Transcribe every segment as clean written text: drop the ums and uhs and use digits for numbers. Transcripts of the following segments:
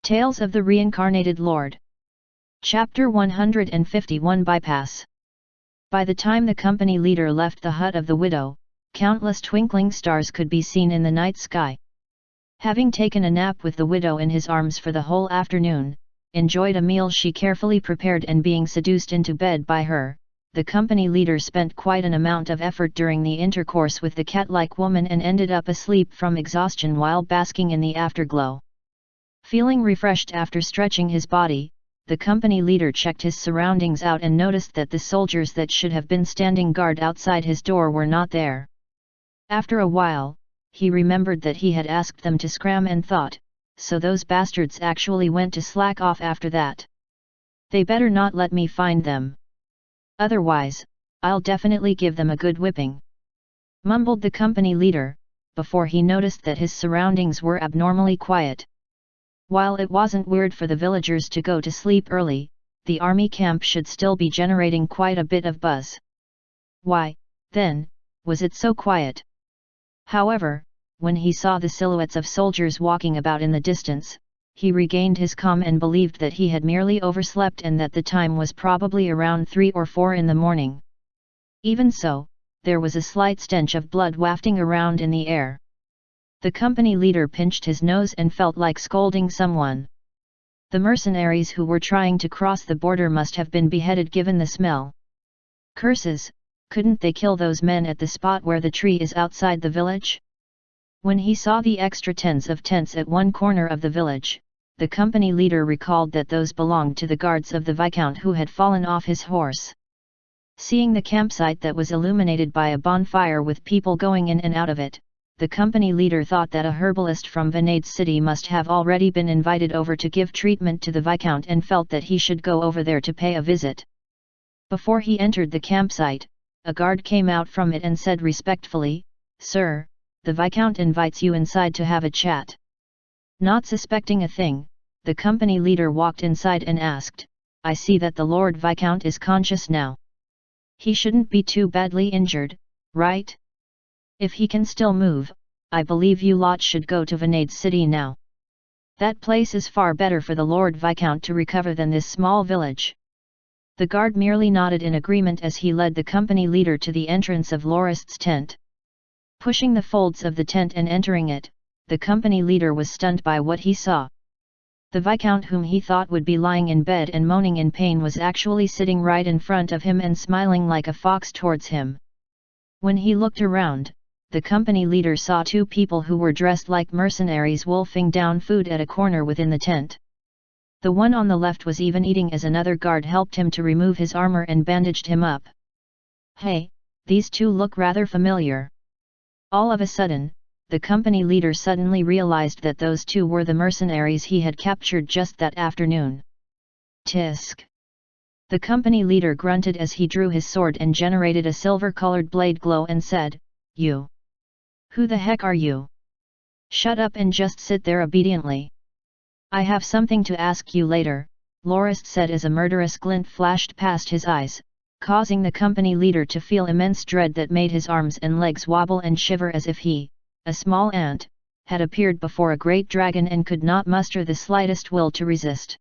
Tales of the Reincarnated Lord. Chapter 151 Bypass. By the time the company leader left the hut of the widow, countless twinkling stars could be seen in the night sky. Having taken a nap with the widow in his arms for the whole afternoon, enjoyed a meal she carefully prepared and being seduced into bed by her, the company leader spent quite an amount of effort during the intercourse with the cat-like woman and ended up asleep from exhaustion while basking in the afterglow. Feeling refreshed after stretching his body, the company leader checked his surroundings out and noticed that the soldiers that should have been standing guard outside his door were not there. After a while, he remembered that he had asked them to scram and thought, so those bastards actually went to slack off after that. They better not let me find them. Otherwise, I'll definitely give them a good whipping, mumbled the company leader, before he noticed that his surroundings were abnormally quiet. While it wasn't weird for the villagers to go to sleep early, the army camp should still be generating quite a bit of buzz. Why, then, was it so quiet? However, when he saw the silhouettes of soldiers walking about in the distance, he regained his calm and believed that he had merely overslept and that the time was probably around 3 or 4 in the morning. Even so, there was a slight stench of blood wafting around in the air. The company leader pinched his nose and felt like scolding someone. The mercenaries who were trying to cross the border must have been beheaded given the smell. Curses, couldn't they kill those men at the spot where the tree is outside the village? When he saw the extra tens of tents at one corner of the village, the company leader recalled that those belonged to the guards of the Viscount who had fallen off his horse. Seeing the campsite that was illuminated by a bonfire with people going in and out of it, the company leader thought that a herbalist from Vinade City must have already been invited over to give treatment to the Viscount and felt that he should go over there to pay a visit. Before he entered the campsite, a guard came out from it and said respectfully, "Sir, the Viscount invites you inside to have a chat." Not suspecting a thing, the company leader walked inside and asked, "I see that the Lord Viscount is conscious now. He shouldn't be too badly injured, right? If he can still move, I believe you lot should go to Vinade City now. That place is far better for the Lord Viscount to recover than this small village." The guard merely nodded in agreement as he led the company leader to the entrance of Lorist's tent. Pushing the folds of the tent and entering it, the company leader was stunned by what he saw. The Viscount, whom he thought would be lying in bed and moaning in pain, was actually sitting right in front of him and smiling like a fox towards him. When he looked around, the company leader saw 2 people who were dressed like mercenaries wolfing down food at a corner within the tent. The one on the left was even eating as another guard helped him to remove his armor and bandaged him up. "Hey, these 2 look rather familiar." All of a sudden, the company leader suddenly realized that those 2 were the mercenaries he had captured just that afternoon. Tisk! The company leader grunted as he drew his sword and generated a silver-colored blade glow and said, "You? Who the heck are you? Shut up and just sit there obediently. I have something to ask you later," Lorist said as a murderous glint flashed past his eyes, causing the company leader to feel immense dread that made his arms and legs wobble and shiver as if he, a small ant, had appeared before a great dragon and could not muster the slightest will to resist.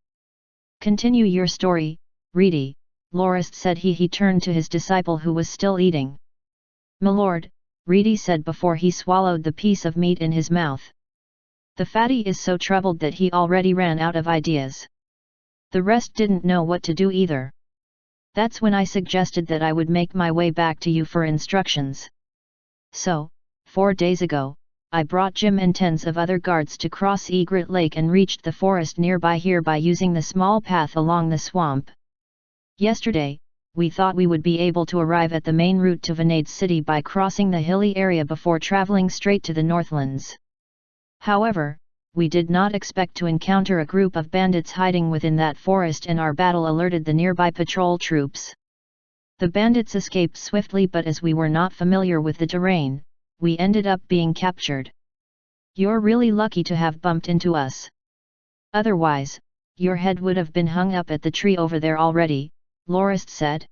"Continue your story, Reedy," Lorist said. He turned to his disciple who was still eating. "My lord," Reedy said before he swallowed the piece of meat in his mouth. The fatty is so troubled that he already ran out of ideas. The rest didn't know what to do either. That's when I suggested that I would make my way back to you for instructions. So, 4 days ago, I brought Jim and tens of other guards to cross Egret Lake and reached the forest nearby here by using the small path along the swamp. Yesterday, we thought we would be able to arrive at the main route to Vinade City by crossing the hilly area before traveling straight to the Northlands. However, we did not expect to encounter a group of bandits hiding within that forest, and our battle alerted the nearby patrol troops. The bandits escaped swiftly, but as we were not familiar with the terrain, we ended up being captured. You're really lucky to have bumped into us. Otherwise, your head would have been hung up at the tree over there already," Lorist said.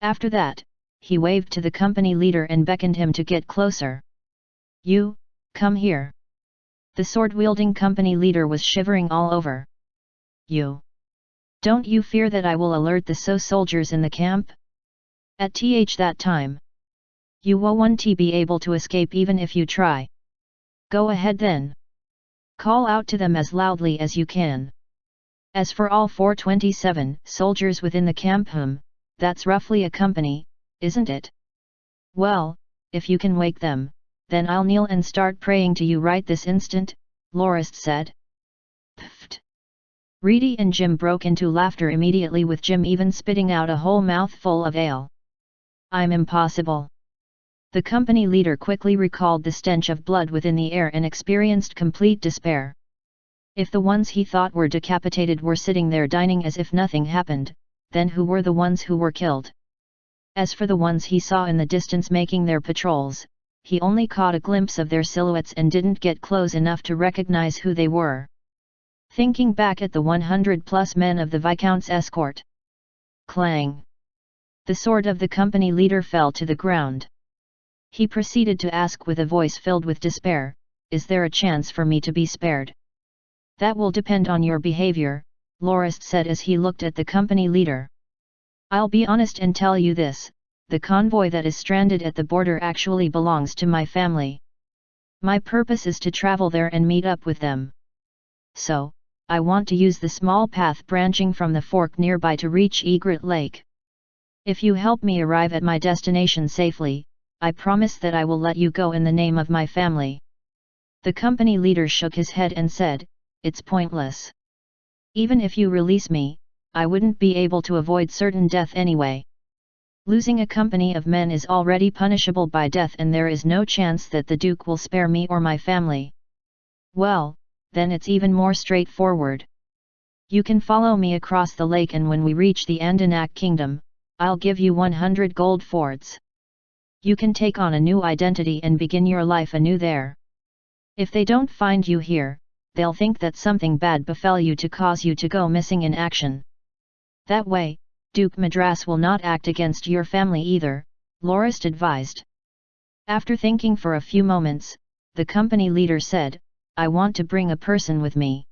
After that, he waved to the company leader and beckoned him to get closer. "You, come here." The sword-wielding company leader was shivering all over. Don't you fear that I will alert the soldiers in the camp? At that time, you won't be able to escape even if you try. Go ahead then. Call out to them as loudly as you can. As for all 427 soldiers within the camp, that's roughly a company, isn't it? Well, if you can wake them, then I'll kneel and start praying to you right this instant, Lorist said. Pfft! Reedy and Jim broke into laughter immediately, with Jim even spitting out a whole mouthful of ale. I'm impossible. The company leader quickly recalled the stench of blood within the air and experienced complete despair. If the ones he thought were decapitated were sitting there dining as if nothing happened, then who were the ones who were killed? As for the ones he saw in the distance making their patrols, he only caught a glimpse of their silhouettes and didn't get close enough to recognize who they were. Thinking back at the 100+ men of the Viscount's escort. Clang! The sword of the company leader fell to the ground. He proceeded to ask with a voice filled with despair, "Is there a chance for me to be spared?" "That will depend on your behavior," Lorist said as he looked at the company leader. "I'll be honest and tell you this, the convoy that is stranded at the border actually belongs to my family. My purpose is to travel there and meet up with them. So, I want to use the small path branching from the fork nearby to reach Egret Lake. If you help me arrive at my destination safely, I promise that I will let you go in the name of my family." The company leader shook his head and said, "It's pointless. Even if you release me, I wouldn't be able to avoid certain death anyway. Losing a company of men is already punishable by death, and there is no chance that the Duke will spare me or my family. Well, then it's even more straightforward. You can follow me across the lake, and when we reach the Andanak Kingdom, I'll give you 100 gold fords. You can take on a new identity and begin your life anew there. If they don't find you here, they'll think that something bad befell you to cause you to go missing in action. That way, Duke Madras will not act against your family either," Lorist advised. After thinking for a few moments, the company leader said, "I want to bring a person with me."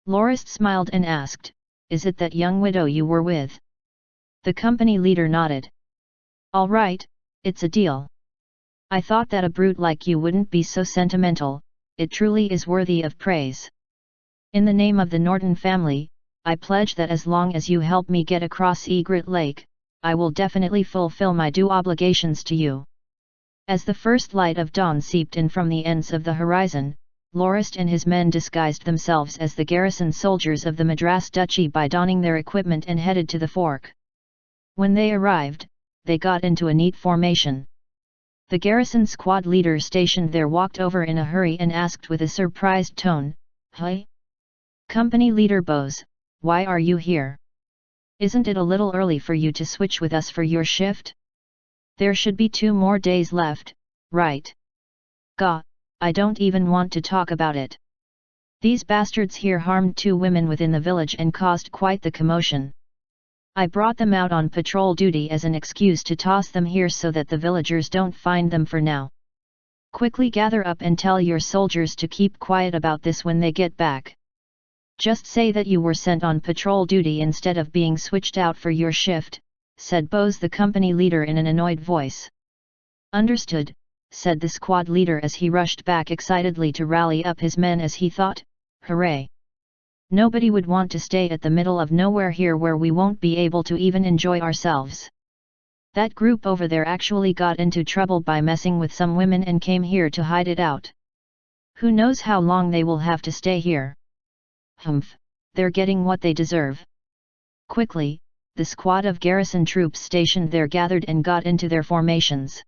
Lorist smiled and asked, "Is it that young widow you were with?" The company leader nodded. "All right, it's a deal. I thought that a brute like you wouldn't be so sentimental, it truly is worthy of praise. In the name of the Norton family, I pledge that as long as you help me get across Egret Lake, I will definitely fulfill my due obligations to you." As the first light of dawn seeped in from the ends of the horizon, Lorist and his men disguised themselves as the garrison soldiers of the Madras Duchy by donning their equipment and headed to the fork. When they arrived, they got into a neat formation. The garrison squad leader stationed there walked over in a hurry and asked with a surprised tone, "Hey? Company leader Bose, why are you here? Isn't it a little early for you to switch with us for your shift? There should be 2 more days left, right? Gah, I don't even want to talk about it. These bastards here harmed 2 women within the village and caused quite the commotion. I brought them out on patrol duty as an excuse to toss them here so that the villagers don't find them for now. Quickly gather up and tell your soldiers to keep quiet about this when they get back. Just say that you were sent on patrol duty instead of being switched out for your shift," said Bose the company leader in an annoyed voice. "Understood," said the squad leader as he rushed back excitedly to rally up his men as he thought, "Hooray! Nobody would want to stay at the middle of nowhere here where we won't be able to even enjoy ourselves. That group over there actually got into trouble by messing with some women and came here to hide it out. Who knows how long they will have to stay here? Humph, they're getting what they deserve." Quickly, the squad of garrison troops stationed there gathered and got into their formations.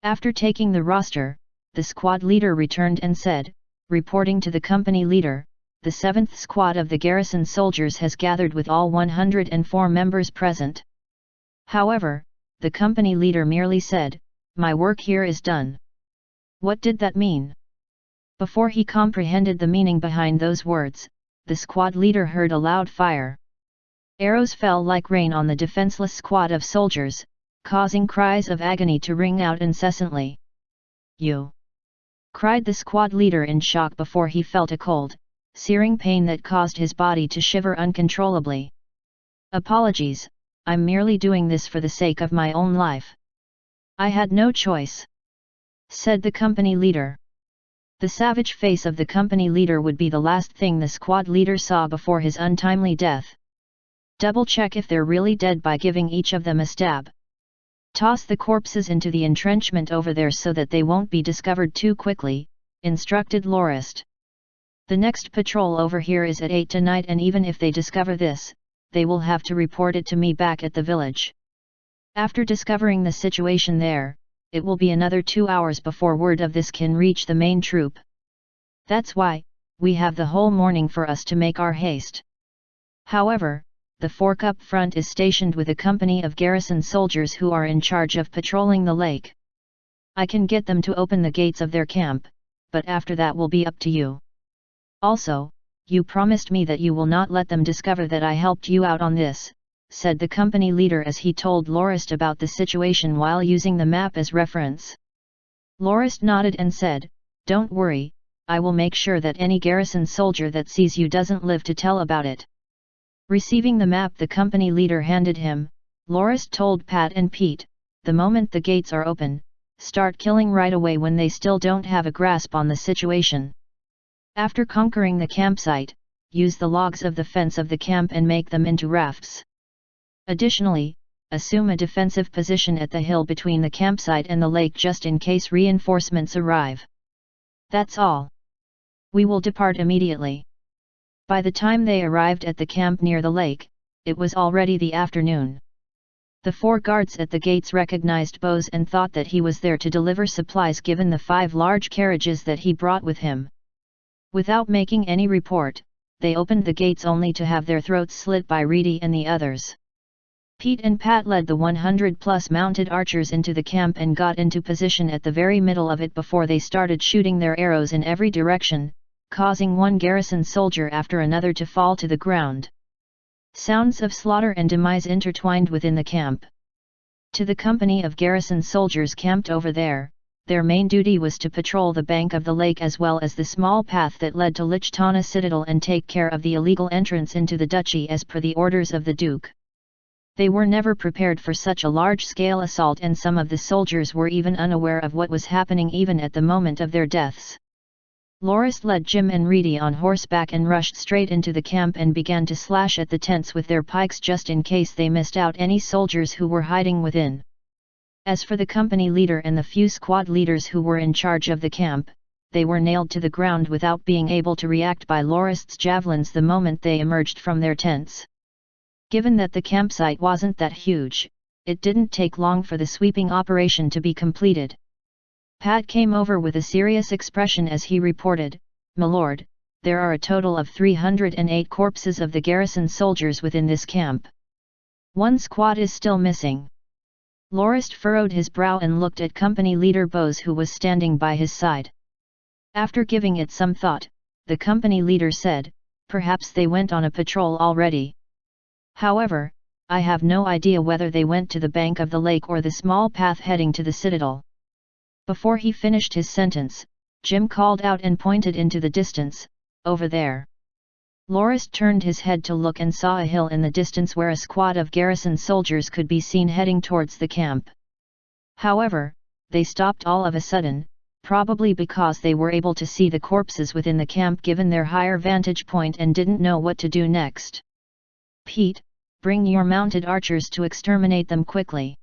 After taking the roster, the squad leader returned and said, reporting to the company leader, "The 7th squad of the garrison soldiers has gathered with all 104 members present." However, the company leader merely said, "My work here is done." What did that mean? Before he comprehended the meaning behind those words, the squad leader heard a loud fire. Arrows fell like rain on the defenseless squad of soldiers, causing cries of agony to ring out incessantly. "You! cried the squad leader in shock before he felt a cold, searing pain that caused his body to shiver uncontrollably. Apologies, I'm merely doing this for the sake of my own life. I had no choice, said the company leader. The savage face of the company leader would be the last thing the squad leader saw before his untimely death. Double-check if they're really dead by giving each of them a stab. Toss the corpses into the entrenchment over there so that they won't be discovered too quickly, instructed Lorist. The next patrol over here is at 8 tonight, and even if they discover this, they will have to report it to me back at the village. After discovering the situation there, it will be another 2 hours before word of this can reach the main troop. That's why, we have the whole morning for us to make our haste. However, the fork up front is stationed with a company of garrison soldiers who are in charge of patrolling the lake. I can get them to open the gates of their camp, but after that will be up to you. Also, you promised me that you will not let them discover that I helped you out on this, said the company leader as he told Lorist about the situation while using the map as reference. Lorist nodded and said, "Don't worry, I will make sure that any garrison soldier that sees you doesn't live to tell about it." Receiving the map the company leader handed him, Lorist told Pat and Pete, "The moment the gates are open, start killing right away when they still don't have a grasp on the situation. After conquering the campsite, use the logs of the fence of the camp and make them into rafts. Additionally, assume a defensive position at the hill between the campsite and the lake just in case reinforcements arrive. That's all. We will depart immediately." By the time they arrived at the camp near the lake, it was already the afternoon. The 4 guards at the gates recognized Bose and thought that he was there to deliver supplies given the 5 large carriages that he brought with him. Without making any report, they opened the gates only to have their throats slit by Reedy and the others. Pete and Pat led the 100-plus mounted archers into the camp and got into position at the very middle of it before they started shooting their arrows in every direction, causing one garrison soldier after another to fall to the ground. Sounds of slaughter and demise intertwined within the camp. To the company of garrison soldiers camped over there, their main duty was to patrol the bank of the lake as well as the small path that led to Lichtana Citadel and take care of the illegal entrance into the duchy as per the orders of the Duke. They were never prepared for such a large-scale assault, and some of the soldiers were even unaware of what was happening even at the moment of their deaths. Lorist led Jim and Reedy on horseback and rushed straight into the camp and began to slash at the tents with their pikes just in case they missed out any soldiers who were hiding within. As for the company leader and the few squad leaders who were in charge of the camp, they were nailed to the ground without being able to react by Lorist's javelins the moment they emerged from their tents. Given that the campsite wasn't that huge, it didn't take long for the sweeping operation to be completed. Pat came over with a serious expression as he reported, "My lord, there are a total of 308 corpses of the garrison soldiers within this camp. 1 squad is still missing." Lorist furrowed his brow and looked at company leader Bose, who was standing by his side. After giving it some thought, the company leader said, "Perhaps they went on a patrol already. However, I have no idea whether they went to the bank of the lake or the small path heading to the citadel." Before he finished his sentence, Jim called out and pointed into the distance, "Over there." Lorist turned his head to look and saw a hill in the distance where a squad of garrison soldiers could be seen heading towards the camp. However, they stopped all of a sudden, probably because they were able to see the corpses within the camp given their higher vantage point and didn't know what to do next. "Pete, bring your mounted archers to exterminate them quickly.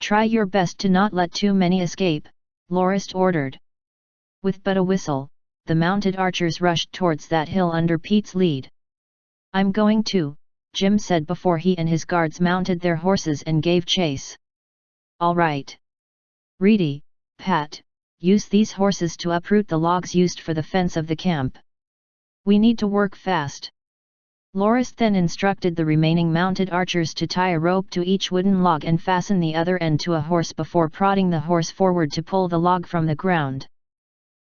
Try your best to not let too many escape," Lorist ordered. With but a whistle, the mounted archers rushed towards that hill under Pete's lead. "I'm going to," Jim said before he and his guards mounted their horses and gave chase. "All right. Reedy, Pat, use these horses to uproot the logs used for the fence of the camp. We need to work fast." Lorist then instructed the remaining mounted archers to tie a rope to each wooden log and fasten the other end to a horse before prodding the horse forward to pull the log from the ground.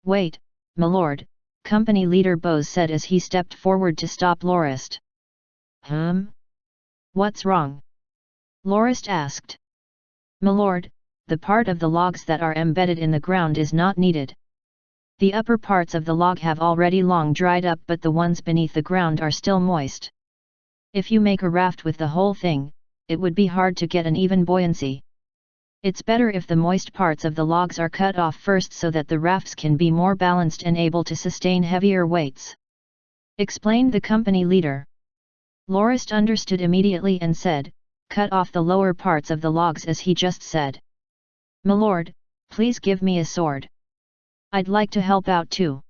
"Wait, my lord," company leader Bose said as he stepped forward to stop Lorist. What's wrong?" Lorist asked. "My lord, the part of the logs that are embedded in the ground is not needed." The upper parts of the log have already long dried up, but the ones beneath the ground are still moist. If you make a raft with the whole thing, it would be hard to get an even buoyancy. It's better if the moist parts of the logs are cut off first so that the rafts can be more balanced and able to sustain heavier weights," explained the company leader. Lorist understood immediately and said, "Cut off the lower parts of the logs as he just said." "My lord, please give me a sword. I'd like to help out too.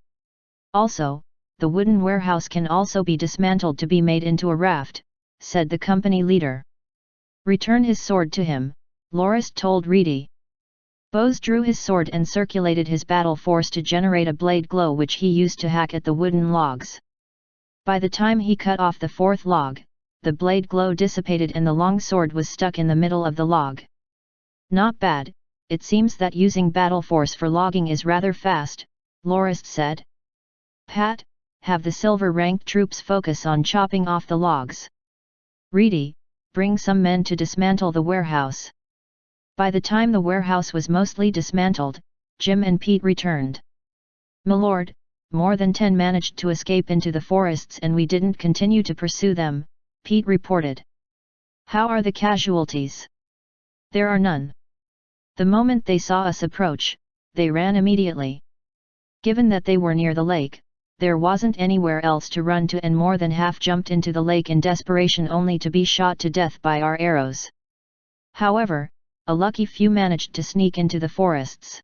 Also, the wooden warehouse can also be dismantled to be made into a raft," said the company leader. "Return his sword to him," Lorist told Reedy. Bose drew his sword and circulated his battle force to generate a blade glow which he used to hack at the wooden logs. By the time he cut off the fourth log, the blade glow dissipated and the long sword was stuck in the middle of the log. "Not bad, it seems that using battle force for logging is rather fast," Lorist said. "Pat, have the silver-ranked troops focus on chopping off the logs. Reedy, bring some men to dismantle the warehouse." By the time the warehouse was mostly dismantled, Jim and Pete returned. "My lord, more than 10 managed to escape into the forests and we didn't continue to pursue them," Pete reported. "How are the casualties?" "There are none. The moment they saw us approach, they ran immediately. Given that they were near the lake, there wasn't anywhere else to run to and more than half jumped into the lake in desperation only to be shot to death by our arrows. However, a lucky few managed to sneak into the forests.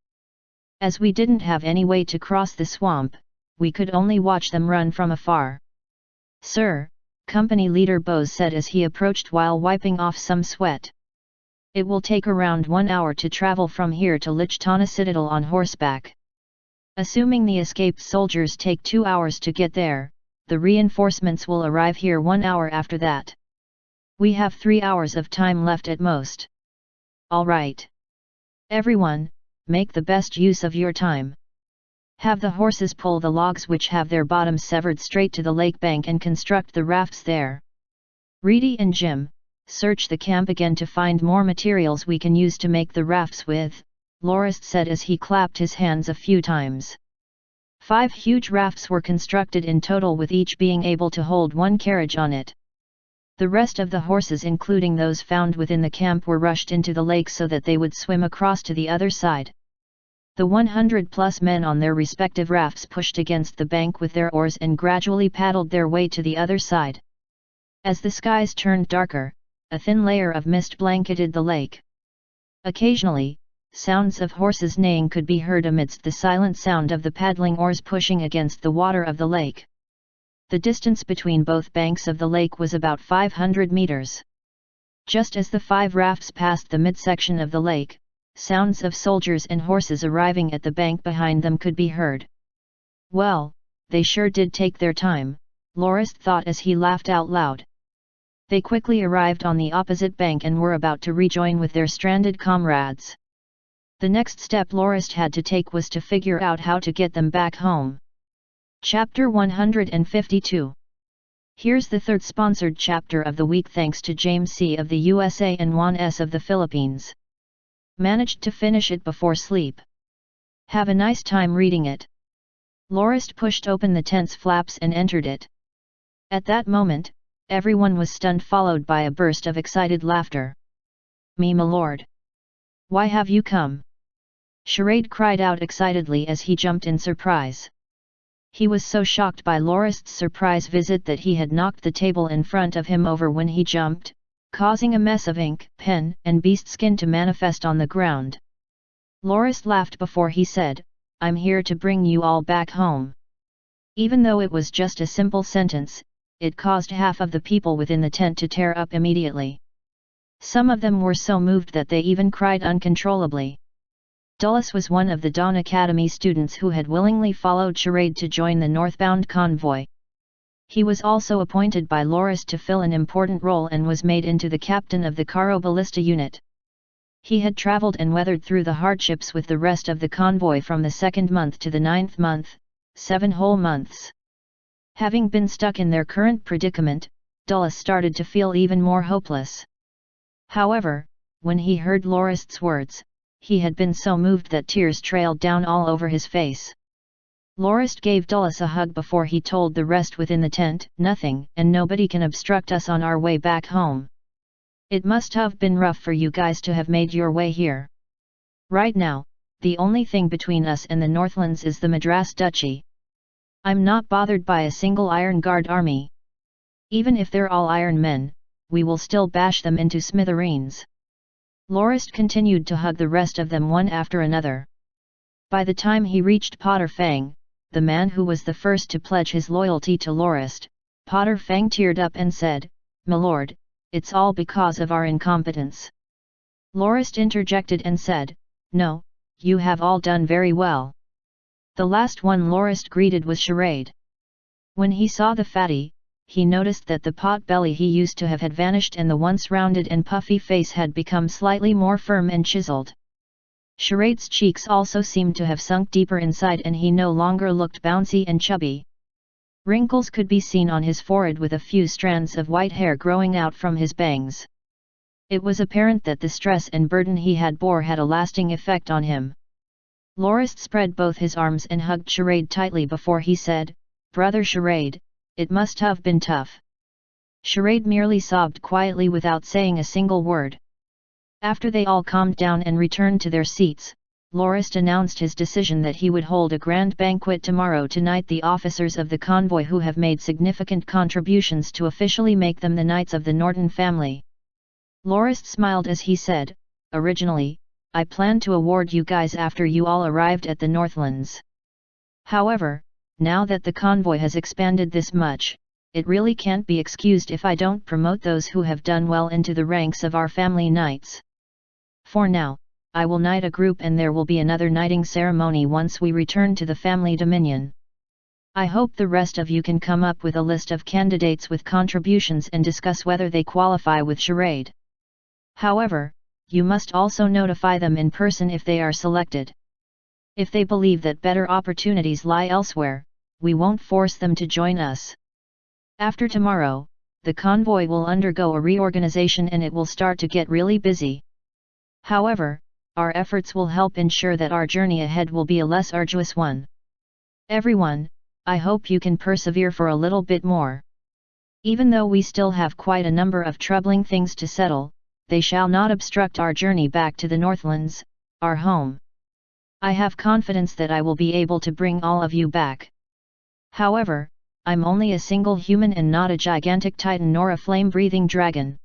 As we didn't have any way to cross the swamp, we could only watch them run from afar." "Sir," company leader Bose said as he approached while wiping off some sweat. "It will take around 1 hour to travel from here to Lichtana Citadel on horseback. Assuming the escaped soldiers take 2 hours to get there, the reinforcements will arrive here 1 hour after that. We have 3 hours of time left at most. All right. Everyone, make the best use of your time. Have the horses pull the logs which have their bottoms severed straight to the lake bank and construct the rafts there. Reedy and Jim, search the camp again to find more materials we can use to make the rafts with," Lorist said as he clapped his hands a few times. 5 huge rafts were constructed in total, with each being able to hold 1 carriage on it. The rest of the horses, including those found within the camp, were rushed into the lake so that they would swim across to the other side. The 100+ men on their respective rafts pushed against the bank with their oars and gradually paddled their way to the other side. As the skies turned darker, a thin layer of mist blanketed the lake. Occasionally, sounds of horses neighing could be heard amidst the silent sound of the paddling oars pushing against the water of the lake. The distance between both banks of the lake was about 500 meters. Just as the 5 rafts passed the midsection of the lake, sounds of soldiers and horses arriving at the bank behind them could be heard. "Well, they sure did take their time," Lorist thought as he laughed out loud. They quickly arrived on the opposite bank and were about to rejoin with their stranded comrades. The next step Lorist had to take was to figure out how to get them back home. Chapter 152. Here's the third sponsored chapter of the week thanks to James C. of the USA and Juan S. of the Philippines. Managed to finish it before sleep. Have a nice time reading it. Lorist pushed open the tent's flaps and entered it. At that moment, everyone was stunned, followed by a burst of excited laughter. "Me, my lord! Why have you come?" Charade cried out excitedly as he jumped in surprise. He was so shocked by Lorist's surprise visit that he had knocked the table in front of him over when he jumped, causing a mess of ink, pen, and beast skin to manifest on the ground. Lorist laughed before he said, "I'm here to bring you all back home." Even though it was just a simple sentence, it caused half of the people within the tent to tear up immediately. Some of them were so moved that they even cried uncontrollably. Dulles was one of the Dawn Academy students who had willingly followed Charade to join the northbound convoy. He was also appointed by Lorist to fill an important role and was made into the captain of the Caro Ballista unit. He had traveled and weathered through the hardships with the rest of the convoy from the 2nd month to the 9th month, 7 whole months. Having been stuck in their current predicament, Dulles started to feel even more hopeless. However, when he heard Lorist's words, he had been so moved that tears trailed down all over his face. Lorist gave Dulles a hug before he told the rest within the tent, "Nothing and nobody can obstruct us on our way back home. It must have been rough for you guys to have made your way here. Right now, the only thing between us and the Northlands is the Madras Duchy. I'm not bothered by a single Iron Guard army. Even if they're all iron men, we will still bash them into smithereens." Lorist continued to hug the rest of them one after another. By the time he reached Potter Fang, the man who was the first to pledge his loyalty to Lorist, Potter Fang teared up and said, "My lord, it's all because of our incompetence." Lorist interjected and said, "No, you have all done very well." The last one Lorist greeted was Charade. When he saw the fatty, he noticed that the pot belly he used to have had vanished and the once rounded and puffy face had become slightly more firm and chiseled. Charade's cheeks also seemed to have sunk deeper inside and he no longer looked bouncy and chubby. Wrinkles could be seen on his forehead with a few strands of white hair growing out from his bangs. It was apparent that the stress and burden he had bore had a lasting effect on him. Lorist spread both his arms and hugged Charade tightly before he said, "Brother Charade, it must have been tough." Charade merely sobbed quietly without saying a single word. After they all calmed down and returned to their seats, Lorist announced his decision that he would hold a grand banquet tomorrow to knight the officers of the convoy who have made significant contributions to officially make them the knights of the Norton family. Lorist smiled as he said, "Originally, I planned to award you guys after you all arrived at the Northlands. However, now that the convoy has expanded this much, it really can't be excused if I don't promote those who have done well into the ranks of our family knights. For now, I will knight a group and there will be another knighting ceremony once we return to the family dominion. I hope the rest of you can come up with a list of candidates with contributions and discuss whether they qualify with Charade. However, you must also notify them in person if they are selected. If they believe that better opportunities lie elsewhere, we won't force them to join us. After tomorrow, the convoy will undergo a reorganization and it will start to get really busy. However, our efforts will help ensure that our journey ahead will be a less arduous one. Everyone, I hope you can persevere for a little bit more. Even though we still have quite a number of troubling things to settle, they shall not obstruct our journey back to the Northlands, our home. I have confidence that I will be able to bring all of you back. However, I'm only a single human and not a gigantic titan nor a flame-breathing dragon.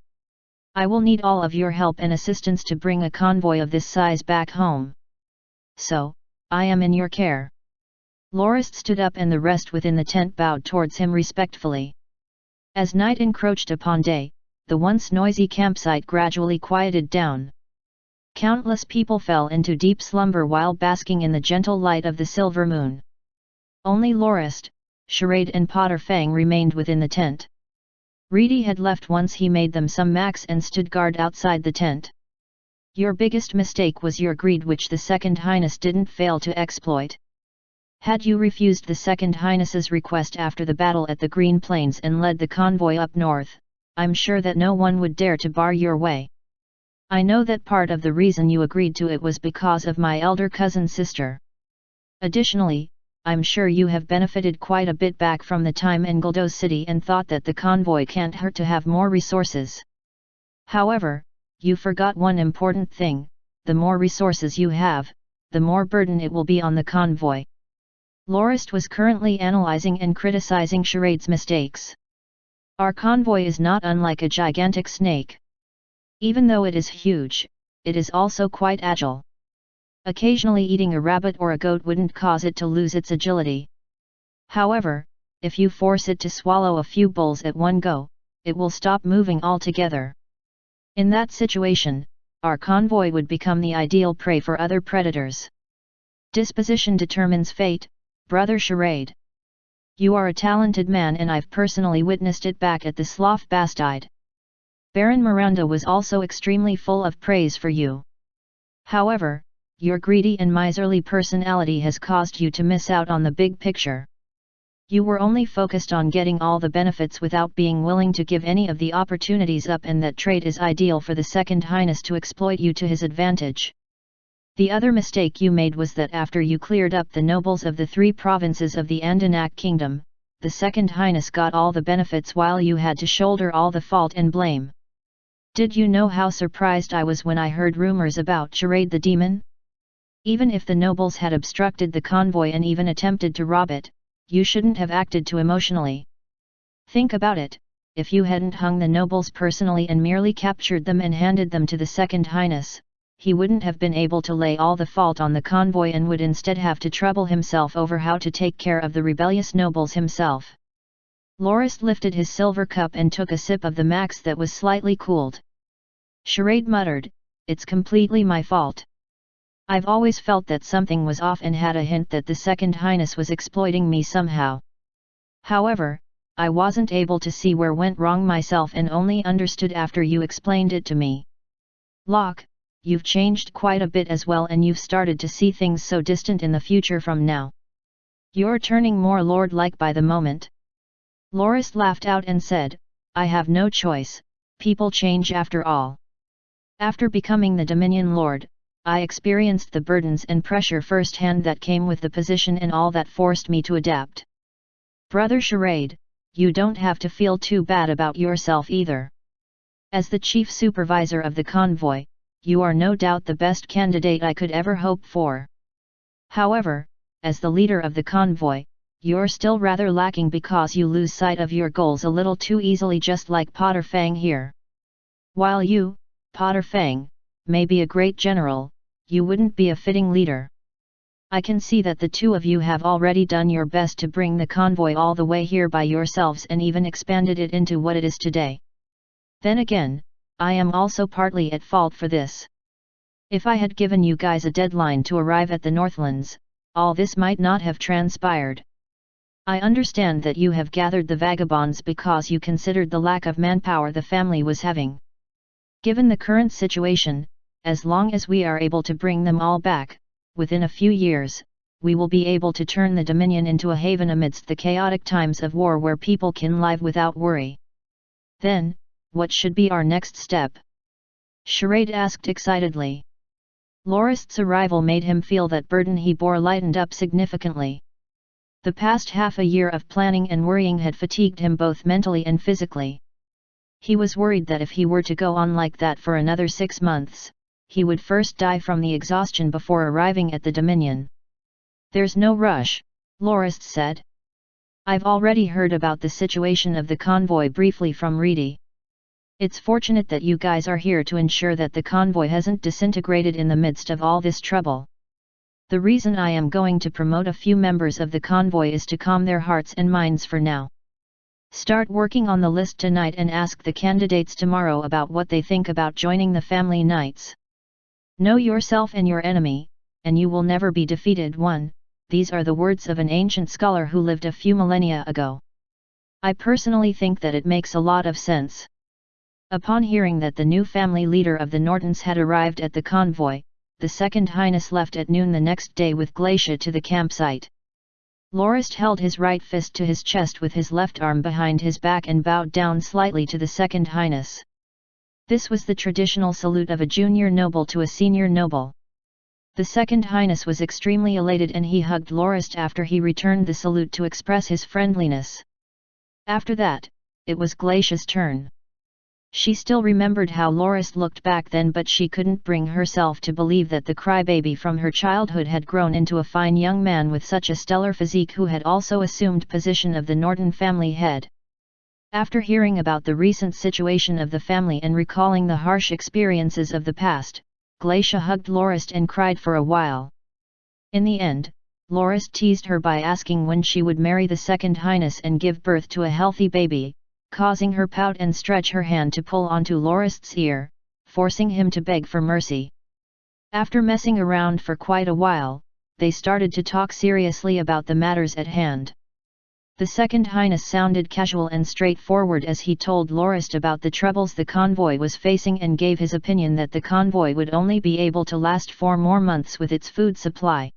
I will need all of your help and assistance to bring a convoy of this size back home. So, I am in your care." Lorist stood up and the rest within the tent bowed towards him respectfully. As night encroached upon day, the once noisy campsite gradually quieted down. Countless people fell into deep slumber while basking in the gentle light of the silver moon. Only Lorist, Charade and Potter Fang remained within the tent. Reedy had left once he made them some max and stood guard outside the tent. "Your biggest mistake was your greed, which the Second Highness didn't fail to exploit. Had you refused the Second Highness's request after the battle at the Green Plains and led the convoy up north, I'm sure that no one would dare to bar your way. I know that part of the reason you agreed to it was because of my elder cousin's sister. Additionally, I'm sure you have benefited quite a bit back from the time in Goldo City and thought that the convoy can't hurt to have more resources. However, you forgot one important thing: the more resources you have, the more burden it will be on the convoy." Lorist was currently analyzing and criticizing Charade's mistakes. "Our convoy is not unlike a gigantic snake. Even though it is huge, it is also quite agile. Occasionally eating a rabbit or a goat wouldn't cause it to lose its agility. However, if you force it to swallow a few bulls at one go, it will stop moving altogether. In that situation, our convoy would become the ideal prey for other predators. Disposition determines fate, brother Charade. You are a talented man and I've personally witnessed it back at the Slough Bastide. Baron Miranda was also extremely full of praise for you. However, your greedy and miserly personality has caused you to miss out on the big picture. You were only focused on getting all the benefits without being willing to give any of the opportunities up, and that trait is ideal for the Second Highness to exploit you to his advantage. The other mistake you made was that after you cleared up the nobles of the 3 provinces of the Andanak kingdom, the Second Highness got all the benefits while you had to shoulder all the fault and blame. Did you know how surprised I was when I heard rumors about Charade the demon? Even if the nobles had obstructed the convoy and even attempted to rob it, you shouldn't have acted too emotionally. Think about it, if you hadn't hung the nobles personally and merely captured them and handed them to the Second Highness, he wouldn't have been able to lay all the fault on the convoy and would instead have to trouble himself over how to take care of the rebellious nobles himself. Loris lifted his silver cup and took a sip of the max that was slightly cooled. Charade muttered, "It's completely my fault. I've always felt that something was off and had a hint that the Second Highness was exploiting me somehow. However, I wasn't able to see where went wrong myself and only understood after you explained it to me. Locke, you've changed quite a bit as well and you've started to see things so distant in the future from now. You're turning more lord-like by the moment." Loris laughed out and said, "I have no choice, people change after all. After becoming the Dominion Lord, I experienced the burdens and pressure firsthand that came with the position and all that forced me to adapt. Brother Charade, you don't have to feel too bad about yourself either. As the chief supervisor of the convoy, you are no doubt the best candidate I could ever hope for. However, as the leader of the convoy, you're still rather lacking because you lose sight of your goals a little too easily, just like Potter Fang here. While you, Potter Fang, may be a great general, you wouldn't be a fitting leader. I can see that the two of you have already done your best to bring the convoy all the way here by yourselves and even expanded it into what it is today. Then again, I am also partly at fault for this. If I had given you guys a deadline to arrive at the Northlands, all this might not have transpired. I understand that you have gathered the vagabonds because you considered the lack of manpower the family was having. Given the current situation, as long as we are able to bring them all back, within a few years, we will be able to turn the Dominion into a haven amidst the chaotic times of war where people can live without worry. Then, what should be our next step?" Charade asked excitedly. Loris's arrival made him feel that burden he bore lightened up significantly. The past half a year of planning and worrying had fatigued him both mentally and physically. He was worried that if he were to go on like that for another 6 months, he would first die from the exhaustion before arriving at the Dominion. "There's no rush," Loris said. "I've already heard about the situation of the convoy briefly from Reedy. It's fortunate that you guys are here to ensure that the convoy hasn't disintegrated in the midst of all this trouble. The reason I am going to promote a few members of the convoy is to calm their hearts and minds for now. Start working on the list tonight and ask the candidates tomorrow about what they think about joining the family knights. Know yourself and your enemy, and you will never be defeated. 1. These are the words of an ancient scholar who lived a few millennia ago. I personally think that it makes a lot of sense." Upon hearing that the new family leader of the Nortons had arrived at the convoy, the Second Highness left at noon the next day with Glacia to the campsite. Loris held his right fist to his chest with his left arm behind his back and bowed down slightly to the Second Highness. This was the traditional salute of a junior noble to a senior noble. The Second Highness was extremely elated and he hugged Loris after he returned the salute to express his friendliness. After that, it was Glacia's turn. She still remembered how Loris looked back then, but she couldn't bring herself to believe that the crybaby from her childhood had grown into a fine young man with such a stellar physique who had also assumed position of the Norton family head. After hearing about the recent situation of the family and recalling the harsh experiences of the past, Glacia hugged Loris and cried for a while. In the end, Loris teased her by asking when she would marry the Second Highness and give birth to a healthy baby, causing her pout and stretch her hand to pull onto Loris's ear, forcing him to beg for mercy. After messing around for quite a while, they started to talk seriously about the matters at hand. The Second Highness sounded casual and straightforward as he told Loris about the troubles the convoy was facing and gave his opinion that the convoy would only be able to last 4 more months with its food supply.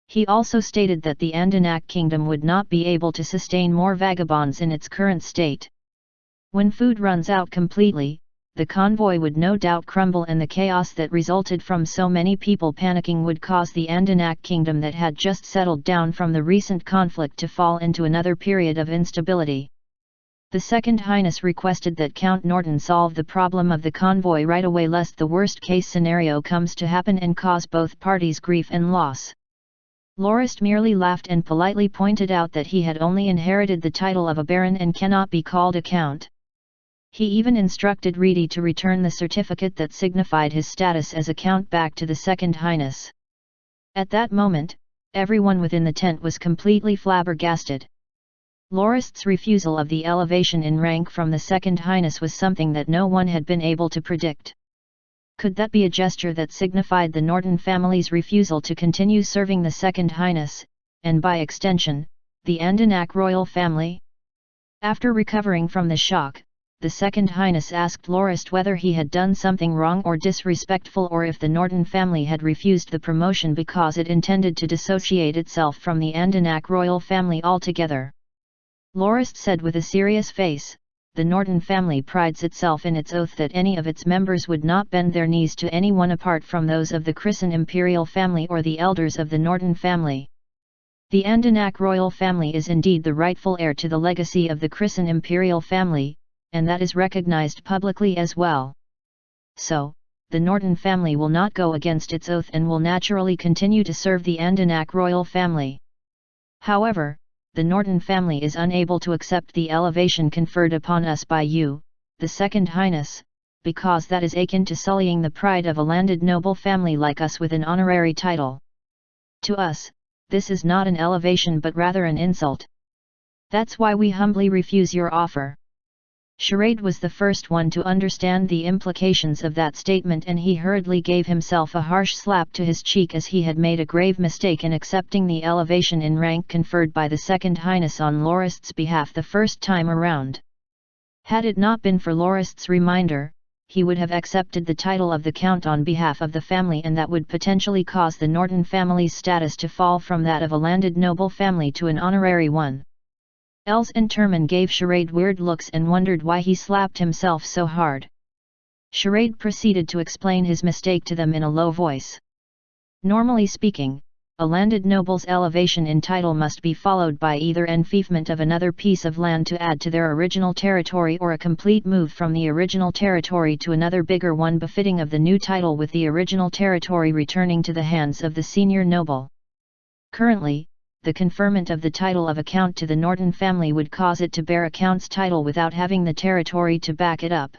He also stated that the Andanak kingdom would not be able to sustain more vagabonds in its current state. When food runs out completely, the convoy would no doubt crumble, and the chaos that resulted from so many people panicking would cause the Andanak kingdom that had just settled down from the recent conflict to fall into another period of instability. The Second Highness requested that Count Norton solve the problem of the convoy right away, lest the worst-case scenario comes to happen and cause both parties grief and loss. Lorist merely laughed and politely pointed out that he had only inherited the title of a baron and cannot be called a count. He even instructed Reedy to return the certificate that signified his status as a count back to the Second Highness. At that moment, everyone within the tent was completely flabbergasted. Lorist's refusal of the elevation in rank from the Second Highness was something that no one had been able to predict. Could that be a gesture that signified the Norton family's refusal to continue serving the Second Highness, and by extension, the Andanak royal family? After recovering from the shock, the Second Highness asked Lorist whether he had done something wrong or disrespectful, or if the Norton family had refused the promotion because it intended to dissociate itself from the Andanak royal family altogether. Lorist said with a serious face, "The Norton family prides itself in its oath that any of its members would not bend their knees to anyone apart from those of the Chrisen imperial family or the elders of the Norton family. The Andanak royal family is indeed the rightful heir to the legacy of the Chrisen imperial family, and that is recognized publicly as well. So, the Norton family will not go against its oath and will naturally continue to serve the Andanak royal family. However, the Norton family is unable to accept the elevation conferred upon us by you, the Second Highness, because that is akin to sullying the pride of a landed noble family like us with an honorary title. To us, this is not an elevation but rather an insult. That's why we humbly refuse your offer." Charade was the first one to understand the implications of that statement, and he hurriedly gave himself a harsh slap to his cheek, as he had made a grave mistake in accepting the elevation in rank conferred by the Second Highness on Lorist's behalf the first time around. Had it not been for Lorist's reminder, he would have accepted the title of the Count on behalf of the family, and that would potentially cause the Norton family's status to fall from that of a landed noble family to an honorary one. Els and Terman gave Charade weird looks and wondered why he slapped himself so hard. Charade proceeded to explain his mistake to them in a low voice. Normally speaking, a landed noble's elevation in title must be followed by either enfeoffment of another piece of land to add to their original territory, or a complete move from the original territory to another bigger one befitting of the new title, with the original territory returning to the hands of the senior noble. Currently, the conferment of the title of a count to the Norton family would cause it to bear a count's title without having the territory to back it up.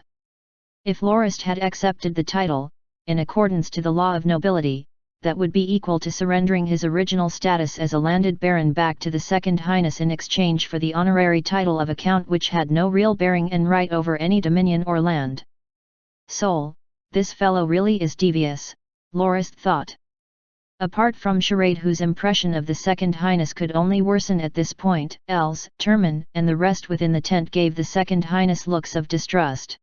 If Lorist had accepted the title, in accordance to the law of nobility, that would be equal to surrendering his original status as a landed baron back to the Second Highness in exchange for the honorary title of a count, which had no real bearing and right over any dominion or land. Soul, this fellow really is devious, Lorist thought. Apart from Charade, whose impression of the Second Highness could only worsen at this point, Els, Terman, and the rest within the tent gave the Second Highness looks of distrust.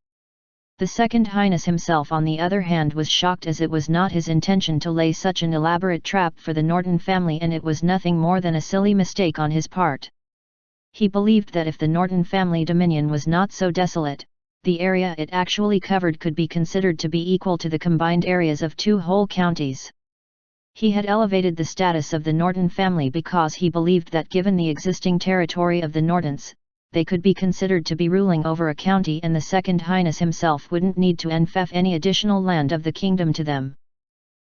The Second Highness himself, on the other hand, was shocked, as it was not his intention to lay such an elaborate trap for the Norton family, and it was nothing more than a silly mistake on his part. He believed that if the Norton family dominion was not so desolate, the area it actually covered could be considered to be equal to the combined areas of 2 whole counties. He had elevated the status of the Norton family because he believed that, given the existing territory of the Nortons, they could be considered to be ruling over a county, and the Second Highness himself wouldn't need to enfeoff any additional land of the kingdom to them.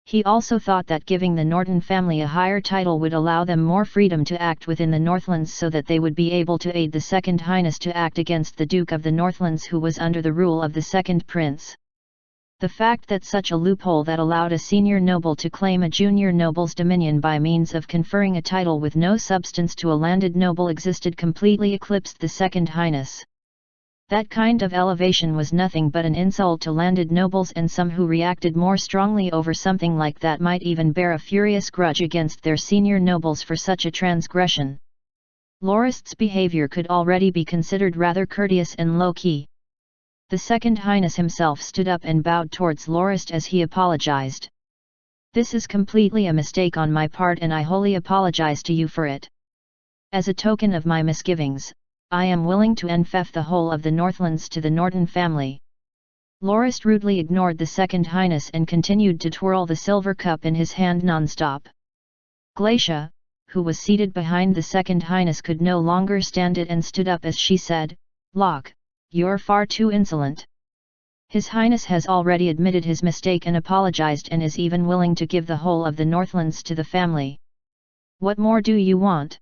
He also thought that giving the Norton family a higher title would allow them more freedom to act within the Northlands, so that they would be able to aid the Second Highness to act against the Duke of the Northlands, who was under the rule of the Second Prince. The fact that such a loophole that allowed a senior noble to claim a junior noble's dominion by means of conferring a title with no substance to a landed noble existed completely eclipsed the Second Highness. That kind of elevation was nothing but an insult to landed nobles, and some who reacted more strongly over something like that might even bear a furious grudge against their senior nobles for such a transgression. Lorist's behavior could already be considered rather courteous and low-key. The Second Highness himself stood up and bowed towards Lorist as he apologized. "This is completely a mistake on my part, and I wholly apologize to you for it. As a token of my misgivings, I am willing to enfeoff the whole of the Northlands to the Norton family." Lorist rudely ignored the Second Highness and continued to twirl the silver cup in his hand non-stop. Glacia, who was seated behind the Second Highness, could no longer stand it and stood up as she said, "Locke, you're far too insolent. His Highness has already admitted his mistake and apologized and is even willing to give the whole of the Northlands to the family. What more do you want?"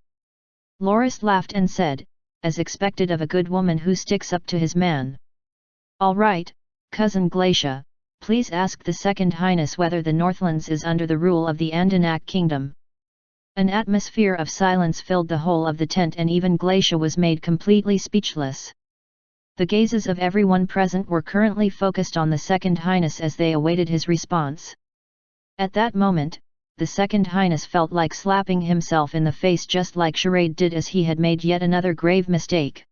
Lorist laughed and said, as expected of a good woman who sticks up to his man. "All right, Cousin Glacia, please ask the Second Highness whether the Northlands is under the rule of the Andanak Kingdom." An atmosphere of silence filled the whole of the tent and even Glacia was made completely speechless. The gazes of everyone present were currently focused on the Second Highness as they awaited his response. At that moment, the Second Highness felt like slapping himself in the face just like Charade did, as he had made yet another grave mistake.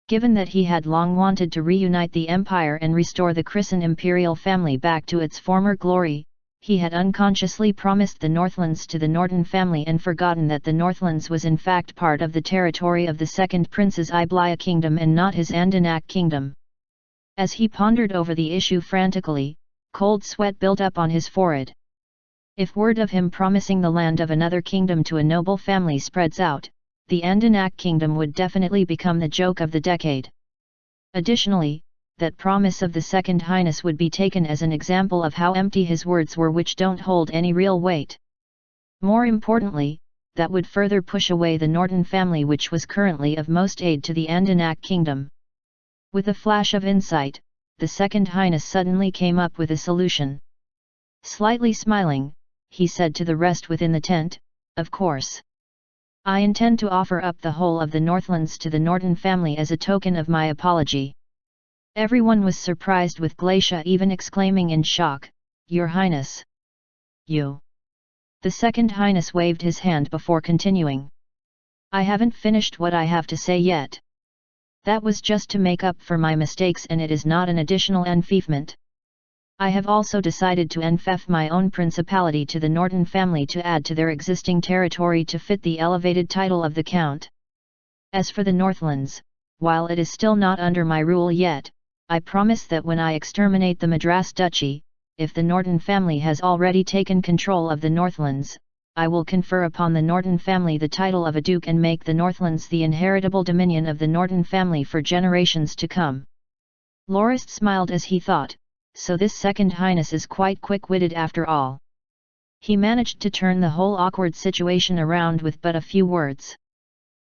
Given that he had long wanted to reunite the Empire and restore the Chrisen imperial family back to its former glory, he had unconsciously promised the Northlands to the Norton family and forgotten that the Northlands was in fact part of the territory of the Second Prince's Iblia kingdom and not his Andanak kingdom. As he pondered over the issue frantically, cold sweat built up on his forehead. If word of him promising the land of another kingdom to a noble family spreads out, the Andanak kingdom would definitely become the joke of the decade. Additionally, that promise of the Second Highness would be taken as an example of how empty his words were, which don't hold any real weight. More importantly, that would further push away the Norton family, which was currently of most aid to the Andanak kingdom. With a flash of insight, the Second Highness suddenly came up with a solution. Slightly smiling, he said to the rest within the tent, "Of course. I intend to offer up the whole of the Northlands to the Norton family as a token of my apology." Everyone was surprised, with Glacia even exclaiming in shock, "Your Highness! You!" The Second Highness waved his hand before continuing. "I haven't finished what I have to say yet. That was just to make up for my mistakes, and it is not an additional enfeoffment. I have also decided to enfeoff my own principality to the Norton family to add to their existing territory to fit the elevated title of the Count. As for the Northlands, while it is still not under my rule yet, I promise that when I exterminate the Madras Duchy, if the Norton family has already taken control of the Northlands, I will confer upon the Norton family the title of a duke and make the Northlands the inheritable dominion of the Norton family for generations to come." Lorist smiled as he thought, so this Second Highness is quite quick-witted after all. He managed to turn the whole awkward situation around with but a few words.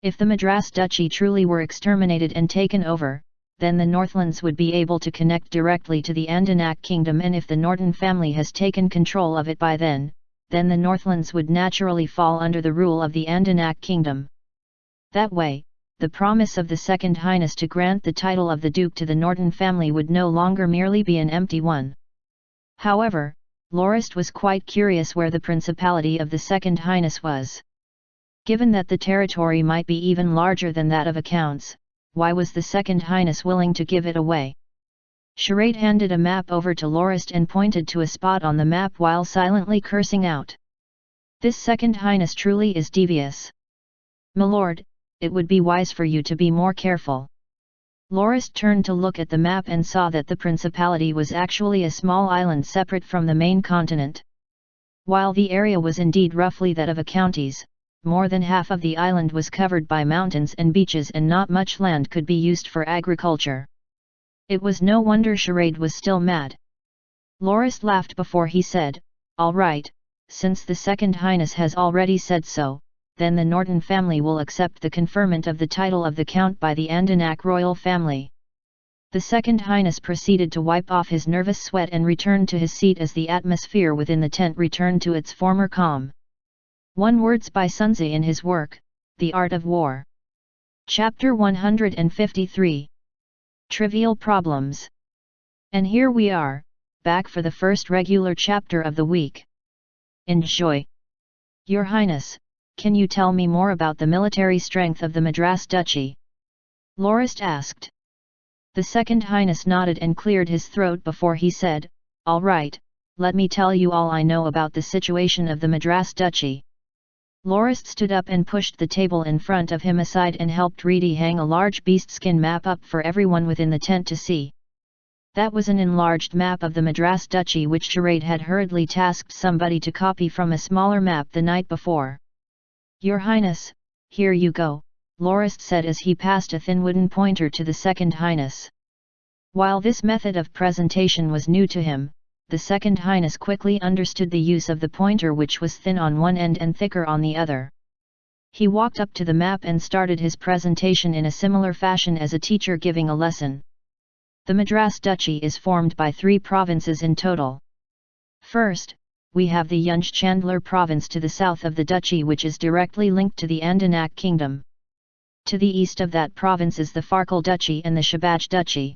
If the Madras Duchy truly were exterminated and taken over, then the Northlands would be able to connect directly to the Andanak kingdom, and if the Norton family has taken control of it by then the Northlands would naturally fall under the rule of the Andanak kingdom. That way, the promise of the Second Highness to grant the title of the Duke to the Norton family would no longer merely be an empty one. However, Lorist was quite curious where the principality of the Second Highness was. Given that the territory might be even larger than that of Accounts, why was the Second Highness willing to give it away? Charade handed a map over to Lorist and pointed to a spot on the map while silently cursing out. "This Second Highness truly is devious. Milord, it would be wise for you to be more careful." Lorist turned to look at the map and saw that the principality was actually a small island separate from the main continent. While the area was indeed roughly that of a county's, more than half of the island was covered by mountains and beaches, and not much land could be used for agriculture. It was no wonder Charade was still mad. Lorist laughed before he said, "All right, since the Second Highness has already said so, then the Norton family will accept the conferment of the title of the Count by the Andanak royal family." The Second Highness proceeded to wipe off his nervous sweat and returned to his seat as the atmosphere within the tent returned to its former calm. One words by Sun Tzu in his work, The Art of War. Chapter 153. Trivial Problems. And here we are, back for the first regular chapter of the week. Enjoy! Your Highness, can you tell me more about the military strength of the Madras Duchy? Lorist asked. The Second Highness nodded and cleared his throat before he said, "All right, let me tell you all I know about the situation of the Madras Duchy." Lorist stood up and pushed the table in front of him aside and helped Reedy hang a large beastskin map up for everyone within the tent to see. That was an enlarged map of the Madras Duchy which Charade had hurriedly tasked somebody to copy from a smaller map the night before. "Your Highness, here you go," Lorist said as he passed a thin wooden pointer to the Second Highness. While this method of presentation was new to him, the Second Highness quickly understood the use of the pointer, which was thin on one end and thicker on the other. He walked up to the map and started his presentation in a similar fashion as a teacher giving a lesson. The Madras Duchy is formed by 3 provinces in total. First, we have the Yunj Chandler province to the south of the duchy, which is directly linked to the Andanak kingdom. To the east of that province is the Farkal Duchy and the Shabaj Duchy.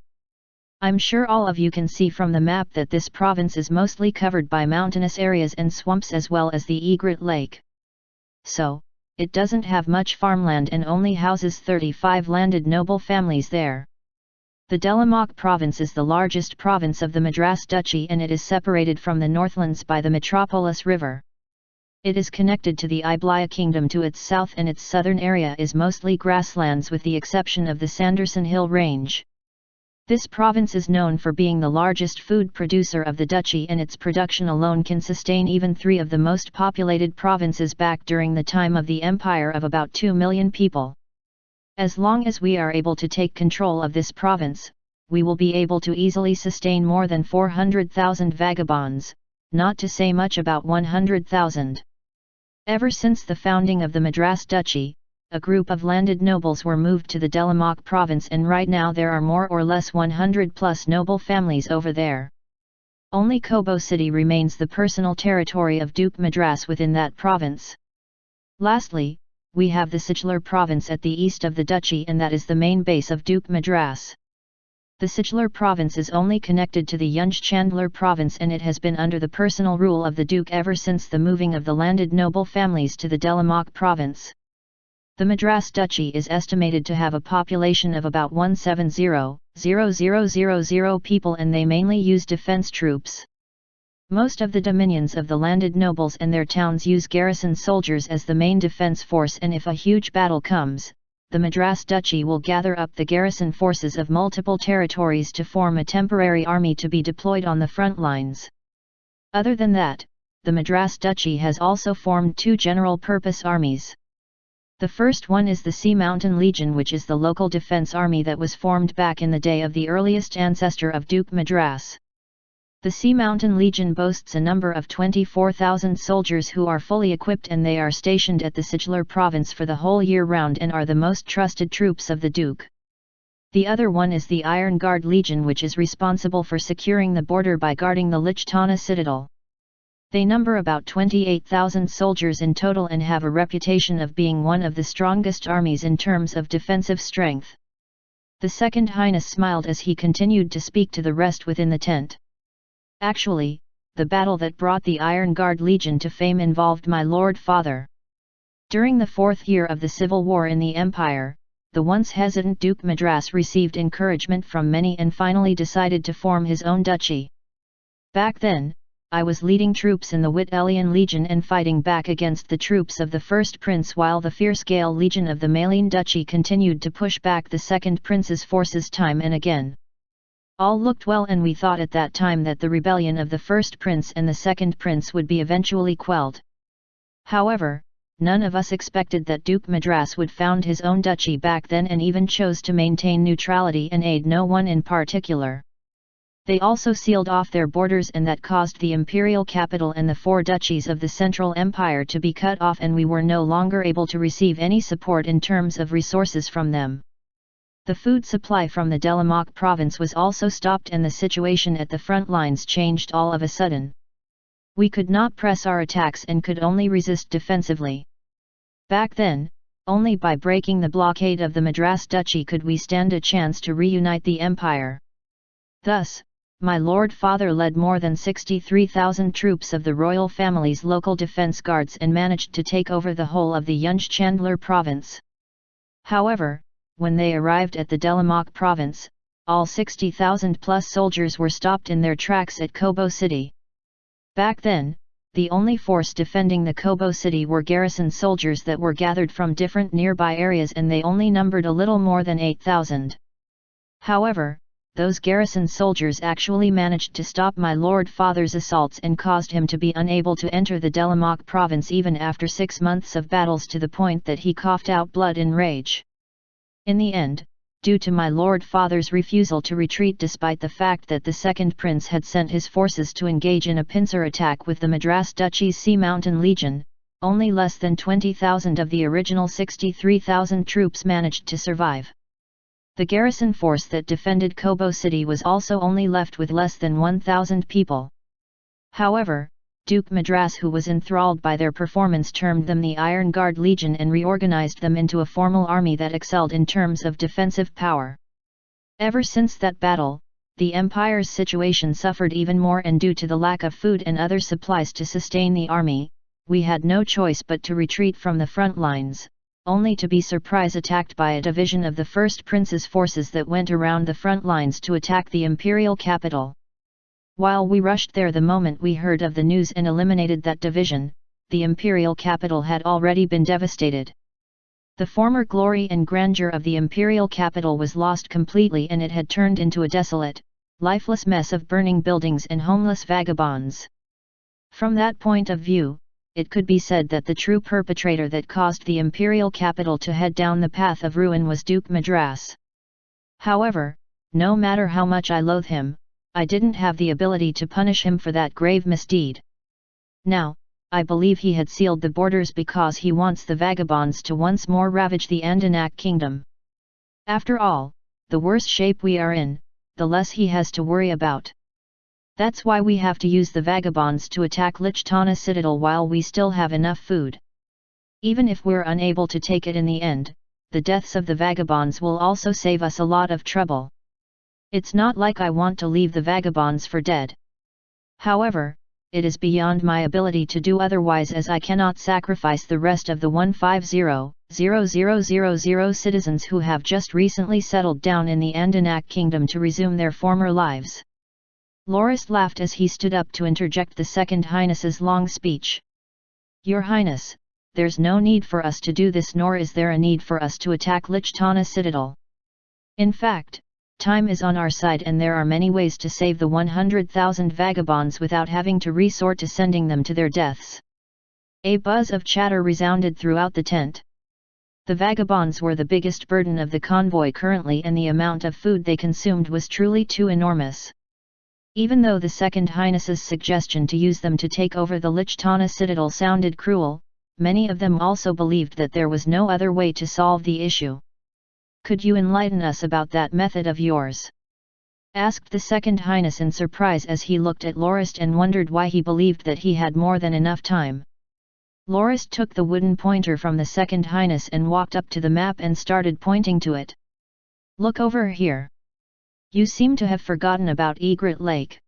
I'm sure all of you can see from the map that this province is mostly covered by mountainous areas and swamps as well as the Egret Lake. So, it doesn't have much farmland and only houses 35 landed noble families there. The Delamak province is the largest province of the Madras Duchy and it is separated from the Northlands by the Metropolis River. It is connected to the Iblaya kingdom to its south and its southern area is mostly grasslands with the exception of the Sanderson Hill Range. This province is known for being the largest food producer of the duchy and its production alone can sustain even 3 of the most populated provinces back during the time of the empire of about 2 million people. As long as we are able to take control of this province, we will be able to easily sustain more than 400,000 vagabonds, not to say much about 100,000. Ever since the founding of the Madras Duchy, a group of landed nobles were moved to the Delamak province and right now there are more or less 100 plus noble families over there. Only Kobo City remains the personal territory of Duke Madras within that province. Lastly, we have the Sichlar province at the east of the duchy and that is the main base of Duke Madras. The Sichlar province is only connected to the Yunj Chandler province and it has been under the personal rule of the Duke ever since the moving of the landed noble families to the Delamak province. The Madras Duchy is estimated to have a population of about 170,000 people and they mainly use defense troops. Most of the dominions of the landed nobles and their towns use garrison soldiers as the main defense force and if a huge battle comes, the Madras Duchy will gather up the garrison forces of multiple territories to form a temporary army to be deployed on the front lines. Other than that, the Madras Duchy has also formed 2 general-purpose armies. The first one is the Sea Mountain Legion, which is the local defense army that was formed back in the day of the earliest ancestor of Duke Madras. The Sea Mountain Legion boasts a number of 24,000 soldiers who are fully equipped and they are stationed at the Sichlar province for the whole year round and are the most trusted troops of the Duke. The other one is the Iron Guard Legion, which is responsible for securing the border by guarding the Lichtana citadel. They number about 28,000 soldiers in total and have a reputation of being one of the strongest armies in terms of defensive strength. The Second Highness smiled as he continued to speak to the rest within the tent. Actually, the battle that brought the Iron Guard Legion to fame involved my Lord Father. During the 4th year of the civil war in the Empire, the once hesitant Duke Madras received encouragement from many and finally decided to form his own duchy. Back then, I was leading troops in the Wittelian Legion and fighting back against the troops of the first prince while the fierce Gale Legion of the Maline Duchy continued to push back the second prince's forces time and again. All looked well and we thought at that time that the rebellion of the first prince and the second prince would be eventually quelled. However, none of us expected that Duke Madras would found his own duchy back then and even chose to maintain neutrality and aid no one in particular. They also sealed off their borders and that caused the imperial capital and the 4 duchies of the Central Empire to be cut off and we were no longer able to receive any support in terms of resources from them. The food supply from the Delamak province was also stopped and the situation at the front lines changed all of a sudden. We could not press our attacks and could only resist defensively. Back then, only by breaking the blockade of the Madras Duchy could we stand a chance to reunite the empire. Thus, my Lord Father led more than 63,000 troops of the royal family's local defense guards and managed to take over the whole of the Yunj Chandler province. However, when they arrived at the Delamak province, all 60,000 plus soldiers were stopped in their tracks at Kobo City. Back then, the only force defending the Kobo City were garrison soldiers that were gathered from different nearby areas and they only numbered a little more than 8,000. However, those garrison soldiers actually managed to stop my lord father's assaults and caused him to be unable to enter the Delamoc province even after 6 months of battles, to the point that he coughed out blood in rage. In the end, due to my lord father's refusal to retreat despite the fact that the second prince had sent his forces to engage in a pincer attack with the Madras Duchy's Sea Mountain Legion, only less than 20,000 of the original 63,000 troops managed to survive. The garrison force that defended Kobo City was also only left with less than 1,000 people. However, Duke Madras, who was enthralled by their performance, termed them the Iron Guard Legion and reorganized them into a formal army that excelled in terms of defensive power. Ever since that battle, the Empire's situation suffered even more, and due to the lack of food and other supplies to sustain the army, we had no choice but to retreat from the front lines, only to be surprise attacked by a division of the First Prince's forces that went around the front lines to attack the imperial capital. While we rushed there the moment we heard of the news and eliminated that division, the imperial capital had already been devastated. The former glory and grandeur of the imperial capital was lost completely, and it had turned into a desolate, lifeless mess of burning buildings and homeless vagabonds. From that point of view, it could be said that the true perpetrator that caused the imperial capital to head down the path of ruin was Duke Madras. However, no matter how much I loathe him, I didn't have the ability to punish him for that grave misdeed. Now, I believe he had sealed the borders because he wants the vagabonds to once more ravage the Andanak kingdom. After all, the worse shape we are in, the less he has to worry about. That's why we have to use the vagabonds to attack Lichtana Citadel while we still have enough food. Even if we're unable to take it in the end, the deaths of the vagabonds will also save us a lot of trouble. It's not like I want to leave the vagabonds for dead. However, it is beyond my ability to do otherwise, as I cannot sacrifice the rest of the 150,000 citizens who have just recently settled down in the Andanak kingdom to resume their former lives. Loris laughed as he stood up to interject the Second Highness's long speech. Your Highness, there's no need for us to do this, nor is there a need for us to attack Lichtana Citadel. In fact, time is on our side, and there are many ways to save the 100,000 vagabonds without having to resort to sending them to their deaths. A buzz of chatter resounded throughout the tent. The vagabonds were the biggest burden of the convoy currently, and the amount of food they consumed was truly too enormous. Even though the Second Highness's suggestion to use them to take over the Lichtana Citadel sounded cruel, many of them also believed that there was no other way to solve the issue. Could you enlighten us about that method of yours? Asked the Second Highness in surprise as he looked at Lorist and wondered why he believed that he had more than enough time. Lorist took the wooden pointer from the Second Highness and walked up to the map and started pointing to it. Look over here. You seem to have forgotten about Egret Lake.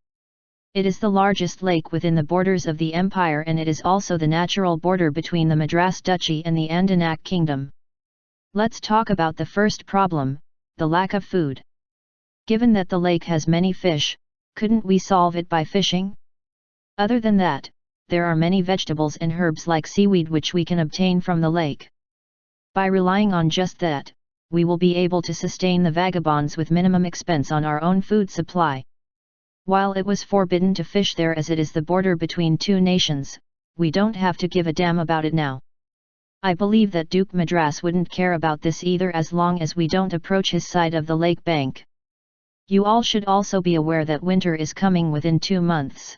It is the largest lake within the borders of the Empire, and it is also the natural border between the Madras Duchy and the Andanak Kingdom. Let's talk about the first problem, the lack of food. Given that the lake has many fish, couldn't we solve it by fishing? Other than that, there are many vegetables and herbs like seaweed which we can obtain from the lake. By relying on just that, we will be able to sustain the vagabonds with minimum expense on our own food supply. While it was forbidden to fish there as it is the border between two nations, we don't have to give a damn about it now. I believe that Duke Madras wouldn't care about this either, as long as we don't approach his side of the lake bank. You all should also be aware that winter is coming within 2 months.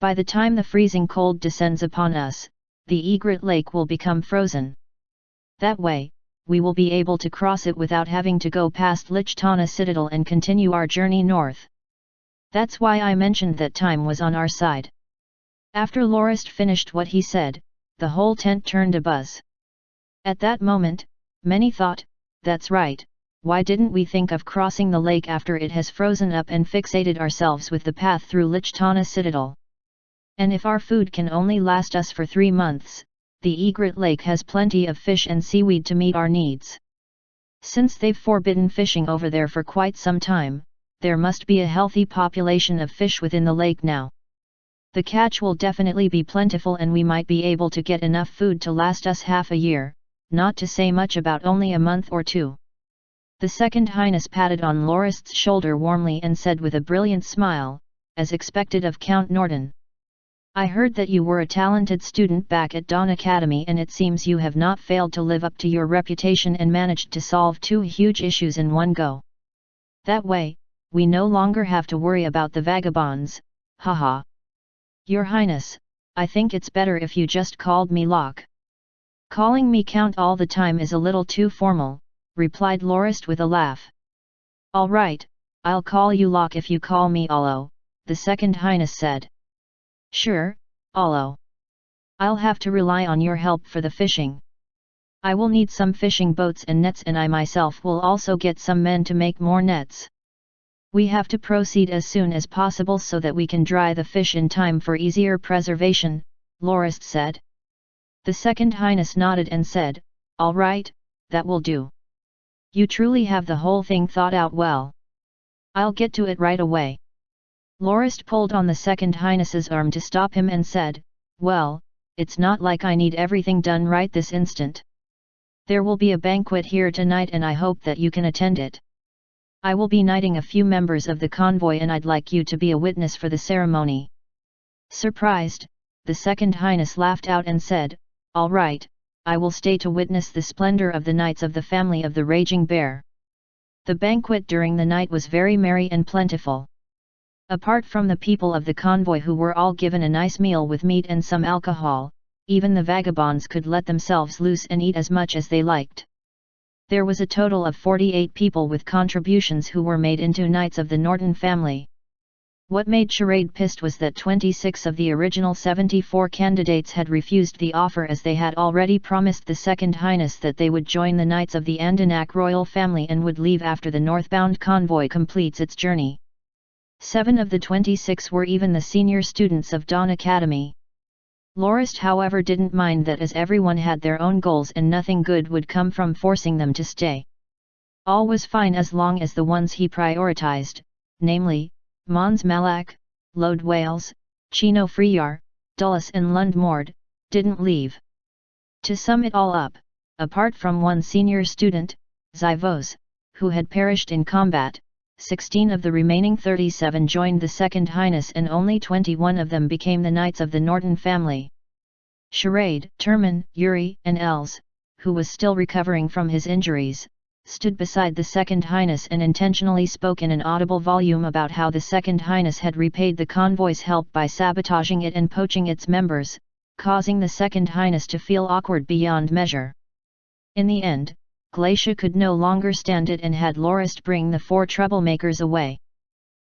By the time the freezing cold descends upon us, the Egret Lake will become frozen. That way, we will be able to cross it without having to go past Lichtana Citadel and continue our journey north. That's why I mentioned that time was on our side. After Lorist finished what he said, the whole tent turned abuzz. At that moment, many thought, that's right, why didn't we think of crossing the lake after it has frozen up and fixated ourselves with the path through Lichtana Citadel? And if our food can only last us for 3 months, the Egret Lake has plenty of fish and seaweed to meet our needs. Since they've forbidden fishing over there for quite some time, there must be a healthy population of fish within the lake now. The catch will definitely be plentiful, and we might be able to get enough food to last us half a year, not to say much about only a month or 2. The second highness patted on Lorist's shoulder warmly and said with a brilliant smile, as expected of Count Norden. I heard that you were a talented student back at Dawn Academy, and it seems you have not failed to live up to your reputation and managed to solve 2 huge issues in one go. That way, we no longer have to worry about the vagabonds, haha. Your Highness, I think it's better if you just called me Locke. Calling me Count all the time is a little too formal, replied Lorist with a laugh. All right, I'll call you Locke if you call me Allo, the second highness said. Sure, Allo. I'll have to rely on your help for the fishing. I will need some fishing boats and nets, and I myself will also get some men to make more nets. We have to proceed as soon as possible so that we can dry the fish in time for easier preservation, Lorist said. The second highness nodded and said, all right, that will do. You truly have the whole thing thought out well. I'll get to it right away. Lorist pulled on the second highness's arm to stop him and said, well, it's not like I need everything done right this instant. There will be a banquet here tonight and I hope that you can attend it. I will be knighting a few members of the convoy and I'd like you to be a witness for the ceremony. Surprised, the second highness laughed out and said, all right, I will stay to witness the splendor of the knights of the family of the Raging Bear. The banquet during the night was very merry and plentiful. Apart from the people of the convoy who were all given a nice meal with meat and some alcohol, even the vagabonds could let themselves loose and eat as much as they liked. There was a total of 48 people with contributions who were made into knights of the Norton family. What made Charade pissed was that 26 of the original 74 candidates had refused the offer, as they had already promised the second highness that they would join the knights of the Andanak royal family and would leave after the northbound convoy completes its journey. 7 of the 26 were even the senior students of Dawn Academy. Lorist however didn't mind that, as everyone had their own goals and nothing good would come from forcing them to stay. All was fine as long as the ones he prioritized, namely, Mons Malak, Lode Wales, Chino Freyar, Dulles and Lundmord, didn't leave. To sum it all up, apart from one senior student, Zyvos, who had perished in combat, 16 of the remaining 37 joined the second highness and only 21 of them became the knights of the Norton family. Charade, Terman, Yuri and Els, who was still recovering from his injuries, stood beside the second highness and intentionally spoke in an audible volume about how the second highness had repaid the convoy's help by sabotaging it and poaching its members, causing the second highness to feel awkward beyond measure. In the end, Glacia could no longer stand it and had Lorist bring the 4 troublemakers away.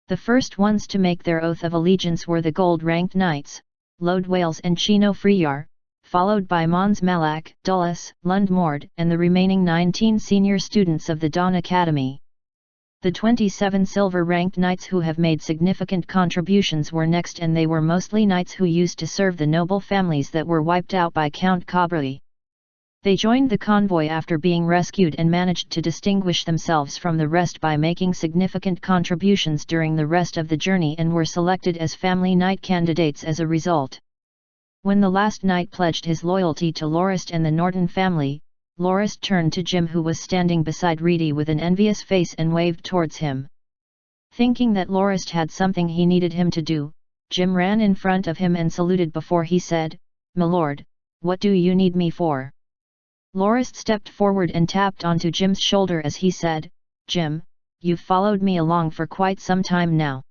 The first ones to make their oath of allegiance were the gold-ranked knights, Lode Wales and Chino Freyar, followed by Mons Malak, Dulles, Lundmord and the remaining 19 senior students of the Dawn Academy. The 27 silver-ranked knights who have made significant contributions were next, and they were mostly knights who used to serve the noble families that were wiped out by Count Cabri. They joined the convoy after being rescued and managed to distinguish themselves from the rest by making significant contributions during the rest of the journey and were selected as family knight candidates as a result. When the last knight pledged his loyalty to Lorist and the Norton family, Lorist turned to Jim, who was standing beside Reedy with an envious face, and waved towards him. Thinking that Lorist had something he needed him to do, Jim ran in front of him and saluted before he said, "My lord, what do you need me for?" Lorist stepped forward and tapped onto Jim's shoulder as he said, "Jim, you've followed me along for quite some time now.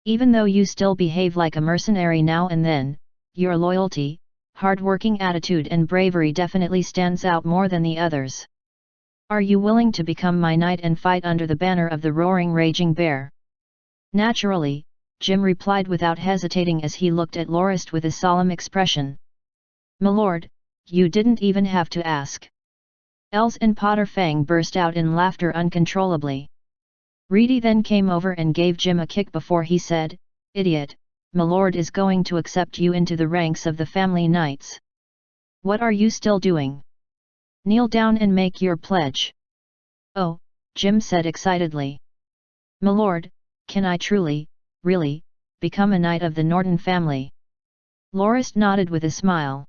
Even though you still behave like a mercenary now and then, your loyalty, hard-working attitude and bravery definitely stands out more than the others. Are you willing to become my knight and fight under the banner of the roaring Raging Bear?" Naturally, Jim replied without hesitating as he looked at Lorist with a solemn expression. "My lord, you didn't even have to ask." Els and Potter Fang burst out in laughter uncontrollably. Reedy then came over and gave Jim a kick before he said, "Idiot, my lord is going to accept you into the ranks of the family knights. What are you still doing? Kneel down and make your pledge." "Oh," Jim said excitedly. "My lord, can I truly, really, become a knight of the Norton family?" Lorist nodded with a smile.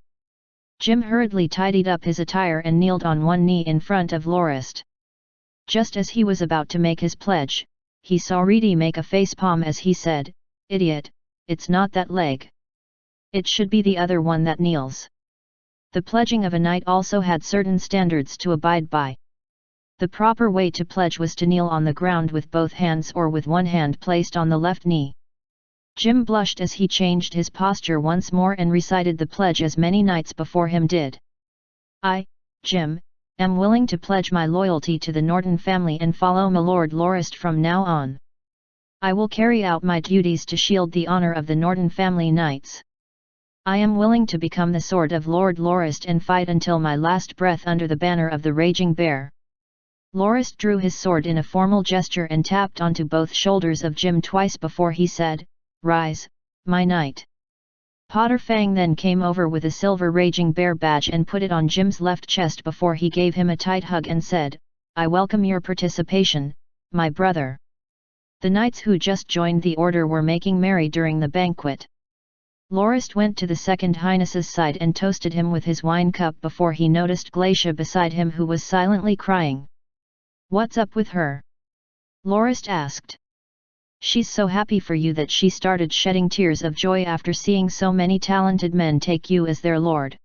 Jim hurriedly tidied up his attire and kneeled on one knee in front of Lorist. Just as he was about to make his pledge, he saw Reedy make a facepalm as he said, "Idiot, it's not that leg. It should be the other one that kneels." The pledging of a knight also had certain standards to abide by. The proper way to pledge was to kneel on the ground with both hands or with one hand placed on the left knee. Jim blushed as he changed his posture once more and recited the pledge as many knights before him did. "I, Jim, am willing to pledge my loyalty to the Norton family and follow my Lord Lorist from now on. I will carry out my duties to shield the honor of the Norton family knights. I am willing to become the sword of Lord Lorist and fight until my last breath under the banner of the Raging Bear." Lorist drew his sword in a formal gesture and tapped onto both shoulders of Jim twice before he said, "Rise, my knight." Potter Fang then came over with a silver Raging Bear badge and put it on Jim's left chest before he gave him a tight hug and said, "I welcome your participation, my brother." The knights who just joined the order were making merry during the banquet. Lorist went to the second highness's side and toasted him with his wine cup before he noticed Glacia beside him who was silently crying. "What's up with her?" Lorist asked. "She's so happy for you that she started shedding tears of joy after seeing so many talented men take you as their lord.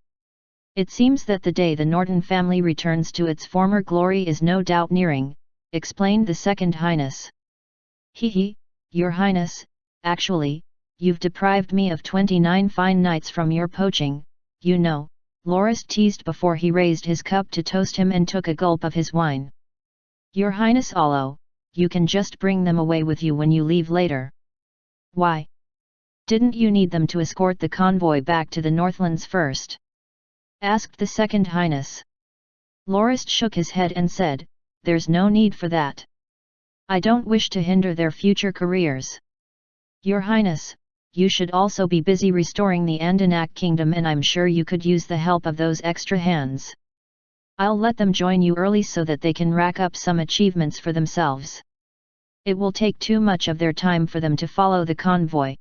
It seems that the day the Norton family returns to its former glory is no doubt nearing," explained the second highness. "Hee, your highness, actually, you've deprived me of 29 fine knights from your poaching, you know," Lorist teased before he raised his cup to toast him and took a gulp of his wine. "Your highness Allo, you can just bring them away with you when you leave later." "Why? Didn't you need them to escort the convoy back to the Northlands first?" asked the second highness. Lorist shook his head and said, "There's no need for that. I don't wish to hinder their future careers. Your highness, you should also be busy restoring the Andanak kingdom and I'm sure you could use the help of those extra hands. I'll let them join you early so that they can rack up some achievements for themselves. It will take too much of their time for them to follow the convoy.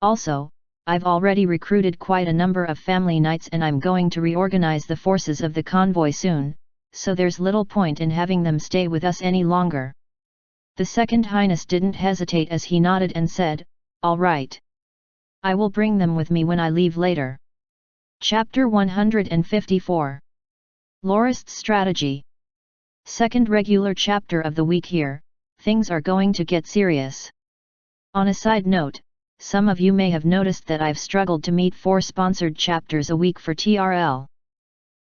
Also, I've already recruited quite a number of family knights and I'm going to reorganize the forces of the convoy soon, so there's little point in having them stay with us any longer." The second highness didn't hesitate as he nodded and said, "All right. I will bring them with me when I leave later." Chapter 154. Lorist's Strategy. Second regular chapter of the week here, things are going to get serious. On a side note, some of you may have noticed that I've struggled to meet 4 sponsored chapters a week for TRL.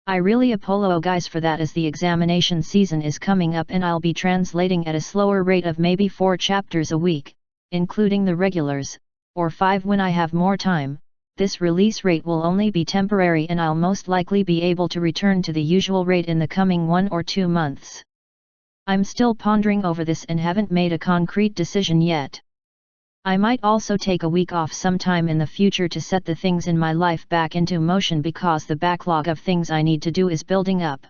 I really apologize for that as the examination season is coming up and I'll be translating at a slower rate of maybe 4 chapters a week, including the regulars, or 5 when I have more time. This release rate will only be temporary and I'll most likely be able to return to the usual rate in the coming 1 or 2 months. I'm still pondering over this and haven't made a concrete decision yet. I might also take a week off sometime in the future to set the things in my life back into motion because the backlog of things I need to do is building up.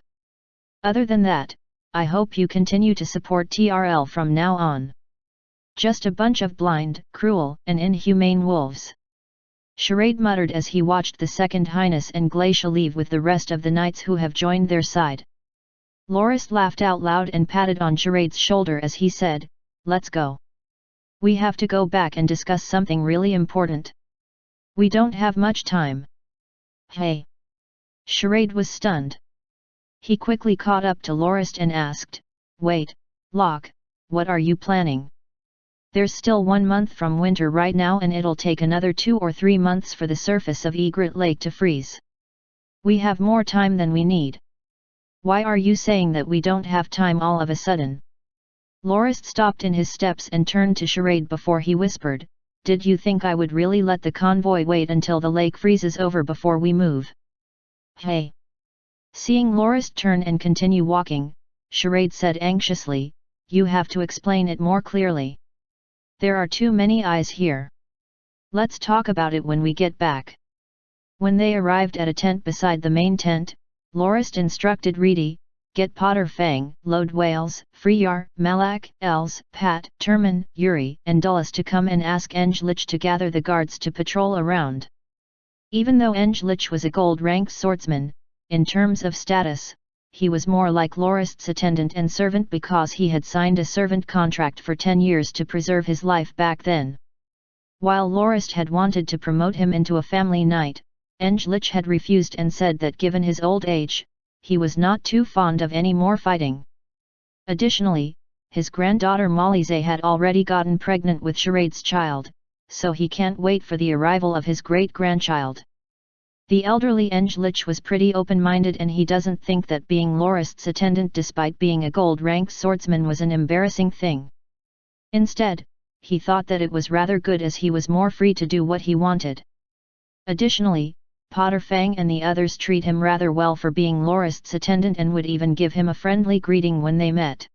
Other than that, I hope you continue to support TRL from now on. Just a bunch of blind, cruel, and inhumane wolves. Charade muttered as he watched the second highness and Glacia leave with the rest of the knights who have joined their side. Lorist laughed out loud and patted on Charade's shoulder as he said, "Let's go. We have to go back and discuss something really important. We don't have much time." "Hey!" Charade was stunned. He quickly caught up to Lorist and asked, "Wait, Locke, what are you planning? There's still 1 month from winter right now and it'll take another 2 or 3 months for the surface of Egret Lake to freeze. We have more time than we need. Why are you saying that we don't have time all of a sudden?" Lorist stopped in his steps and turned to Charade before he whispered, "Did you think I would really let the convoy wait until the lake freezes over before we move?" "Hey!" Seeing Lorist turn and continue walking, Charade said anxiously, "You have to explain it more clearly. There are too many eyes here. Let's talk about it when we get back." When they arrived at a tent beside the main tent, Lorist instructed Reedy, "Get Potter Fang, Load Wales, Freyar, Malak, Els, Pat, Turman, Yuri, and Dulles to come and ask Englich to gather the guards to patrol around." Even though Englich was a gold-ranked swordsman, in terms of status, he was more like Lorist's attendant and servant because he had signed a servant contract for 10 years to preserve his life back then. While Lorist had wanted to promote him into a family knight, Englich had refused and said that given his old age, he was not too fond of any more fighting. Additionally, his granddaughter Malize had already gotten pregnant with Charade's child, so he can't wait for the arrival of his great-grandchild. The elderly Englich was pretty open-minded and he doesn't think that being Lorist's attendant despite being a gold-ranked swordsman was an embarrassing thing. Instead, he thought that it was rather good as he was more free to do what he wanted. Additionally, Potter Fang and the others treat him rather well for being Lorist's attendant and would even give him a friendly greeting when they met.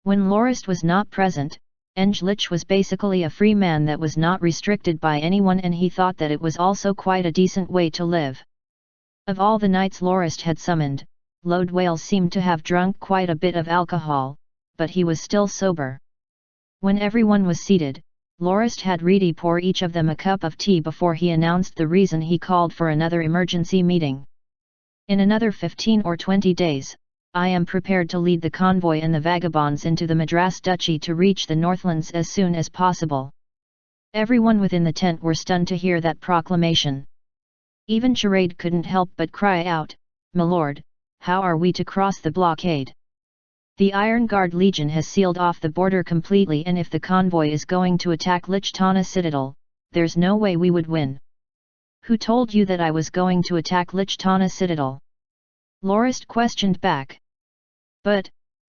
When Lorist was not present, Englich was basically a free man that was not restricted by anyone and he thought that it was also quite a decent way to live. Of all the knights Lorist had summoned, Lodwale seemed to have drunk quite a bit of alcohol, but he was still sober. When everyone was seated, Lorist had Reedy pour each of them a cup of tea before he announced the reason he called for another emergency meeting. In another 15 or 20 days, I am prepared to lead the convoy and the vagabonds into the Madras Duchy to reach the Northlands as soon as possible. Everyone within the tent were stunned to hear that proclamation. Even Charade couldn't help but cry out, "My lord, how are we to cross the blockade? The Iron Guard Legion has sealed off the border completely and if the convoy is going to attack Lichtana Citadel, there's no way we would win." "Who told you that I was going to attack Lichtana Citadel?" Lorist questioned back.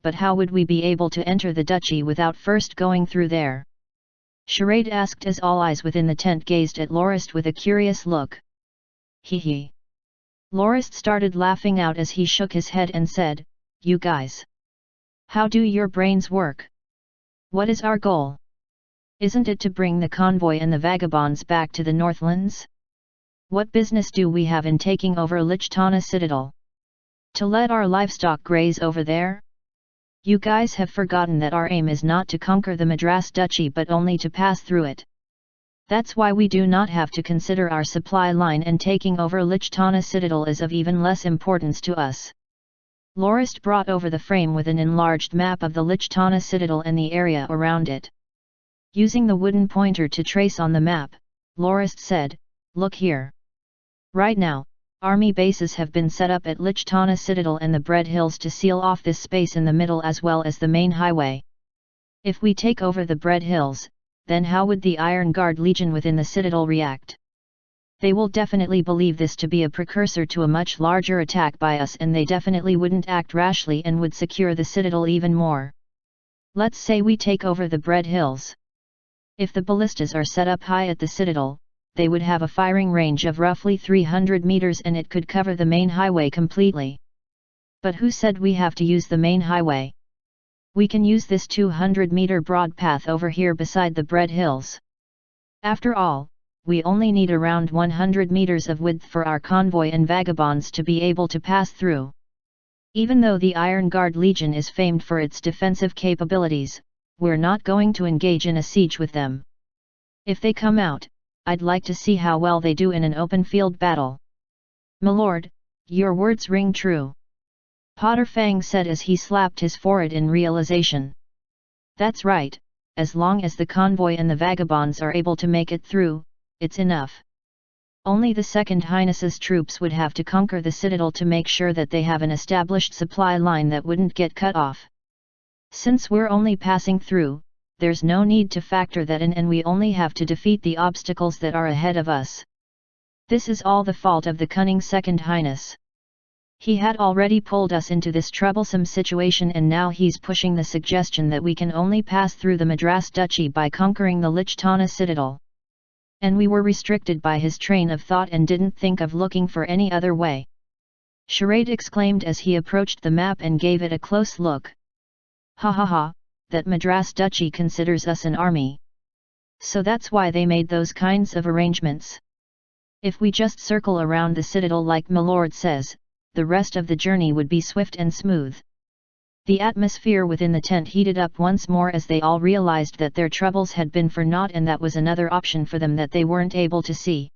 But how would we be able to enter the duchy without first going through there?" Charade asked as all eyes within the tent gazed at Lorist with a curious look. "Hee hee." Lorist started laughing out as he shook his head and said, "You guys. How do your brains work? What is our goal? Isn't it to bring the convoy and the vagabonds back to the Northlands? What business do we have in taking over Lichtana Citadel? To let our livestock graze over there? You guys have forgotten that our aim is not to conquer the Madras Duchy but only to pass through it. That's why we do not have to consider our supply line and taking over Lichtana Citadel is of even less importance to us." Lorist brought over the frame with an enlarged map of the Lichtana Citadel and the area around it. Using the wooden pointer to trace on the map, Lorist said, "Look here. Right now, army bases have been set up at Lichtana Citadel and the Bread Hills to seal off this space in the middle as well as the main highway. If we take over the Bread Hills, then how would the Iron Guard Legion within the Citadel react? They will definitely believe this to be a precursor to a much larger attack by us and they definitely wouldn't act rashly and would secure the Citadel even more. Let's say we take over the Bread Hills. If the ballistas are set up high at the Citadel, they would have a firing range of roughly 300 meters and it could cover the main highway completely. But who said we have to use the main highway? We can use this 200-meter broad path over here beside the Bread Hills. After all, we only need around 100 meters of width for our convoy and vagabonds to be able to pass through. Even though the Iron Guard Legion is famed for its defensive capabilities, we're not going to engage in a siege with them. If they come out, I'd like to see how well they do in an open field battle." "My lord, your words ring true," Potter Fang said as he slapped his forehead in realization. "That's right, as long as the convoy and the vagabonds are able to make it through, it's enough. Only the Second Highness's troops would have to conquer the Citadel to make sure that they have an established supply line that wouldn't get cut off. Since we're only passing through, there's no need to factor that in and we only have to defeat the obstacles that are ahead of us. This is all the fault of the cunning Second Highness. He had already pulled us into this troublesome situation and now he's pushing the suggestion that we can only pass through the Madras Duchy by conquering the Lichtana Citadel. And we were restricted by his train of thought and didn't think of looking for any other way." Charade exclaimed as he approached the map and gave it a close look. "Ha ha ha, that Madras Duchy considers us an army. So that's why they made those kinds of arrangements. If we just circle around the Citadel like my lord says, the rest of the journey would be swift and smooth." The atmosphere within the tent heated up once more as they all realized that their troubles had been for naught and that was another option for them that they weren't able to see.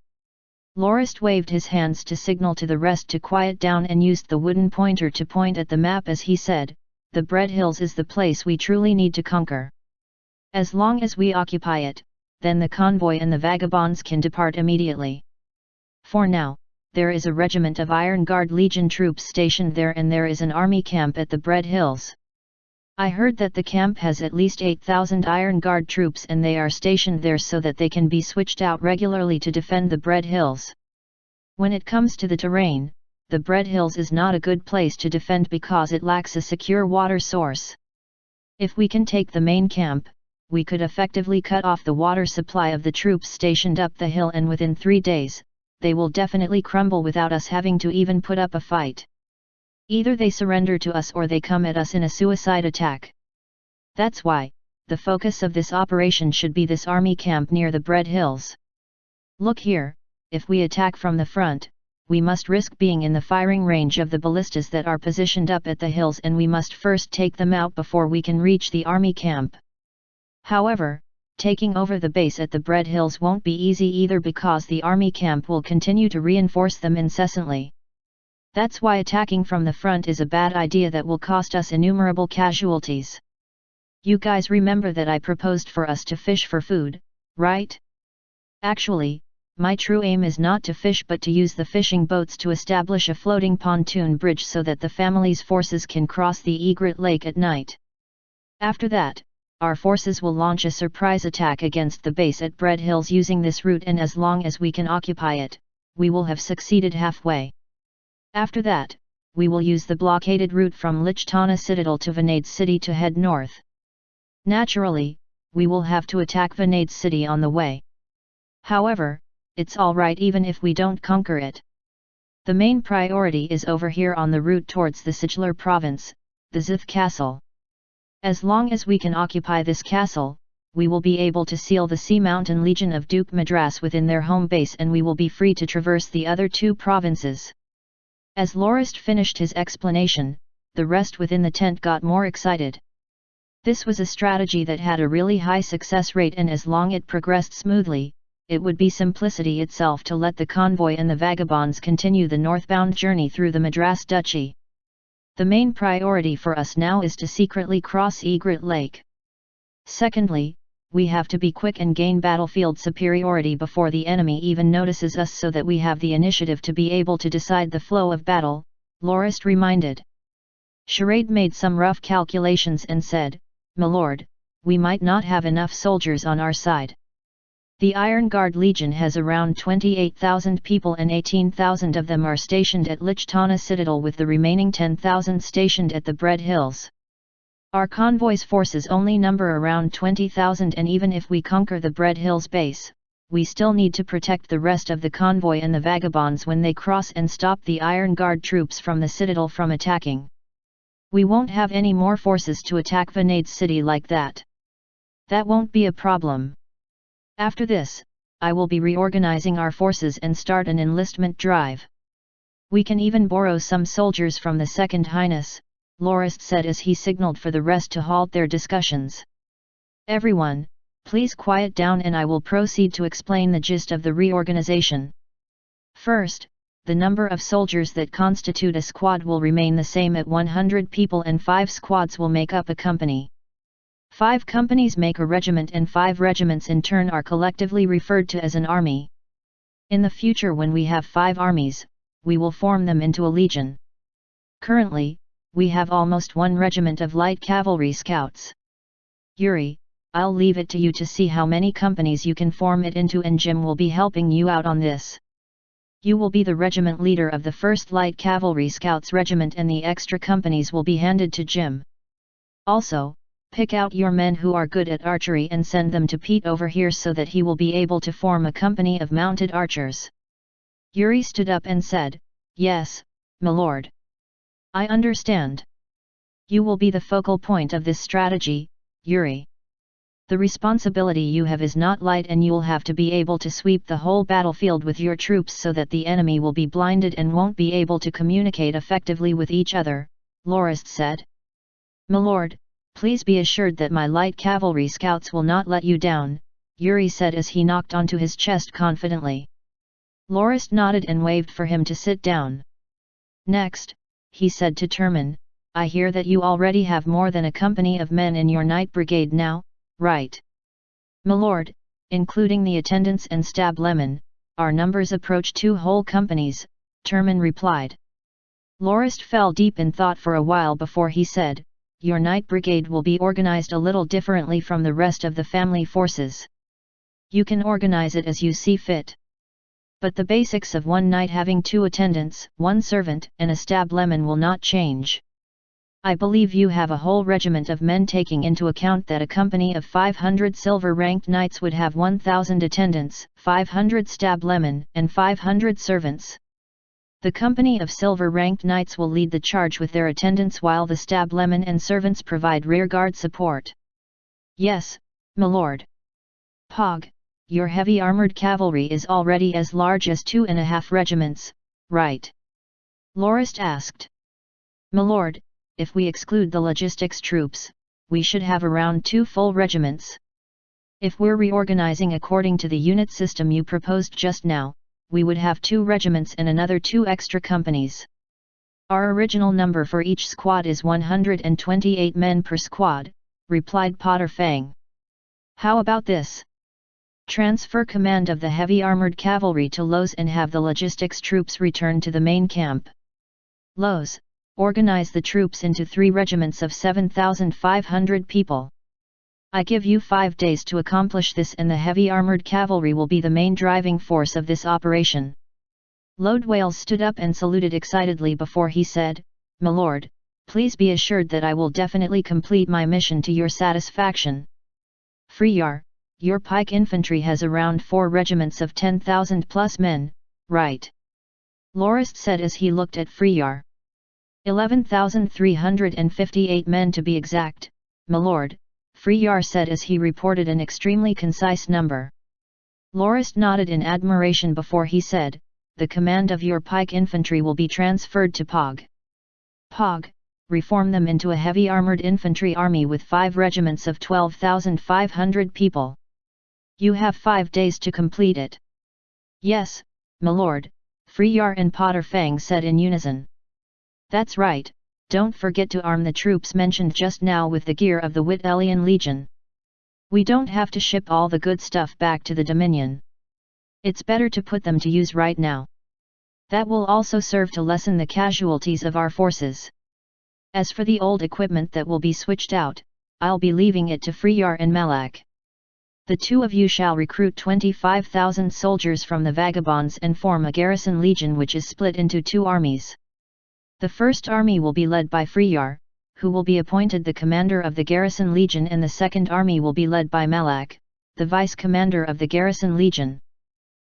Lorist waved his hands to signal to the rest to quiet down and used the wooden pointer to point at the map as he said, "The Bread Hills is the place we truly need to conquer. As long as we occupy it, then the convoy and the vagabonds can depart immediately. For now, there is a regiment of Iron Guard Legion troops stationed there and there is an army camp at the Bread Hills. I heard that the camp has at least 8,000 Iron Guard troops and they are stationed there so that they can be switched out regularly to defend the Bread Hills. When it comes to the terrain, the Bread Hills is not a good place to defend because it lacks a secure water source. If we can take the main camp, we could effectively cut off the water supply of the troops stationed up the hill and within 3 days, they will definitely crumble without us having to even put up a fight. Either they surrender to us or they come at us in a suicide attack. That's why, the focus of this operation should be this army camp near the Bread Hills. Look here, if we attack from the front, we must risk being in the firing range of the ballistas that are positioned up at the hills and we must first take them out before we can reach the army camp. However, taking over the base at the Bread Hills won't be easy either because the army camp will continue to reinforce them incessantly. That's why attacking from the front is a bad idea that will cost us innumerable casualties. You guys remember that I proposed for us to fish for food, right? Actually, my true aim is not to fish but to use the fishing boats to establish a floating pontoon bridge so that the family's forces can cross the Egret Lake at night. After that, our forces will launch a surprise attack against the base at Bread Hills using this route and as long as we can occupy it, we will have succeeded halfway. After that, we will use the blockaded route from Lichtana Citadel to Vanade City to head north. Naturally, we will have to attack Vanade City on the way. However, it's alright even if we don't conquer it. The main priority is over here on the route towards the Sigillar province, the Zith Castle. As long as we can occupy this castle, we will be able to seal the Sea Mountain Legion of Duke Madras within their home base and we will be free to traverse the other 2 provinces. As Lorist finished his explanation, the rest within the tent got more excited. This was a strategy that had a really high success rate and as long it progressed smoothly, it would be simplicity itself to let the convoy and the vagabonds continue the northbound journey through the Madras Duchy. The main priority for us now is to secretly cross Egret Lake. Secondly, we have to be quick and gain battlefield superiority before the enemy even notices us so that we have the initiative to be able to decide the flow of battle, Lorist reminded. Charade made some rough calculations and said, "My lord, we might not have enough soldiers on our side. The Iron Guard Legion has around 28,000 people and 18,000 of them are stationed at Lichtana Citadel with the remaining 10,000 stationed at the Bread Hills. Our convoy's forces only number around 20,000 and even if we conquer the Bread Hills base, we still need to protect the rest of the convoy and the vagabonds when they cross and stop the Iron Guard troops from the citadel from attacking. We won't have any more forces to attack Vanade City like that. That won't be a problem. After this, I will be reorganizing our forces and start an enlistment drive. We can even borrow some soldiers from the Second Highness," Lorist said as he signaled for the rest to halt their discussions. "Everyone, please quiet down and I will proceed to explain the gist of the reorganization. First, the number of soldiers that constitute a squad will remain the same at 100 people and 5 squads will make up a company. 5 companies make a regiment and 5 regiments in turn are collectively referred to as an army. In the future when we have 5 armies, we will form them into a legion. Currently, we have almost 1 regiment of light cavalry scouts. Yuri, I'll leave it to you to see how many companies you can form it into and Jim will be helping you out on this. You will be the regiment leader of the 1st Light Cavalry Scouts Regiment and the extra companies will be handed to Jim. Also, pick out your men who are good at archery and send them to Pete over here so that he will be able to form a company of mounted archers." Yuri stood up and said, "Yes, my lord. I understand. You will be the focal point of this strategy, Yuri. The responsibility you have is not light and you'll have to be able to sweep the whole battlefield with your troops so that the enemy will be blinded and won't be able to communicate effectively with each other," Lorist said. "My lord, please be assured that my light cavalry scouts will not let you down," Yuri said as he knocked onto his chest confidently. Lorist nodded and waved for him to sit down. Next, he said to Turman, I hear that you already have more than a company of men in your night brigade now, right? Milord, including the attendants and stab lemon, our numbers approach 2 whole companies, Turman replied. Lorist fell deep in thought for a while before he said, your night brigade will be organized a little differently from the rest of the family forces. You can organize it as you see fit. But the basics of one knight having 2 attendants, 1 servant and a stab lemon will not change. I believe you have a whole regiment of men, taking into account that a company of 500 silver-ranked knights would have 1,000 attendants, 500 stab lemon and 500 servants. The company of silver-ranked knights will lead the charge with their attendants while the stab lemon and servants provide rearguard support. Yes, milord. Pog, your heavy armored cavalry is already as large as 2.5 regiments, right? Lorist asked. Milord, if we exclude the logistics troops, we should have around 2 full regiments. If we're reorganizing according to the unit system you proposed just now, we would have 2 regiments and another 2 extra companies. Our original number for each squad is 128 men per squad, replied Potter Fang. How about this? Transfer command of the heavy armored cavalry to Lowe's and have the logistics troops return to the main camp. Lowe's, organize the troops into 3 regiments of 7,500 people. I give you 5 days to accomplish this, and the heavy armored cavalry will be the main driving force of this operation. Lodewales stood up and saluted excitedly before he said, Milord, please be assured that I will definitely complete my mission to your satisfaction. Freyar, your pike infantry has around 4 regiments of 10,000 plus men, right? Lorist said as he looked at Freyar. 11,358 men to be exact, milord, Freyar said as he reported an extremely concise number. Lorist nodded in admiration before he said, the command of your pike infantry will be transferred to Pog. Pog, reform them into a heavy armored infantry army with 5 regiments of 12,500 people. You have 5 days to complete it. Yes, milord, Freyar and Potter Fang said in unison. That's right, don't forget to arm the troops mentioned just now with the gear of the Wittelian Legion. We don't have to ship all the good stuff back to the Dominion. It's better to put them to use right now. That will also serve to lessen the casualties of our forces. As for the old equipment that will be switched out, I'll be leaving it to Freyar and Malak. The 2 of you shall recruit 25,000 soldiers from the vagabonds and form a garrison legion which is split into 2 armies. The first army will be led by Freyar, who will be appointed the commander of the garrison legion, and the second army will be led by Malak, the vice-commander of the garrison legion.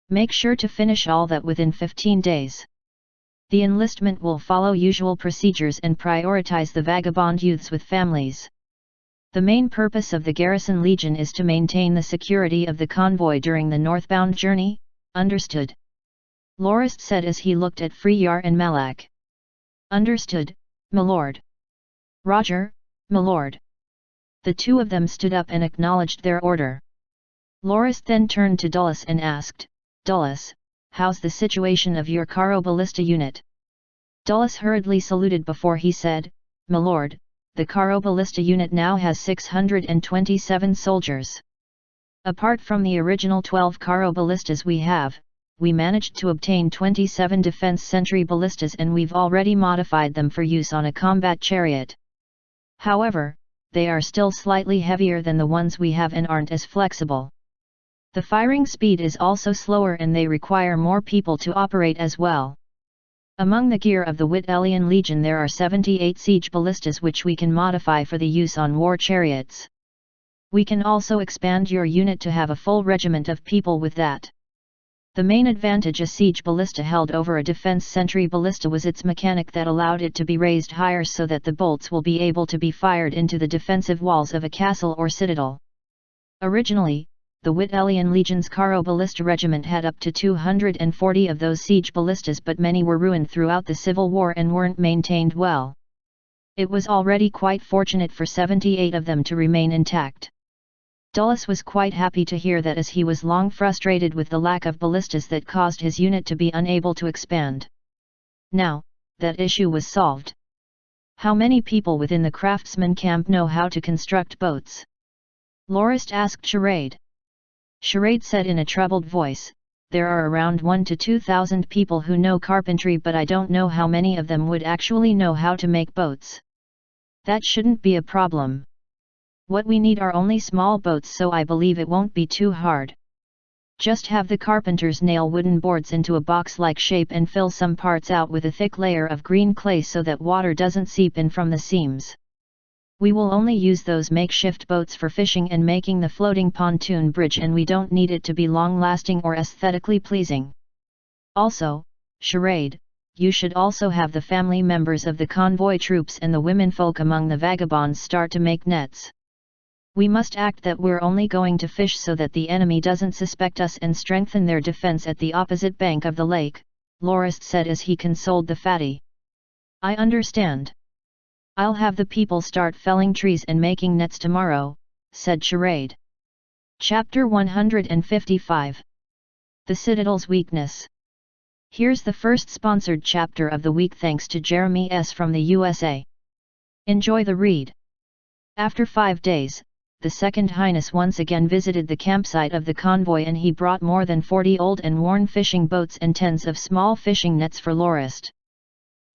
Make sure to finish all that within 15 days. The enlistment will follow usual procedures and prioritize the vagabond youths with families. The main purpose of the garrison legion is to maintain the security of the convoy during the northbound journey, understood? Lorist said as he looked at Freyar and Malak. Understood, milord. Roger, milord. The 2 of them stood up and acknowledged their order. Lorist then turned to Dulles and asked, Dulles, how's the situation of your Caro Ballista unit? Dulles hurriedly saluted before he said, milord, the Caro Ballista unit now has 627 soldiers. Apart from the original 12 Caro Ballistas we managed to obtain 27 defense sentry ballistas, and we've already modified them for use on a combat chariot. However, they are still slightly heavier than the ones we have and aren't as flexible. The firing speed is also slower and they require more people to operate as well. Among the gear of the Wittelian Legion there are 78 siege ballistas which we can modify for the use on war chariots. We can also expand your unit to have a full regiment of people with that. The main advantage a siege ballista held over a defense sentry ballista was its mechanic that allowed it to be raised higher so that the bolts will be able to be fired into the defensive walls of a castle or citadel. Originally, the Wittelian Legion's Caro Ballista regiment had up to 240 of those siege ballistas, but many were ruined throughout the Civil War and weren't maintained well. It was already quite fortunate for 78 of them to remain intact. Dulles was quite happy to hear that, as he was long frustrated with the lack of ballistas that caused his unit to be unable to expand. Now, that issue was solved. How many people within the craftsman camp know how to construct boats? Lorist asked Charade. Charade said in a troubled voice, there are around 1 to 2,000 people who know carpentry, but I don't know how many of them would actually know how to make boats. That shouldn't be a problem. What we need are only small boats, so I believe it won't be too hard. Just have the carpenters nail wooden boards into a box-like shape and fill some parts out with a thick layer of green clay so that water doesn't seep in from the seams. We will only use those makeshift boats for fishing and making the floating pontoon bridge, and we don't need it to be long-lasting or aesthetically pleasing. Also, Charade, you should also have the family members of the convoy troops and the womenfolk among the vagabonds start to make nets. We must act that we're only going to fish so that the enemy doesn't suspect us and strengthen their defense at the opposite bank of the lake, Lorist said as he consoled the fatty. I understand. I'll have the people start felling trees and making nets tomorrow, said Charade. Chapter 155. The Citadel's Weakness. Here's the first sponsored chapter of the week thanks to Jeremy S. from the USA. Enjoy the read. After 5 days, the Second Highness once again visited the campsite of the convoy, and he brought more than 40 old and worn fishing boats and tens of small fishing nets for Lorist.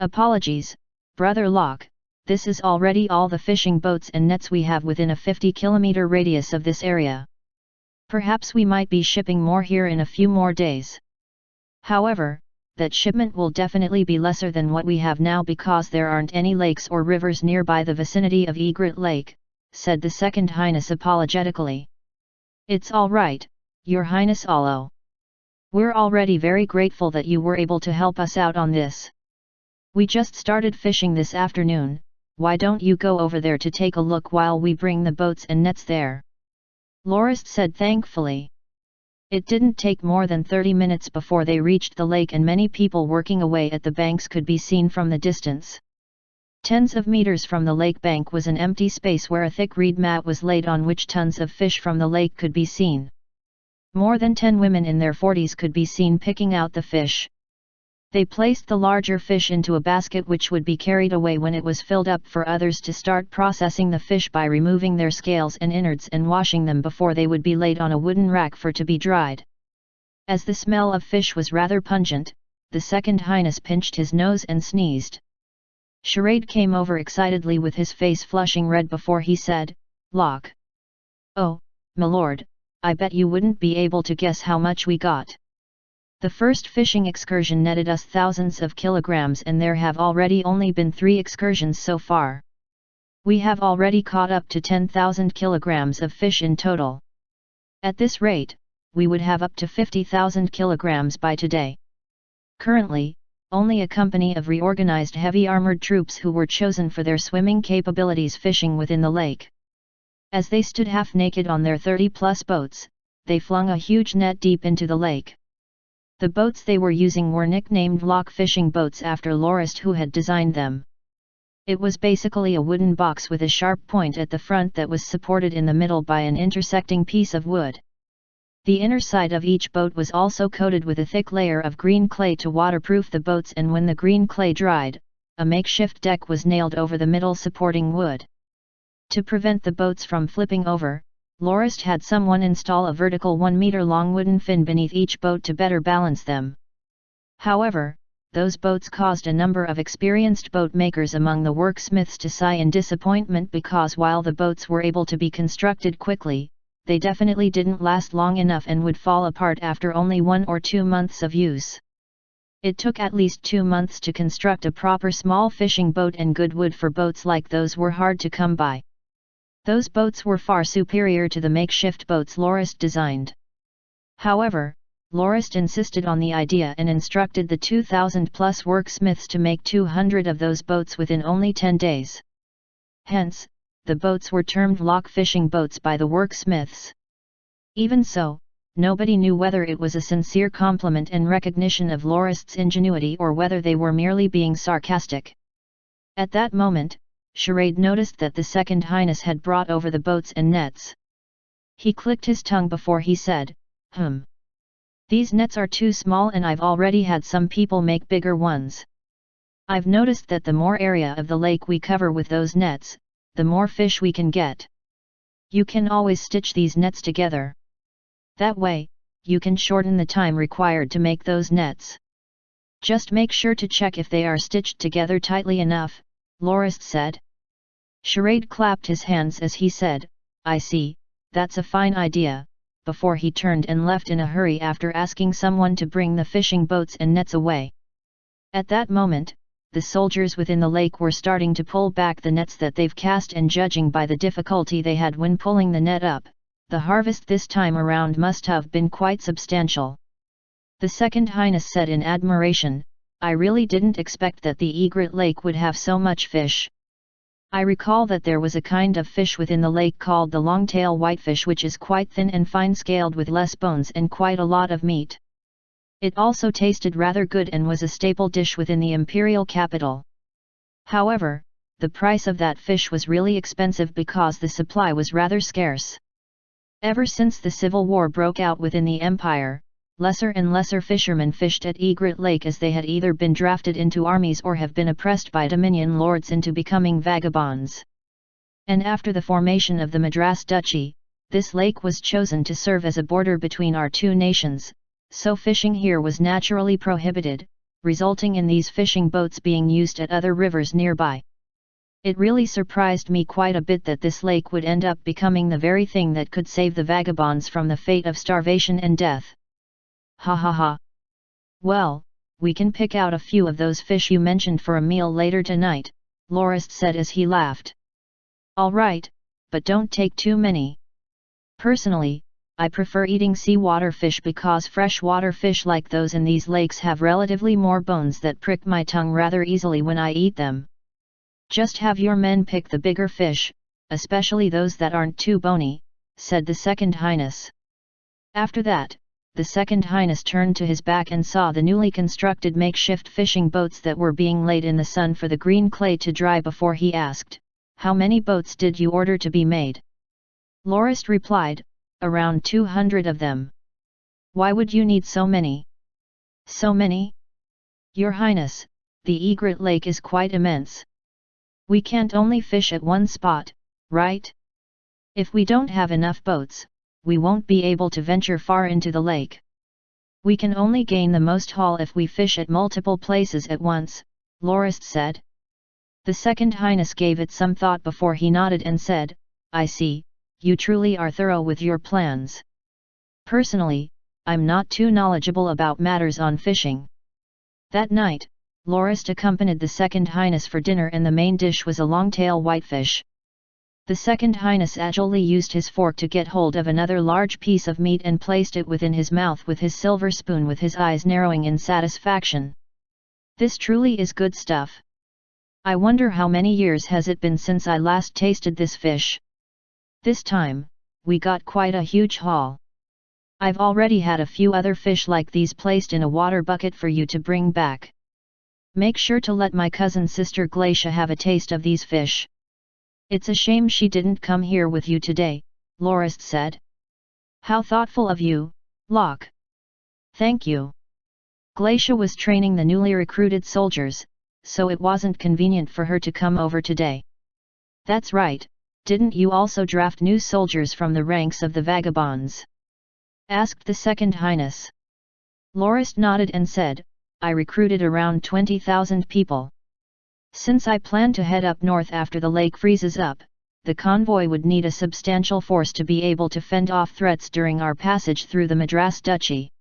Apologies, Brother Locke, this is already all the fishing boats and nets we have within a 50-kilometer radius of this area. Perhaps we might be shipping more here in a few more days. However, that shipment will definitely be lesser than what we have now because there aren't any lakes or rivers nearby the vicinity of Egret Lake, said the Second Highness apologetically. It's all right, Your Highness Allo. We're already very grateful that you were able to help us out on this. We just started fishing this afternoon, why don't you go over there to take a look while we bring the boats and nets there? Lorist said thankfully. It didn't take more than 30 minutes before they reached the lake, and many people working away at the banks could be seen from the distance. Tens of meters from the lake bank was an empty space where a thick reed mat was laid on which tons of fish from the lake could be seen. More than 10 women in their 40s could be seen picking out the fish. They placed the larger fish into a basket which would be carried away when it was filled up for others to start processing the fish by removing their scales and innards and washing them before they would be laid on a wooden rack for to be dried. As the smell of fish was rather pungent, the Second Highness pinched his nose and sneezed. Charade came over excitedly with his face flushing red before he said, Locke. Oh, my lord, I bet you wouldn't be able to guess how much we got. The first fishing excursion netted us thousands of kilograms, and there have already only been 3 excursions so far. We have already caught up to 10,000 kilograms of fish in total. At this rate, we would have up to 50,000 kilograms by today. Currently, only a company of reorganized heavy armored troops who were chosen for their swimming capabilities fishing within the lake. As they stood half naked on their 30-plus boats, they flung a huge net deep into the lake. The boats they were using were nicknamed Lock fishing boats after Lorist, who had designed them. It was basically a wooden box with a sharp point at the front that was supported in the middle by an intersecting piece of wood. The inner side of each boat was also coated with a thick layer of green clay to waterproof the boats, and when the green clay dried, a makeshift deck was nailed over the middle supporting wood. To prevent the boats from flipping over, Lorist had someone install a vertical 1-meter-long wooden fin beneath each boat to better balance them. However, those boats caused a number of experienced boat makers among the worksmiths to sigh in disappointment because while the boats were able to be constructed quickly, they definitely didn't last long enough and would fall apart after only 1 or 2 months of use. It took at least 2 months to construct a proper small fishing boat, and good wood for boats like those were hard to come by. Those boats were far superior to the makeshift boats Lorist designed. However, Lorist insisted on the idea and instructed the 2,000-plus worksmiths to make 200 of those boats within only 10 days. Hence, the boats were termed Lock fishing boats by the worksmiths. Even so, nobody knew whether it was a sincere compliment and recognition of Lorist's ingenuity or whether they were merely being sarcastic. At that moment, Charade noticed that the Second Highness had brought over the boats and nets. He clicked his tongue before he said, These nets are too small and I've already had some people make bigger ones. I've noticed that the more area of the lake we cover with those nets, the more fish we can get. You can always stitch these nets together. That way, you can shorten the time required to make those nets. Just make sure to check if they are stitched together tightly enough, Lorist said. Charade clapped his hands as he said, I see, that's a fine idea, before he turned and left in a hurry after asking someone to bring the fishing boats and nets away. At that moment, the soldiers within the lake were starting to pull back the nets that they've cast, and judging by the difficulty they had when pulling the net up, the harvest this time around must have been quite substantial. The Second Highness said in admiration, I really didn't expect that the Egret Lake would have so much fish. I recall that there was a kind of fish within the lake called the longtail whitefish, which is quite thin and fine-scaled with less bones and quite a lot of meat. It also tasted rather good and was a staple dish within the imperial capital. However, the price of that fish was really expensive because the supply was rather scarce. Ever since the civil war broke out within the empire, lesser and lesser fishermen fished at Egret Lake, as they had either been drafted into armies or have been oppressed by Dominion lords into becoming vagabonds. And after the formation of the Madras Duchy, this lake was chosen to serve as a border between our two nations, so fishing here was naturally prohibited, resulting in these fishing boats being used at other rivers nearby. It really surprised me quite a bit that this lake would end up becoming the very thing that could save the vagabonds from the fate of starvation and death. Ha ha ha. Well, we can pick out a few of those fish you mentioned for a meal later tonight, Lorist said as he laughed. All right, but don't take too many. Personally, I prefer eating seawater fish because freshwater fish like those in these lakes have relatively more bones that prick my tongue rather easily when I eat them. Just have your men pick the bigger fish, especially those that aren't too bony, said the Second Highness. After that, the Second Highness turned to his back and saw the newly constructed makeshift fishing boats that were being laid in the sun for the green clay to dry before he asked, How many boats did you order to be made? Lorist replied, Around 200 of them. Why would you need so many? So many? Your Highness, the Egret Lake is quite immense. We can't only fish at one spot, right? If we don't have enough boats, we won't be able to venture far into the lake. We can only gain the most haul if we fish at multiple places at once, Lorist said. The Second Highness gave it some thought before he nodded and said, I see, you truly are thorough with your plans. Personally, I'm not too knowledgeable about matters on fishing. That night, Lorist accompanied the Second Highness for dinner, and the main dish was a longtail whitefish. The Second Highness agilely used his fork to get hold of another large piece of meat and placed it within his mouth with his silver spoon, with his eyes narrowing in satisfaction. This truly is good stuff. I wonder how many years has it been since I last tasted this fish. This time, we got quite a huge haul. I've already had a few other fish like these placed in a water bucket for you to bring back. Make sure to let my cousin sister Glacia have a taste of these fish. It's a shame she didn't come here with you today, Lorist said. How thoughtful of you, Locke. Thank you. Glacia was training the newly recruited soldiers, so it wasn't convenient for her to come over today. That's right, didn't you also draft new soldiers from the ranks of the vagabonds? Asked the Second Highness. Lorist nodded and said, I recruited around 20,000 people. Since I plan to head up north after the lake freezes up, the convoy would need a substantial force to be able to fend off threats during our passage through the Madras Duchy.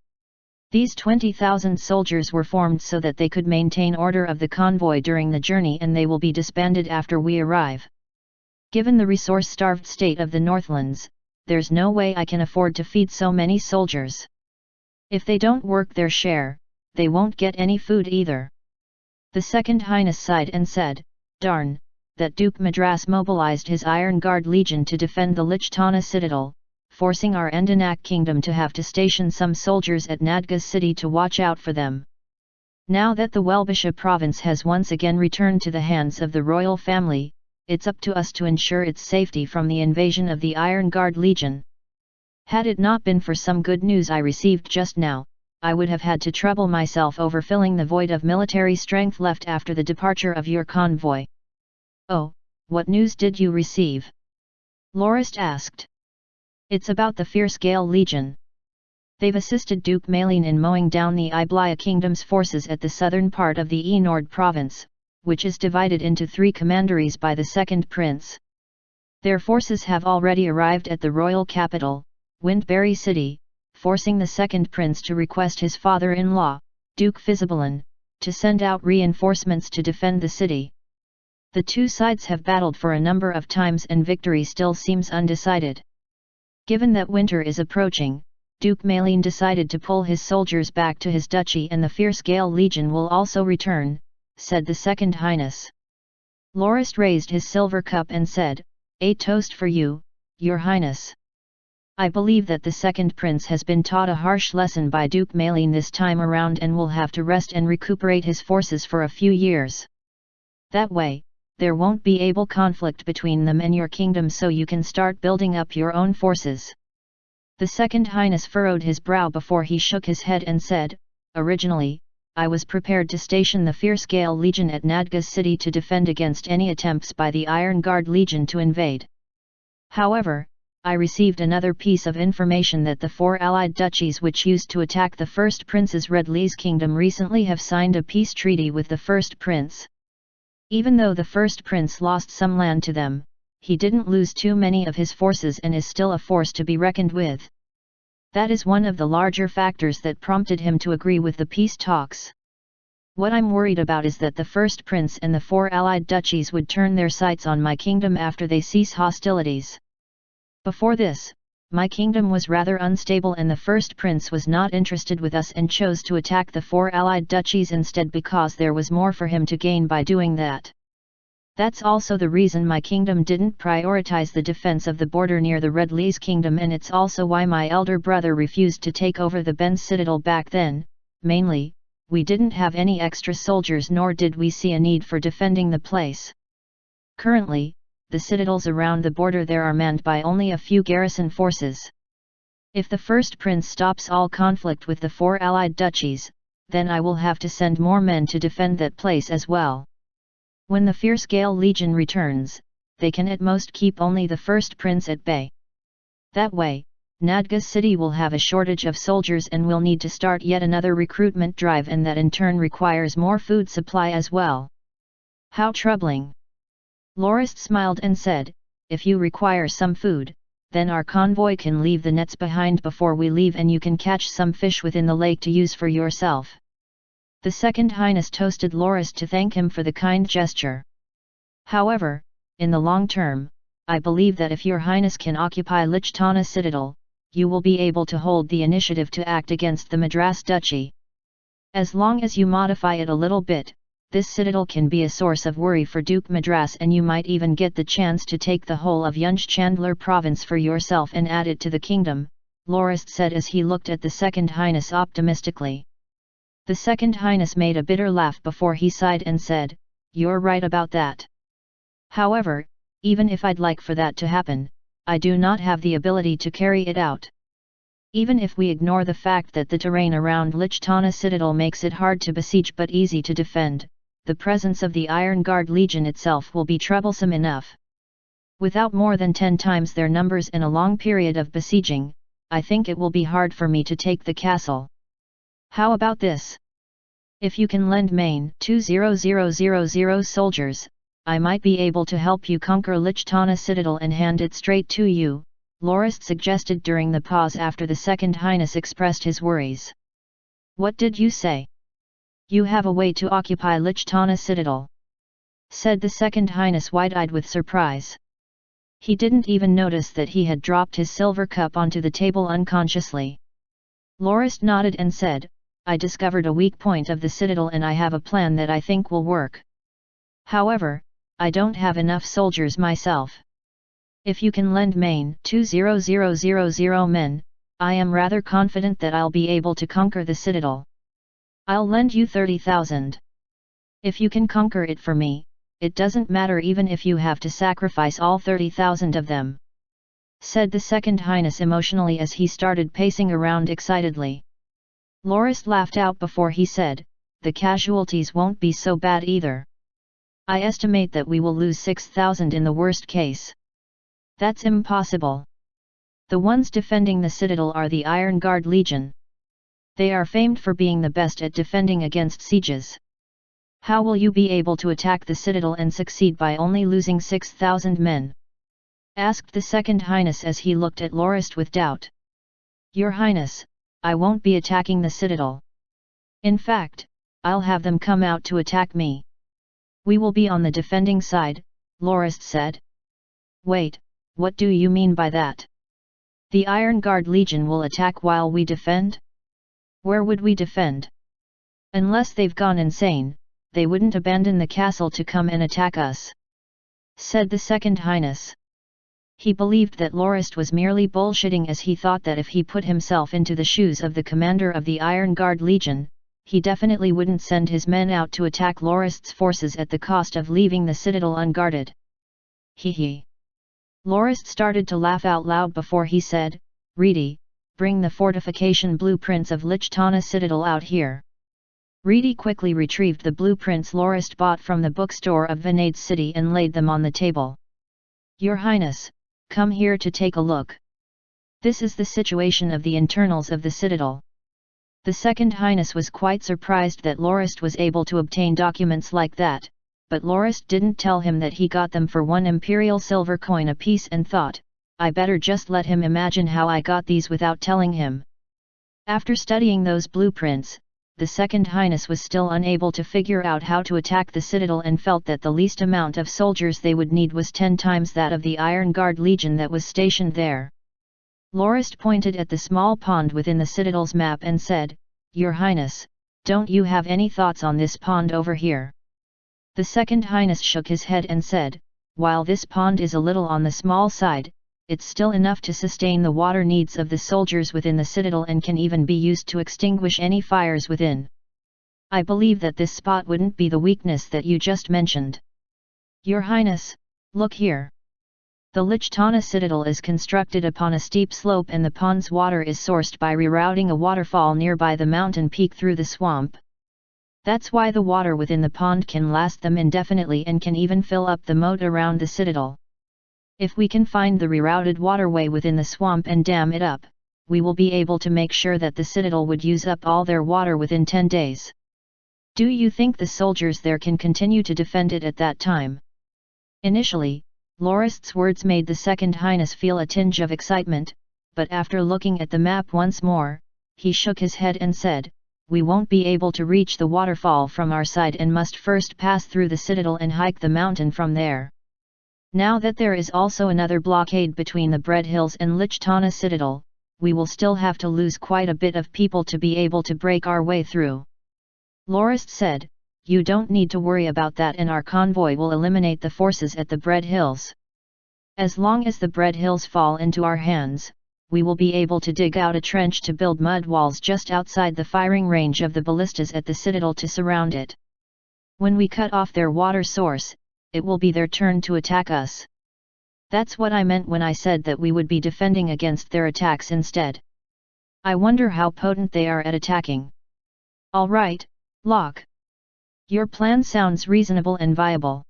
These 20,000 soldiers were formed so that they could maintain order of the convoy during the journey, and they will be disbanded after we arrive. Given the resource-starved state of the Northlands, there's no way I can afford to feed so many soldiers. If they don't work their share, they won't get any food either. The Second Highness sighed and said, Darn, that Duke Madras mobilized his Iron Guard Legion to defend the Lichtana citadel, forcing our Endenak kingdom to have to station some soldiers at Nadga's city to watch out for them. Now that the Welbisha province has once again returned to the hands of the royal family, it's up to us to ensure its safety from the invasion of the Iron Guard Legion. Had it not been for some good news I received just now, I would have had to trouble myself over filling the void of military strength left after the departure of your convoy. Oh, what news did you receive? Lorist asked. It's about the Fierce Gale Legion. They've assisted Duke Malene in mowing down the Iblia Kingdom's forces at the southern part of the Enord province, which is divided into 3 commanderies by the second prince. Their forces have already arrived at the royal capital, Windberry City, forcing the second prince to request his father-in-law, Duke Fizibalin, to send out reinforcements to defend the city. The two sides have battled for a number of times and victory still seems undecided. Given that winter is approaching, Duke Malene decided to pull his soldiers back to his duchy and the Fierce Gale Legion will also return, said the Second Highness. Lorist raised his silver cup and said, "A toast for you, Your Highness. I believe that the second prince has been taught a harsh lesson by Duke Malene this time around and will have to rest and recuperate his forces for a few years. That way, there won't be able conflict between them and your kingdom so you can start building up your own forces." The Second Highness furrowed his brow before he shook his head and said, "Originally, I was prepared to station the Fierce Gale Legion at Nadga's city to defend against any attempts by the Iron Guard Legion to invade. However, I received another piece of information that the 4 allied duchies which used to attack the first prince's Red Lee's kingdom recently have signed a peace treaty with the first prince. Even though the first prince lost some land to them, he didn't lose too many of his forces and is still a force to be reckoned with. That is one of the larger factors that prompted him to agree with the peace talks. What I'm worried about is that the first prince and the 4 allied duchies would turn their sights on my kingdom after they cease hostilities. Before this, my kingdom was rather unstable and the first prince was not interested with us and chose to attack the 4 allied duchies instead because there was more for him to gain by doing that. That's also the reason my kingdom didn't prioritize the defense of the border near the Red Lee's kingdom and it's also why my elder brother refused to take over the Ben's citadel back then. Mainly, we didn't have any extra soldiers nor did we see a need for defending the place. Currently, the citadels around the border there are manned by only a few garrison forces. If the first prince stops all conflict with the 4 allied duchies, then I will have to send more men to defend that place as well. When the Fierce Gale Legion returns, they can at most keep only the first prince at bay. That way, Nadga's city will have a shortage of soldiers and will need to start yet another recruitment drive and that in turn requires more food supply as well." "How troubling." Lorist smiled and said, "If you require some food, then our convoy can leave the nets behind before we leave and you can catch some fish within the lake to use for yourself." The Second Highness toasted Lorist to thank him for the kind gesture. "However, in the long term, I believe that if your Highness can occupy Lichtana Citadel, you will be able to hold the initiative to act against the Madras Duchy. As long as you modify it a little bit, this citadel can be a source of worry for Duke Madras and you might even get the chance to take the whole of Yunj Chandler province for yourself and add it to the kingdom," Lorist said as he looked at the Second Highness optimistically. The Second Highness made a bitter laugh before he sighed and said, "You're right about that. However, even if I'd like for that to happen, I do not have the ability to carry it out. Even if we ignore the fact that the terrain around Lichtana Citadel makes it hard to besiege but easy to defend, the presence of the Iron Guard Legion itself will be troublesome enough. Without more than 10 times their numbers in a long period of besieging, I think it will be hard for me to take the castle. How about this? If you can lend Maine 20000 soldiers, I might be able to help you conquer Lichtana Citadel and hand it straight to you," Lorist suggested during the pause after the Second Highness expressed his worries. "What did you say? You have a way to occupy Lichtana Citadel?" said the Second Highness wide-eyed with surprise. He didn't even notice that he had dropped his silver cup onto the table unconsciously. Lorist nodded and said, "I discovered a weak point of the citadel and I have a plan that I think will work. However, I don't have enough soldiers myself. If you can lend Maine 20000 men, I am rather confident that I'll be able to conquer the citadel. I'll lend you 30,000. If you can conquer it for me, it doesn't matter even if you have to sacrifice all 30,000 of them." said the Second Highness emotionally as he started pacing around excitedly. Lorist laughed out before he said, the casualties won't be so bad either. I estimate that we will lose 6,000 in the worst case. That's impossible. The ones defending the citadel are the Iron Guard Legion. They are famed for being the best at defending against sieges. How will you be able to attack the citadel and succeed by only losing 6,000 men? Asked the Second Highness as he looked at Lorist with doubt. Your Highness, I won't be attacking the citadel. In fact, I'll have them come out to attack me. We will be on the defending side, Lorist said. Wait, what do you mean by that? The Iron Guard Legion will attack while we defend? Where would we defend? Unless they've gone insane, they wouldn't abandon the castle to come and attack us, said the Second Highness. He believed that Lorist was merely bullshitting, as he thought that if he put himself into the shoes of the commander of the Iron Guard Legion, he definitely wouldn't send his men out to attack Lorist's forces at the cost of leaving the citadel unguarded. Hee. Lorist started to laugh out loud before he said, Reedy, bring the fortification blueprints of Lichtana Citadel out here. Reedy quickly retrieved the blueprints Lorist bought from the bookstore of Vanade City and laid them on the table. Your Highness, come here to take a look. This is the situation of the internals of the citadel. The Second Highness was quite surprised that Lorist was able to obtain documents like that, but Lorist didn't tell him that he got them for 1 imperial silver coin apiece and thought, I better just let him imagine how I got these without telling him. After studying those blueprints, the Second Highness was still unable to figure out how to attack the citadel and felt that the least amount of soldiers they would need was 10 times that of the Iron Guard Legion that was stationed there. Lorist pointed at the small pond within the citadel's map and said, Your Highness, don't you have any thoughts on this pond over here? The Second Highness shook his head and said, While this pond is a little on the small side, it's still enough to sustain the water needs of the soldiers within the citadel and can even be used to extinguish any fires within. I believe that this spot wouldn't be the weakness that you just mentioned. Your Highness, look here. The Lichtana Citadel is constructed upon a steep slope and the pond's water is sourced by rerouting a waterfall nearby the mountain peak through the swamp. That's why the water within the pond can last them indefinitely and can even fill up the moat around the citadel. If we can find the rerouted waterway within the swamp and dam it up, we will be able to make sure that the citadel would use up all their water within 10 days. Do you think the soldiers there can continue to defend it at that time? Initially, Lorist's words made the Second Highness feel a tinge of excitement, but after looking at the map once more, he shook his head and said, We won't be able to reach the waterfall from our side and must first pass through the citadel and hike the mountain from there. Now that there is also another blockade between the Bread Hills and Lichtana Citadel, we will still have to lose quite a bit of people to be able to break our way through. Lorist said, You don't need to worry about that, and our convoy will eliminate the forces at the Bread Hills. As long as the Bread Hills fall into our hands, we will be able to dig out a trench to build mud walls just outside the firing range of the ballistas at the citadel to surround it. When we cut off their water source, it will be their turn to attack us. That's what I meant when I said that we would be defending against their attacks instead. I wonder how potent they are at attacking. All right, Locke. Your plan sounds reasonable and viable.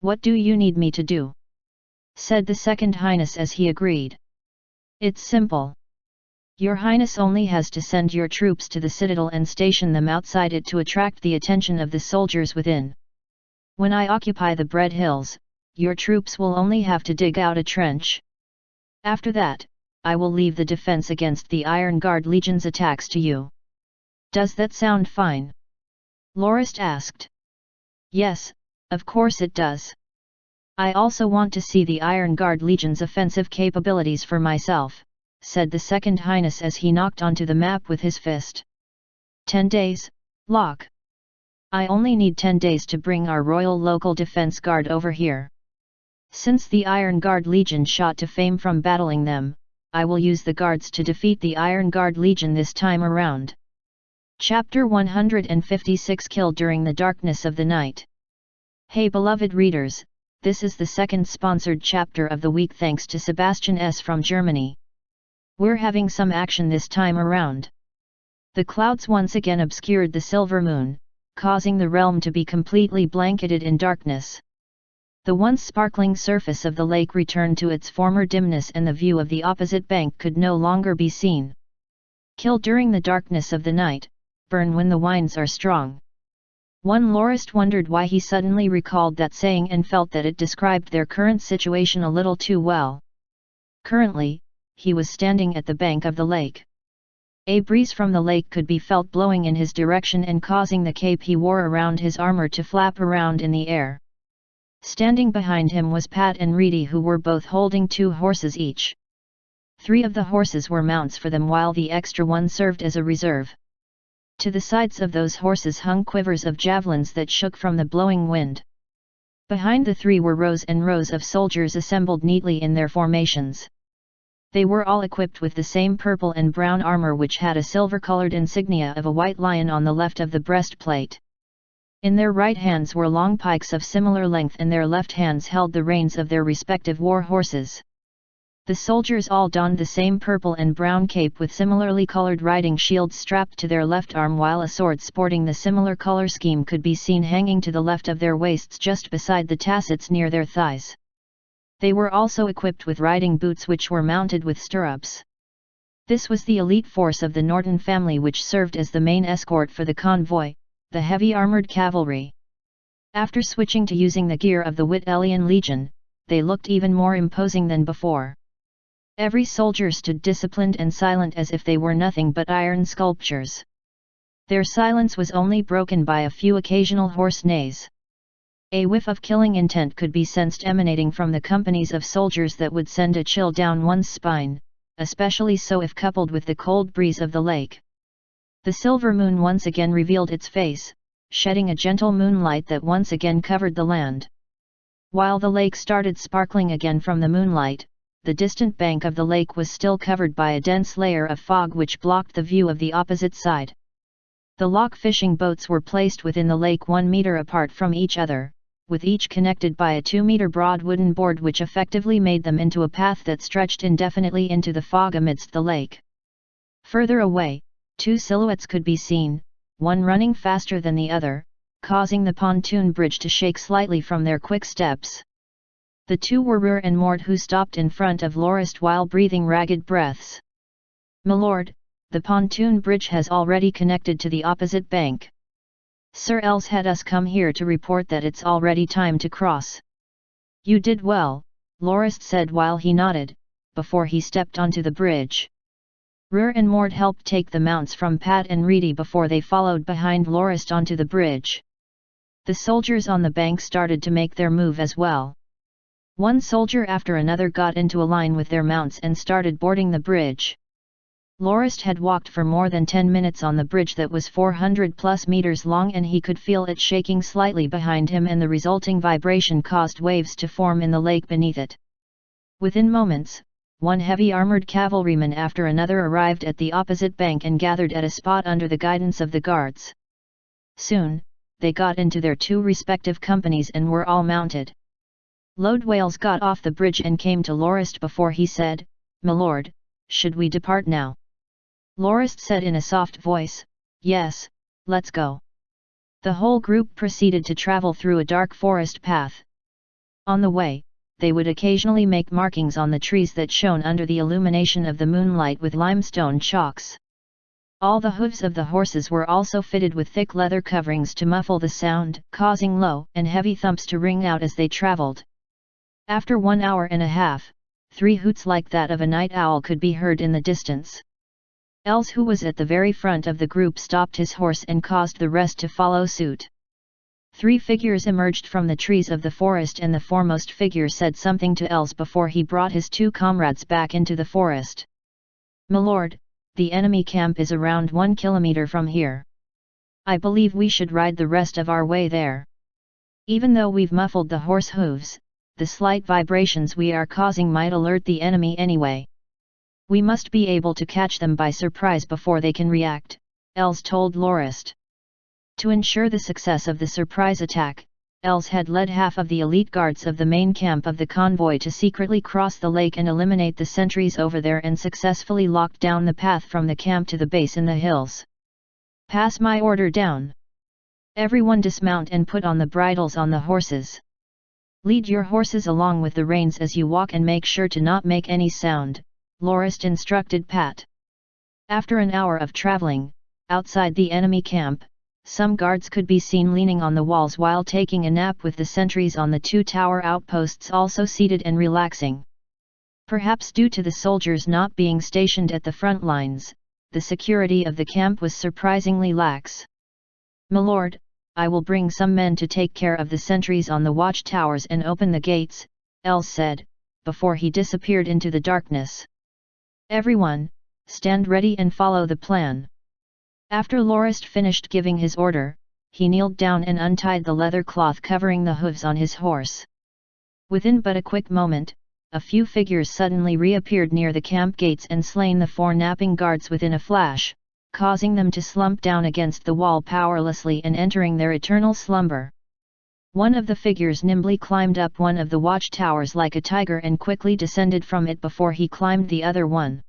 What do you need me to do? Said the Second Highness as he agreed. It's simple. Your Highness only has to send your troops to the citadel and station them outside it to attract the attention of the soldiers within. When I occupy the Bread Hills, your troops will only have to dig out a trench. After that, I will leave the defense against the Iron Guard Legion's attacks to you. Does that sound fine? Lorist asked. Yes, of course it does. I also want to see the Iron Guard Legion's offensive capabilities for myself, said the Second Highness as he knocked onto the map with his fist. 10 days, Locke. I only need 10 days to bring our Royal Local Defense Guard over here. Since the Iron Guard Legion shot to fame from battling them, I will use the guards to defeat the Iron Guard Legion this time around. Chapter 156 Killed during the darkness of the night. Hey beloved readers, This is the second sponsored chapter of the week thanks to Sebastian S. from Germany. We're having some action this time around. The clouds once again obscured the silver moon, causing the realm to be completely blanketed in darkness. The once sparkling surface of the lake returned to its former dimness and the view of the opposite bank could no longer be seen. Kill during the darkness of the night, burn when the winds are strong. One lorist wondered why he suddenly recalled that saying and felt that it described their current situation a little too well. Currently, he was standing at the bank of the lake. A breeze from the lake could be felt blowing in his direction and causing the cape he wore around his armor to flap around in the air. Standing behind him was Pat and Reedy, who were both holding 2 horses each. 3 of the horses were mounts for them while the extra one served as a reserve. To the sides of those horses hung quivers of javelins that shook from the blowing wind. Behind the 3 were rows and rows of soldiers assembled neatly in their formations. They were all equipped with the same purple and brown armor, which had a silver-colored insignia of a white lion on the left of the breastplate. In their right hands were long pikes of similar length and their left hands held the reins of their respective war horses. The soldiers all donned the same purple and brown cape with similarly colored riding shields strapped to their left arm, while a sword sporting the similar color scheme could be seen hanging to the left of their waists just beside the tassets near their thighs. They were also equipped with riding boots which were mounted with stirrups. This was the elite force of the Norton family, which served as the main escort for the convoy, the heavy armored cavalry. After switching to using the gear of the Wittelian Legion, they looked even more imposing than before. Every soldier stood disciplined and silent as if they were nothing but iron sculptures. Their silence was only broken by a few occasional hoarse neighs. A whiff of killing intent could be sensed emanating from the companies of soldiers that would send a chill down one's spine, especially so if coupled with the cold breeze of the lake. The silver moon once again revealed its face, shedding a gentle moonlight that once again covered the land. While the lake started sparkling again from the moonlight, the distant bank of the lake was still covered by a dense layer of fog which blocked the view of the opposite side. The lock fishing boats were placed within the lake 1 meter apart from each other, with each connected by a 2-meter broad wooden board which effectively made them into a path that stretched indefinitely into the fog amidst the lake. Further away, 2 silhouettes could be seen, one running faster than the other, causing the pontoon bridge to shake slightly from their quick steps. The 2 were Ruhr and Mort, who stopped in front of Lorist while breathing ragged breaths. "My the pontoon bridge has already connected to the opposite bank. Sir Els had us come here to report that it's already time to cross." "You did well," Lorist said while he nodded, before he stepped onto the bridge. Ruhr and Mort helped take the mounts from Pat and Reedy before they followed behind Lorist onto the bridge. The soldiers on the bank started to make their move as well. One soldier after another got into a line with their mounts and started boarding the bridge. Lorist had walked for more than 10 minutes on the bridge that was 400+ meters long, and he could feel it shaking slightly behind him, and the resulting vibration caused waves to form in the lake beneath it. Within moments, one heavy armored cavalryman after another arrived at the opposite bank and gathered at a spot under the guidance of the guards. Soon, they got into their 2 respective companies and were all mounted. Lord Wales got off the bridge and came to Lorist before he said, "My lord, should we depart now?" Lorist said in a soft voice, "Yes, let's go." The whole group proceeded to travel through a dark forest path. On the way, they would occasionally make markings on the trees that shone under the illumination of the moonlight with limestone chalks. All the hooves of the horses were also fitted with thick leather coverings to muffle the sound, causing low and heavy thumps to ring out as they traveled. After 1 hour and a half, 3 hoots like that of a night owl could be heard in the distance. Els, who was at the very front of the group, stopped his horse and caused the rest to follow suit. 3 figures emerged from the trees of the forest, and the foremost figure said something to Els before he brought his 2 comrades back into the forest. "My lord, the enemy camp is around 1 kilometer from here. I believe we should ride the rest of our way there. Even though we've muffled the horse hooves, the slight vibrations we are causing might alert the enemy anyway. We must be able to catch them by surprise before they can react," Els told Lorist. To ensure the success of the surprise attack, Els had led half of the elite guards of the main camp of the convoy to secretly cross the lake and eliminate the sentries over there and successfully locked down the path from the camp to the base in the hills. Pass my order down. Everyone dismount and put on the bridles on the horses. Lead your horses along with the reins as you walk and make sure to not make any sound, Lorist instructed Pat. After an hour of traveling, outside the enemy camp, some guards could be seen leaning on the walls while taking a nap, with the sentries on the 2 tower outposts also seated and relaxing. Perhaps due to the soldiers not being stationed at the front lines, the security of the camp was surprisingly lax. "Milord, I will bring some men to take care of the sentries on the watchtowers and open the gates," Els said, before he disappeared into the darkness. "Everyone, stand ready and follow the plan." After Lorist finished giving his order, he kneeled down and untied the leather cloth covering the hooves on his horse. Within but a quick moment, a few figures suddenly reappeared near the camp gates and slain the 4 napping guards within a flash, causing them to slump down against the wall powerlessly and entering their eternal slumber. One of the figures nimbly climbed up one of the watchtowers like a tiger and quickly descended from it before he climbed the other one.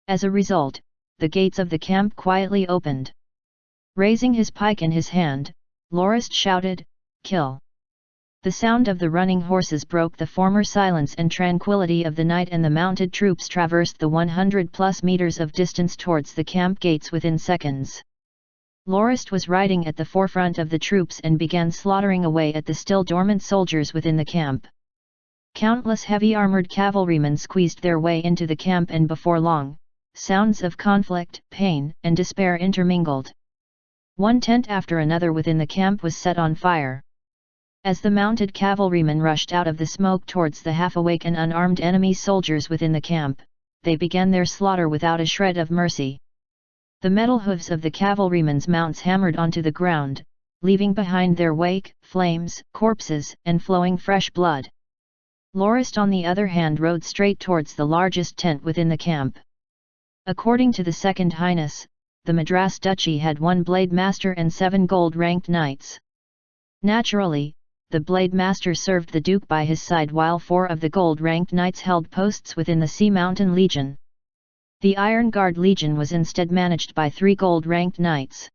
As a result, the gates of the camp quietly opened. Raising his pike in his hand, Lorist shouted, "Kill!" The sound of the running horses broke the former silence and tranquility of the night, and the mounted troops traversed the 100+ meters of distance towards the camp gates within seconds. Lorist was riding at the forefront of the troops and began slaughtering away at the still dormant soldiers within the camp. Countless heavy armored cavalrymen squeezed their way into the camp, and before long, sounds of conflict, pain, and despair intermingled. One tent after another within the camp was set on fire. As the mounted cavalrymen rushed out of the smoke towards the half-awake and unarmed enemy soldiers within the camp, they began their slaughter without a shred of mercy. The metal hooves of the cavalrymen's mounts hammered onto the ground, leaving behind their wake flames, corpses, and flowing fresh blood. Lorist on the other hand rode straight towards the largest tent within the camp. According to the Second Highness, the Madras Duchy had 1 blade master and 7 gold-ranked knights. Naturally, the blade master served the Duke by his side while 4 of the gold-ranked knights held posts within the Sea Mountain Legion. The Iron Guard Legion was instead managed by 3 gold-ranked knights.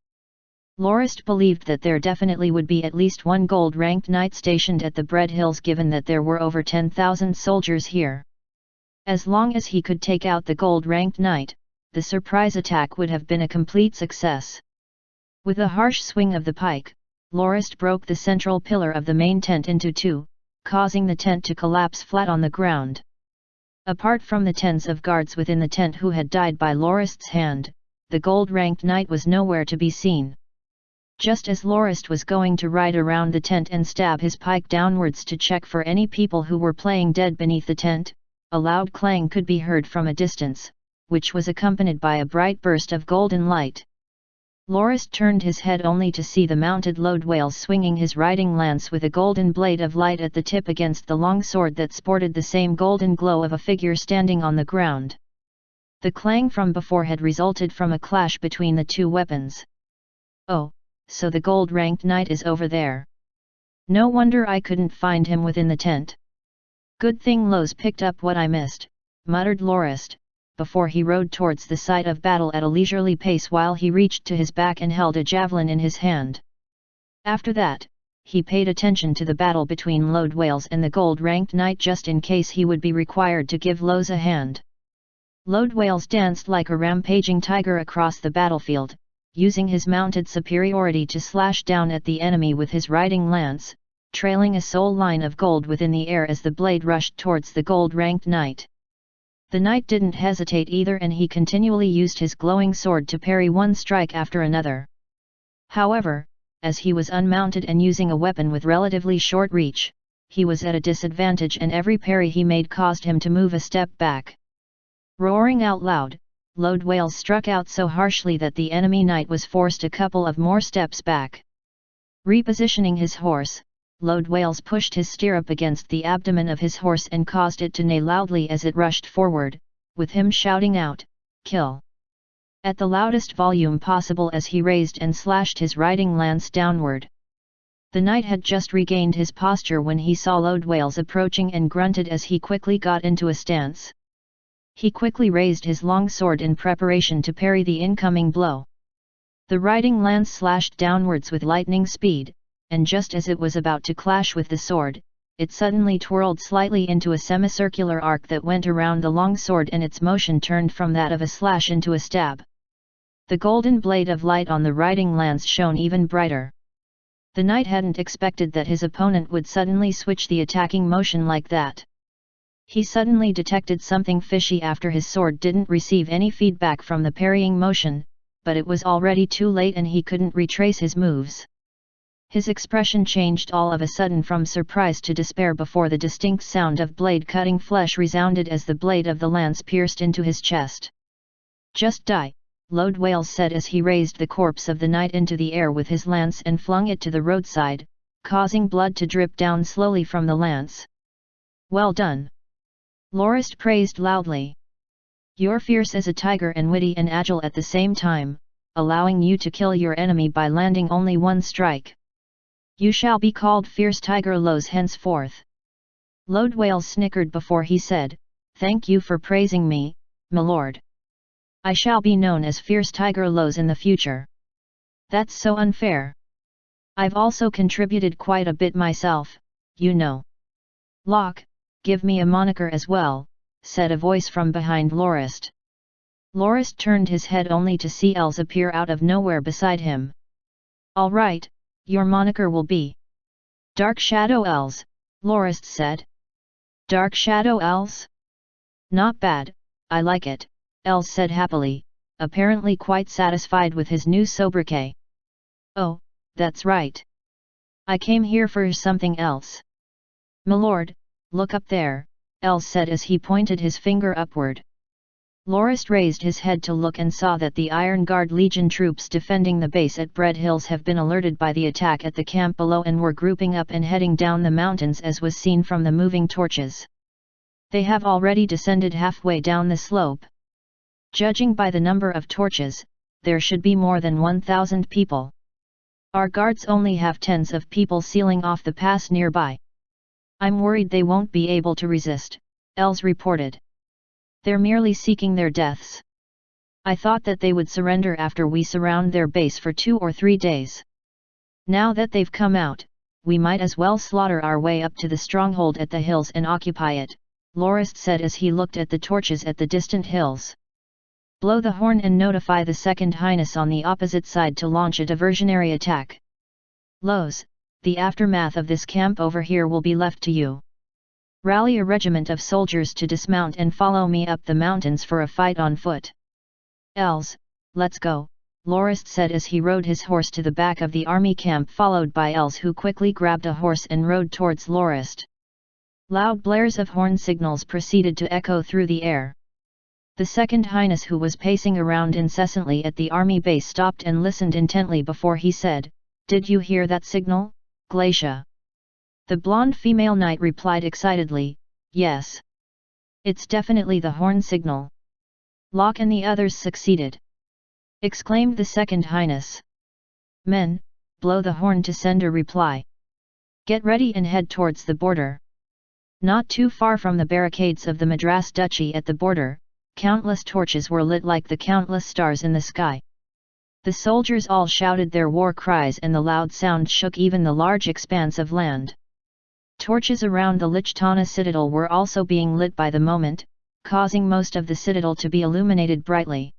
Lorist believed that there definitely would be at least 1 gold-ranked knight stationed at the Bread Hills, given that there were over 10,000 soldiers here. As long as he could take out the gold-ranked knight, the surprise attack would have been a complete success. With a harsh swing of the pike, Lorist broke the central pillar of the main tent into 2, causing the tent to collapse flat on the ground. Apart from the tens of guards within the tent who had died by Lorist's hand, the gold-ranked knight was nowhere to be seen. Just as Lorist was going to ride around the tent and stab his pike downwards to check for any people who were playing dead beneath the tent, a loud clang could be heard from a distance, which was accompanied by a bright burst of golden light. Lorist turned his head only to see the mounted Lightnovel swinging his riding lance with a golden blade of light at the tip against the long sword that sported the same golden glow of a figure standing on the ground. The clang from before had resulted from a clash between the 2 weapons. "Oh, so the gold-ranked knight is over there. No wonder I couldn't find him within the tent. Good thing Lowe's picked up what I missed," muttered Lorist, before he rode towards the site of battle at a leisurely pace while he reached to his back and held a javelin in his hand. After that, he paid attention to the battle between Lightnovel and the gold-ranked knight just in case he would be required to give Lowe's a hand. Lightnovel danced like a rampaging tiger across the battlefield, using his mounted superiority to slash down at the enemy with his riding lance, trailing a sole line of gold within the air as the blade rushed towards the gold-ranked knight. The knight didn't hesitate either, and he continually used his glowing sword to parry one strike after another. However, as he was unmounted and using a weapon with relatively short reach, he was at a disadvantage, and every parry he made caused him to move a step back. Roaring out loud, Lightnovel struck out so harshly that the enemy knight was forced a couple of more steps back. Repositioning his horse, Lightnovel pushed his stirrup against the abdomen of his horse and caused it to neigh loudly as it rushed forward, with him shouting out, "Kill!" at the loudest volume possible as he raised and slashed his riding lance downward. The knight had just regained his posture when he saw Lightnovel approaching and grunted as he quickly got into a stance. He quickly raised his long sword in preparation to parry the incoming blow. The riding lance slashed downwards with lightning speed, and just as it was about to clash with the sword, it suddenly twirled slightly into a semicircular arc that went around the long sword, and its motion turned from that of a slash into a stab. The golden blade of light on the riding lance shone even brighter. The knight hadn't expected that his opponent would suddenly switch the attacking motion like that. He suddenly detected something fishy after his sword didn't receive any feedback from the parrying motion, but it was already too late and he couldn't retrace his moves. His expression changed all of a sudden from surprise to despair before the distinct sound of blade cutting flesh resounded as the blade of the lance pierced into his chest. "Just die," Lightnovel said as he raised the corpse of the knight into the air with his lance and flung it to the roadside, causing blood to drip down slowly from the lance. "Well done!" Lorist praised loudly. "You're fierce as a tiger and witty and agile at the same time, allowing you to kill your enemy by landing only one strike. You shall be called Fierce Tiger Lows henceforth." Lightnovel snickered before he said, "Thank you for praising me, my lord. I shall be known as Fierce Tiger Lows in the future." "That's so unfair. I've also contributed quite a bit myself, you know." "Locke, give me a moniker as well," said a voice from behind Lorist. Lorist turned his head only to see Els appear out of nowhere beside him. "All right, your moniker will be Dark Shadow Els," Lorist said. "Dark Shadow Els? Not bad, I like it," Els said happily, apparently quite satisfied with his new sobriquet. "Oh, that's right. I came here for something else." "My lord, look up there," Els said as he pointed his finger upward. Lorist raised his head to look and saw that the Iron Guard Legion troops defending the base at Bread Hills have been alerted by the attack at the camp below and were grouping up and heading down the mountains as was seen from the moving torches. They have already descended halfway down the slope. Judging by the number of torches, there should be more than 1,000 people. Our guards only have tens of people sealing off the pass nearby. I'm worried they won't be able to resist, Els reported. They're merely seeking their deaths. I thought that they would surrender after we surround their base for 2 or 3 days. Now that they've come out, we might as well slaughter our way up to the stronghold at the hills and occupy it, Lorist said as he looked at the torches at the distant hills. Blow the horn and notify the Second Highness on the opposite side to launch a diversionary attack. Lows, the aftermath of this camp over here will be left to you. Rally a regiment of soldiers to dismount and follow me up the mountains for a fight on foot. Els, let's go, Lorist said as he rode his horse to the back of the army camp followed by Els who quickly grabbed a horse and rode towards Lorist. Loud blares of horn signals proceeded to echo through the air. The Second Highness who was pacing around incessantly at the army base stopped and listened intently before he said, "Did you hear that signal, Glacia?" The blonde female knight replied excitedly, "Yes. It's definitely the horn signal." Locke and the others succeeded. Exclaimed the Second Highness. "Men, blow the horn to send a reply. Get ready and head towards the border." Not too far from the barricades of the Madras Duchy at the border, countless torches were lit like the countless stars in the sky. The soldiers all shouted their war cries and the loud sound shook even the large expanse of land. Torches around the Lichtana citadel were also being lit by the moment, causing most of the citadel to be illuminated brightly.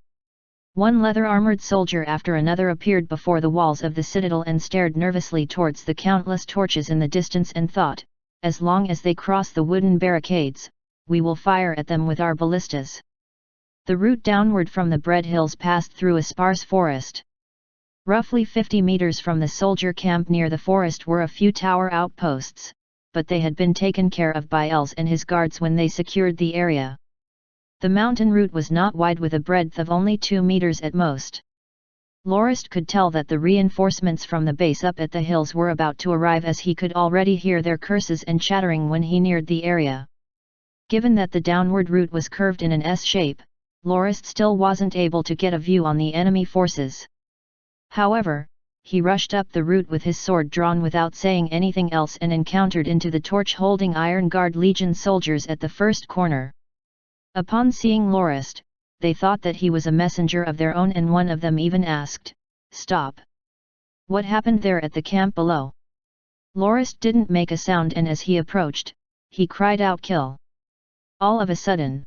One leather-armored soldier after another appeared before the walls of the citadel and stared nervously towards the countless torches in the distance and thought, as long as they cross the wooden barricades, we will fire at them with our ballistas. The route downward from the Bread Hills passed through a sparse forest. Roughly 50 meters from the soldier camp near the forest were a few tower outposts, but they had been taken care of by Els and his guards when they secured the area. The mountain route was not wide with a breadth of only 2 meters at most. Lorist could tell that the reinforcements from the base up at the hills were about to arrive as he could already hear their curses and chattering when he neared the area. Given that the downward route was curved in an S shape, Lorist still wasn't able to get a view on the enemy forces. However, he rushed up the route with his sword drawn without saying anything else and encountered into the torch-holding Iron Guard Legion soldiers at the first corner. Upon seeing Lorist, they thought that he was a messenger of their own, and one of them even asked, "Stop! What happened there at the camp below?" Lorist didn't make a sound, and as he approached, he cried out, "Kill!" All of a sudden,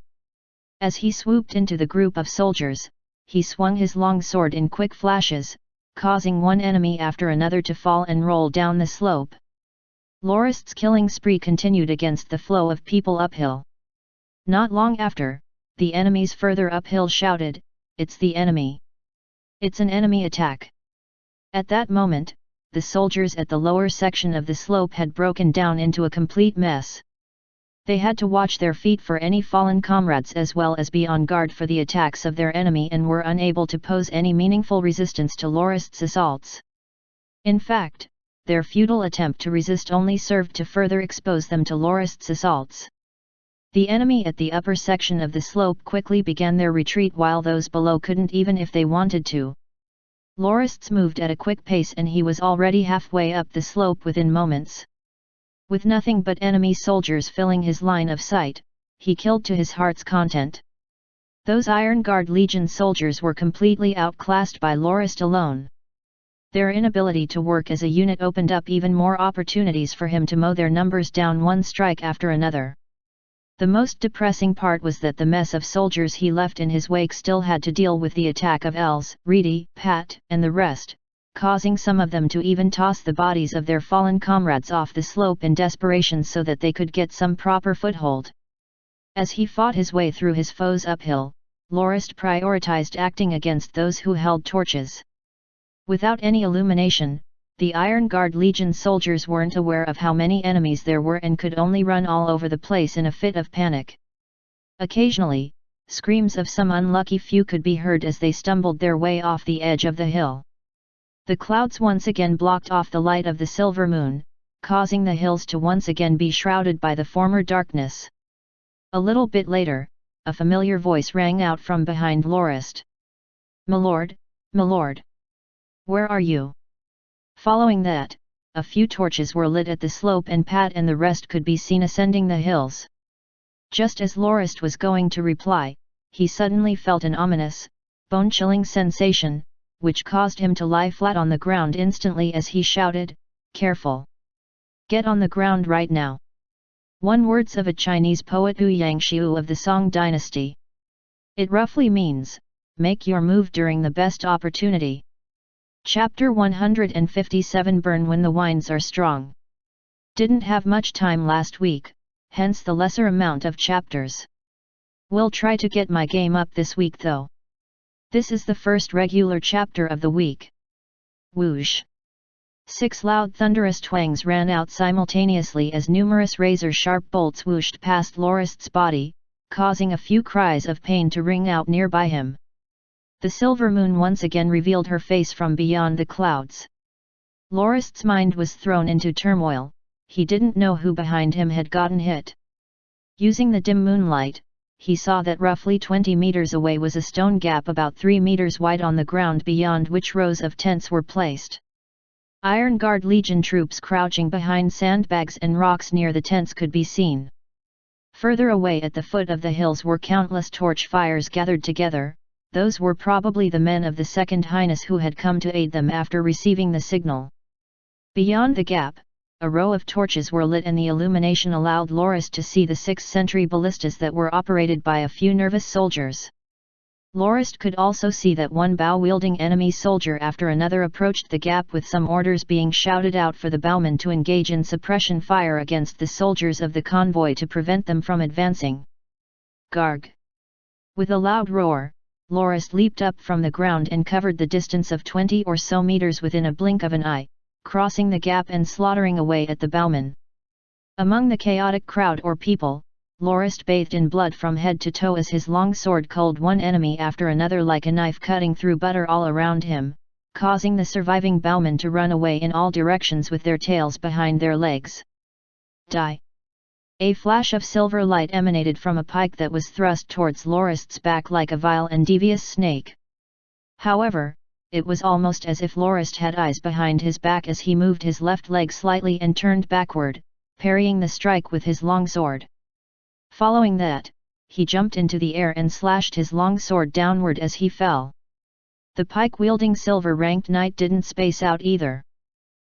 as he swooped into the group of soldiers, he swung his long sword in quick flashes, causing one enemy after another to fall and roll down the slope. Lorist's killing spree continued against the flow of people uphill. Not long after, the enemies further uphill shouted, "It's the enemy! It's an enemy attack!" At that moment, the soldiers at the lower section of the slope had broken down into a complete mess. They had to watch their feet for any fallen comrades as well as be on guard for the attacks of their enemy, and were unable to pose any meaningful resistance to Lorist's assaults. In fact, their futile attempt to resist only served to further expose them to Lorist's assaults. The enemy at the upper section of the slope quickly began their retreat, while those below couldn't even if they wanted to. Lorist's moved at a quick pace, and he was already halfway up the slope within moments. With nothing but enemy soldiers filling his line of sight, he killed to his heart's content. Those Iron Guard Legion soldiers were completely outclassed by Lorist alone. Their inability to work as a unit opened up even more opportunities for him to mow their numbers down one strike after another. The most depressing part was that the mess of soldiers he left in his wake still had to deal with the attack of Els, Reedy, Pat, and the rest, causing some of them to even toss the bodies of their fallen comrades off the slope in desperation so that they could get some proper foothold. As he fought his way through his foes uphill, Lorist prioritized acting against those who held torches. Without any illumination, the Iron Guard Legion soldiers weren't aware of how many enemies there were and could only run all over the place in a fit of panic. Occasionally, screams of some unlucky few could be heard as they stumbled their way off the edge of the hill. The clouds once again blocked off the light of the silver moon, causing the hills to once again be shrouded by the former darkness. A little bit later, a familiar voice rang out from behind Lorist. "Milord, milord! Where are you?" Following that, a few torches were lit at the slope, and Pat and the rest could be seen ascending the hills. Just as Lorist was going to reply, he suddenly felt an ominous, bone-chilling sensation, which caused him to lie flat on the ground instantly as he shouted, "Careful! Get on the ground right now!" One words of a Chinese poet Wu Yangshiu of the Song dynasty. It roughly means, make your move during the best opportunity. Chapter 157 Burn when the winds are strong. Didn't have much time last week, hence the lesser amount of chapters. Will try to get my game up this week though. This is the first regular chapter of the week. Whoosh! 6 loud thunderous twangs ran out simultaneously as numerous razor-sharp bolts whooshed past Lorist's body, causing a few cries of pain to ring out nearby him. The silver moon once again revealed her face from beyond the clouds. Lorist's mind was thrown into turmoil. He didn't know who behind him had gotten hit. Using the dim moonlight, he saw that roughly 20 meters away was a stone gap about 3 meters wide on the ground, beyond which rows of tents were placed. Iron Guard Legion troops crouching behind sandbags and rocks near the tents could be seen. Further away at the foot of the hills were countless torch fires gathered together. Those were probably the men of the Second Highness who had come to aid them after receiving the signal. Beyond the gap, a row of torches were lit, and the illumination allowed Lorist to see the 6th century ballistas that were operated by a few nervous soldiers. Lorist could also see that one bow-wielding enemy soldier after another approached the gap, with some orders being shouted out for the bowmen to engage in suppression fire against the soldiers of the convoy to prevent them from advancing. Garg! With a loud roar, Lorist leaped up from the ground and covered the distance of 20 or so meters within a blink of an eye, crossing the gap and slaughtering away at the bowmen. Among the chaotic crowd or people, Lorist bathed in blood from head to toe as his long sword culled one enemy after another like a knife, cutting through butter all around him, causing the surviving bowmen to run away in all directions with their tails behind their legs. Die! A flash of silver light emanated from a pike that was thrust towards Lorist's back like a vile and devious snake. However, it was almost as if Lorist had eyes behind his back as he moved his left leg slightly and turned backward, parrying the strike with his long sword. Following that, he jumped into the air and slashed his long sword downward as he fell. The pike-wielding silver-ranked knight didn't space out either.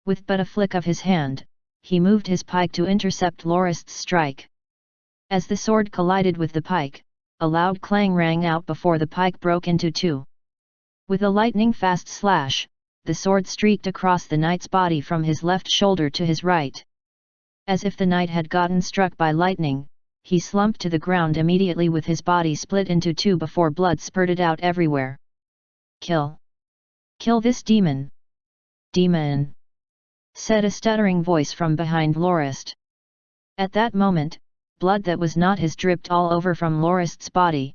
With but a flick of his hand, he moved his pike to intercept Lorist's strike. As the sword collided with the pike, a loud clang rang out before the pike broke into two. With a lightning-fast slash, the sword streaked across the knight's body from his left shoulder to his right. As if the knight had gotten struck by lightning, he slumped to the ground immediately with his body split into two before blood spurted out everywhere. "Kill! Kill this demon! Demon!" said a stuttering voice from behind Lorist. At that moment, blood that was not his dripped all over from Lorist's body.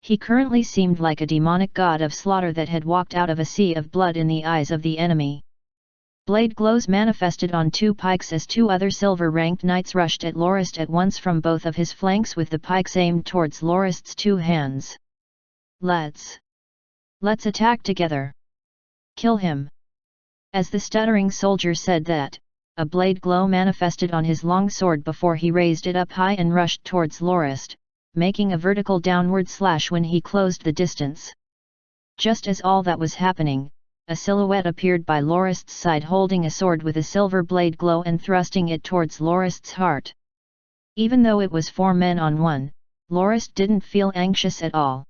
He currently seemed like a demonic god of slaughter that had walked out of a sea of blood in the eyes of the enemy. Blade glows manifested on two pikes as two other silver-ranked knights rushed at Lorist at once from both of his flanks with the pikes aimed towards Lorist's two hands. Let's attack together. Kill him." As the stuttering soldier said that, a blade glow manifested on his long sword before he raised it up high and rushed towards Lorist, making a vertical downward slash when he closed the distance. Just as all that was happening, a silhouette appeared by Lorist's side holding a sword with a silver blade glow and thrusting it towards Lorist's heart. Even though it was 4 men on 1, Lorist didn't feel anxious at all.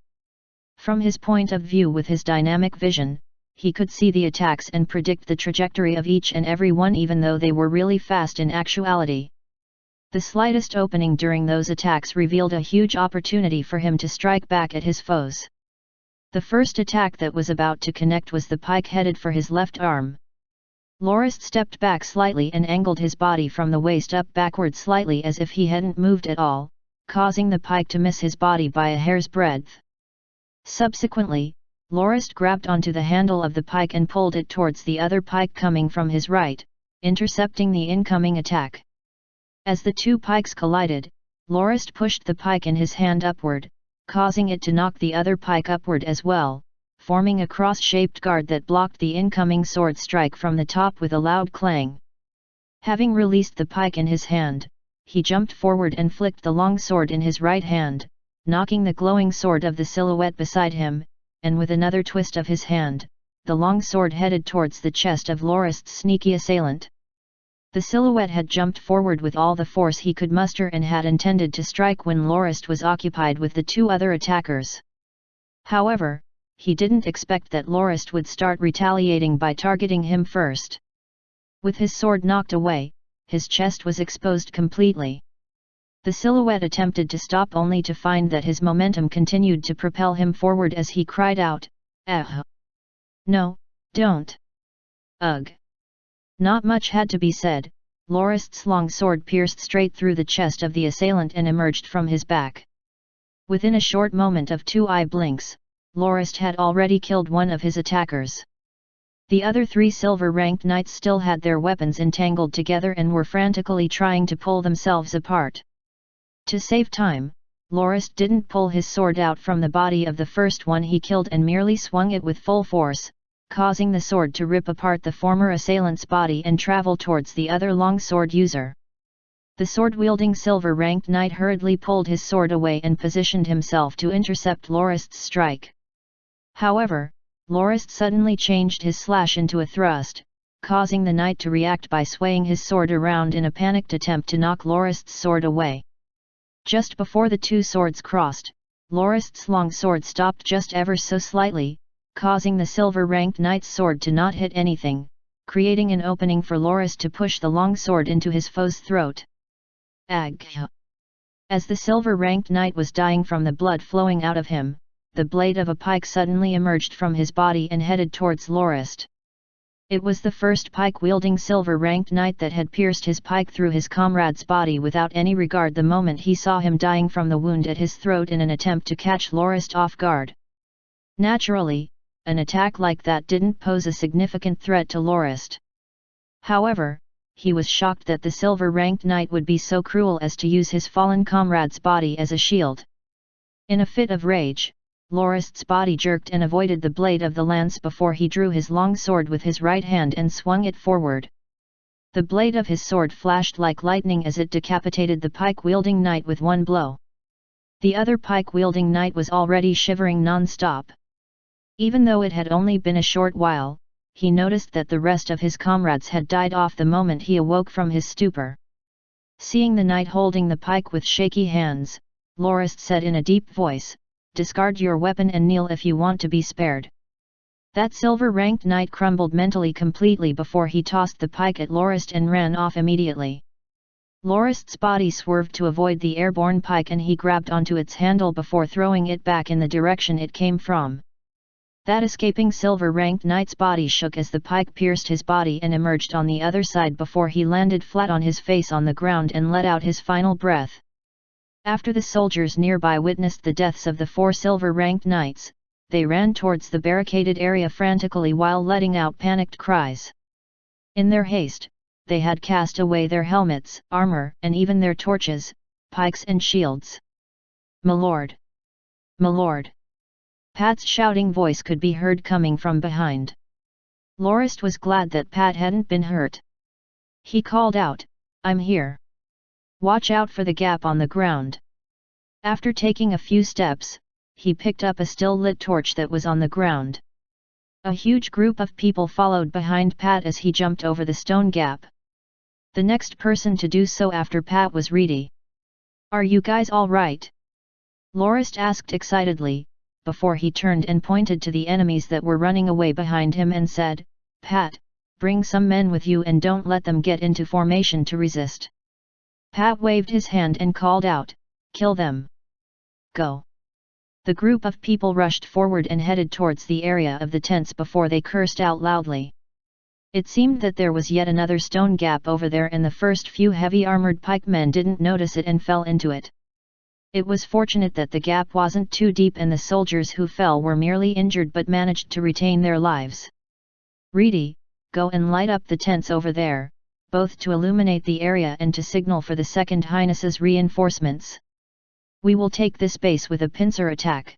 From his point of view with his dynamic vision, he could see the attacks and predict the trajectory of each and every one even though they were really fast in actuality. The slightest opening during those attacks revealed a huge opportunity for him to strike back at his foes. The first attack that was about to connect was the pike headed for his left arm. Lorist stepped back slightly and angled his body from the waist up backward slightly as if he hadn't moved at all, causing the pike to miss his body by a hair's breadth. Subsequently, Lorist grabbed onto the handle of the pike and pulled it towards the other pike coming from his right, intercepting the incoming attack. As the two pikes collided, Lorist pushed the pike in his hand upward, causing it to knock the other pike upward as well, forming a cross-shaped guard that blocked the incoming sword strike from the top with a loud clang. Having released the pike in his hand, he jumped forward and flicked the long sword in his right hand, knocking the glowing sword of the silhouette beside him, and with another twist of his hand, the long sword headed towards the chest of Lorist's sneaky assailant. The silhouette had jumped forward with all the force he could muster and had intended to strike when Lorist was occupied with the two other attackers. However, he didn't expect that Lorist would start retaliating by targeting him first. With his sword knocked away, his chest was exposed completely. The silhouette attempted to stop only to find that his momentum continued to propel him forward as he cried out, "Ugh! No, don't! Ugh!" Not much had to be said, Lorist's long sword pierced straight through the chest of the assailant and emerged from his back. Within a short moment of 2 eye blinks, Lorist had already killed one of his attackers. The other 3 silver-ranked knights still had their weapons entangled together and were frantically trying to pull themselves apart. To save time, Lorist didn't pull his sword out from the body of the first one he killed and merely swung it with full force, causing the sword to rip apart the former assailant's body and travel towards the other long sword user. The sword-wielding silver-ranked knight hurriedly pulled his sword away and positioned himself to intercept Lorist's strike. However, Lorist suddenly changed his slash into a thrust, causing the knight to react by swaying his sword around in a panicked attempt to knock Lorist's sword away. Just before the two swords crossed, Lorist's long sword stopped just ever so slightly, causing the silver-ranked knight's sword to not hit anything, creating an opening for Lorist to push the long sword into his foe's throat. Ag! As the silver-ranked knight was dying from the blood flowing out of him, the blade of a pike suddenly emerged from his body and headed towards Lorist. It was the first pike-wielding silver-ranked knight that had pierced his pike through his comrade's body without any regard the moment he saw him dying from the wound at his throat in an attempt to catch Lorist off guard. Naturally, an attack like that didn't pose a significant threat to Lorist. However, he was shocked that the silver-ranked knight would be so cruel as to use his fallen comrade's body as a shield. In a fit of rage, Lorist's body jerked and avoided the blade of the lance before he drew his long sword with his right hand and swung it forward. The blade of his sword flashed like lightning as it decapitated the pike-wielding knight with one blow. The other pike-wielding knight was already shivering non-stop. Even though it had only been a short while, he noticed that the rest of his comrades had died off the moment he awoke from his stupor. Seeing the knight holding the pike with shaky hands, Lorist said in a deep voice, "Discard your weapon and kneel if you want to be spared." That silver-ranked knight crumbled mentally completely before he tossed the pike at Lorist and ran off immediately. Lorist's body swerved to avoid the airborne pike and he grabbed onto its handle before throwing it back in the direction it came from. That escaping silver-ranked knight's body shook as the pike pierced his body and emerged on the other side before he landed flat on his face on the ground and let out his final breath. After the soldiers nearby witnessed the deaths of the 4 silver-ranked knights, they ran towards the barricaded area frantically while letting out panicked cries. In their haste, they had cast away their helmets, armor, and even their torches, pikes and shields. "My lord! My lord!" Pat's shouting voice could be heard coming from behind. Lorist was glad that Pat hadn't been hurt. He called out, "I'm here. Watch out for the gap on the ground." After taking a few steps, he picked up a still-lit torch that was on the ground. A huge group of people followed behind Pat as he jumped over the stone gap. The next person to do so after Pat was Reedy. "Are you guys all right?" Lorist asked excitedly, before he turned and pointed to the enemies that were running away behind him and said, "Pat, bring some men with you and don't let them get into formation to resist." Pat waved his hand and called out, "Kill them! Go!" The group of people rushed forward and headed towards the area of the tents before they cursed out loudly. It seemed that there was yet another stone gap over there and the first few heavy armored pikemen didn't notice it and fell into it. It was fortunate that the gap wasn't too deep and the soldiers who fell were merely injured but managed to retain their lives. "Reedy, go and light up the tents over there, both to illuminate the area and to signal for the Second Highness's reinforcements. We will take this base with a pincer attack."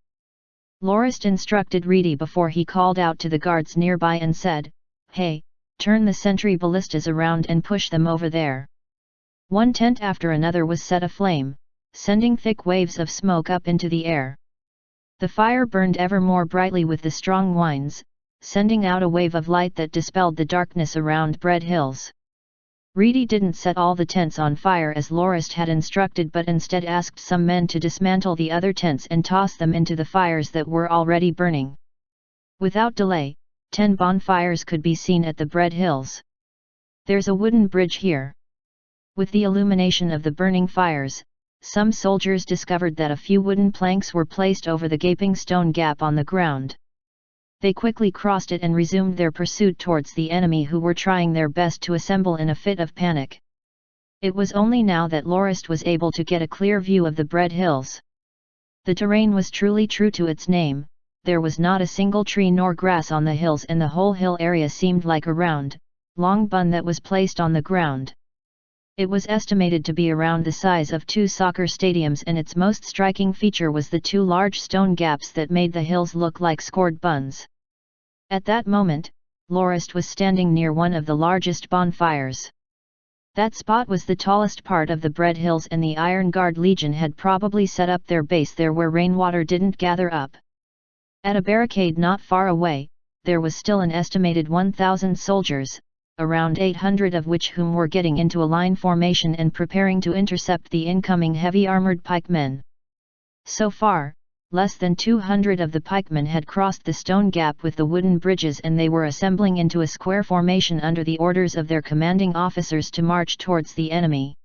Lorist instructed Reedy before he called out to the guards nearby and said, "Hey, turn the sentry ballistas around and push them over there." One tent after another was set aflame, sending thick waves of smoke up into the air. The fire burned ever more brightly with the strong winds, sending out a wave of light that dispelled the darkness around Bread Hills. Reedy didn't set all the tents on fire as Lorist had instructed but instead asked some men to dismantle the other tents and toss them into the fires that were already burning. Without delay, 10 bonfires could be seen at the Bread Hills. "There's a wooden bridge here." With the illumination of the burning fires, some soldiers discovered that a few wooden planks were placed over the gaping stone gap on the ground. They quickly crossed it and resumed their pursuit towards the enemy who were trying their best to assemble in a fit of panic. It was only now that Lorist was able to get a clear view of the Bread Hills. The terrain was truly true to its name, there was not a single tree nor grass on the hills and the whole hill area seemed like a round, long bun that was placed on the ground. It was estimated to be around the size of 2 soccer stadiums and its most striking feature was the 2 large stone gaps that made the hills look like scored buns. At that moment, Lorist was standing near one of the largest bonfires. That spot was the tallest part of the Bread Hills and the Iron Guard Legion had probably set up their base there where rainwater didn't gather up. At a barricade not far away, there was still an estimated 1,000 soldiers, around 800 of which whom were getting into a line formation and preparing to intercept the incoming heavy armored pikemen. So far, less than 200 of the pikemen had crossed the stone gap with the wooden bridges and they were assembling into a square formation under the orders of their commanding officers to march towards the enemy.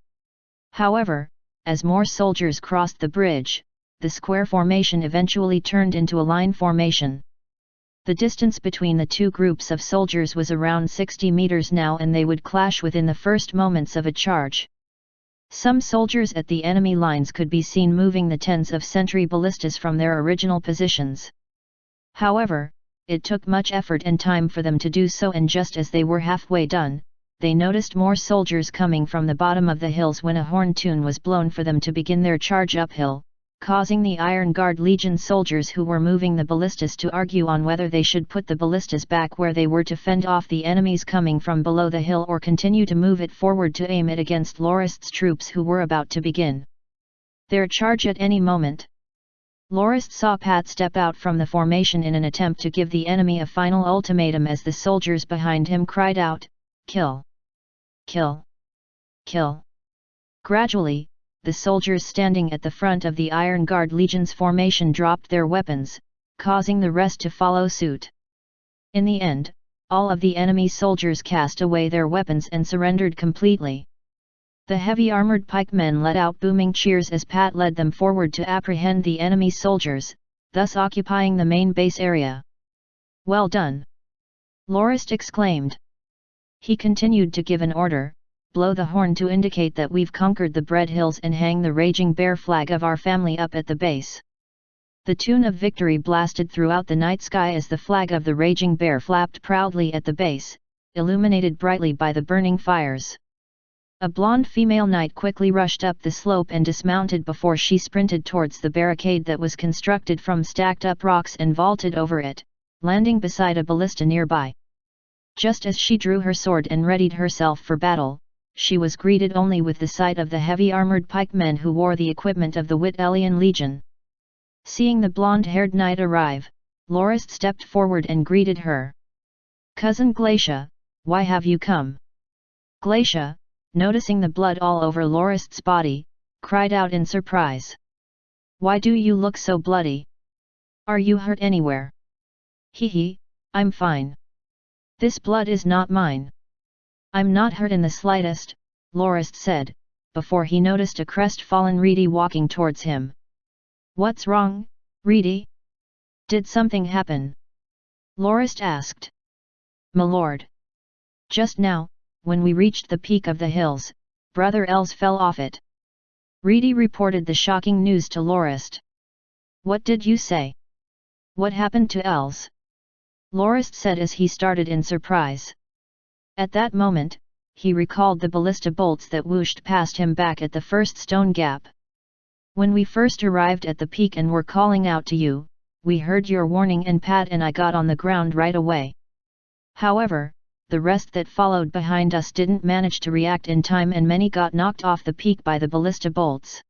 However, as more soldiers crossed the bridge, the square formation eventually turned into a line formation. The distance between the two groups of soldiers was around 60 meters now and they would clash within the first moments of a charge. Some soldiers at the enemy lines could be seen moving the tens of sentry ballistas from their original positions. However, it took much effort and time for them to do so and just as they were halfway done, they noticed more soldiers coming from the bottom of the hills when a horn tune was blown for them to begin their charge uphill, causing the Iron Guard Legion soldiers who were moving the ballistas to argue on whether they should put the ballistas back where they were to fend off the enemies coming from below the hill or continue to move it forward to aim it against Lorist's troops who were about to begin their charge at any moment. Lorist saw Pat step out from the formation in an attempt to give the enemy a final ultimatum as the soldiers behind him cried out, "Kill! Kill! Kill!" Gradually, the soldiers standing at the front of the Iron Guard Legion's formation dropped their weapons, causing the rest to follow suit. In the end, all of the enemy soldiers cast away their weapons and surrendered completely. The heavy armored pikemen let out booming cheers as Pat led them forward to apprehend the enemy soldiers, thus occupying the main base area. "Well done!" Lorist exclaimed. He continued to give an order, "Blow the horn to indicate that we've conquered the Bread Hills and hang the Raging Bear flag of our family up at the base." The tune of victory blasted throughout the night sky as the flag of the Raging Bear flapped proudly at the base, illuminated brightly by the burning fires. A blonde female knight quickly rushed up the slope and dismounted before she sprinted towards the barricade that was constructed from stacked-up rocks and vaulted over it, landing beside a ballista nearby. Just as she drew her sword and readied herself for battle, she was greeted only with the sight of the heavy armored pikemen who wore the equipment of the Wittelian Legion. Seeing the blonde-haired knight arrive, Lorist stepped forward and greeted her. "Cousin Glacia, why have you come?" Glacia, noticing the blood all over Lorist's body, cried out in surprise. "Why do you look so bloody? Are you hurt anywhere?" "Hee, I'm fine. This blood is not mine." "I'm not hurt in the slightest," Lorist said, before he noticed a crestfallen Reedy walking towards him. "What's wrong, Reedy? Did something happen?" Lorist asked. "My lord. Just now, when we reached the peak of the hills, Brother Els fell off it." Reedy reported the shocking news to Lorist. "What did you say? What happened to Els?" Lorist said as he started in surprise. At that moment, he recalled the ballista bolts that whooshed past him back at the first stone gap. "When we first arrived at the peak and were calling out to you, we heard your warning and Pat and I got on the ground right away. However, the rest that followed behind us didn't manage to react in time and many got knocked off the peak by the ballista bolts.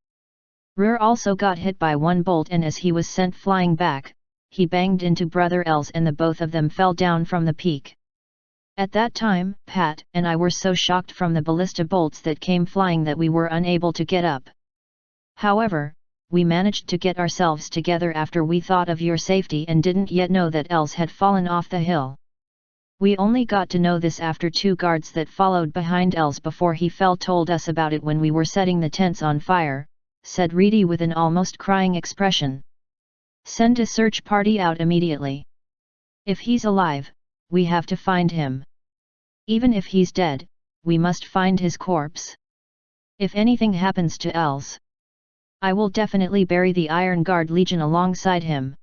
Ruhr also got hit by one bolt and as he was sent flying back, he banged into Brother Els and the both of them fell down from the peak. At that time, Pat and I were so shocked from the ballista bolts that came flying that we were unable to get up. However, we managed to get ourselves together after we thought of your safety and didn't yet know that Els had fallen off the hill. We only got to know this after two guards that followed behind Els before he fell told us about it when we were setting the tents on fire," said Reedy with an almost crying expression. "Send a search party out immediately. If he's alive, we have to find him. Even if he's dead, we must find his corpse. If anything happens to Els, I will definitely bury the Iron Guard Legion alongside him."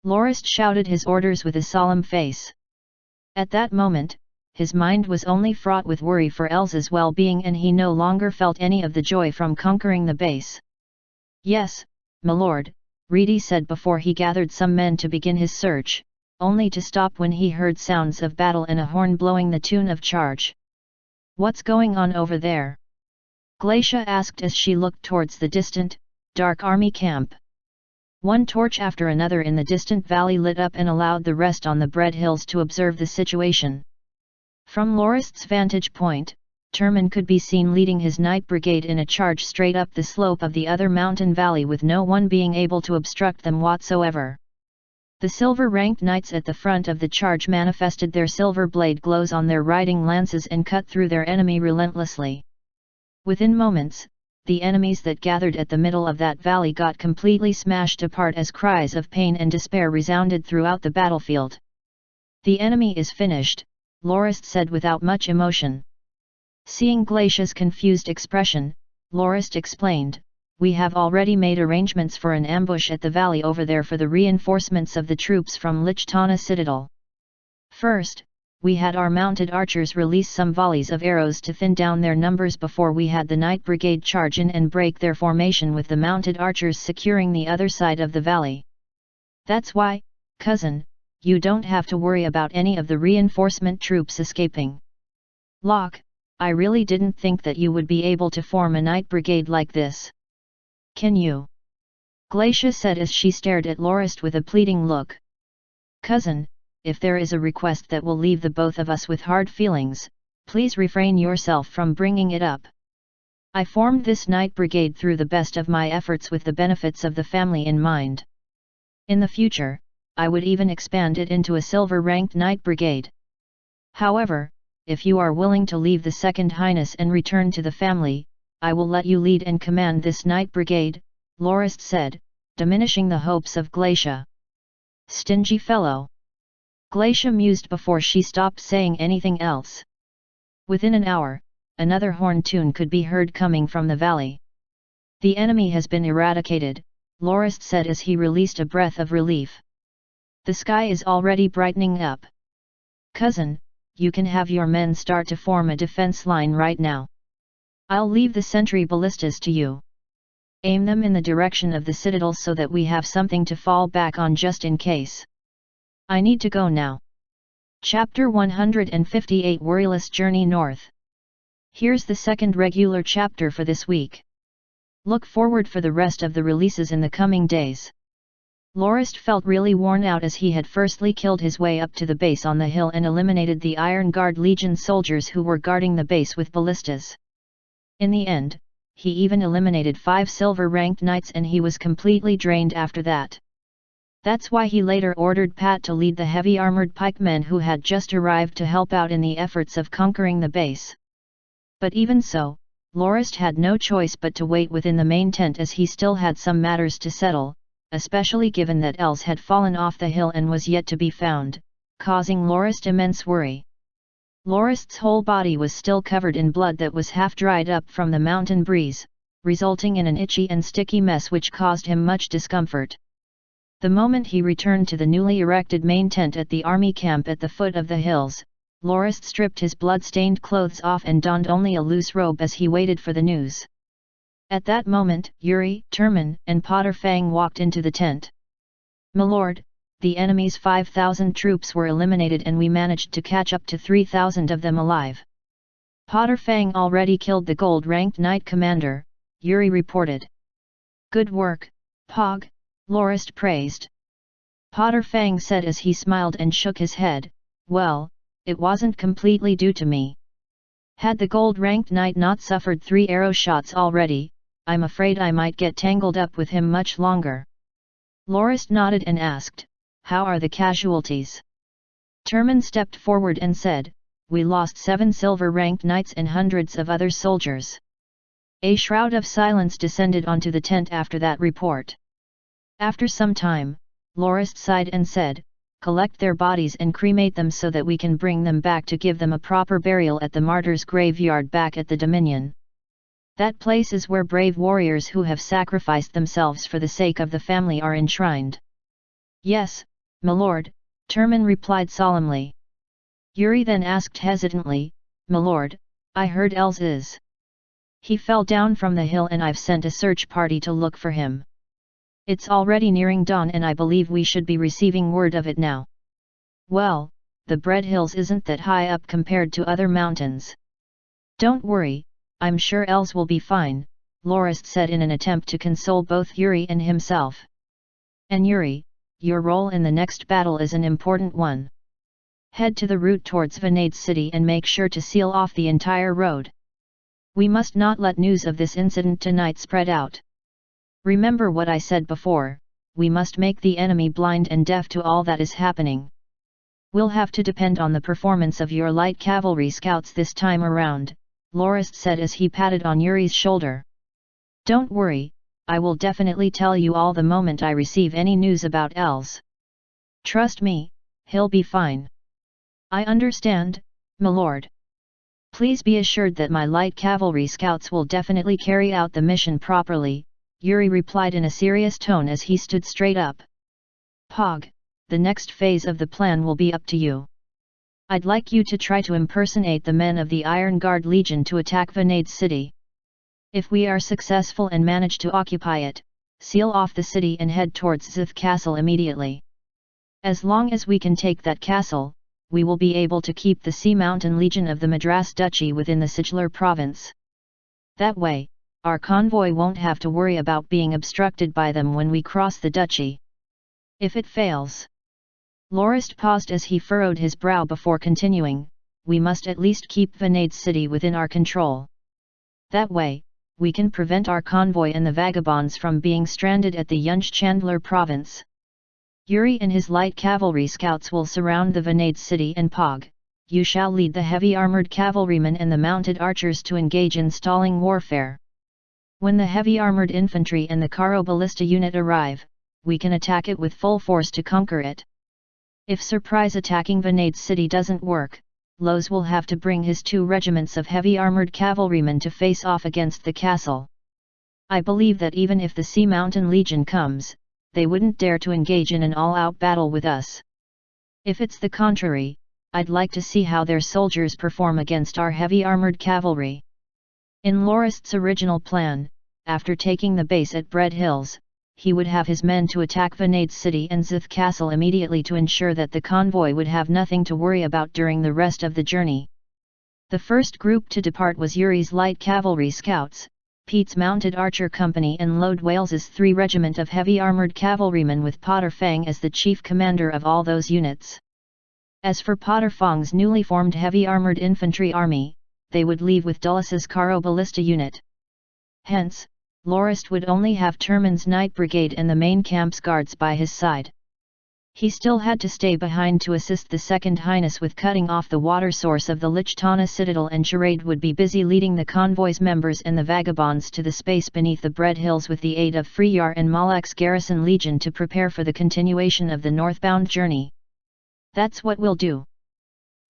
Lorist shouted his orders with a solemn face. At that moment, his mind was only fraught with worry for Els's well-being and he no longer felt any of the joy from conquering the base. "Yes, my lord," Reedy said before he gathered some men to begin his search, only to stop when he heard sounds of battle and a horn blowing the tune of charge. "What's going on over there?" Glacia asked as she looked towards the distant, dark army camp. One torch after another in the distant valley lit up and allowed the rest on the Bread Hills to observe the situation. From Lorist's vantage point, Terman could be seen leading his knight brigade in a charge straight up the slope of the other mountain valley with no one being able to obstruct them whatsoever. The silver-ranked knights at the front of the charge manifested their silver blade glows on their riding lances and cut through their enemy relentlessly. Within moments, the enemies that gathered at the middle of that valley got completely smashed apart as cries of pain and despair resounded throughout the battlefield. "The enemy is finished," Lorist said without much emotion. Seeing Glacia's confused expression, Lorist explained, "We have already made arrangements for an ambush at the valley over there for the reinforcements of the troops from Lichtana Citadel. First, we had our mounted archers release some volleys of arrows to thin down their numbers before we had the Night Brigade charge in and break their formation with the mounted archers securing the other side of the valley. That's why, cousin, you don't have to worry about any of the reinforcement troops escaping. Locke, I really didn't think that you would be able to form a Night Brigade like this. Can you? Glacia said as she stared at Lorist with a pleading look. Cousin, if there is a request that will leave the both of us with hard feelings, please refrain yourself from bringing it up. I formed this Night Brigade through the best of my efforts with the benefits of the family in mind. In the future, I would even expand it into a silver-ranked Night Brigade. However, if you are willing to leave the Second Highness and return to the family, I will let you lead and command this Night Brigade, Lorist said, diminishing the hopes of Glacia. Stingy fellow. Glacia mused before she stopped saying anything else. Within an hour, another horn tune could be heard coming from the valley. The enemy has been eradicated, Lorist said as he released a breath of relief. The sky is already brightening up. Cousin, you can have your men start to form a defense line right now. I'll leave the sentry ballistas to you. Aim them in the direction of the citadel so that we have something to fall back on just in case. I need to go now. Chapter 158 Worryless Journey North. Here's the second regular chapter for this week. Look forward for the rest of the releases in the coming days. Lorist felt really worn out as he had firstly killed his way up to the base on the hill and eliminated the Iron Guard Legion soldiers who were guarding the base with ballistas. In the end, he even eliminated 5 silver-ranked knights and he was completely drained after that. That's why he later ordered Pat to lead the heavy armored pikemen who had just arrived to help out in the efforts of conquering the base. But even so, Lorist had no choice but to wait within the main tent as he still had some matters to settle, especially given that Els had fallen off the hill and was yet to be found, causing Lorist immense worry. Lorist's whole body was still covered in blood that was half dried up from the mountain breeze, resulting in an itchy and sticky mess which caused him much discomfort. The moment he returned to the newly erected main tent at the army camp at the foot of the hills, Lorist stripped his blood-stained clothes off and donned only a loose robe as he waited for the news. At that moment, Yuri, Turman, and Potter Fang walked into the tent. "Milord, the enemy's 5,000 troops were eliminated and we managed to catch up to 3,000 of them alive. Potter Fang already killed the gold-ranked knight commander," Yuri reported. "Good work, Pog," Lorist praised. Potter Fang said as he smiled and shook his head, "Well, it wasn't completely due to me. Had the gold-ranked knight not suffered 3 arrow shots already, I'm afraid I might get tangled up with him much longer." Lorist nodded and asked, "How are the casualties?" Turman stepped forward and said, "We lost 7 silver-ranked knights and hundreds of other soldiers." A shroud of silence descended onto the tent after that report. After some time, Lorist sighed and said, "Collect their bodies and cremate them so that we can bring them back to give them a proper burial at the martyrs' graveyard back at the Dominion. That place is where brave warriors who have sacrificed themselves for the sake of the family are enshrined." "Yes, milord," Turman replied solemnly. Yuri then asked hesitantly, "Milord, I heard Els is. He fell down from the hill and I've sent a search party to look for him. It's already nearing dawn and I believe we should be receiving word of it now." "Well, the Bread Hills isn't that high up compared to other mountains. Don't worry, I'm sure Els will be fine," Lorist said in an attempt to console both Yuri and himself. "And Yuri, your role in the next battle is an important one. Head to the route towards Vanade City and make sure to seal off the entire road. We must not let news of this incident tonight spread out. Remember what I said before, we must make the enemy blind and deaf to all that is happening. We'll have to depend on the performance of your light cavalry scouts this time around," Lorist said as he patted on Yuri's shoulder. "Don't worry, I will definitely tell you all the moment I receive any news about Els. Trust me, he'll be fine." "I understand, milord. Please be assured that my light cavalry scouts will definitely carry out the mission properly," Yuri replied in a serious tone as he stood straight up. "Pog, the next phase of the plan will be up to you. I'd like you to try to impersonate the men of the Iron Guard Legion to attack Vanade city. If we are successful and manage to occupy it, seal off the city and head towards Zith Castle immediately. As long as we can take that castle, we will be able to keep the Sea Mountain Legion of the Madras Duchy within the Sigillar province. That way, our convoy won't have to worry about being obstructed by them when we cross the duchy. If it fails... Lorist paused as he furrowed his brow before continuing, we must at least keep Vanade city within our control. That way, we can prevent our convoy and the vagabonds from being stranded at the Yunj Chandler province. Yuri and his light cavalry scouts will surround the Vanade city and Pog, you shall lead the heavy armored cavalrymen and the mounted archers to engage in stalling warfare. When the heavy armored infantry and the Karo ballista unit arrive, we can attack it with full force to conquer it. If surprise attacking Vanade city doesn't work, Loz will have to bring his 2 regiments of heavy armored cavalrymen to face off against the castle. I believe that even if the Sea Mountain Legion comes, they wouldn't dare to engage in an all-out battle with us. If it's the contrary, I'd like to see how their soldiers perform against our heavy armored cavalry. In Lorist's original plan, after taking the base at Bread Hills, he would have his men to attack Vanade city and Zith Castle immediately to ensure that the convoy would have nothing to worry about during the rest of the journey. The first group to depart was Yuri's light cavalry scouts, Pete's mounted archer company and Lode Wales's 3 regiment of heavy armored cavalrymen with Potter Fang as the chief commander of all those units. As for Potter Fang's newly formed heavy armored infantry army, they would leave with Dullus's Karo ballista unit. Hence, Lorist would only have Turman's Night Brigade and the main camp's guards by his side. He still had to stay behind to assist the Second Highness with cutting off the water source of the Lichtana citadel, and Charade would be busy leading the convoy's members and the vagabonds to the space beneath the Bread Hills with the aid of Freyar and Malek's garrison legion to prepare for the continuation of the northbound journey. That's what we'll do.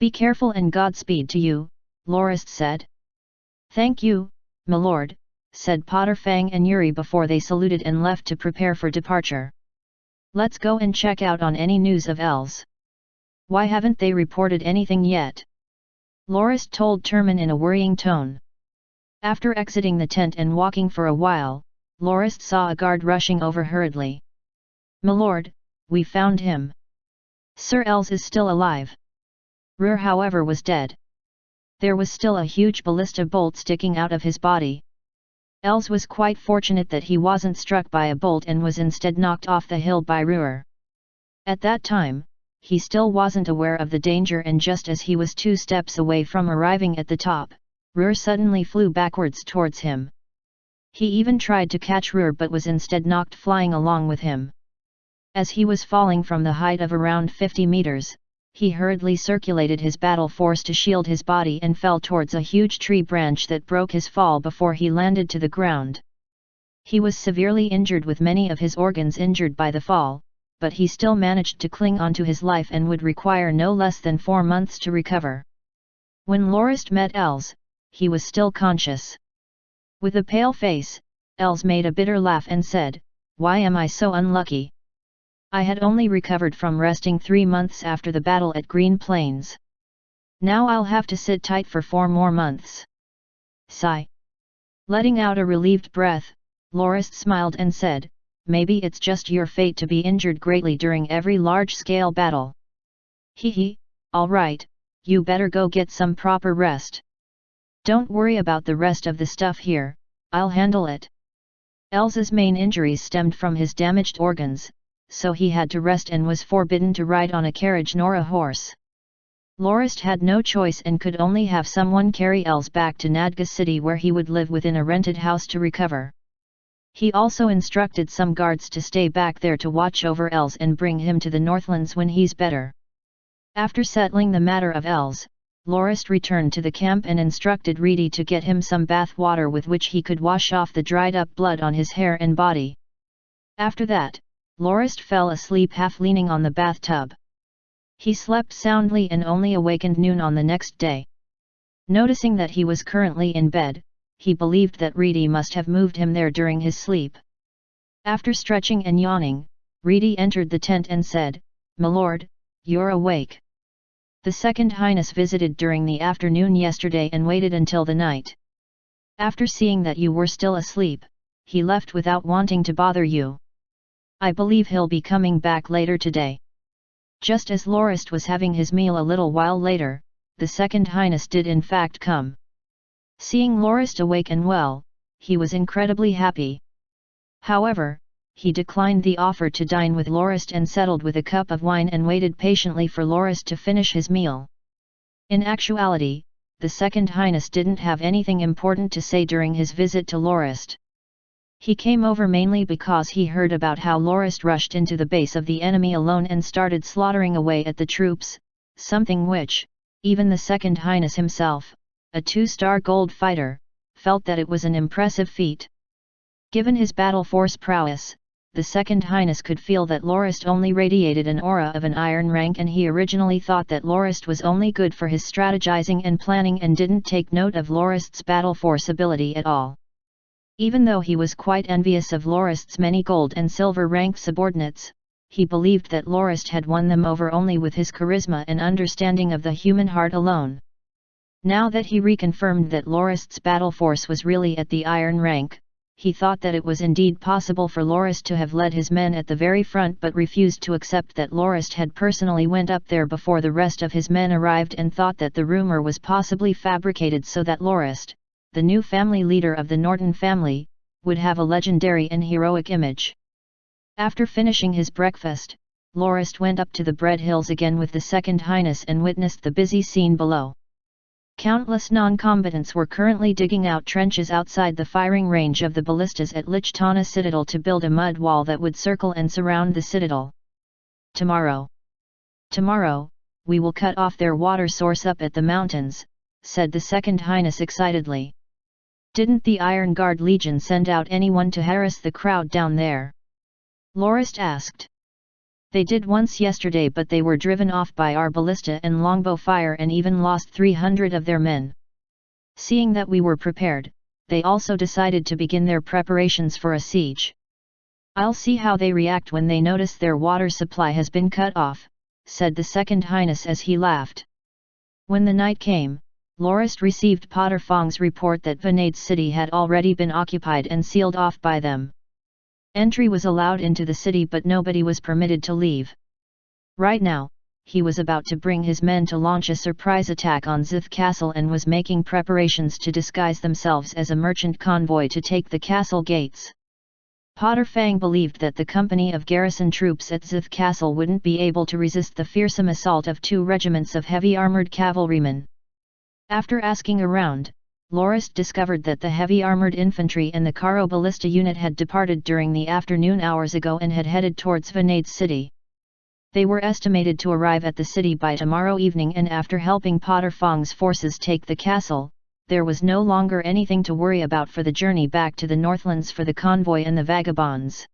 Be careful and Godspeed to you, Lorist said. Thank you, my lord, said Potter Fang and Yuri before they saluted and left to prepare for departure. Let's go and check out on any news of Els. Why haven't they reported anything yet? Lorist told Turman in a worrying tone. After exiting the tent and walking for a while, Lorist saw a guard rushing over hurriedly. My lord, we found him. Sir Els is still alive. Ruhr however was dead. There was still a huge ballista bolt sticking out of his body. Els was quite fortunate that he wasn't struck by a bolt and was instead knocked off the hill by Ruhr. At that time, he still wasn't aware of the danger, and just as he was 2 steps away from arriving at the top, Ruhr suddenly flew backwards towards him. He even tried to catch Ruhr but was instead knocked flying along with him. As he was falling from the height of around 50 meters, he hurriedly circulated his battle force to shield his body and fell towards a huge tree branch that broke his fall before he landed to the ground. He was severely injured with many of his organs injured by the fall, but he still managed to cling onto his life and would require no less than 4 months to recover. When Lorist met Els, he was still conscious. With a pale face, Els made a bitter laugh and said, "Why am I so unlucky? I had only recovered from resting 3 months after the battle at Green Plains. Now I'll have to sit tight for 4 more months." Sigh. Letting out a relieved breath, Lorist smiled and said, "Maybe it's just your fate to be injured greatly during every large-scale battle. Hee, all right, you better go get some proper rest. Don't worry about the rest of the stuff here, I'll handle it." Els's main injuries stemmed from his damaged organs, so he had to rest and was forbidden to ride on a carriage nor a horse. Lorist had no choice and could only have someone carry Els back to Nadga city, where he would live within a rented house to recover. He also instructed some guards to stay back there to watch over Els and bring him to the Northlands when he's better. After settling the matter of Els, Lorist returned to the camp and instructed Reedy to get him some bath water with which he could wash off the dried up blood on his hair and body. After that, Lorist fell asleep half leaning on the bathtub. He slept soundly and only awakened noon on the next day. Noticing that he was currently in bed, he believed that Reedy must have moved him there during his sleep. After stretching and yawning, Reedy entered the tent and said, "My lord, you're awake. The Second Highness visited during the afternoon yesterday and waited until the night. After seeing that you were still asleep, he left without wanting to bother you. I believe he'll be coming back later today." Just as Lorist was having his meal a little while later, the Second Highness did in fact come. Seeing Lorist awake and well, he was incredibly happy. However, he declined the offer to dine with Lorist and settled with a cup of wine and waited patiently for Lorist to finish his meal. In actuality, the Second Highness didn't have anything important to say during his visit to Lorist. He came over mainly because he heard about how Lorist rushed into the base of the enemy alone and started slaughtering away at the troops, something which, even the Second Highness himself, a 2-star gold fighter, felt that it was an impressive feat. Given his battle force prowess, the Second Highness could feel that Lorist only radiated an aura of an iron rank, and he originally thought that Lorist was only good for his strategizing and planning and didn't take note of Lorist's battle force ability at all. Even though he was quite envious of Lorist's many gold and silver rank subordinates, he believed that Lorist had won them over only with his charisma and understanding of the human heart alone. Now that he reconfirmed that Lorist's battle force was really at the iron rank, he thought that it was indeed possible for Lorist to have led his men at the very front, but refused to accept that Lorist had personally went up there before the rest of his men arrived, and thought that the rumor was possibly fabricated so that Lorist, the new family leader of the Norton family, would have a legendary and heroic image. After finishing his breakfast, Lorist went up to the Bread Hills again with the Second Highness and witnessed the busy scene below. Countless non-combatants were currently digging out trenches outside the firing range of the ballistas at Lichtana Citadel to build a mud wall that would circle and surround the citadel. Tomorrow, we will cut off their water source up at the mountains," said the Second Highness excitedly. "Didn't the Iron Guard Legion send out anyone to harass the crowd down there?" Lorist asked. "They did once yesterday, but they were driven off by our ballista and longbow fire and even lost 300 of their men. Seeing that we were prepared, they also decided to begin their preparations for a siege. I'll see how they react when they notice their water supply has been cut off," said the Second Highness as he laughed. When the night came, Lorist received Potter Fong's report that Vanade city had already been occupied and sealed off by them. Entry was allowed into the city, but nobody was permitted to leave. Right now, he was about to bring his men to launch a surprise attack on Zith Castle and was making preparations to disguise themselves as a merchant convoy to take the castle gates. Potter Fang believed that the company of garrison troops at Zith Castle wouldn't be able to resist the fearsome assault of 2 regiments of heavy armored cavalrymen. After asking around, Lorist discovered that the heavy armored infantry and the Karo ballista unit had departed during the afternoon hours ago and had headed towards Vanade city. They were estimated to arrive at the city by tomorrow evening, and after helping Potter Fong's forces take the castle, there was no longer anything to worry about for the journey back to the Northlands for the convoy and the vagabonds.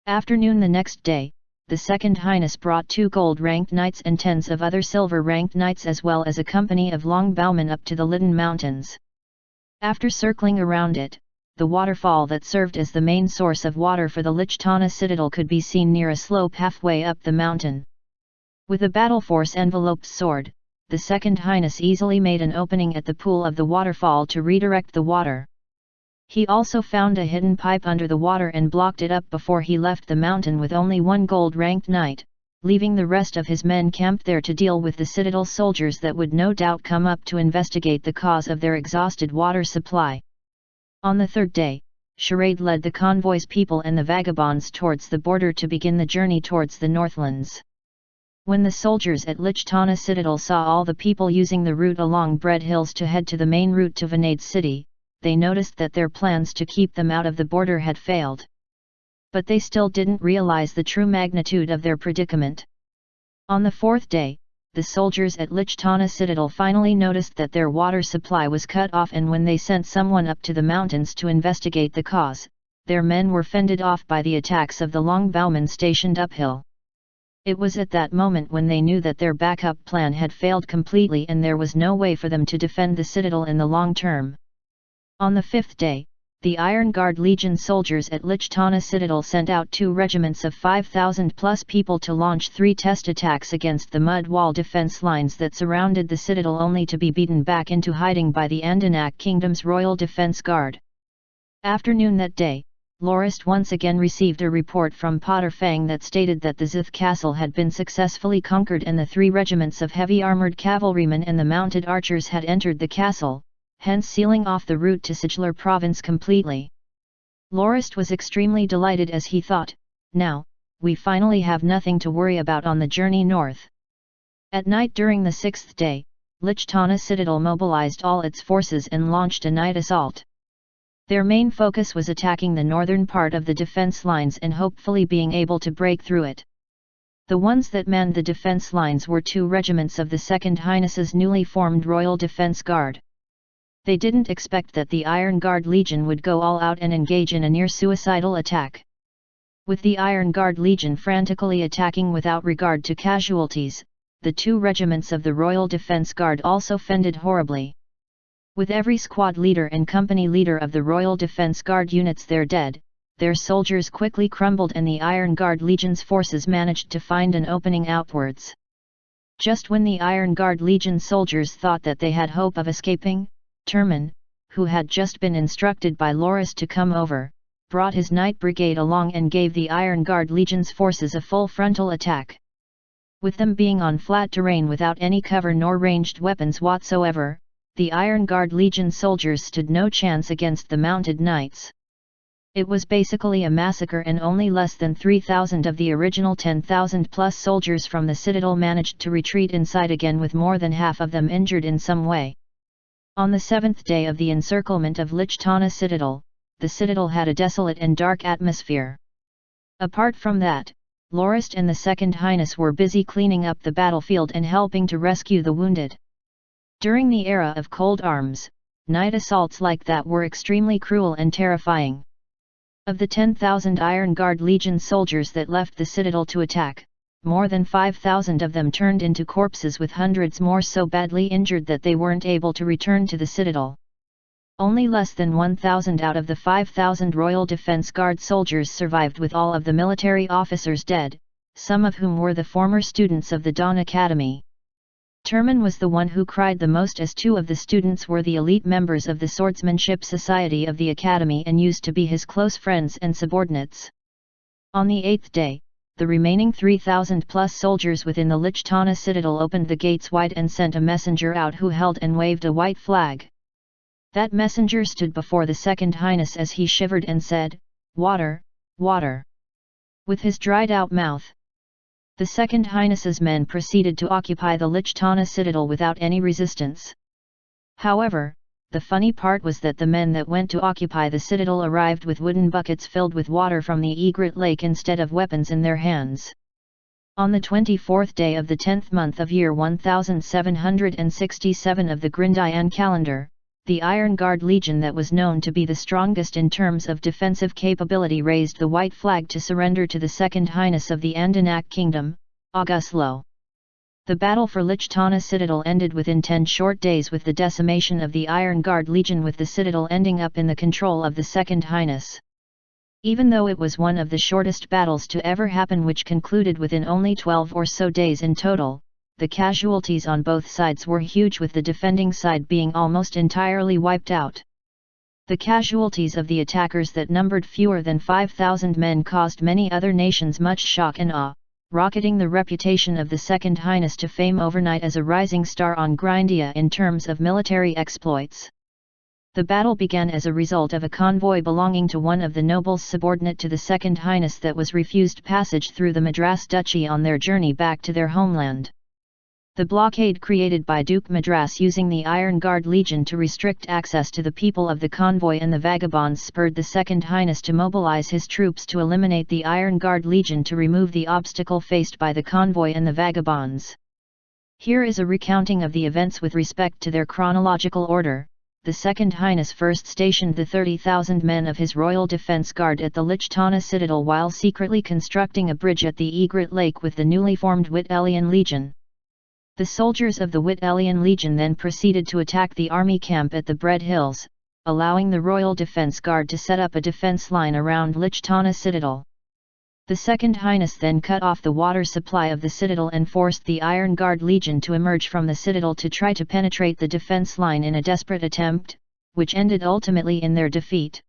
Afternoon the next day, the Second Highness brought 2 gold-ranked knights and 10s of other silver-ranked knights as well as a company of longbowmen up to the Lydon Mountains. After circling around it, the waterfall that served as the main source of water for the Lichtana Citadel could be seen near a slope halfway up the mountain. With a battle force enveloped sword, the Second Highness easily made an opening at the pool of the waterfall to redirect the water. He also found a hidden pipe under the water and blocked it up before he left the mountain with only 1 gold-ranked knight, leaving the rest of his men camped there to deal with the citadel soldiers that would no doubt come up to investigate the cause of their exhausted water supply. On the 3rd day, Charade led the convoy's people and the vagabonds towards the border to begin the journey towards the Northlands. When the soldiers at Lichtana Citadel saw all the people using the route along Bread Hills to head to the main route to Vanade city, they noticed that their plans to keep them out of the border had failed. But they still didn't realize the true magnitude of their predicament. On the 4th day, the soldiers at Lichtana Citadel finally noticed that their water supply was cut off, and when they sent someone up to the mountains to investigate the cause, their men were fended off by the attacks of the longbowmen stationed uphill. It was at that moment when they knew that their backup plan had failed completely and there was no way for them to defend the citadel in the long term. On the 5th day, the Iron Guard Legion soldiers at Lichtana Citadel sent out 2 regiments of 5,000 plus people to launch 3 test attacks against the mud wall defense lines that surrounded the citadel, only to be beaten back into hiding by the Andanak Kingdom's Royal Defense Guard. Afternoon that day, Lorist once again received a report from Potter Fang that stated that the Zith Castle had been successfully conquered and the 3 regiments of heavy armoured cavalrymen and the mounted archers had entered the castle, hence sealing off the route to Siglar province completely. Lorist was extremely delighted as he thought, now, we finally have nothing to worry about on the journey north. At night during the 6th day, Lichtana Citadel mobilized all its forces and launched a night assault. Their main focus was attacking the northern part of the defense lines and hopefully being able to break through it. The ones that manned the defense lines were 2 regiments of the Second Highness's newly formed Royal Defense Guard. They didn't expect that the Iron Guard Legion would go all out and engage in a near-suicidal attack. With the Iron Guard Legion frantically attacking without regard to casualties, the 2 regiments of the Royal Defense Guard also fended horribly. With every squad leader and company leader of the Royal Defense Guard units there dead, their soldiers quickly crumbled and the Iron Guard Legion's forces managed to find an opening outwards. Just when the Iron Guard Legion soldiers thought that they had hope of escaping, Terman, who had just been instructed by Loris to come over, brought his Knight Brigade along and gave the Iron Guard Legion's forces a full frontal attack. With them being on flat terrain without any cover nor ranged weapons whatsoever, the Iron Guard Legion soldiers stood no chance against the mounted knights. It was basically a massacre and only less than 3,000 of the original 10,000 plus soldiers from the citadel managed to retreat inside again, with more than half of them injured in some way. On the 7th day of the encirclement of Lichtana Citadel, the citadel had a desolate and dark atmosphere. Apart from that, Lorist and the Second Highness were busy cleaning up the battlefield and helping to rescue the wounded. During the era of cold arms, night assaults like that were extremely cruel and terrifying. Of the 10,000 Iron Guard Legion soldiers that left the citadel to attack, more than 5,000 of them turned into corpses, with hundreds more so badly injured that they weren't able to return to the citadel. Only less than 1,000 out of the 5,000 Royal Defense Guard soldiers survived, with all of the military officers dead, some of whom were the former students of the Dawn Academy. Terman was the one who cried the most, as 2 of the students were the elite members of the Swordsmanship Society of the Academy and used to be his close friends and subordinates. On the 8th day, the remaining 3,000 plus soldiers within the Lichtana Citadel opened the gates wide and sent a messenger out who held and waved a white flag. That messenger stood before the Second Highness as he shivered and said, "Water, water." With his dried out mouth, the Second Highness's men proceeded to occupy the Lichtana Citadel without any resistance. However, the funny part was that the men that went to occupy the citadel arrived with wooden buckets filled with water from the Egret Lake instead of weapons in their hands. On the 24th day of the 10th month of year 1767 of the Grindayan calendar, the Iron Guard Legion, that was known to be the strongest in terms of defensive capability, raised the white flag to surrender to the Second Highness of the Andanak Kingdom, Auguslo. The battle for Lichtana Citadel ended within 10 short days, with the decimation of the Iron Guard Legion, with the citadel ending up in the control of the Second Highness. Even though it was one of the shortest battles to ever happen, which concluded within only 12 or so days in total, the casualties on both sides were huge, with the defending side being almost entirely wiped out. The casualties of the attackers that numbered fewer than 5,000 men caused many other nations much shock and awe, rocketing the reputation of the Second Highness to fame overnight as a rising star on Grindia in terms of military exploits. The battle began as a result of a convoy belonging to one of the nobles subordinate to the Second Highness that was refused passage through the Madras Duchy on their journey back to their homeland. The blockade created by Duke Madras using the Iron Guard Legion to restrict access to the people of the convoy and the vagabonds spurred the Second Highness to mobilize his troops to eliminate the Iron Guard Legion to remove the obstacle faced by the convoy and the vagabonds. Here is a recounting of the events with respect to their chronological order. The Second Highness first stationed the 30,000 men of his Royal Defense Guard at the Lichtana Citadel while secretly constructing a bridge at the Egret Lake with the newly formed Wittelian Legion. The soldiers of the Wittelian Legion then proceeded to attack the army camp at the Bread Hills, allowing the Royal Defense Guard to set up a defense line around Lichtana citadel. The Second Highness then cut off the water supply of the citadel and forced the Iron Guard Legion to emerge from the citadel to try to penetrate the defense line in a desperate attempt, which ended ultimately in their defeat.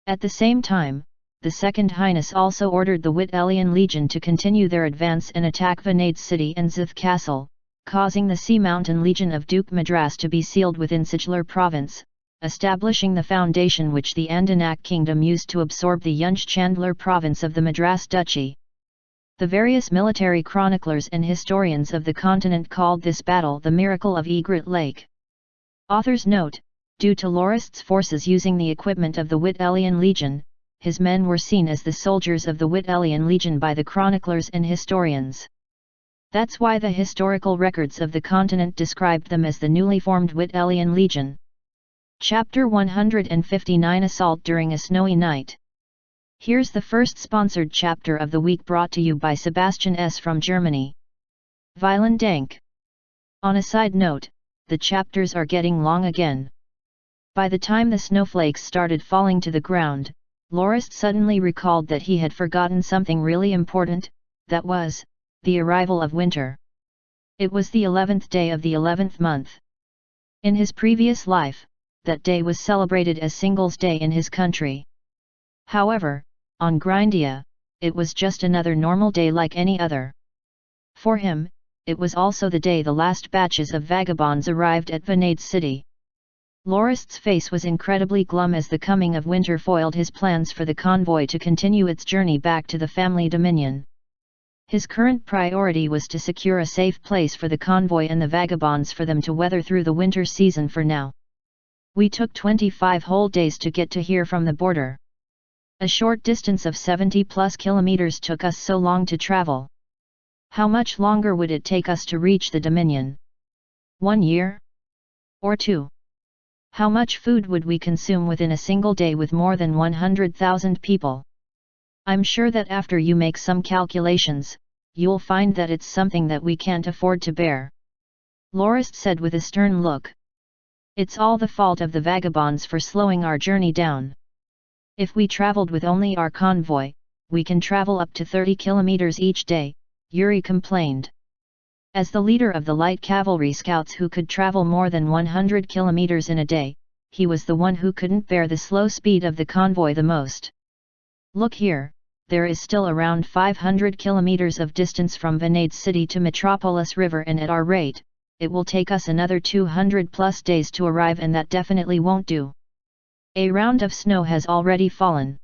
At the same time, the Second Highness also ordered the Wittelian Legion to continue their advance and attack Vanade City and Zith Castle, causing the Sea Mountain Legion of Duke Madras to be sealed within Sigilur province, establishing the foundation which the Andanak kingdom used to absorb the Yunch Chandler province of the Madras Duchy. The various military chroniclers and historians of the continent called this battle the Miracle of Egret Lake. Authors note, due to Lorist's forces using the equipment of the Wittelian Legion, his men were seen as the soldiers of the Wittelian Legion by the chroniclers and historians. That's why the historical records of the continent described them as the newly formed Wittelian Legion. Chapter 159 Assault During a Snowy Night. Here's the first sponsored chapter of the week brought to you by Sebastian S. from Germany. Violent Dank. On a side note, the chapters are getting long again. By the time the snowflakes started falling to the ground, Lorist suddenly recalled that he had forgotten something really important, that was, the arrival of winter. It was the 11th day of the 11th month. In his previous life, that day was celebrated as Singles Day in his country. However, on Grindia, it was just another normal day like any other. For him, it was also the day the last batches of vagabonds arrived at Vanade City. Lorist's face was incredibly glum as the coming of winter foiled his plans for the convoy to continue its journey back to the family dominion. His current priority was to secure a safe place for the convoy and the vagabonds for them to weather through the winter season for now. We took 25 whole days to get to here from the border. A short distance of 70+ kilometers took us so long to travel. How much longer would it take us to reach the Dominion? 1 year? Or 2? How much food would we consume within a single day with more than 100,000 people? I'm sure that after you make some calculations, you'll find that it's something that we can't afford to bear. Lorist said with a stern look. It's all the fault of the vagabonds for slowing our journey down. If we traveled with only our convoy, we can travel up to 30 kilometers each day, Yuri complained. As the leader of the light cavalry scouts who could travel more than 100 kilometers in a day, he was the one who couldn't bear the slow speed of the convoy the most. Look here, there is still around 500 kilometers of distance from Vanade City to Metropolis River, and at our rate, it will take us another 200+ days to arrive, and that definitely won't do. A round of snow has already fallen.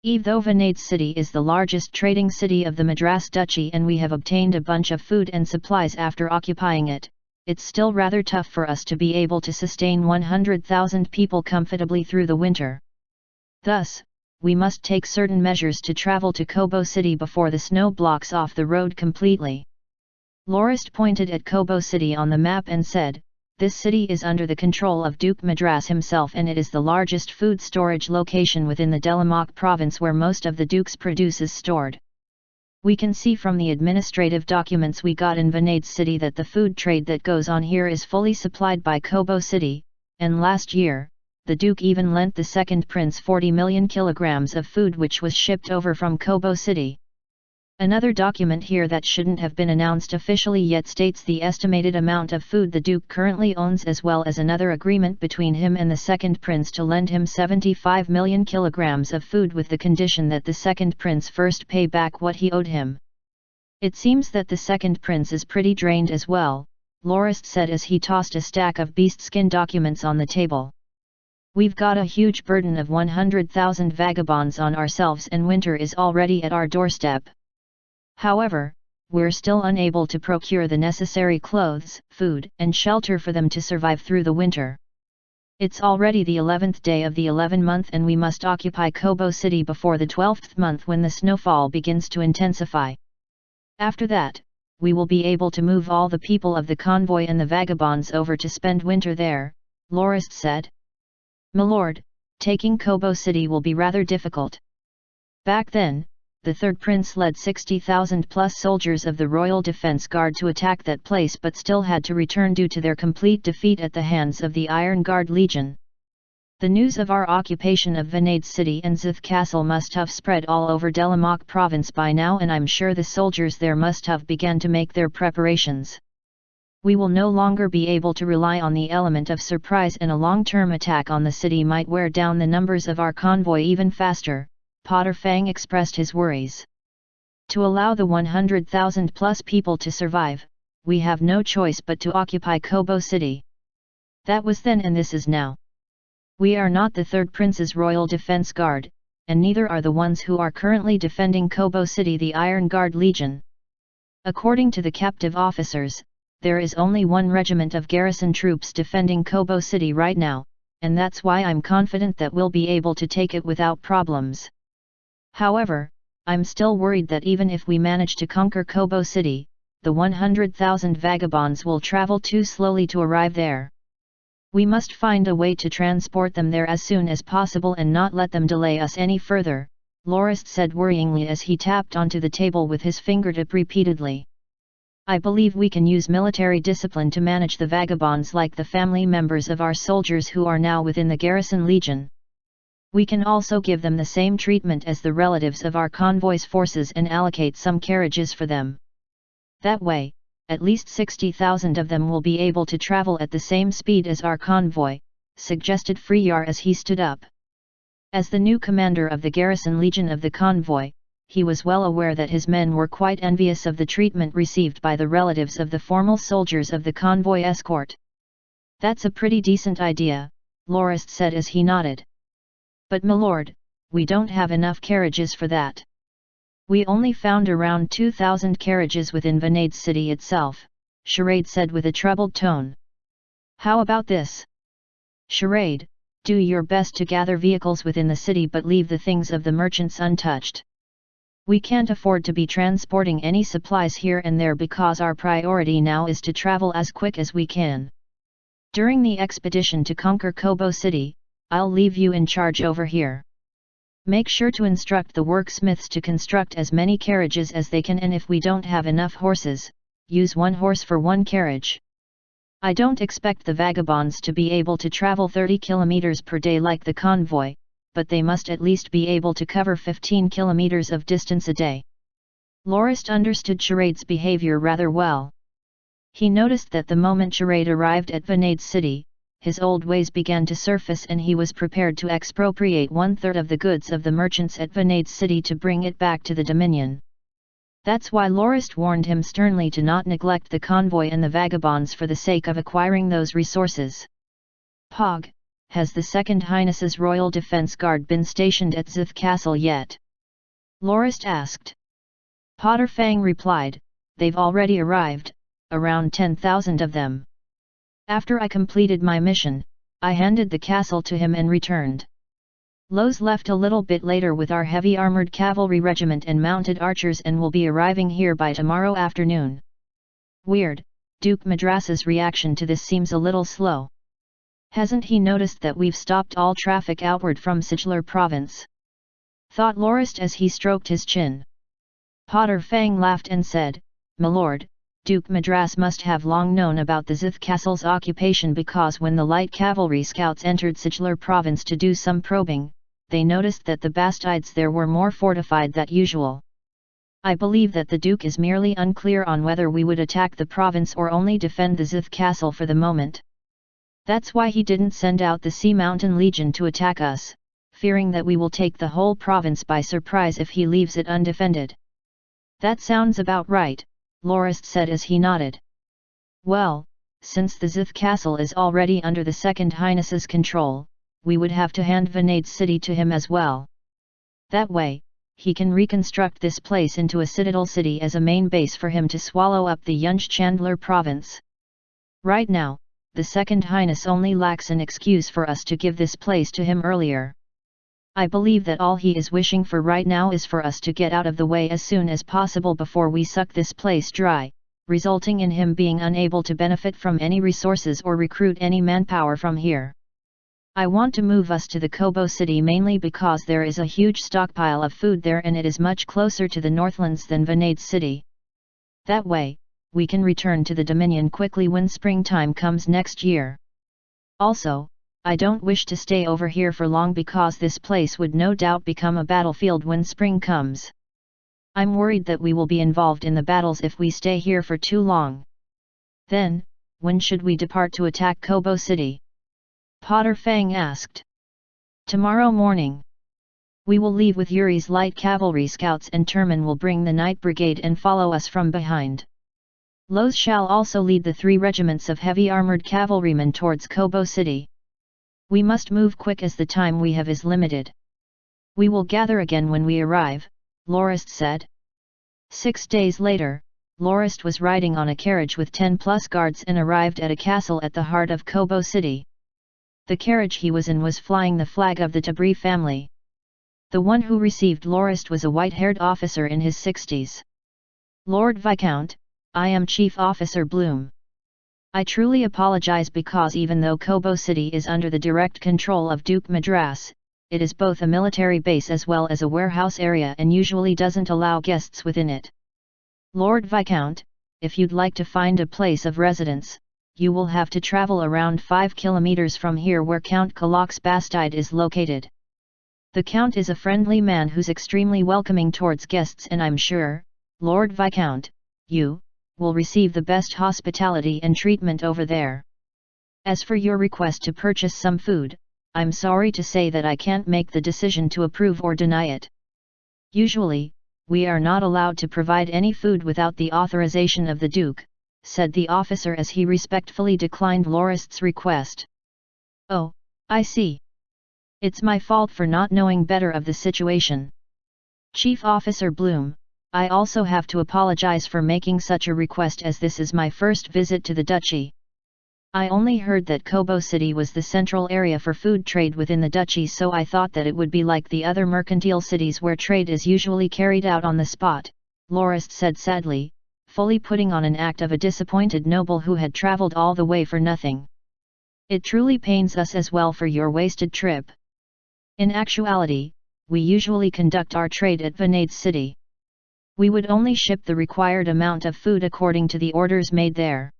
Even though Vanade City is the largest trading city of the Madras Duchy and we have obtained a bunch of food and supplies after occupying it, it's still rather tough for us to be able to sustain 100,000 people comfortably through the winter. Thus, we must take certain measures to travel to Kobo City before the snow blocks off the road completely. Lorist pointed at Kobo City on the map and said, this city is under the control of Duke Madras himself, and it is the largest food storage location within the Delamak province where most of the Duke's produce is stored. We can see from the administrative documents we got in Vanade City that the food trade that goes on here is fully supplied by Kobo City, and last year, the Duke even lent the second prince 40 million kilograms of food which was shipped over from Kobo City. Another document here that shouldn't have been announced officially yet states the estimated amount of food the Duke currently owns, as well as another agreement between him and the second prince to lend him 75 million kilograms of food with the condition that the second prince first pay back what he owed him. It seems that the second prince is pretty drained as well, Lorist said as he tossed a stack of beast-skin documents on the table. We've got a huge burden of 100,000 vagabonds on ourselves, and winter is already at our doorstep. However, we're still unable to procure the necessary clothes, food, and shelter for them to survive through the winter. It's already the 11th day of the 11th month, and we must occupy Kobo City before the 12th month when the snowfall begins to intensify. After that, we will be able to move all the people of the convoy and the vagabonds over to spend winter there, Lorist said. My lord, taking Kobo City will be rather difficult. Back then, the third prince led 60,000 plus soldiers of the Royal Defense Guard to attack that place, but still had to return due to their complete defeat at the hands of the Iron Guard Legion. The news of our occupation of Vanade City and Zith Castle must have spread all over Delamoc province by now, and I'm sure the soldiers there must have begun to make their preparations. We will no longer be able to rely on the element of surprise, and a long-term attack on the city might wear down the numbers of our convoy even faster. Potter Fang expressed his worries. To allow the 100,000 plus people to survive, we have no choice but to occupy Kobo City. That was then and this is now. We are not the Third Prince's Royal Defense Guard, and neither are the ones who are currently defending Kobo City, the Iron Guard Legion. According to the captive officers, there is only one regiment of garrison troops defending Kobo City right now, and that's why I'm confident that we'll be able to take it without problems. However, I'm still worried that even if we manage to conquer Kobo City, the 100,000 vagabonds will travel too slowly to arrive there. We must find a way to transport them there as soon as possible and not let them delay us any further, Lorist said worryingly as he tapped onto the table with his fingertip repeatedly. I believe we can use military discipline to manage the vagabonds like the family members of our soldiers who are now within the garrison legion. We can also give them the same treatment as the relatives of our convoy's forces and allocate some carriages for them. That way, at least 60,000 of them will be able to travel at the same speed as our convoy, suggested Freyar as he stood up. As the new commander of the garrison legion of the convoy, he was well aware that his men were quite envious of the treatment received by the relatives of the formal soldiers of the convoy escort. That's a pretty decent idea, Lorist said as he nodded. But milord, we don't have enough carriages for that. We only found around 2,000 carriages within Vanade City itself, Charade said with a troubled tone. How about this? Charade, do your best to gather vehicles within the city but leave the things of the merchants untouched. We can't afford to be transporting any supplies here and there because our priority now is to travel as quick as we can. During the expedition to conquer Kobo City, I'll leave you in charge over here. Make sure to instruct the worksmiths to construct as many carriages as they can, and if we don't have enough horses, use one horse for one carriage. I don't expect the vagabonds to be able to travel 30 kilometers per day like the convoy, but they must at least be able to cover 15 kilometers of distance a day. Lorist understood Charade's behavior rather well. He noticed that the moment Charade arrived at Vanade City, his old ways began to surface and he was prepared to expropriate 1/3 of the goods of the merchants at Vanade City to bring it back to the Dominion. That's why Lorist warned him sternly to not neglect the convoy and the vagabonds for the sake of acquiring those resources. Pog, has the Second Highness's Royal Defense Guard been stationed at Zith Castle yet? Lorist asked. Potter Fang replied, they've already arrived, around 10,000 of them. After I completed my mission, I handed the castle to him and returned. Lowe's left a little bit later with our heavy armored cavalry regiment and mounted archers and will be arriving here by tomorrow afternoon. Weird, Duke Madras's reaction to this seems a little slow. Hasn't he noticed that we've stopped all traffic outward from Siglar province? Thought Lorist as he stroked his chin. Potter Fang laughed and said, "Milord, Duke Madras must have long known about the Zith Castle's occupation because when the light cavalry scouts entered Siglar province to do some probing, they noticed that the Bastides there were more fortified than usual. I believe that the Duke is merely unclear on whether we would attack the province or only defend the Zith Castle for the moment. That's why he didn't send out the Sea Mountain Legion to attack us, fearing that we will take the whole province by surprise if he leaves it undefended." "That sounds about right," Lorist said as he nodded. "Well, since the Zith Castle is already under the Second Highness's control, we would have to hand Vanade City to him as well. That way, he can reconstruct this place into a citadel city as a main base for him to swallow up the Yunj Chandler province. Right now, the Second Highness only lacks an excuse for us to give this place to him earlier. I believe that all he is wishing for right now is for us to get out of the way as soon as possible before we suck this place dry, resulting in him being unable to benefit from any resources or recruit any manpower from here. I want to move us to the Kobo City mainly because there is a huge stockpile of food there and it is much closer to the Northlands than Vanade City. That way, we can return to the Dominion quickly when springtime comes next year. Also, I don't wish to stay over here for long because this place would no doubt become a battlefield when spring comes. I'm worried that we will be involved in the battles if we stay here for too long. Then, when should we depart to attack Kobo City? Potter Fang asked. Tomorrow morning. We will leave with Yuri's light cavalry scouts and Terman will bring the night brigade and follow us from behind. Loz shall also lead the 3 regiments of heavy armored cavalrymen towards Kobo City. We must move quick as the time we have is limited. We will gather again when we arrive, Lorist said. 6 days later, Lorist was riding on a carriage with 10+ guards and arrived at a castle at the heart of Kobo City. The carriage he was in was flying the flag of the Tabri family. The one who received Lorist was a white-haired officer in his 60s. Lord Viscount, I am Chief Officer Bloom. I truly apologize because even though Kobo City is under the direct control of Duke Madras, it is both a military base as well as a warehouse area and usually doesn't allow guests within it. Lord Viscount, if you'd like to find a place of residence, you will have to travel around 5 kilometers from here where Count Kalok's Bastide is located. The Count is a friendly man who's extremely welcoming towards guests and I'm sure, Lord Viscount, you will receive the best hospitality and treatment over there. As for your request to purchase some food, I'm sorry to say that I can't make the decision to approve or deny it. Usually, we are not allowed to provide any food without the authorization of the Duke, said the officer as he respectfully declined Lorist's request. Oh, I see. It's my fault for not knowing better of the situation. Chief Officer Bloom, I also have to apologize for making such a request as this is my first visit to the duchy. I only heard that Kobo City was the central area for food trade within the duchy, so I thought that it would be like the other mercantile cities where trade is usually carried out on the spot, Lorist said sadly, fully putting on an act of a disappointed noble who had travelled all the way for nothing. It truly pains us as well for your wasted trip. In actuality, we usually conduct our trade at Vanade City. We would only ship the required amount of food according to the orders made there.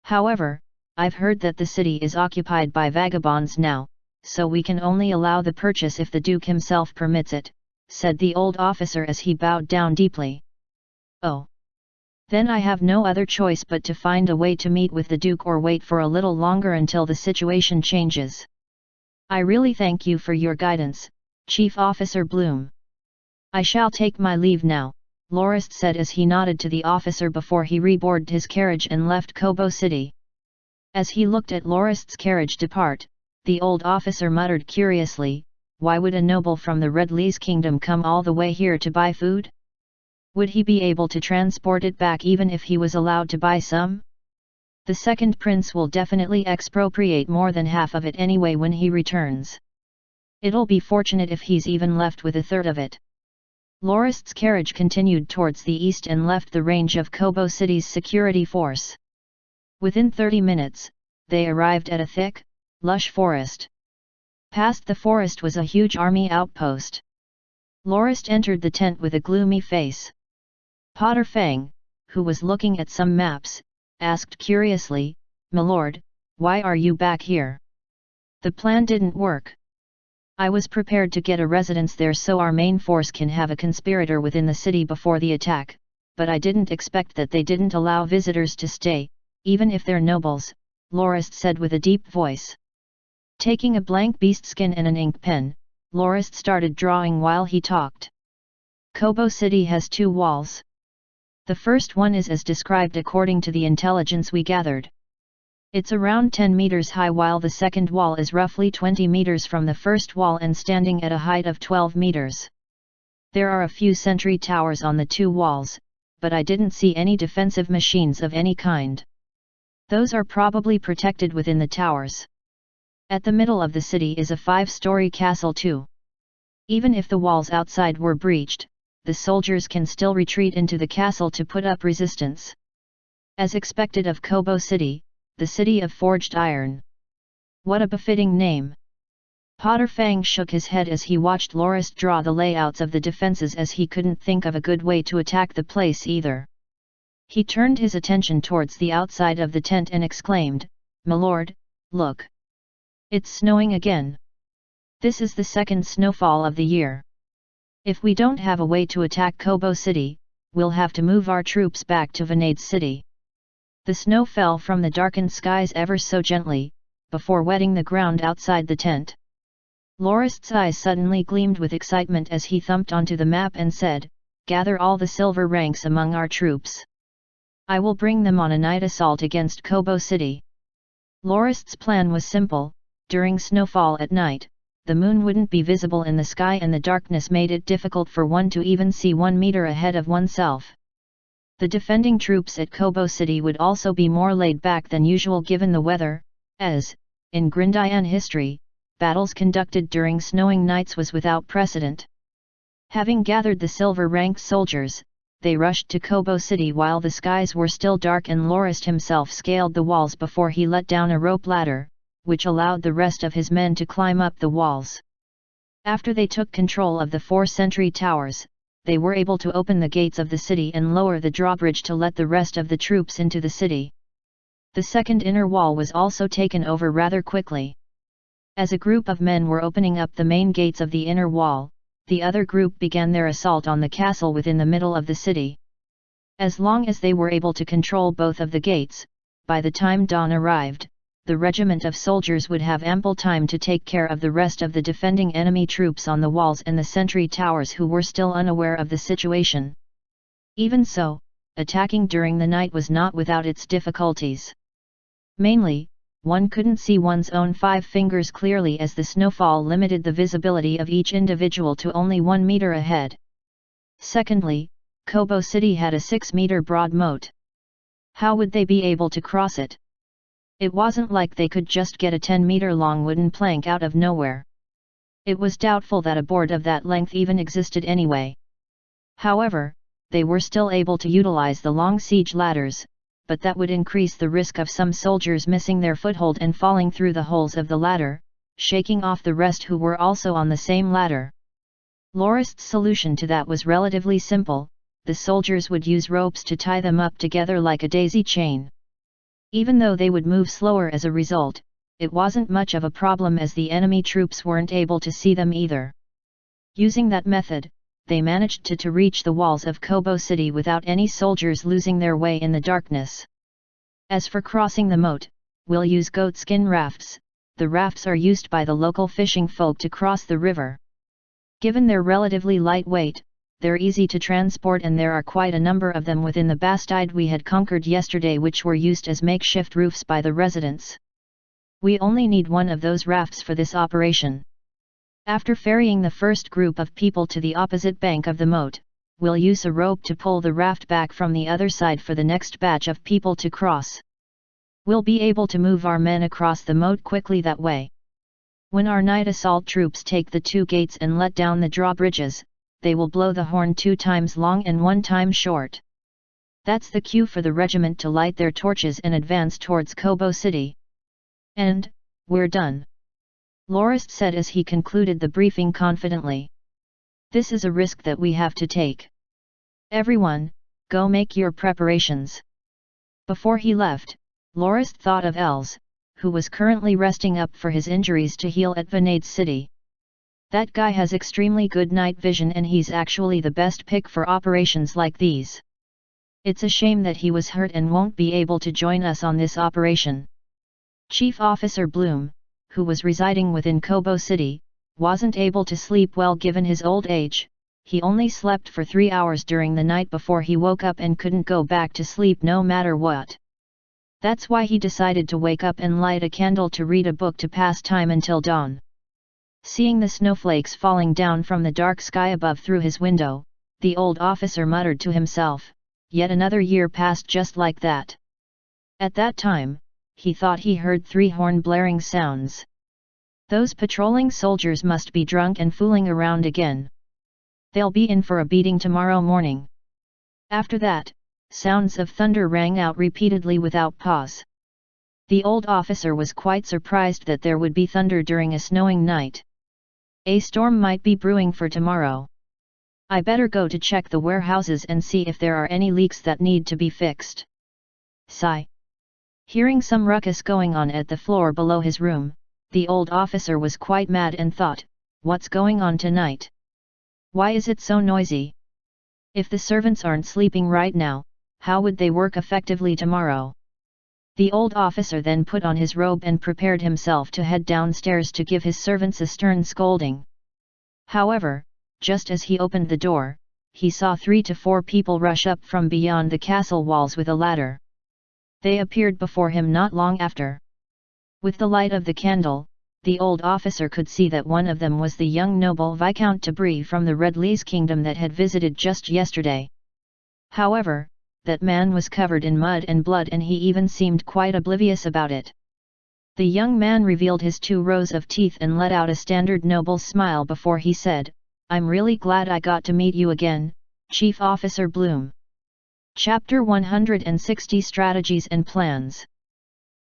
However, I've heard that the city is occupied by vagabonds now, so we can only allow the purchase if the Duke himself permits it, said the old officer as he bowed down deeply. Oh. Then I have no other choice but to find a way to meet with the Duke or wait for a little longer until the situation changes. I really thank you for your guidance, Chief Officer Bloom. I shall take my leave now, Lorist said as he nodded to the officer before he reboarded his carriage and left Kobo City. As he looked at Lorist's carriage depart, the old officer muttered curiously, why would a noble from the Red Lee's kingdom come all the way here to buy food? Would he be able to transport it back even if he was allowed to buy some? The second prince will definitely expropriate more than half of it anyway when he returns. It'll be fortunate if he's even left with a third of it. Lorist's carriage continued towards the east and left the range of Kobo City's security force. Within 30 minutes, they arrived at a thick, lush forest. Past the forest was a huge army outpost. Lorist entered the tent with a gloomy face. Potter Fang, who was looking at some maps, asked curiously, "My lord, why are you back here? The plan didn't work. I was prepared to get a residence there so our main force can have a conspirator within the city before the attack, but I didn't expect that they didn't allow visitors to stay, even if they're nobles," Lorist said with a deep voice. Taking a blank beast skin and an ink pen, Lorist started drawing while he talked. Kobo City has 2 walls. The first one is as described according to the intelligence we gathered. It's around 10 meters high while the second wall is roughly 20 meters from the first wall and standing at a height of 12 meters. There are a few sentry towers on the 2 walls, but I didn't see any defensive machines of any kind. Those are probably protected within the towers. At the middle of the city is a 5-story castle too. Even if the walls outside were breached, the soldiers can still retreat into the castle to put up resistance. As expected of Kobo City, the city of forged iron. What a befitting name! Potter Fang shook his head as he watched Lorist draw the layouts of the defenses as he couldn't think of a good way to attack the place either. He turned his attention towards the outside of the tent and exclaimed, "My lord, look! It's snowing again. This is the second snowfall of the year. If we don't have a way to attack Kobo City, we'll have to move our troops back to Vanade City. The snow fell from the darkened skies ever so gently, before wetting the ground outside the tent. Lorist's eyes suddenly gleamed with excitement as he thumped onto the map and said, "Gather all the silver ranks among our troops. I will bring them on a night assault against Kobo City." Lorist's plan was simple. During snowfall at night, the moon wouldn't be visible in the sky and the darkness made it difficult for one to even see 1 meter ahead of oneself. The defending troops at Kobo City would also be more laid back than usual given the weather, as, in Grindian history, battles conducted during snowing nights was without precedent. Having gathered the silver-ranked soldiers, they rushed to Kobo City while the skies were still dark and Lorist himself scaled the walls before he let down a rope ladder, which allowed the rest of his men to climb up the walls. After they took control of the 4 sentry towers, they were able to open the gates of the city and lower the drawbridge to let the rest of the troops into the city. The second inner wall was also taken over rather quickly. As a group of men were opening up the main gates of the inner wall, the other group began their assault on the castle within the middle of the city. As long as they were able to control both of the gates, by the time dawn arrived, the regiment of soldiers would have ample time to take care of the rest of the defending enemy troops on the walls and the sentry towers who were still unaware of the situation. Even so, attacking during the night was not without its difficulties. Mainly, one couldn't see one's own 5 fingers clearly as the snowfall limited the visibility of each individual to only 1 meter ahead. Secondly, Kobo City had a 6-meter broad moat. How would they be able to cross it? It wasn't like they could just get a 10-meter-long wooden plank out of nowhere. It was doubtful that a board of that length even existed anyway. However, they were still able to utilize the long siege ladders, but that would increase the risk of some soldiers missing their foothold and falling through the holes of the ladder, shaking off the rest who were also on the same ladder. Lorist's solution to that was relatively simple. The soldiers would use ropes to tie them up together like a daisy chain. Even though they would move slower as a result, it wasn't much of a problem as the enemy troops weren't able to see them either. Using that method, they managed to reach the walls of Kobo City without any soldiers losing their way in the darkness. As for crossing the moat, we'll use goatskin rafts. The rafts are used by the local fishing folk to cross the river. Given their relatively light weight, they're easy to transport and there are quite a number of them within the bastide we had conquered yesterday which were used as makeshift roofs by the residents. We only need one of those rafts for this operation. After ferrying the first group of people to the opposite bank of the moat, we'll use a rope to pull the raft back from the other side for the next batch of people to cross. We'll be able to move our men across the moat quickly that way. When our night assault troops take the 2 gates and let down the drawbridges, they will blow the horn 2 times long and 1 time short. That's the cue for the regiment to light their torches and advance towards Kobo City. And, we're done. Lorist said as he concluded the briefing confidently. This is a risk that we have to take. Everyone, go make your preparations. Before he left, Lorist thought of Els, who was currently resting up for his injuries to heal at Vanade City. That guy has extremely good night vision and he's actually the best pick for operations like these. It's a shame that he was hurt and won't be able to join us on this operation. Chief Officer Bloom, who was residing within Kobo City, wasn't able to sleep well given his old age. He only slept for 3 hours during the night before he woke up and couldn't go back to sleep no matter what. That's why he decided to wake up and light a candle to read a book to pass time until dawn. Seeing the snowflakes falling down from the dark sky above through his window, the old officer muttered to himself, yet another year passed just like that. At that time, he thought he heard 3 horn blaring sounds. Those patrolling soldiers must be drunk and fooling around again. They'll be in for a beating tomorrow morning. After that, sounds of thunder rang out repeatedly without pause. The old officer was quite surprised that there would be thunder during a snowing night. A storm might be brewing for tomorrow. I better go to check the warehouses and see if there are any leaks that need to be fixed. Sigh. Hearing some ruckus going on at the floor below his room, The old officer was quite mad and thought, "What's going on tonight? Why is it so noisy? If the servants aren't sleeping right now, how would they work effectively tomorrow?" The old officer then put on his robe and prepared himself to head downstairs to give his servants a stern scolding. However, just as he opened the door, he saw 3 to 4 people rush up from beyond the castle walls with a ladder. They appeared before him not long after. With the light of the candle, the old officer could see that one of them was the young noble Viscount de Brie from the Red Lees kingdom that had visited just yesterday. However, that man was covered in mud and blood, and he even seemed quite oblivious about it. The young man revealed his 2 rows of teeth and let out a standard noble smile before he said, "I'm really glad I got to meet you again, Chief Officer Bloom." Chapter 160 Strategies and Plans.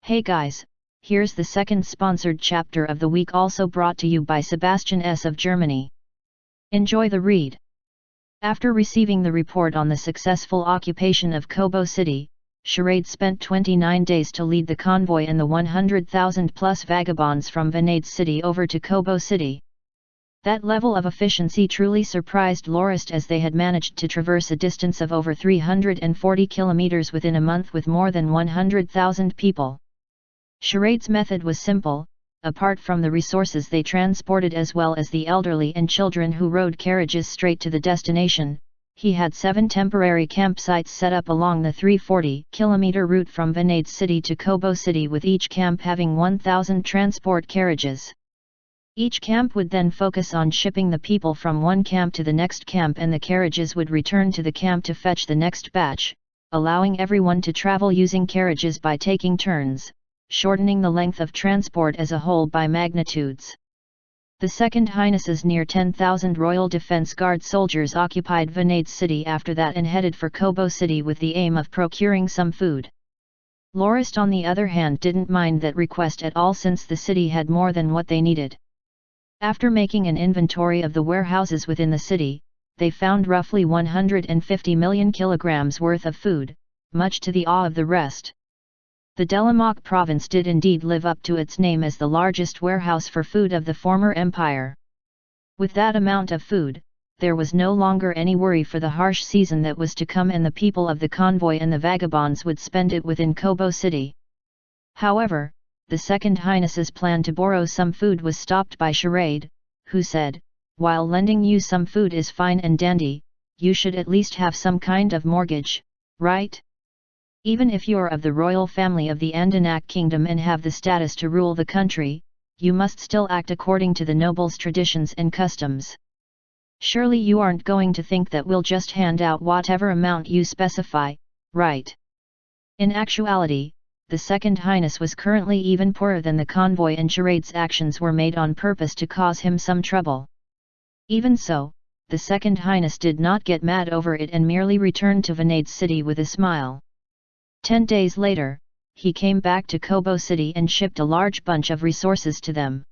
Hey guys, here's the second sponsored chapter of the week, also brought to you by Sebastian S. of Germany. Enjoy the read. After receiving the report on the successful occupation of Kobo City, Charade spent 29 days to lead the convoy and the 100,000 plus vagabonds from Vanade City over to Kobo City. That level of efficiency truly surprised Lorist, as they had managed to traverse a distance of over 340 kilometers within a month with more than 100,000 people. Charade's method was simple. Apart from the resources they transported as well as the elderly and children who rode carriages straight to the destination, he had 7 temporary campsites set up along the 340-kilometer route from Vanade City to Kobo City, with each camp having 1,000 transport carriages. Each camp would then focus on shipping the people from one camp to the next camp, and the carriages would return to the camp to fetch the next batch, allowing everyone to travel using carriages by taking turns, shortening the length of transport as a whole by magnitudes. The Second Highness's near 10,000 Royal Defense Guard soldiers occupied Vanade City after that and headed for Kobo City with the aim of procuring some food. Lorist, on the other hand, didn't mind that request at all, since the city had more than what they needed. After making an inventory of the warehouses within the city, they found roughly 150 million kilograms worth of food, much to the awe of the rest. The Delamoc province did indeed live up to its name as the largest warehouse for food of the former empire. With that amount of food, there was no longer any worry for the harsh season that was to come, and the people of the convoy and the vagabonds would spend it within Kobo City. However, the Second Highness's plan to borrow some food was stopped by Charade, who said, "While lending you some food is fine and dandy, you should at least have some kind of mortgage, right? Even if you're of the royal family of the Andanak kingdom and have the status to rule the country, you must still act according to the nobles' traditions and customs. Surely you aren't going to think that we'll just hand out whatever amount you specify, right?" In actuality, the Second Highness was currently even poorer than the convoy, and Charade's actions were made on purpose to cause him some trouble. Even so, the Second Highness did not get mad over it and merely returned to Vanade City with a smile. 10 days later, he came back to Kobo City and shipped a large bunch of resources to them.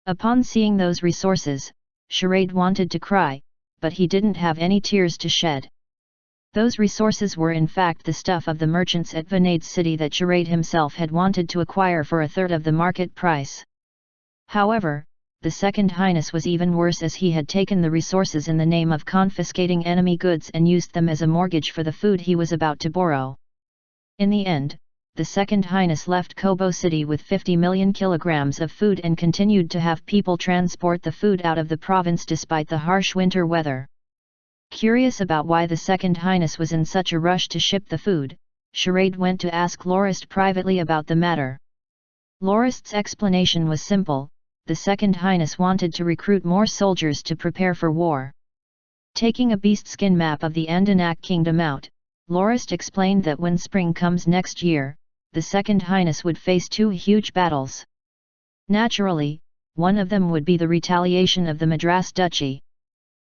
Upon seeing those resources, Charade wanted to cry, but he didn't have any tears to shed. Those resources were in fact the stuff of the merchants at Vanade City that Charade himself had wanted to acquire for a third of the market price. However, the Second Highness was even worse, as he had taken the resources in the name of confiscating enemy goods and used them as a mortgage for the food he was about to borrow. In the end, the Second Highness left Kobo City with 50 million kilograms of food and continued to have people transport the food out of the province despite the harsh winter weather. Curious about why the Second Highness was in such a rush to ship the food, Charade went to ask Lorist privately about the matter. Lorist's explanation was simple: the Second Highness wanted to recruit more soldiers to prepare for war. Taking a beast-skin map of the Andanak kingdom out, Lorist explained that when spring comes next year, the Second Highness would face 2 huge battles. Naturally, one of them would be the retaliation of the Madras Duchy.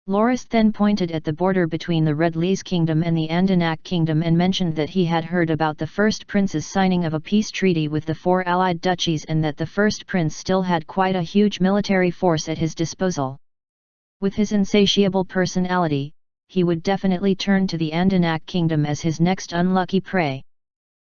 Lorist then pointed at the border between the Red Lees kingdom and the Andanak kingdom and mentioned that he had heard about the first prince's signing of a peace treaty with the 4 allied duchies, and that the first prince still had quite a huge military force at his disposal. With his insatiable personality, he would definitely turn to the Andanak kingdom as his next unlucky prey.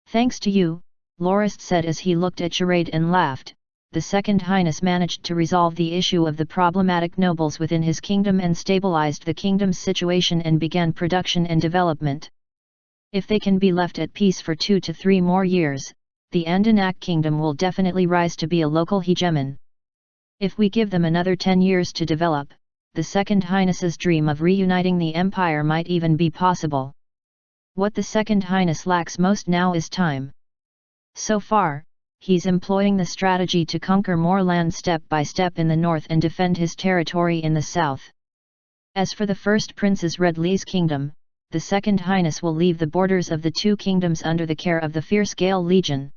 "Thanks to you," Lorist said as he looked at Charade and laughed, the Second Highness managed to resolve the issue of the problematic nobles within his kingdom and stabilized the kingdom's situation and began production and development. If they can be left at peace for 2 to 3 more years, the Andanak kingdom will definitely rise to be a local hegemon. If we give them another 10 years to develop, the Second Highness's dream of reuniting the empire might even be possible. What the Second Highness lacks most now is time. So far, he's employing the strategy to conquer more land step by step in the north and defend his territory in the south. As for the first Prince's Red Lee's kingdom, the Second Highness will leave the borders of the two kingdoms under the care of the Fierce Gale Legion.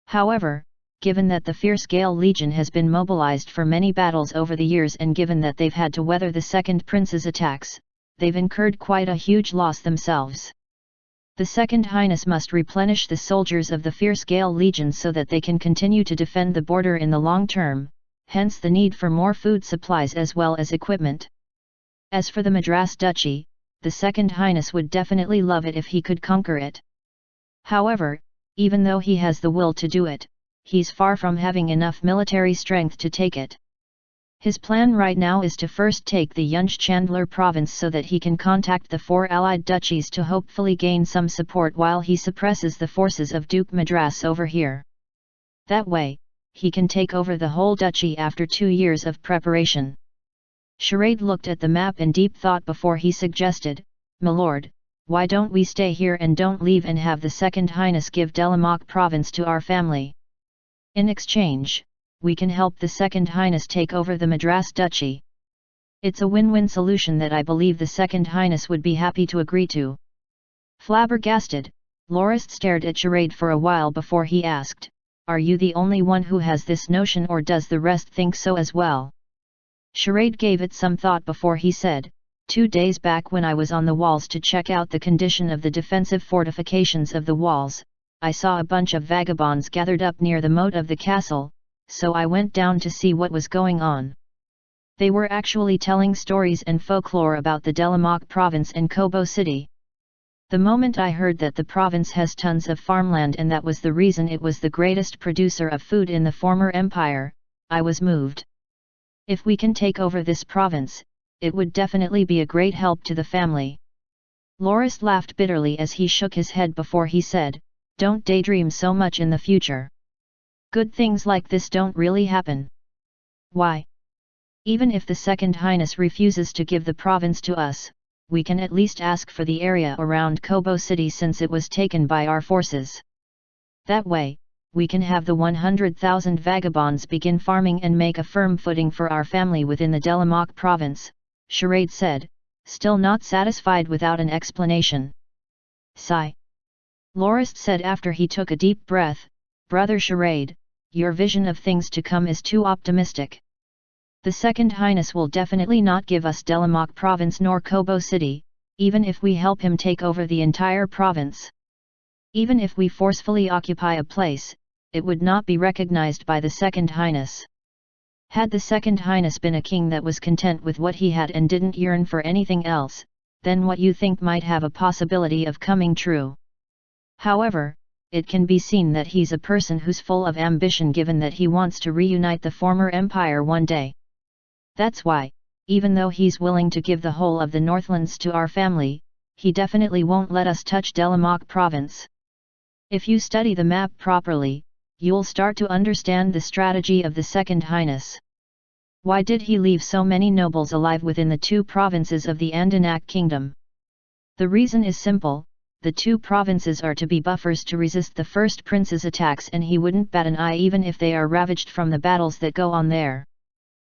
However, given that the Fierce Gale Legion has been mobilized for many battles over the years and given that they've had to weather the Second Prince's attacks, they've incurred quite a huge loss themselves. The Second Highness must replenish the soldiers of the Fierce Gale Legion so that they can continue to defend the border in the long term, hence the need for more food supplies as well as equipment. As for the Madras Duchy, the Second Highness would definitely love it if he could conquer it. However, even though he has the will to do it, he's far from having enough military strength to take it. His plan right now is to first take the Yunj-Chandler province so that he can contact the 4 allied duchies to hopefully gain some support while he suppresses the forces of Duke Madras over here. That way, he can take over the whole duchy after 2 years of preparation. Charade looked at the map in deep thought before he suggested, "My lord, why don't we stay here and don't leave and have the Second Highness give Delamak province to our family? In exchange, we can help the Second Highness take over the Madras Duchy. It's a win-win solution that I believe the Second Highness would be happy to agree to." Flabbergasted, Lorist stared at Charade for a while before he asked, "Are you the only one who has this notion or does the rest think so as well?" Charade gave it some thought before he said, 2 days back when I was on the walls to check out the condition of the defensive fortifications of the walls, I saw a bunch of vagabonds gathered up near the moat of the castle, so I went down to see what was going on. They were actually telling stories and folklore about the Delamak province and Kobo city. The moment I heard that the province has tons of farmland and that was the reason it was the greatest producer of food in the former empire, I was moved. If we can take over this province, it would definitely be a great help to the family. Lorist laughed bitterly as he shook his head before he said, "Don't daydream so much in the future. Good things like this don't really happen. Why? Even if the Second Highness refuses to give the province to us, we can at least ask for the area around Kobo city since it was taken by our forces. That way, we can have the 100,000 vagabonds begin farming and make a firm footing for our family within the Delamak province," Charade said, still not satisfied without an explanation. "Sigh." Lorist said after he took a deep breath, "Brother Charade, your vision of things to come is too optimistic. The Second Highness will definitely not give us Delamak province nor Kobo city, even if we help him take over the entire province. Even if we forcefully occupy a place, it would not be recognized by the Second Highness. Had the Second Highness been a king that was content with what he had and didn't yearn for anything else, then what you think might have a possibility of coming true. However, it can be seen that he's a person who's full of ambition given that he wants to reunite the former empire one day. That's why, even though he's willing to give the whole of the Northlands to our family, he definitely won't let us touch Delamak province. If you study the map properly, you'll start to understand the strategy of the Second Highness. Why did he leave so many nobles alive within the 2 provinces of the Andanak kingdom? The reason is simple, the 2 provinces are to be buffers to resist the first prince's attacks and he wouldn't bat an eye even if they are ravaged from the battles that go on there.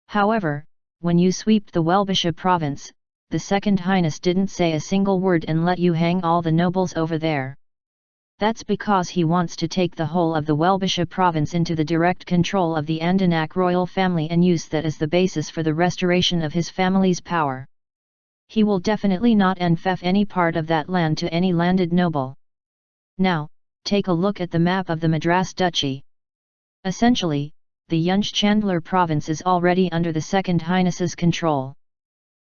However, when you sweep the Welbisha province, the Second Highness didn't say a single word and let you hang all the nobles over there. That's because he wants to take the whole of the Welbisha province into the direct control of the Andanak royal family and use that as the basis for the restoration of his family's power. He will definitely not enfeoff any part of that land to any landed noble. Now, take a look at the map of the Madras Duchy. Essentially, the Yunj-Chandler province is already under the Second Highness's control.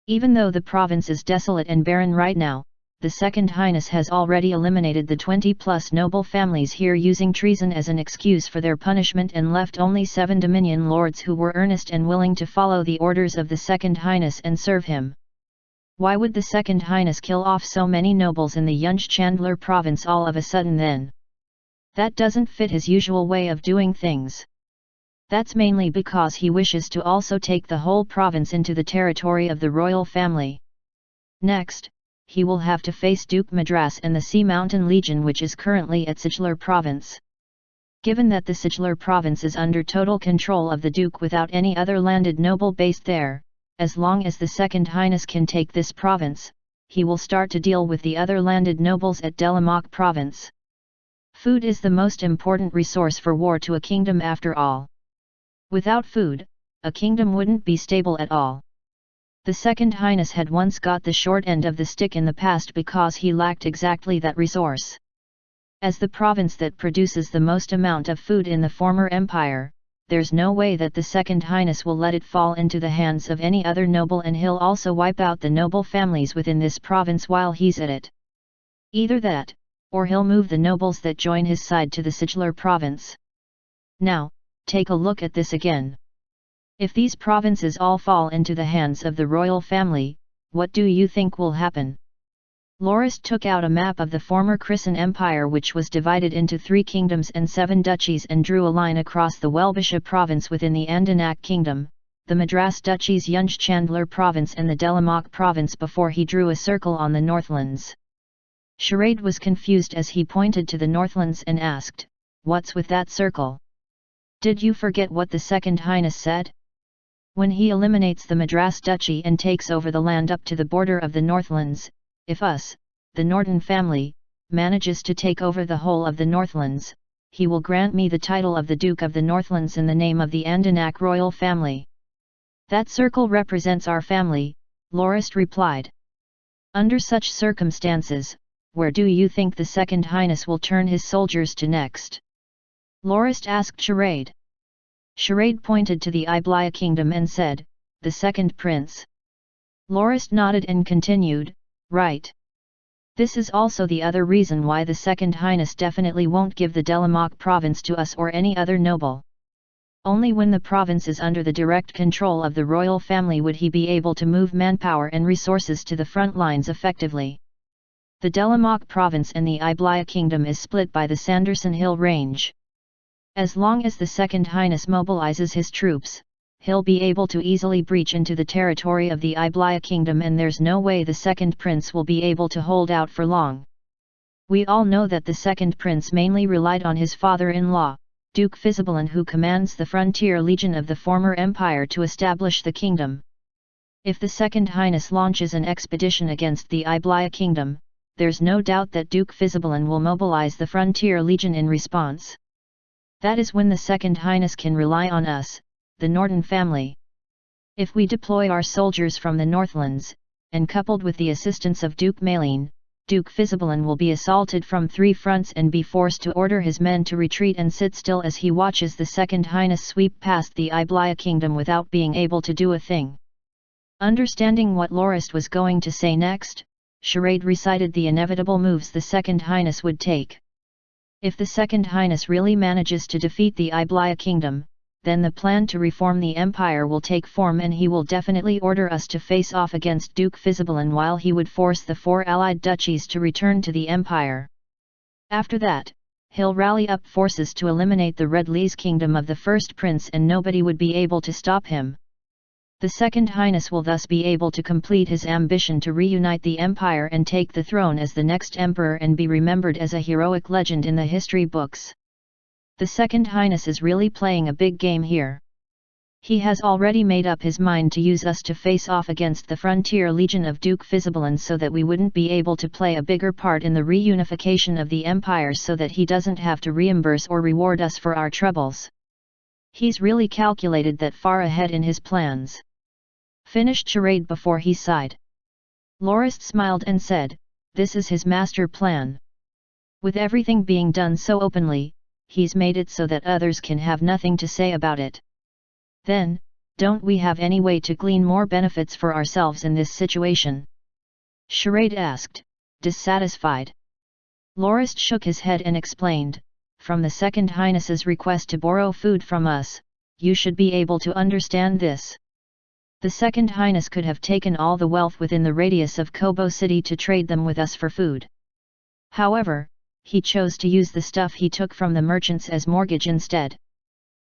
Even though the province is desolate and barren right now, the Second Highness has already eliminated the 20+ noble families here using treason as an excuse for their punishment and left only 7 Dominion lords who were earnest and willing to follow the orders of the Second Highness and serve him. Why would the Second Highness kill off so many nobles in the Yunj-Chandler province all of a sudden then? That doesn't fit his usual way of doing things. That's mainly because he wishes to also take the whole province into the territory of the royal family. Next, he will have to face Duke Madras and the Sea Mountain Legion, which is currently at Siglar province. Given that the Siglar province is under total control of the Duke without any other landed noble based there, as long as the Second Highness can take this province, he will start to deal with the other landed nobles at Delamoc province. Food is the most important resource for war to a kingdom after all. Without food, a kingdom wouldn't be stable at all. The Second Highness had once got the short end of the stick in the past because he lacked exactly that resource. As the province that produces the most amount of food in the former empire, there's no way that the Second Highness will let it fall into the hands of any other noble, and he'll also wipe out the noble families within this province while he's at it. Either that, or he'll move the nobles that join his side to the Siglar province. Now, take a look at this again. If these provinces all fall into the hands of the royal family, what do you think will happen? Lorist took out a map of the former Christian Empire, which was divided into 3 kingdoms and 7 duchies, and drew a line across the Welbisha province within the Andanak kingdom, the Madras duchies, Yunj-Chandler province and the Delamoc province before he drew a circle on the Northlands. Charade was confused as he pointed to the Northlands and asked, "What's with that circle? Did you forget what the Second Highness said? When he eliminates the Madras duchy and takes over the land up to the border of the Northlands, if us, the Norton family, manages to take over the whole of the Northlands, he will grant me the title of the Duke of the Northlands in the name of the Andanak royal family." "That circle represents our family," Lorist replied. "Under such circumstances, where do you think the Second Highness will turn his soldiers to next?" Lorist asked Charade. Charade pointed to the Iblaya kingdom and said, "The second prince." Lorist nodded and continued, "Right. This is also the other reason why the Second Highness definitely won't give the Delamoc province to us or any other noble. Only when the province is under the direct control of the royal family would he be able to move manpower and resources to the front lines effectively. The Delamoc province and the Iblaya kingdom is split by the Sanderson Hill range. As long as the Second Highness mobilizes his troops, he'll be able to easily breach into the territory of the Iblaya kingdom, and there's no way the second prince will be able to hold out for long. We all know that the second prince mainly relied on his father-in-law, Duke Fisibalan, who commands the frontier legion of the former empire, to establish the kingdom. If the Second Highness launches an expedition against the Iblaya kingdom, there's no doubt that Duke Fisibalan will mobilize the frontier legion in response. That is when the Second Highness can rely on us, the Norton family. If we deploy our soldiers from the Northlands, and coupled with the assistance of Duke Maline, Duke Fisibalan will be assaulted from 3 fronts and be forced to order his men to retreat and sit still as he watches the Second Highness sweep past the Iblaya kingdom without being able to do a thing." Understanding what Lorist was going to say next, Charade recited the inevitable moves the Second Highness would take. If the Second Highness really manages to defeat the Iblaya kingdom, then the plan to reform the empire will take form, and he will definitely order us to face off against Duke Fisibalan, while he would force the 4 allied duchies to return to the empire. After that, he'll rally up forces to eliminate the Red Lees kingdom of the first prince, and nobody would be able to stop him. The Second Highness will thus be able to complete his ambition to reunite the empire and take the throne as the next emperor, and be remembered as a heroic legend in the history books. The Second Highness is really playing a big game here. He has already made up his mind to use us to face off against the frontier legion of Duke Fisibalan, so that we wouldn't be able to play a bigger part in the reunification of the empire, so that he doesn't have to reimburse or reward us for our troubles. He's really calculated that far ahead in his plans. Finished Charade before he sighed. Lorist smiled and said, "This is his master plan. With everything being done so openly, he's made it so that others can have nothing to say about it. Then, don't we have any way to glean more benefits for ourselves in this situation?" Charade asked, dissatisfied. Lorist shook his head and explained, "From the Second Highness's request to borrow food from us, you should be able to understand this. The Second Highness could have taken all the wealth within the radius of Kobo City to trade them with us for food. However, he chose to use the stuff he took from the merchants as mortgage instead.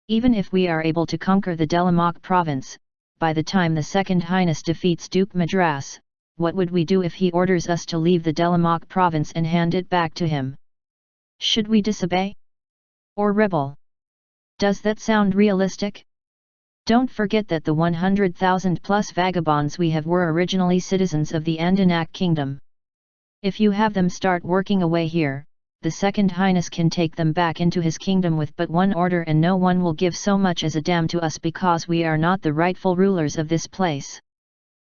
Even if we are able to conquer the Delamak province, by the time the Second Highness defeats Duke Madras, what would we do if he orders us to leave the Delamak province and hand it back to him? Should we disobey? Or rebel? Does that sound realistic? Don't forget that the 100,000 plus vagabonds we have were originally citizens of the Andanak kingdom. If you have them start working away here, the Second Highness can take them back into his kingdom with but one order, and no one will give so much as a damn to us because we are not the rightful rulers of this place.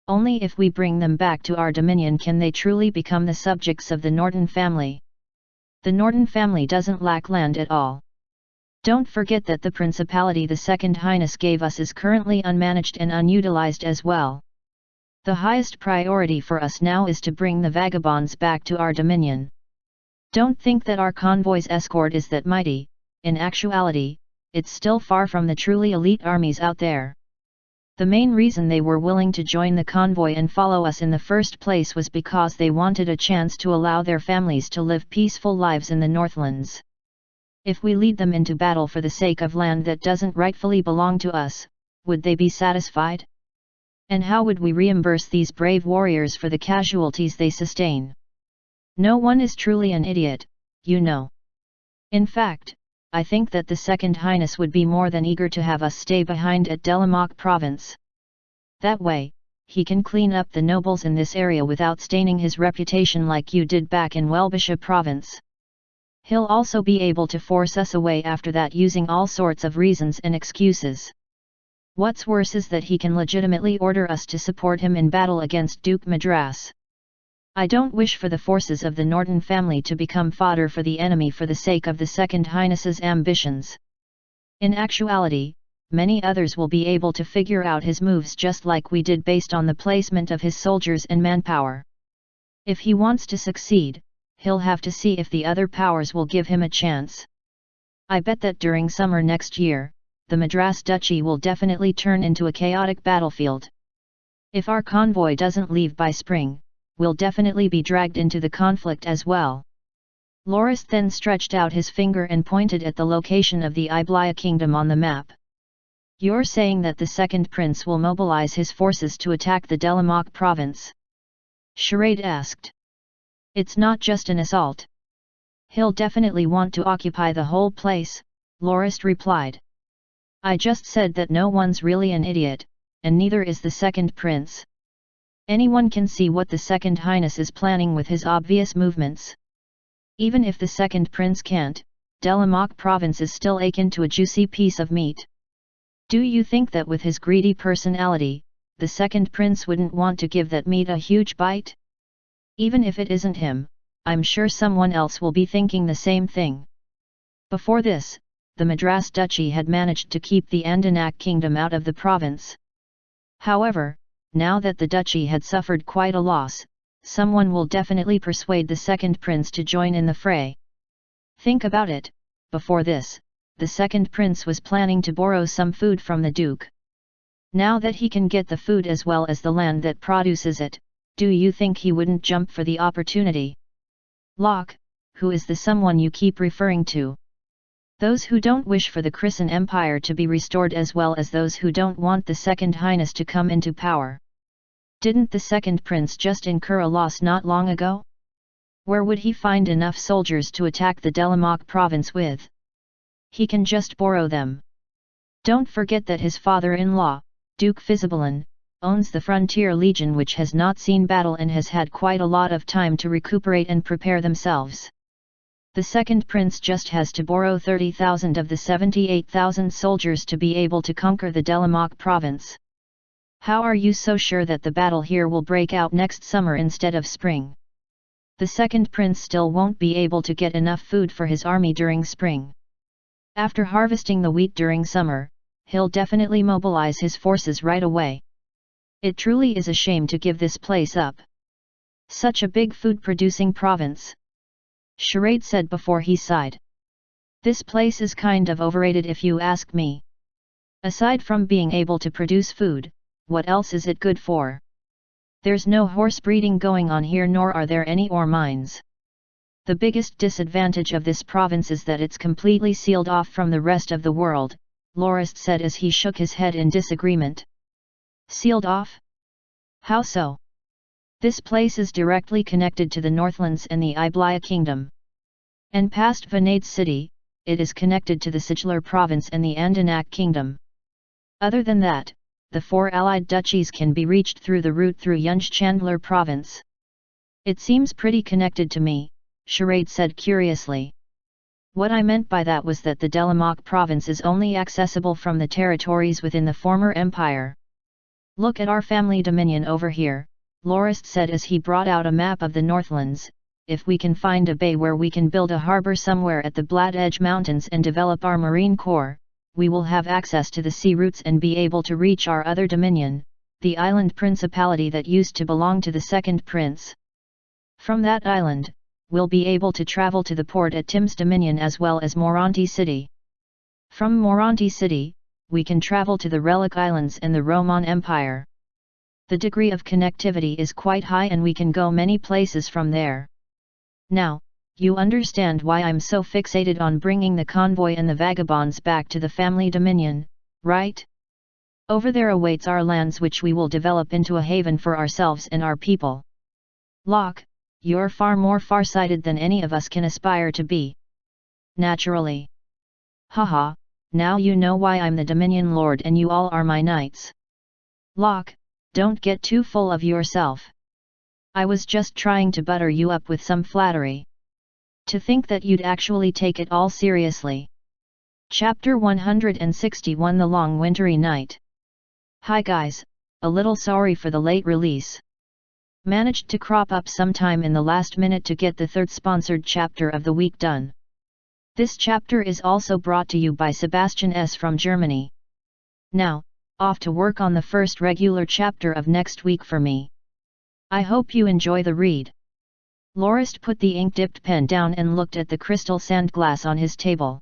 Only if we bring them back to our dominion can they truly become the subjects of the Norton family. The Norton family doesn't lack land at all. Don't forget that the principality the Second Highness gave us is currently unmanaged and unutilized as well. The highest priority for us now is to bring the vagabonds back to our dominion. Don't think that our convoy's escort is that mighty. In actuality, it's still far from the truly elite armies out there. The main reason they were willing to join the convoy and follow us in the first place was because they wanted a chance to allow their families to live peaceful lives in the Northlands. If we lead them into battle for the sake of land that doesn't rightfully belong to us, would they be satisfied? And how would we reimburse these brave warriors for the casualties they sustain? No one is truly an idiot, you know. In fact, I think that the Second Highness would be more than eager to have us stay behind at Delamak province. That way, he can clean up the nobles in this area without staining his reputation like you did back in Welbisha province. He'll also be able to force us away after that using all sorts of reasons and excuses. What's worse is that he can legitimately order us to support him in battle against Duke Madras. I don't wish for the forces of the Norton family to become fodder for the enemy for the sake of the Second Highness's ambitions. In actuality, many others will be able to figure out his moves just like we did based on the placement of his soldiers and manpower. If he wants to succeed, he'll have to see if the other powers will give him a chance. I bet that during summer next year, the Madras Duchy will definitely turn into a chaotic battlefield. If our convoy doesn't leave by spring, we'll definitely be dragged into the conflict as well. Loris then stretched out his finger and pointed at the location of the Iblaya kingdom on the map. You're saying that the second prince will mobilize his forces to attack the Delamak province? Charade asked. It's not just an assault. He'll definitely want to occupy the whole place, Loris replied. I just said that no one's really an idiot, and neither is the second prince. Anyone can see what the Second Highness is planning with his obvious movements. Even if the second prince can't, Delamak province is still akin to a juicy piece of meat. Do you think that with his greedy personality, the second prince wouldn't want to give that meat a huge bite? Even if it isn't him, I'm sure someone else will be thinking the same thing. Before this, the Madras Duchy had managed to keep the Andanak kingdom out of the province. However, now that the duchy had suffered quite a loss, someone will definitely persuade the second prince to join in the fray. Think about it, before this, the second prince was planning to borrow some food from the duke. Now that he can get the food as well as the land that produces it, do you think he wouldn't jump for the opportunity? Locke, who is the someone you keep referring to? Those who don't wish for the Christian Empire to be restored as well as those who don't want the Second Highness to come into power. Didn't the second prince just incur a loss not long ago? Where would he find enough soldiers to attack the Delamak province with? He can just borrow them. Don't forget that his father-in-law, Duke Fizibalan, owns the Frontier Legion, which has not seen battle and has had quite a lot of time to recuperate and prepare themselves. The second prince just has to borrow 30,000 of the 78,000 soldiers to be able to conquer the Delamak province. How are you so sure that the battle here will break out next summer instead of spring? The second prince still won't be able to get enough food for his army during spring. After harvesting the wheat during summer, he'll definitely mobilize his forces right away. It truly is a shame to give this place up. Such a big food-producing province. Charade said before he sighed. This place is kind of overrated if you ask me. Aside from being able to produce food, what else is it good for? There's no horse breeding going on here, nor are there any ore mines. The biggest disadvantage of this province is that it's completely sealed off from the rest of the world, Lorist said as he shook his head in disagreement. Sealed off? How so? This place is directly connected to the Northlands and the Iblaya Kingdom. And past Vanade City, it is connected to the Sigillar Province and the Andanak Kingdom. Other than that, the 4 allied duchies can be reached through the route through Yunj-Chandler Province. It seems pretty connected to me, Charade said curiously. What I meant by that was that the Delamak Province is only accessible from the territories within the former empire. Look at our family dominion over here, Lorist said as he brought out a map of the Northlands. If we can find a bay where we can build a harbor somewhere at the Blad Edge Mountains and develop our marine corps, we will have access to the sea routes and be able to reach our other dominion, the island principality that used to belong to the second prince. From that island, we'll be able to travel to the port at Tim's dominion as well as Moronti City. From Moronti City, we can travel to the Relic Islands and the Roman Empire. The degree of connectivity is quite high and we can go many places from there. Now, you understand why I'm so fixated on bringing the convoy and the vagabonds back to the family dominion, right? Over there awaits our lands which we will develop into a haven for ourselves and our people. Locke, you're far more farsighted than any of us can aspire to be. Naturally. Haha, now you know why I'm the Dominion Lord and you all are my knights. Locke, don't get too full of yourself. I was just trying to butter you up with some flattery. To think that you'd actually take it all seriously. Chapter 161 The Long Wintry Night. Hi guys, a little sorry for the late release. Managed to crop up sometime in the last minute to get the third sponsored chapter of the week done. This chapter is also brought to you by Sebastian S. from Germany. Now, off to work on the first regular chapter of next week for me. I hope you enjoy the read. Lorist put the ink-dipped pen down and looked at the crystal sand glass on his table.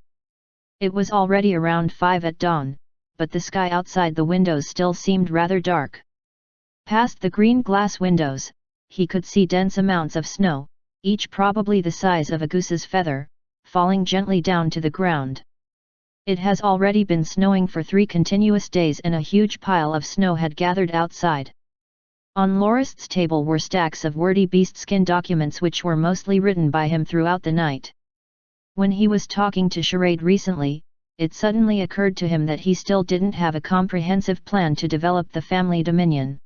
It was already around 5 at dawn, but the sky outside the windows still seemed rather dark. Past the green glass windows, he could see dense amounts of snow, each probably the size of a goose's feather, falling gently down to the ground. It has already been snowing for 3 continuous days and a huge pile of snow had gathered outside. On Lorist's table were stacks of wordy beastskin documents which were mostly written by him throughout the night. When he was talking to Charade recently, it suddenly occurred to him that he still didn't have a comprehensive plan to develop the family dominion.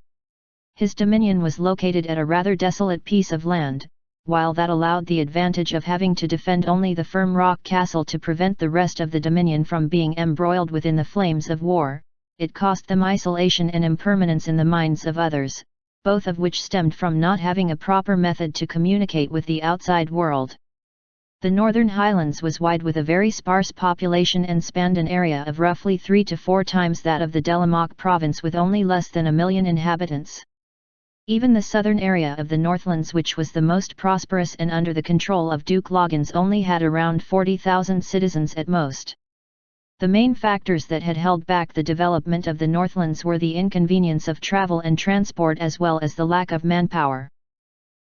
His dominion was located at a rather desolate piece of land, while that allowed the advantage of having to defend only the firm rock castle to prevent the rest of the dominion from being embroiled within the flames of war. It cost them isolation and impermanence in the minds of others, both of which stemmed from not having a proper method to communicate with the outside world. The Northern Highlands was wide with a very sparse population and spanned an area of roughly 3 to 4 times that of the Delamak province with only less than 1 million inhabitants. Even the southern area of the Northlands, which was the most prosperous and under the control of Duke Loggins, only had around 40,000 citizens at most. The main factors that had held back the development of the Northlands were the inconvenience of travel and transport as well as the lack of manpower.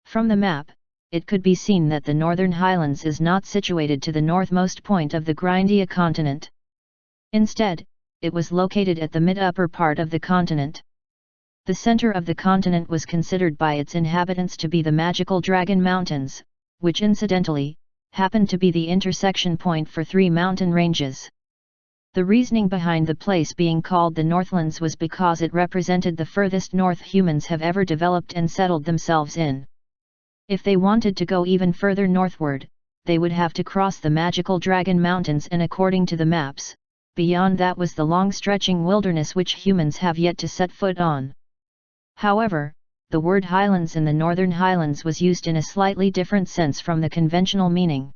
From the map, it could be seen that the Northern Highlands is not situated to the northmost point of the Grindia continent. Instead, it was located at the mid-upper part of the continent. The center of the continent was considered by its inhabitants to be the magical Dragon Mountains, which incidentally, happened to be the intersection point for 3 mountain ranges. The reasoning behind the place being called the Northlands was because it represented the furthest north humans have ever developed and settled themselves in. If they wanted to go even further northward, they would have to cross the magical Dragon Mountains, and according to the maps, beyond that was the long-stretching wilderness which humans have yet to set foot on. However, the word Highlands in the Northern Highlands was used in a slightly different sense from the conventional meaning.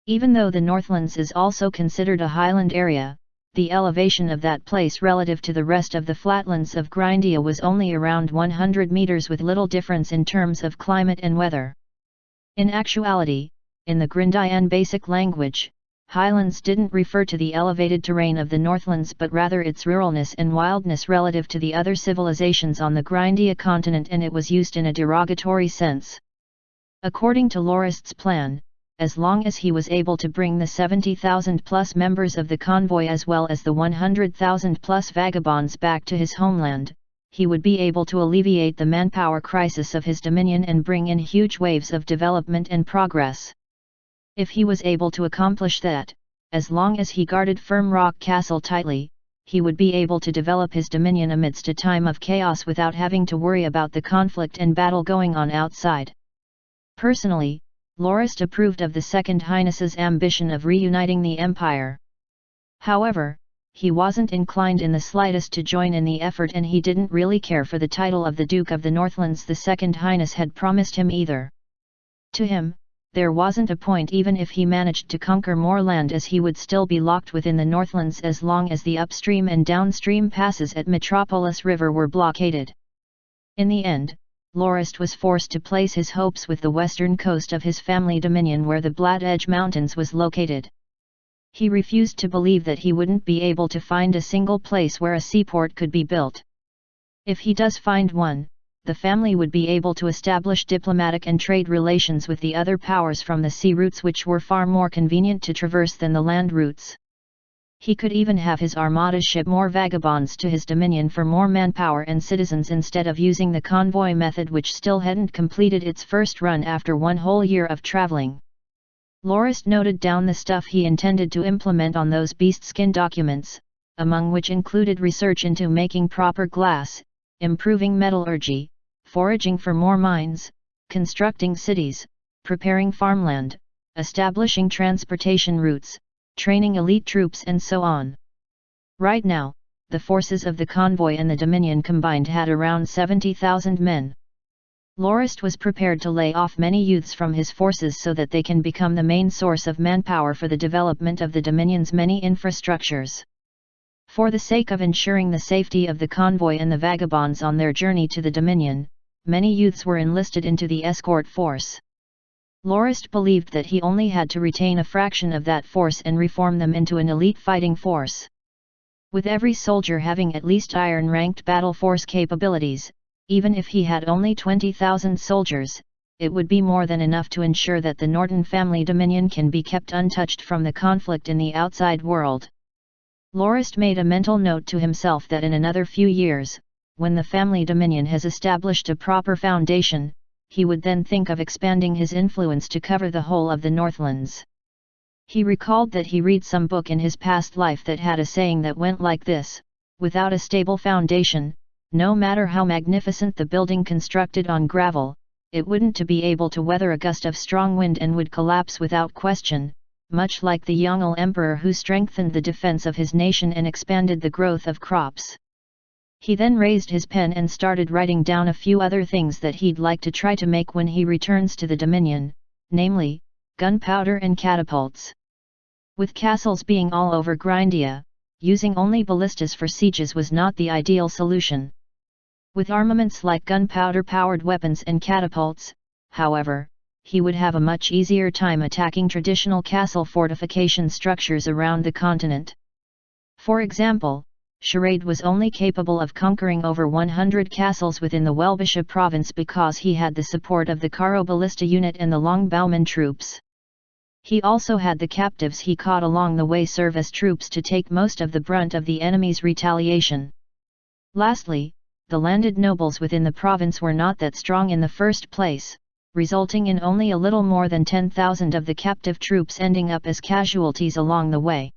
Even though the Northlands is also considered a highland area, the elevation of that place relative to the rest of the flatlands of Grindia was only around 100 meters, with little difference in terms of climate and weather. In actuality, in the Grindian basic language, highlands didn't refer to the elevated terrain of the Northlands but rather its ruralness and wildness relative to the other civilizations on the Grindia continent, and it was used in a derogatory sense. According to Lorist's plan, as long as he was able to bring the 70,000 plus members of the convoy as well as the 100,000 plus vagabonds back to his homeland, he would be able to alleviate the manpower crisis of his dominion and bring in huge waves of development and progress. If he was able to accomplish that, as long as he guarded Firm Rock Castle tightly, he would be able to develop his dominion amidst a time of chaos without having to worry about the conflict and battle going on outside. Personally, Lorist approved of the Second Highness's ambition of reuniting the empire. However, he wasn't inclined in the slightest to join in the effort, and he didn't really care for the title of the Duke of the Northlands the Second Highness had promised him either. To him, there wasn't a point even if he managed to conquer more land, as he would still be locked within the Northlands as long as the upstream and downstream passes at Metropolis River were blockaded. In the end, Lorist was forced to place his hopes with the western coast of his family dominion where the Blood Edge Mountains was located. He refused to believe that he wouldn't be able to find a single place where a seaport could be built. If he does find one, the family would be able to establish diplomatic and trade relations with the other powers from the sea routes, which were far more convenient to traverse than the land routes. He could even have his armada ship more vagabonds to his dominion for more manpower and citizens instead of using the convoy method, which still hadn't completed its first run after one whole year of traveling. Lorist noted down the stuff he intended to implement on those beastskin documents, among which included research into making proper glass, improving metallurgy, foraging for more mines, constructing cities, preparing farmland, establishing transportation routes, training elite troops, and so on. Right now, the forces of the convoy and the Dominion combined had around 70,000 men. Lorist was prepared to lay off many youths from his forces so that they can become the main source of manpower for the development of the Dominion's many infrastructures. For the sake of ensuring the safety of the convoy and the vagabonds on their journey to the Dominion, many youths were enlisted into the escort force. Lorist believed that he only had to retain a fraction of that force and reform them into an elite fighting force. With every soldier having at least iron-ranked battle force capabilities, even if he had only 20,000 soldiers, it would be more than enough to ensure that the Norton family dominion can be kept untouched from the conflict in the outside world. Lorist made a mental note to himself that in another few years, when the family dominion has established a proper foundation, he would then think of expanding his influence to cover the whole of the Northlands. He recalled that he read some book in his past life that had a saying that went like this: without a stable foundation, no matter how magnificent the building constructed on gravel, it wouldn't to be able to weather a gust of strong wind and would collapse without question, much like the Yongle emperor who strengthened the defense of his nation and expanded the growth of crops. He then raised his pen and started writing down a few other things that he'd like to try to make when he returns to the Dominion, namely, gunpowder and catapults. With castles being all over Grindia, using only ballistas for sieges was not the ideal solution. With armaments like gunpowder-powered weapons and catapults, however, he would have a much easier time attacking traditional castle fortification structures around the continent. For example, Charade was only capable of conquering over 100 castles within the Welbisha province because he had the support of the Karo Ballista unit and the Longbowman troops. He also had the captives he caught along the way serve as troops to take most of the brunt of the enemy's retaliation. Lastly, the landed nobles within the province were not that strong in the first place, resulting in only a little more than 10,000 of the captive troops ending up as casualties along the way.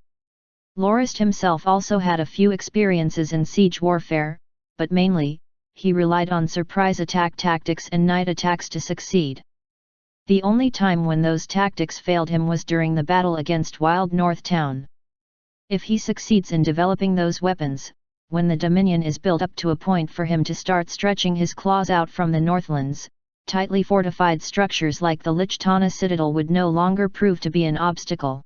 Lorist himself also had a few experiences in siege warfare, but mainly, he relied on surprise attack tactics and night attacks to succeed. The only time when those tactics failed him was during the battle against Wild North Town. If he succeeds in developing those weapons, when the Dominion is built up to a point for him to start stretching his claws out from the Northlands, tightly fortified structures like the Lichtana Citadel would no longer prove to be an obstacle.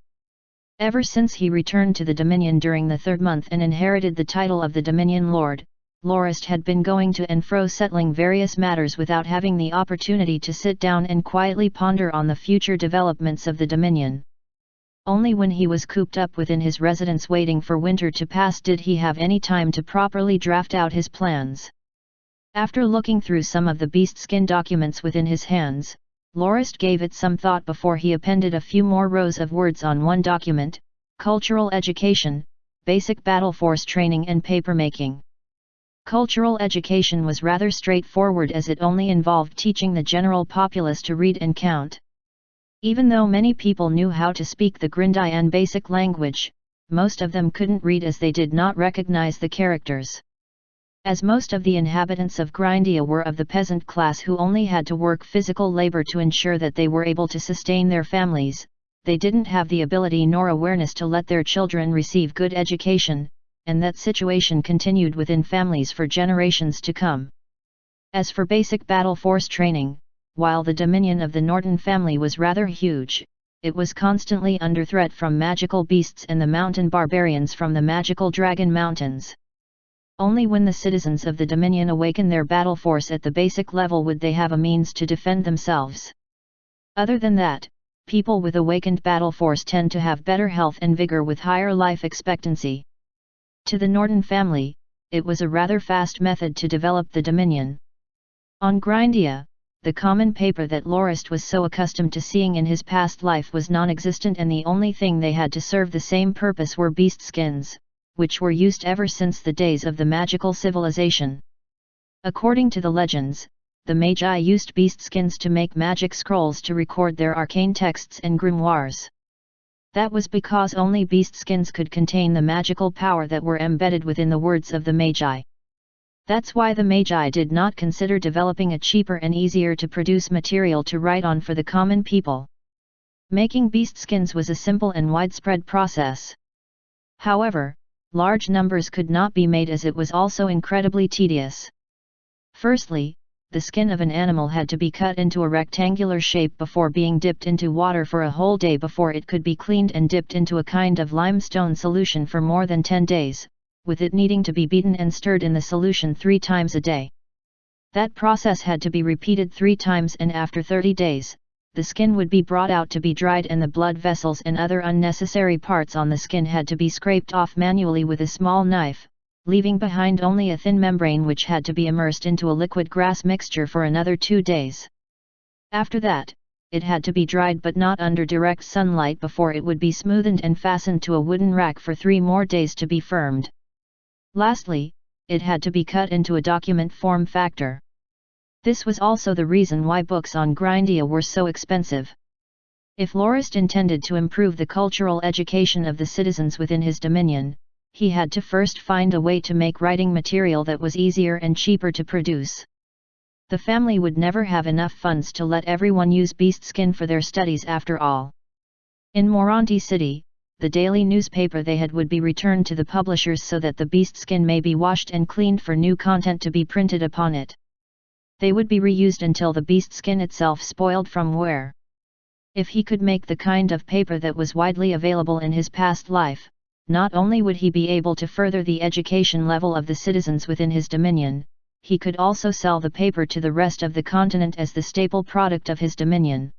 Ever since he returned to the Dominion during the 3rd month and inherited the title of the Dominion Lord, Lorist had been going to and fro settling various matters without having the opportunity to sit down and quietly ponder on the future developments of the Dominion. Only when he was cooped up within his residence waiting for winter to pass did he have any time to properly draft out his plans. After looking through some of the beastskin documents within his hands, Lorist gave it some thought before he appended a few more rows of words on one document: Cultural Education, Basic Battle Force Training and Papermaking. Cultural education was rather straightforward as it only involved teaching the general populace to read and count. Even though many people knew how to speak the Grindian basic language, most of them couldn't read as they did not recognize the characters. As most of the inhabitants of Grindia were of the peasant class who only had to work physical labor to ensure that they were able to sustain their families, they didn't have the ability nor awareness to let their children receive good education, and that situation continued within families for generations to come. As for basic battle force training, while the dominion of the Norton family was rather huge, it was constantly under threat from magical beasts and the mountain barbarians from the magical Dragon Mountains. Only when the citizens of the Dominion awaken their battle force at the basic level would they have a means to defend themselves. Other than that, people with awakened battle force tend to have better health and vigor with higher life expectancy. To the Norton family, it was a rather fast method to develop the Dominion. On Grindia, the common paper that Lorist was so accustomed to seeing in his past life was non-existent, and the only thing they had to serve the same purpose were beast skins, which were used ever since the days of the magical civilization. According to the legends, the Magi used beast skins to make magic scrolls to record their arcane texts and grimoires. That was because only beast skins could contain the magical power that were embedded within the words of the Magi. That's why the Magi did not consider developing a cheaper and easier to produce material to write on for the common people. Making beast skins was a simple and widespread process. However, large numbers could not be made as it was also incredibly tedious. Firstly, the skin of an animal had to be cut into a rectangular shape before being dipped into water for a whole day before it could be cleaned and dipped into a kind of limestone solution for more than 10 days, with it needing to be beaten and stirred in the solution 3 times a day. That process had to be repeated 3 times, and after 30 days, the skin would be brought out to be dried and the blood vessels and other unnecessary parts on the skin had to be scraped off manually with a small knife, leaving behind only a thin membrane which had to be immersed into a liquid grass mixture for another 2 days. After that, it had to be dried but not under direct sunlight before it would be smoothened and fastened to a wooden rack for 3 more days to be firmed. Lastly, it had to be cut into a document form factor. This was also the reason why books on Grindia were so expensive. If Lorist intended to improve the cultural education of the citizens within his dominion, he had to first find a way to make writing material that was easier and cheaper to produce. The family would never have enough funds to let everyone use beast skin for their studies after all. In Moronti City, the daily newspaper they had would be returned to the publishers so that the beast skin may be washed and cleaned for new content to be printed upon it. They would be reused until the beast skin itself spoiled from wear. If he could make the kind of paper that was widely available in his past life, not only would he be able to further the education level of the citizens within his dominion, he could also sell the paper to the rest of the continent as the staple product of his dominion.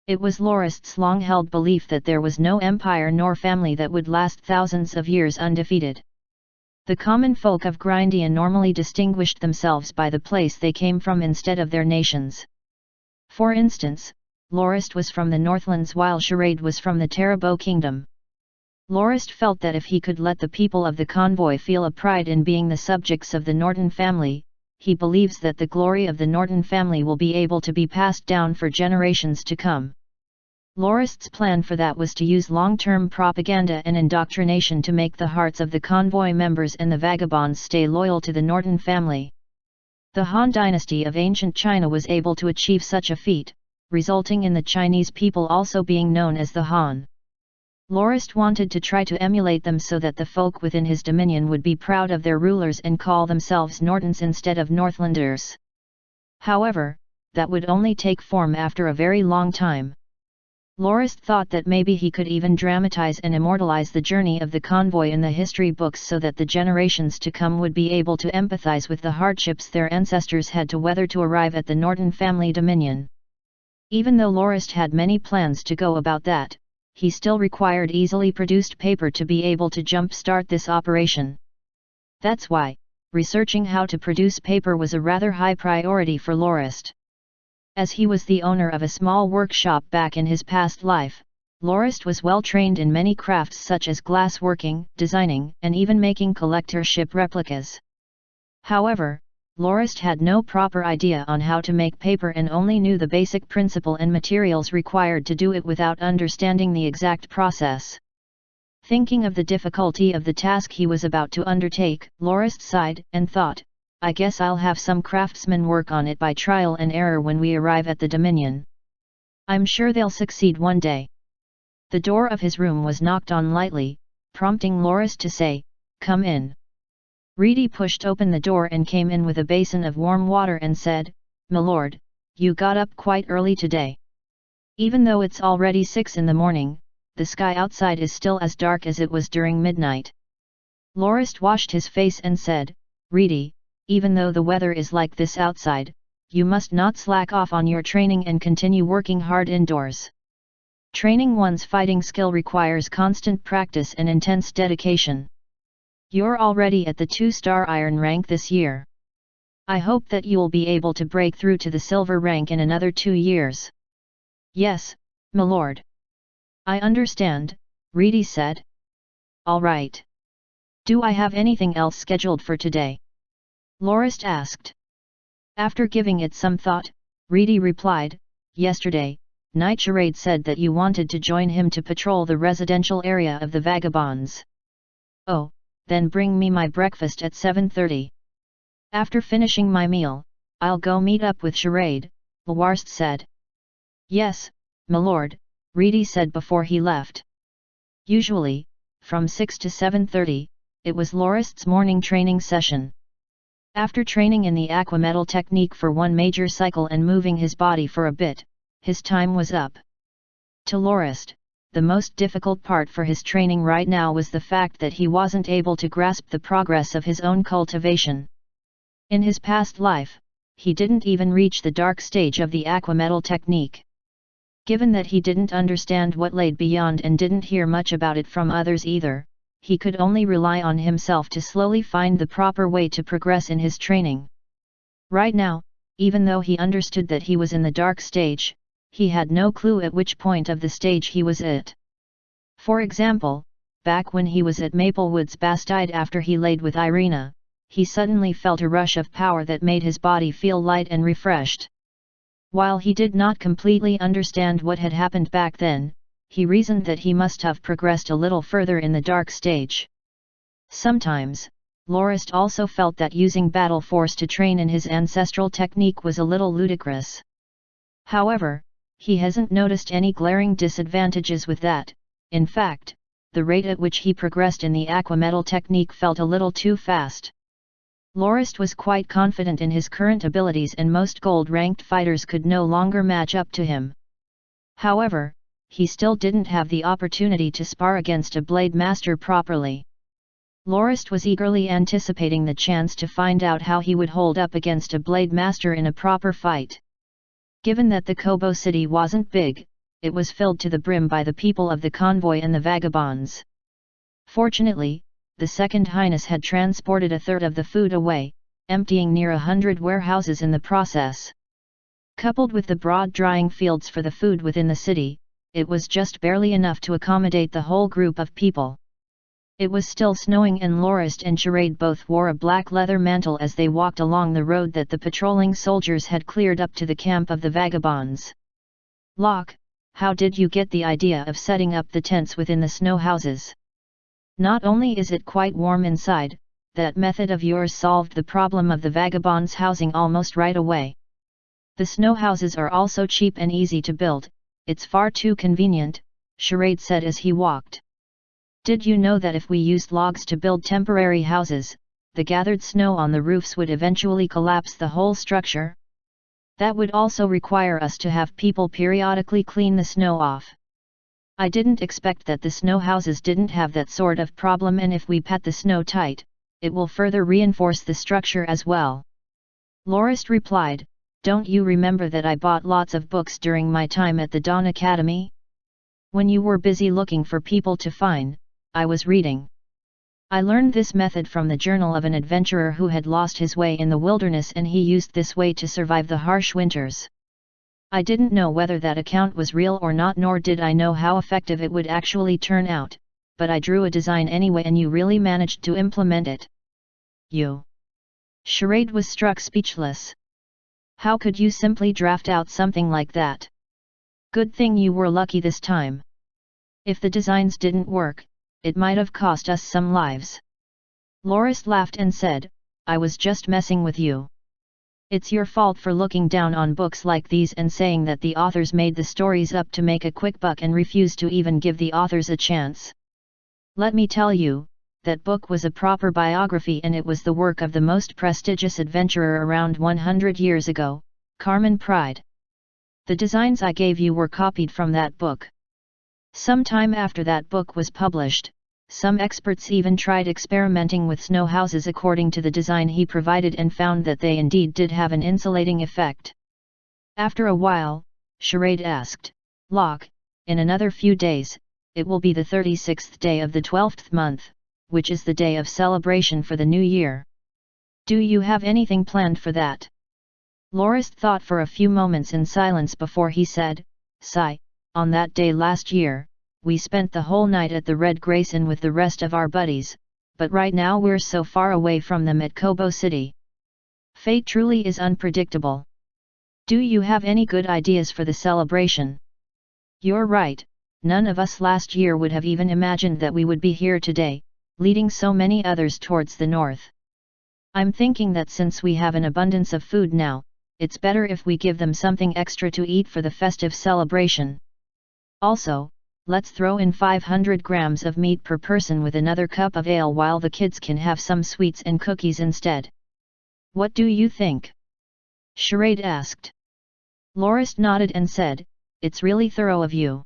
It was Lorist's long-held belief that there was no empire nor family that would last thousands of years undefeated. The common folk of Grindia normally distinguished themselves by the place they came from instead of their nations. For instance, Lorist was from the Northlands while Charade was from the Tarabo Kingdom. Lorist felt that if he could let the people of the convoy feel a pride in being the subjects of the Norton family, he believes that the glory of the Norton family will be able to be passed down for generations to come. Lorist's plan for that was to use long-term propaganda and indoctrination to make the hearts of the convoy members and the vagabonds stay loyal to the Norton family. The Han dynasty of ancient China was able to achieve such a feat, resulting in the Chinese people also being known as the Han. Lorist wanted to try to emulate them so that the folk within his dominion would be proud of their rulers and call themselves Nortons instead of Northlanders. However, that would only take form after a very long time. Lorist thought that maybe he could even dramatize and immortalize the journey of the convoy in the history books so that the generations to come would be able to empathize with the hardships their ancestors had to weather to arrive at the Norton family dominion. Even though Lorist had many plans to go about that, he still required easily produced paper to be able to jump-start this operation. That's why, researching how to produce paper was a rather high priority for Lorist. As he was the owner of a small workshop back in his past life, Lorist was well trained in many crafts such as glassworking, designing, and even making collector ship replicas. However, Lorist had no proper idea on how to make paper and only knew the basic principle and materials required to do it without understanding the exact process. Thinking of the difficulty of the task he was about to undertake, Lorist sighed and thought, I guess I'll have some craftsmen work on it by trial and error when we arrive at the Dominion. I'm sure they'll succeed one day. The door of his room was knocked on lightly, prompting Lorist to say, Come in. Reedy pushed open the door and came in with a basin of warm water and said, My lord, you got up quite early today. Even though it's already 6 in the morning, the sky outside is still as dark as it was during midnight. Lorist washed his face and said, Reedy, even though the weather is like this outside, you must not slack off on your training and continue working hard indoors. Training one's fighting skill requires constant practice and intense dedication. You're already at the 2-star iron rank this year. I hope that you'll be able to break through to the silver rank in another 2 years. Yes, my lord. I understand, Reedy said. All right. Do I have anything else scheduled for today? Lorist asked. After giving it some thought, Reedy replied, Yesterday, Knight Charade said that you wanted to join him to patrol the residential area of the vagabonds. Oh, then bring me my breakfast at 7:30. After finishing my meal, I'll go meet up with Charade, Lorist said. Yes, my lord, Reedy said before he left. Usually, from 6 to 7:30, it was Lorist's morning training session. After training in the aquametal technique for one major cycle and moving his body for a bit, his time was up. To Lorist, the most difficult part for his training right now was the fact that he wasn't able to grasp the progress of his own cultivation. In his past life, he didn't even reach the dark stage of the aquametal technique. Given that he didn't understand what laid beyond and didn't hear much about it from others either, he could only rely on himself to slowly find the proper way to progress in his training. Right now, even though he understood that he was in the dark stage, he had no clue at which point of the stage he was at. For example, back when he was at Maplewood's Bastide after he laid with Irina, he suddenly felt a rush of power that made his body feel light and refreshed. While he did not completely understand what had happened back then, he reasoned that he must have progressed a little further in the dark stage. Sometimes, Lorist also felt that using battle force to train in his ancestral technique was a little ludicrous. However, he hasn't noticed any glaring disadvantages with that. In fact, the rate at which he progressed in the aquametal technique felt a little too fast. Lorist was quite confident in his current abilities and most gold-ranked fighters could no longer match up to him. However, he still didn't have the opportunity to spar against a blade master properly. Lorist was eagerly anticipating the chance to find out how he would hold up against a blade master in a proper fight. Given that the Kobo city wasn't big, it was filled to the brim by the people of the convoy and the vagabonds. Fortunately, the Second Highness had transported a third of the food away, emptying near 100 warehouses in the process. Coupled with the broad drying fields for the food within the city, it was just barely enough to accommodate the whole group of people. It was still snowing and Lorist and Charade both wore a black leather mantle as they walked along the road that the patrolling soldiers had cleared up to the camp of the vagabonds. Locke, how did you get the idea of setting up the tents within the snow houses? Not only is it quite warm inside, that method of yours solved the problem of the vagabonds' housing almost right away. The snow houses are also cheap and easy to build, it's far too convenient, Charade said as he walked. Did you know that if we used logs to build temporary houses, the gathered snow on the roofs would eventually collapse the whole structure? That would also require us to have people periodically clean the snow off. I didn't expect that the snow houses didn't have that sort of problem, and if we pat the snow tight, it will further reinforce the structure as well. Lorist replied, don't you remember that I bought lots of books during my time at the Dawn Academy? When you were busy looking for people to find, I was reading. I learned this method from the journal of an adventurer who had lost his way in the wilderness, and he used this way to survive the harsh winters. I didn't know whether that account was real or not, nor did I know how effective it would actually turn out, but I drew a design anyway, and you really managed to implement it. You? Charade was struck speechless. How could you simply draft out something like that? Good thing you were lucky this time. If the designs didn't work, it might have cost us some lives. Lorist laughed and said, I was just messing with you. It's your fault for looking down on books like these and saying that the authors made the stories up to make a quick buck and refused to even give the authors a chance. Let me tell you, that book was a proper biography, and it was the work of the most prestigious adventurer around 100 years ago, Carmen Pride. The designs I gave you were copied from that book. Sometime after that book was published, some experts even tried experimenting with snow houses according to the design he provided and found that they indeed did have an insulating effect. After a while, Charade asked, Locke, in another few days, it will be the 36th day of the 12th month, which is the day of celebration for the new year. Do you have anything planned for that? Lorist thought for a few moments in silence before he said, Sigh, on that day last year, we spent the whole night at the Red Grace Inn with the rest of our buddies, but right now we're so far away from them at Kobo City. Fate truly is unpredictable. Do you have any good ideas for the celebration? You're right, none of us last year would have even imagined that we would be here today, leading so many others towards the north. I'm thinking that since we have an abundance of food now, it's better if we give them something extra to eat for the festive celebration. Also, let's throw in 500 grams of meat per person with another cup of ale, while the kids can have some sweets and cookies instead. What do you think? Charade asked. Lorist nodded and said, It's really thorough of you.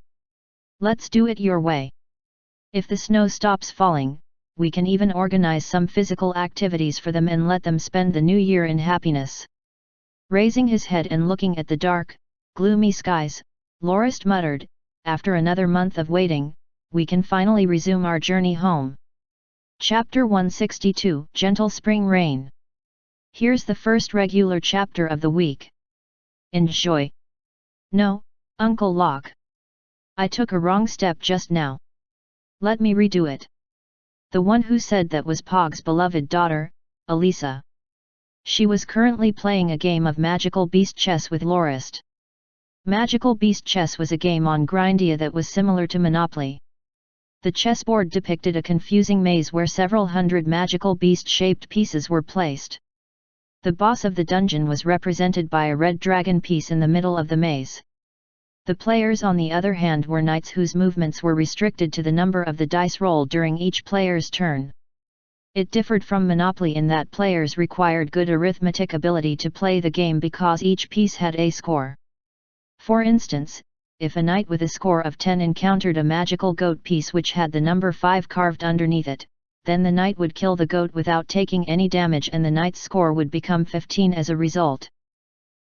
Let's do it your way. If the snow stops falling, we can even organize some physical activities for them and let them spend the new year in happiness. Raising his head and looking at the dark, gloomy skies, Lorist muttered, After another month of waiting, we can finally resume our journey home. Chapter 162, Gentle Spring Rain. Here's the first regular chapter of the week. Enjoy. No, Uncle Locke. I took a wrong step just now. Let me redo it. The one who said that was Pog's beloved daughter, Elisa. She was currently playing a game of Magical Beast Chess with Lorist. Magical Beast Chess was a game on Grindia that was similar to Monopoly. The chessboard depicted a confusing maze where several hundred magical beast-shaped pieces were placed. The boss of the dungeon was represented by a red dragon piece in the middle of the maze. The players on the other hand were knights whose movements were restricted to the number of the dice rolled during each player's turn. It differed from Monopoly in that players required good arithmetic ability to play the game because each piece had a score. For instance, if a knight with a score of 10 encountered a magical goat piece which had the number 5 carved underneath it, then the knight would kill the goat without taking any damage and the knight's score would become 15 as a result.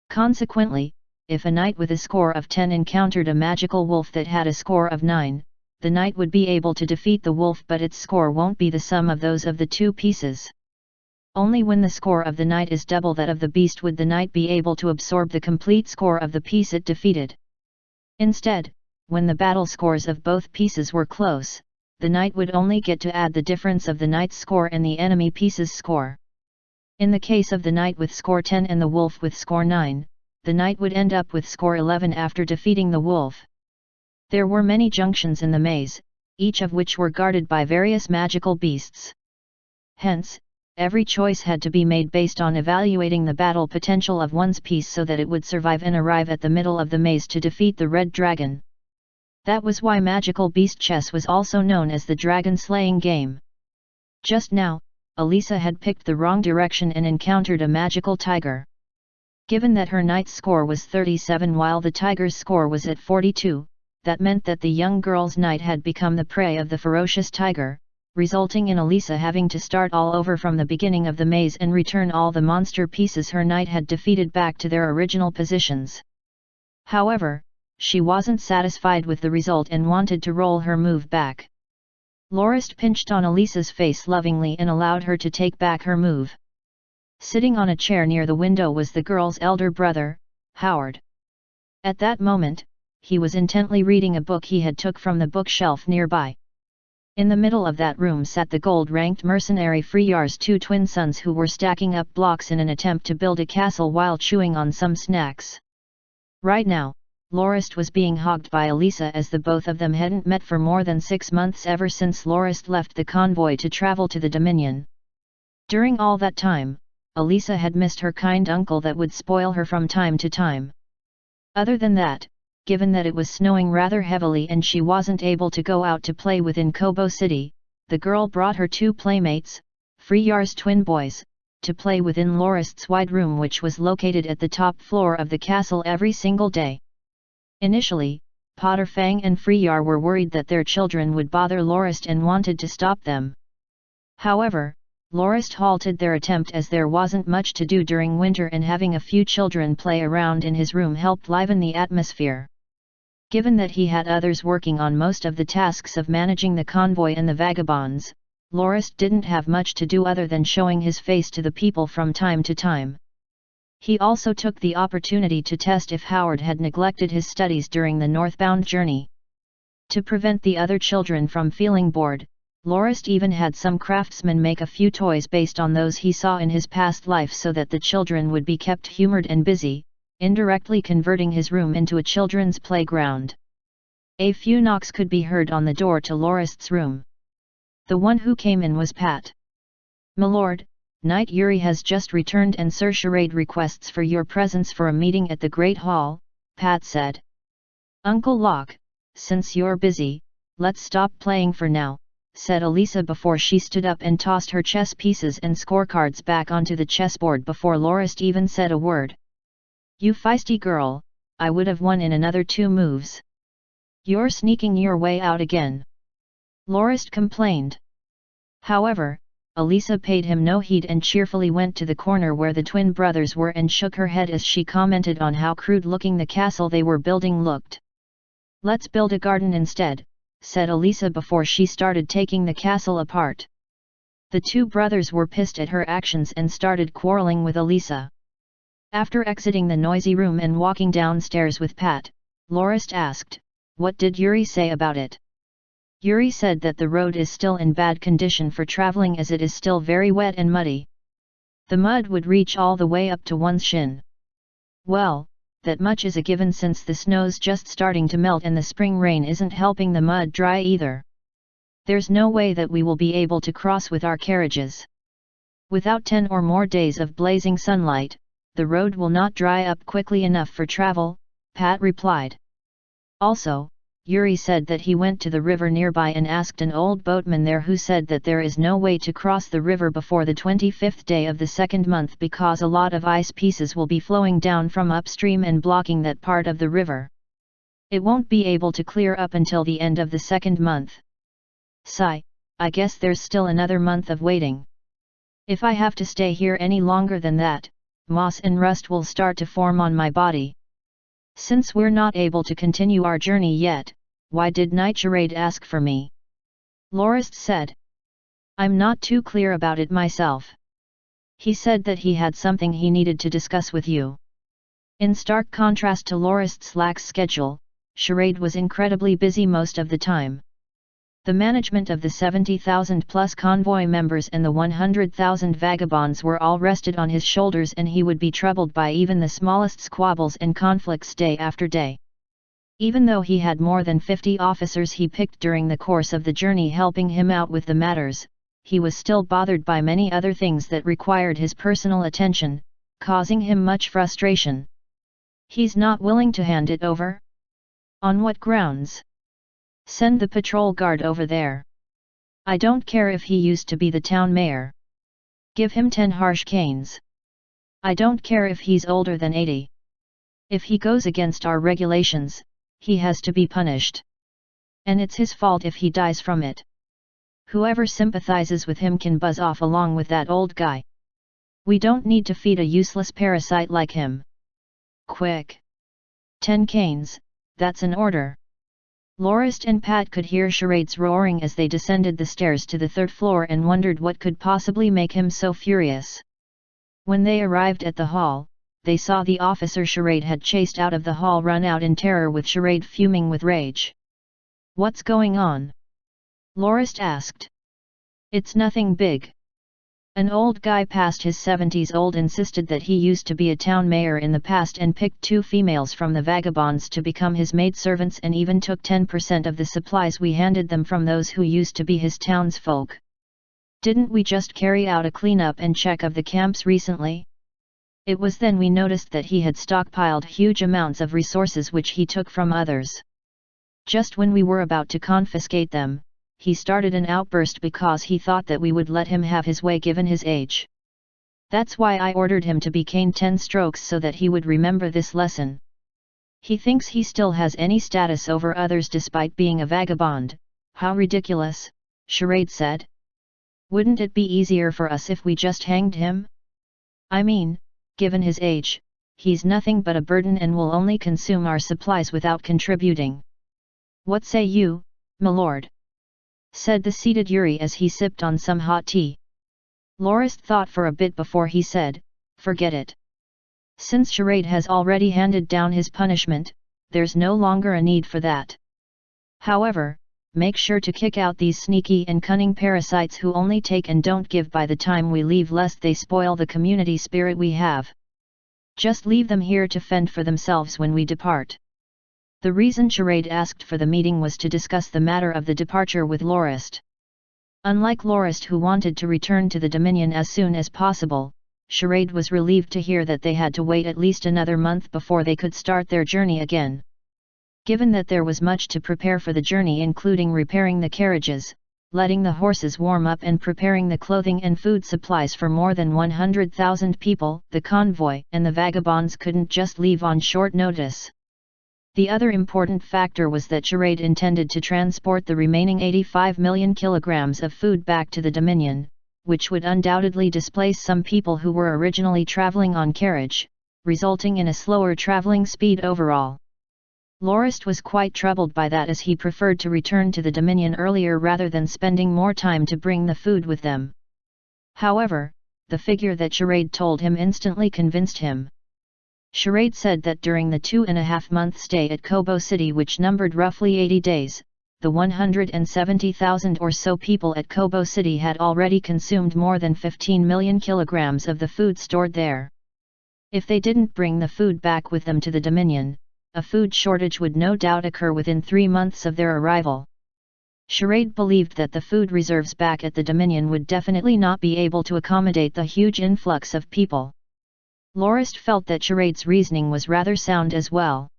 Consequently, if a knight with a score of 10 encountered a magical wolf that had a score of 9, the knight would be able to defeat the wolf, but its score won't be the sum of those of the two pieces. Only when the score of the knight is double that of the beast would the knight be able to absorb the complete score of the piece it defeated. Instead, when the battle scores of both pieces were close, the knight would only get to add the difference of the knight's score and the enemy piece's score. In the case of the knight with score 10 and the wolf with score 9, the knight would end up with score 11 after defeating the wolf. There were many junctions in the maze, each of which were guarded by various magical beasts. Hence, every choice had to be made based on evaluating the battle potential of one's piece so that it would survive and arrive at the middle of the maze to defeat the red dragon. That was why Magical Beast Chess was also known as the dragon-slaying game. Just now, Elisa had picked the wrong direction and encountered a magical tiger. Given that her knight's score was 37 while the tiger's score was at 42, that meant that the young girl's knight had become the prey of the ferocious tiger, resulting in Elisa having to start all over from the beginning of the maze and return all the monster pieces her knight had defeated back to their original positions. However, she wasn't satisfied with the result and wanted to roll her move back. Lorist pinched on Elisa's face lovingly and allowed her to take back her move. Sitting on a chair near the window was the girl's elder brother, Howard. At that moment, he was intently reading a book he had took from the bookshelf nearby. In the middle of that room sat the gold-ranked mercenary Freyar's two twin sons who were stacking up blocks in an attempt to build a castle while chewing on some snacks. Right now, Lorist was being hogged by Elisa as the both of them hadn't met for more than 6 months ever since Lorist left the convoy to travel to the Dominion. During all that time, Elisa had missed her kind uncle that would spoil her from time to time. Other than that, given that it was snowing rather heavily and she wasn't able to go out to play within Kobo City, the girl brought her two playmates, Freyar's twin boys, to play within Lorist's wide room which was located at the top floor of the castle every single day. Initially, Potterfang and Freyar were worried that their children would bother Lorist and wanted to stop them. However, Lorist halted their attempt as there wasn't much to do during winter and having a few children play around in his room helped liven the atmosphere. Given that he had others working on most of the tasks of managing the convoy and the vagabonds, Lorist didn't have much to do other than showing his face to the people from time to time. He also took the opportunity to test if Howard had neglected his studies during the northbound journey. To prevent the other children from feeling bored, Lorist even had some craftsmen make a few toys based on those he saw in his past life so that the children would be kept humored and busy, indirectly converting his room into a children's playground. A few knocks could be heard on the door to Lorist's room. The one who came in was Pat. "Milord, Knight Yuri has just returned and Sir Charade requests for your presence for a meeting at the Great Hall," Pat said. "Uncle Locke, since you're busy, let's stop playing for now," said Elisa before she stood up and tossed her chess pieces and scorecards back onto the chessboard before Lorist even said a word. "You feisty girl, I would have won in another 2 moves. You're sneaking your way out again," Lorist complained. However, Elisa paid him no heed and cheerfully went to the corner where the twin brothers were and shook her head as she commented on how crude-looking the castle they were building looked. "Let's build a garden instead," said Elisa before she started taking the castle apart. The two brothers were pissed at her actions and started quarreling with Elisa. After exiting the noisy room and walking downstairs with Pat, Lorist asked, "What did Yuri say about it?" "Yuri said that the road is still in bad condition for traveling as it is still very wet and muddy. The mud would reach all the way up to one's shin." "Well, that much is a given since the snow's just starting to melt and the spring rain isn't helping the mud dry either. There's no way that we will be able to cross with our carriages. Without 10 or more days of blazing sunlight, the road will not dry up quickly enough for travel," Pat replied. Also, Yuri said that he went to the river nearby and asked an old boatman there who said that there is no way to cross the river before the 25th day of the 2nd month because a lot of ice pieces will be flowing down from upstream and blocking that part of the river. It won't be able to clear up until the end of the 2nd month. Sigh, I guess there's still another month of waiting. If I have to stay here any longer than that, moss and rust will start to form on my body. Since we're not able to continue our journey yet, why did Knight Charade ask for me?" Lorist said. "I'm not too clear about it myself. He said that he had something he needed to discuss with you." In stark contrast to Lorist's lax schedule, Charade was incredibly busy most of the time. The management of the 70,000-plus convoy members and the 100,000 vagabonds were all rested on his shoulders and he would be troubled by even the smallest squabbles and conflicts day after day. Even though he had more than 50 officers he picked during the course of the journey helping him out with the matters, he was still bothered by many other things that required his personal attention, causing him much frustration. "He's not willing to hand it over? On what grounds? Send the patrol guard over there. I don't care if he used to be the town mayor. Give him 10 harsh canes. I don't care if he's older than 80. If he goes against our regulations, he has to be punished. And it's his fault if he dies from it. Whoever sympathizes with him can buzz off along with that old guy. We don't need to feed a useless parasite like him. Quick! 10 canes, that's an order. Lorist and Pat could hear Charade's roaring as they descended the stairs to the 3rd floor and wondered what could possibly make him so furious. When they arrived at the hall, they saw the officer Charade had chased out of the hall run out in terror with Charade fuming with rage. "What's going on?" Lorist asked. "It's nothing big." An old guy past his 70s old insisted that he used to be a town mayor in the past and picked 2 females from the vagabonds to become his maidservants and even took 10% of the supplies we handed them from those who used to be his townsfolk. "Didn't we just carry out a cleanup and check of the camps recently? It was then we noticed that he had stockpiled huge amounts of resources which he took from others. Just when we were about to confiscate them, he started an outburst because he thought that we would let him have his way given his age. That's why I ordered him to be caned 10 strokes so that he would remember this lesson. He thinks he still has any status over others despite being a vagabond. How ridiculous," Charade said. "Wouldn't it be easier for us if we just hanged him? I mean, given his age, he's nothing but a burden and will only consume our supplies without contributing. What say you, my lord?" said the seated Yuri as he sipped on some hot tea. Lorist thought for a bit before he said, "Forget it. Since Charade has already handed down his punishment, there's no longer a need for that. However, make sure to kick out these sneaky and cunning parasites who only take and don't give by the time we leave lest they spoil the community spirit we have. Just leave them here to fend for themselves when we depart." The reason Charade asked for the meeting was to discuss the matter of the departure with Lorist. Unlike Lorist who wanted to return to the Dominion as soon as possible, Charade was relieved to hear that they had to wait at least another month before they could start their journey again. Given that there was much to prepare for the journey including repairing the carriages, letting the horses warm up and preparing the clothing and food supplies for more than 100,000 people, the convoy and the vagabonds couldn't just leave on short notice. The other important factor was that Charade intended to transport the remaining 85 million kilograms of food back to the Dominion, which would undoubtedly displace some people who were originally traveling on carriage, resulting in a slower traveling speed overall. Lorist was quite troubled by that as he preferred to return to the Dominion earlier rather than spending more time to bring the food with them. However, the figure that Charade told him instantly convinced him. Charade said that during the 2.5-month stay at Kobo City which numbered roughly 80 days, the 170,000 or so people at Kobo City had already consumed more than 15 million kilograms of the food stored there. If they didn't bring the food back with them to the Dominion, a food shortage would no doubt occur within 3 months of their arrival. Charade believed that the food reserves back at the Dominion would definitely not be able to accommodate the huge influx of people. Lorist felt that Charade's reasoning was rather sound as well.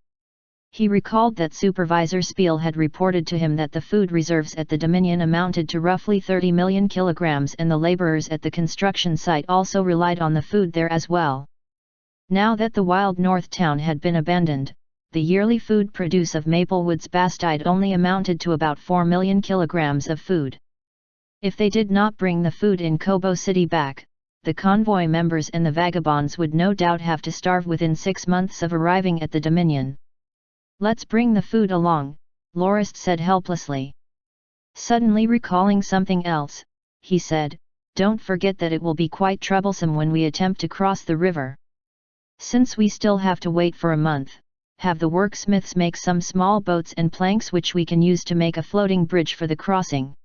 He recalled that Supervisor Spiel had reported to him that the food reserves at the Dominion amounted to roughly 30 million kilograms and the laborers at the construction site also relied on the food there as well. Now that the wild North town had been abandoned, the yearly food produce of Maplewood's Bastide only amounted to about 4 million kilograms of food. If they did not bring the food in Kobo City back, the convoy members and the vagabonds would no doubt have to starve within 6 months of arriving at the Dominion. "Let's bring the food along," Lorist said helplessly. Suddenly recalling something else, he said, "Don't forget that it will be quite troublesome when we attempt to cross the river. Since we still have to wait for a month, have the worksmiths make some small boats and planks which we can use to make a floating bridge for the crossing."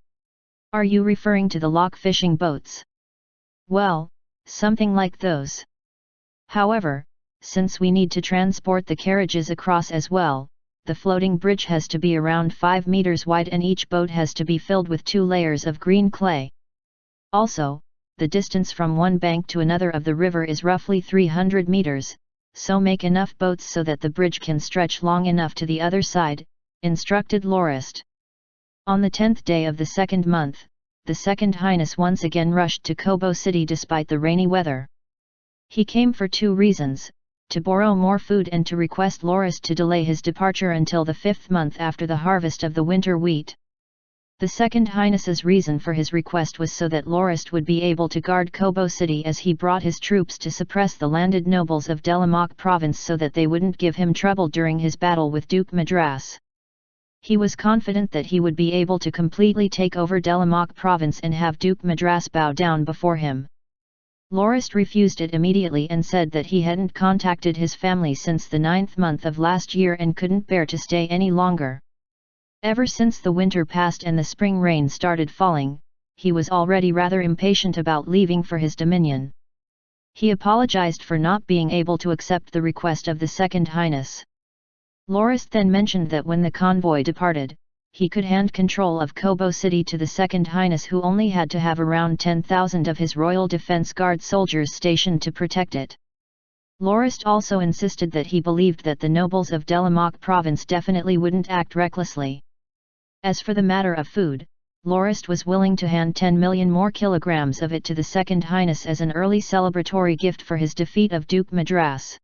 "Are you referring to the lock fishing boats?" "Well, something like those. However, since we need to transport the carriages across as well, the floating bridge has to be around 5 meters wide and each boat has to be filled with 2 layers of green clay. Also, the distance from one bank to another of the river is roughly 300 meters, so make enough boats so that the bridge can stretch long enough to the other side," instructed Lorist. On the 10th day of the 2nd month, the Second Highness once again rushed to Kobo City despite the rainy weather. He came for 2 reasons, to borrow more food and to request Lorist to delay his departure until the 5th month after the harvest of the winter wheat. The Second Highness's reason for his request was so that Lorist would be able to guard Kobo City as he brought his troops to suppress the landed nobles of Delamak province so that they wouldn't give him trouble during his battle with Duke Madras. He was confident that he would be able to completely take over Delamak province and have Duke Madras bow down before him. Lorist refused it immediately and said that he hadn't contacted his family since the 9th month of last year and couldn't bear to stay any longer. Ever since the winter passed and the spring rain started falling, he was already rather impatient about leaving for his dominion. He apologized for not being able to accept the request of the Second Highness. Lorist then mentioned that when the convoy departed, he could hand control of Kobo City to the Second Highness, who only had to have around 10,000 of his Royal Defense Guard soldiers stationed to protect it. Lorist also insisted that he believed that the nobles of Delamak province definitely wouldn't act recklessly. As for the matter of food, Lorist was willing to hand 10 million more kilograms of it to the Second Highness as an early celebratory gift for his defeat of Duke Madras.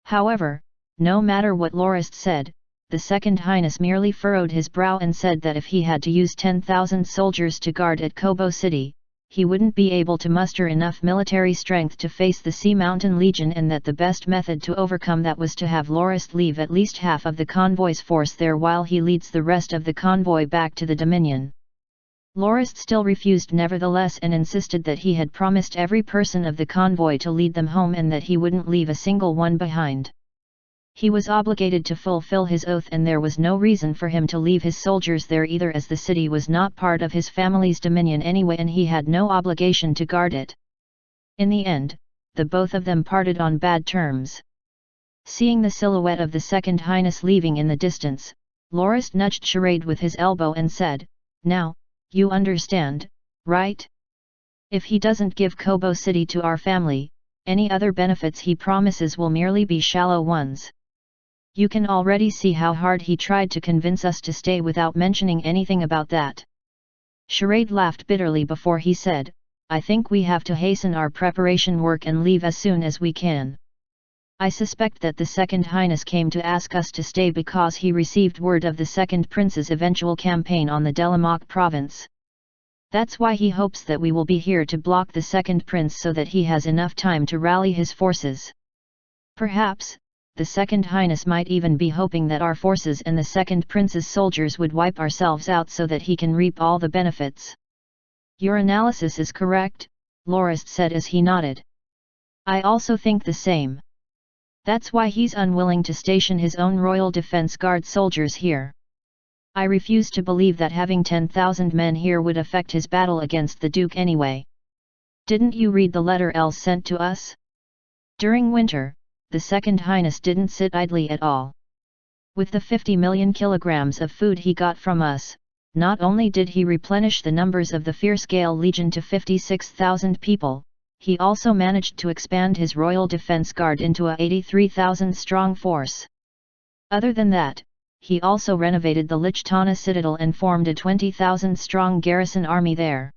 However, no matter what Lorist said, the Second Highness merely furrowed his brow and said that if he had to use 10,000 soldiers to guard at Kobo City, he wouldn't be able to muster enough military strength to face the Sea Mountain Legion, and that the best method to overcome that was to have Lorist leave at least half of the convoy's force there while he leads the rest of the convoy back to the Dominion. Lorist still refused nevertheless and insisted that he had promised every person of the convoy to lead them home and that he wouldn't leave a single one behind. He was obligated to fulfill his oath and there was no reason for him to leave his soldiers there either, as the city was not part of his family's dominion anyway and he had no obligation to guard it. In the end, the both of them parted on bad terms. Seeing the silhouette of the Second Highness leaving in the distance, Lorist nudged Charade with his elbow and said, "Now, you understand, right? If he doesn't give Kobo City to our family, any other benefits he promises will merely be shallow ones. You can already see how hard he tried to convince us to stay without mentioning anything about that." Charade laughed bitterly before he said, "I think we have to hasten our preparation work and leave as soon as we can. I suspect that the Second Highness came to ask us to stay because he received word of the Second Prince's eventual campaign on the Delamak province. That's why he hopes that we will be here to block the Second Prince so that he has enough time to rally his forces. Perhaps, the Second Highness might even be hoping that our forces and the Second Prince's soldiers would wipe ourselves out so that he can reap all the benefits." "Your analysis is correct," Lorist said as he nodded. "I also think the same. That's why he's unwilling to station his own Royal Defense Guard soldiers here. I refuse to believe that having 10,000 men here would affect his battle against the Duke anyway. Didn't you read the letter Els sent to us? During winter, the Second Highness didn't sit idly at all. With the 50 million kilograms of food he got from us, not only did he replenish the numbers of the Fierce-Gale Legion to 56,000 people, he also managed to expand his Royal Defense Guard into a 83,000-strong force. Other than that, he also renovated the Lichtana Citadel and formed a 20,000-strong garrison army there.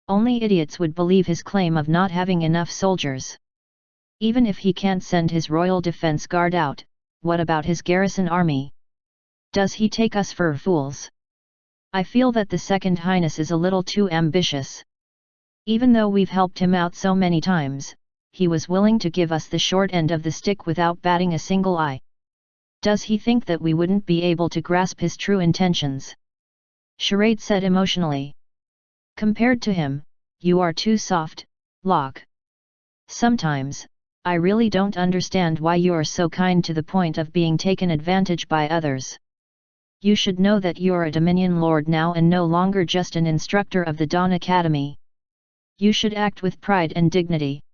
Only idiots would believe his claim of not having enough soldiers. Even if he can't send his Royal Defense Guard out, what about his garrison army? Does he take us for fools? I feel that the Second Highness is a little too ambitious. Even though we've helped him out so many times, he was willing to give us the short end of the stick without batting a single eye. Does he think that we wouldn't be able to grasp his true intentions?" Charade said emotionally. "Compared to him, you are too soft, Locke. Sometimes, I really don't understand why you're so kind to the point of being taken advantage by others. You should know that you're a Dominion Lord now and no longer just an instructor of the Dawn Academy. You should act with pride and dignity."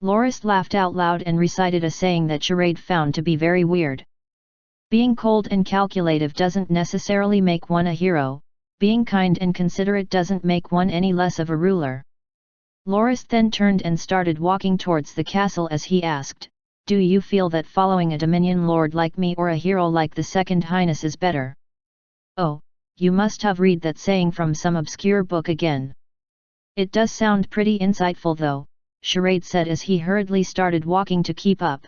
Lorist laughed out loud and recited a saying that Charade found to be very weird. "Being cold and calculative doesn't necessarily make one a hero, being kind and considerate doesn't make one any less of a ruler." Lorist then turned and started walking towards the castle as he asked, "Do you feel that following a Dominion Lord like me or a hero like the Second Highness is better?" "Oh, you must have read that saying from some obscure book again. It does sound pretty insightful though," Charade said as he hurriedly started walking to keep up.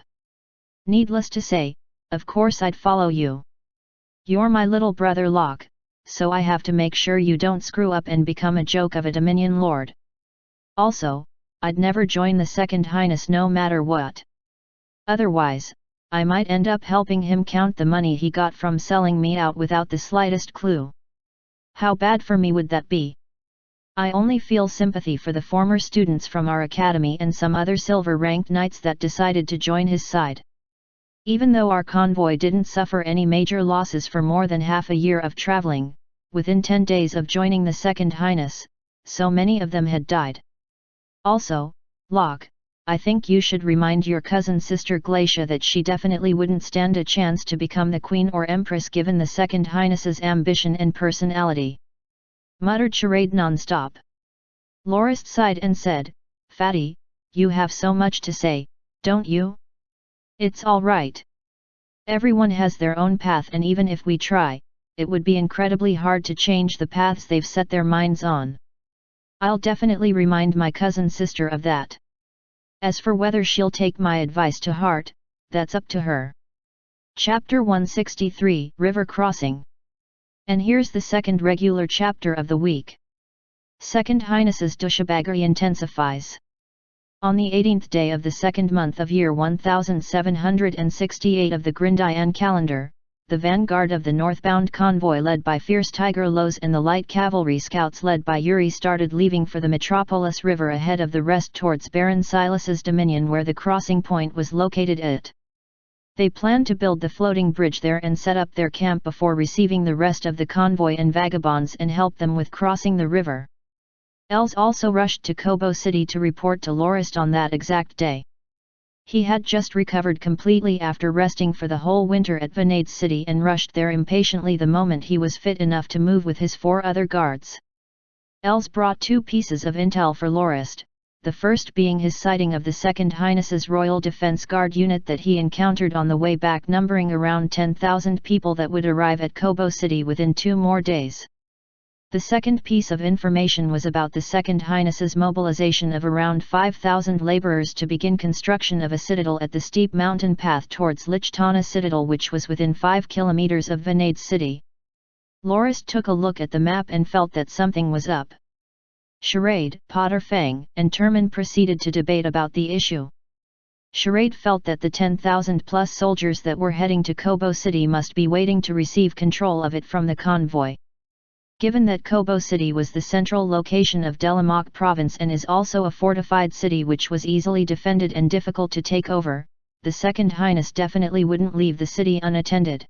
Needless to say, of course I'd follow you. You're my little brother Locke, so I have to make sure you don't screw up and become a joke of a Dominion Lord. Also, I'd never join the Second Highness no matter what. Otherwise, I might end up helping him count the money he got from selling me out without the slightest clue. How bad for me would that be? I only feel sympathy for the former students from our academy and some other silver-ranked knights that decided to join his side. Even though our convoy didn't suffer any major losses for more than half a year of traveling, within 10 days of joining the Second Highness, so many of them had died. Also, Locke, I think you should remind your cousin sister Glacia that she definitely wouldn't stand a chance to become the Queen or Empress given the Second Highness's ambition and personality. Muttered Charade non-stop. Lorist sighed and said, Fatty, you have so much to say, don't you? It's all right. Everyone has their own path, and even if we try, it would be incredibly hard to change the paths they've set their minds on. I'll definitely remind my cousin sister of that. As for whether she'll take my advice to heart, that's up to her. Chapter 163, River Crossing. And here's the second regular chapter of the week. Second Highness's Dushabagari intensifies. On the 18th day of the second month of year 1768 of the Grindian calendar, the vanguard of the northbound convoy led by fierce Tiger Lows and the light cavalry scouts led by Yuri started leaving for the Metropolis River ahead of the rest towards Baron Silas's dominion where the crossing point was located at. They planned to build the floating bridge there and set up their camp before receiving the rest of the convoy and vagabonds and help them with crossing the river. Els also rushed to Kobo City to report to Lorist on that exact day. He had just recovered completely after resting for the whole winter at Vanade City and rushed there impatiently the moment he was fit enough to move with his 4 other guards. Els brought 2 pieces of intel for Lorist, the first being his sighting of the Second Highness's Royal Defense Guard unit that he encountered on the way back numbering around 10,000 people that would arrive at Kobo City within 2 more days. The second piece of information was about the Second Highness's mobilization of around 5,000 laborers to begin construction of a citadel at the steep mountain path towards Lichtana Citadel, which was within 5 kilometers of Vanade City. Lorist took a look at the map and felt that something was up. Charade, Potter Fang, and Terman proceeded to debate about the issue. Charade felt that the 10,000 plus soldiers that were heading to Kobo City must be waiting to receive control of it from the convoy. Given that Kobo City was the central location of Delamak province and is also a fortified city which was easily defended and difficult to take over, the Second Highness definitely wouldn't leave the city unattended.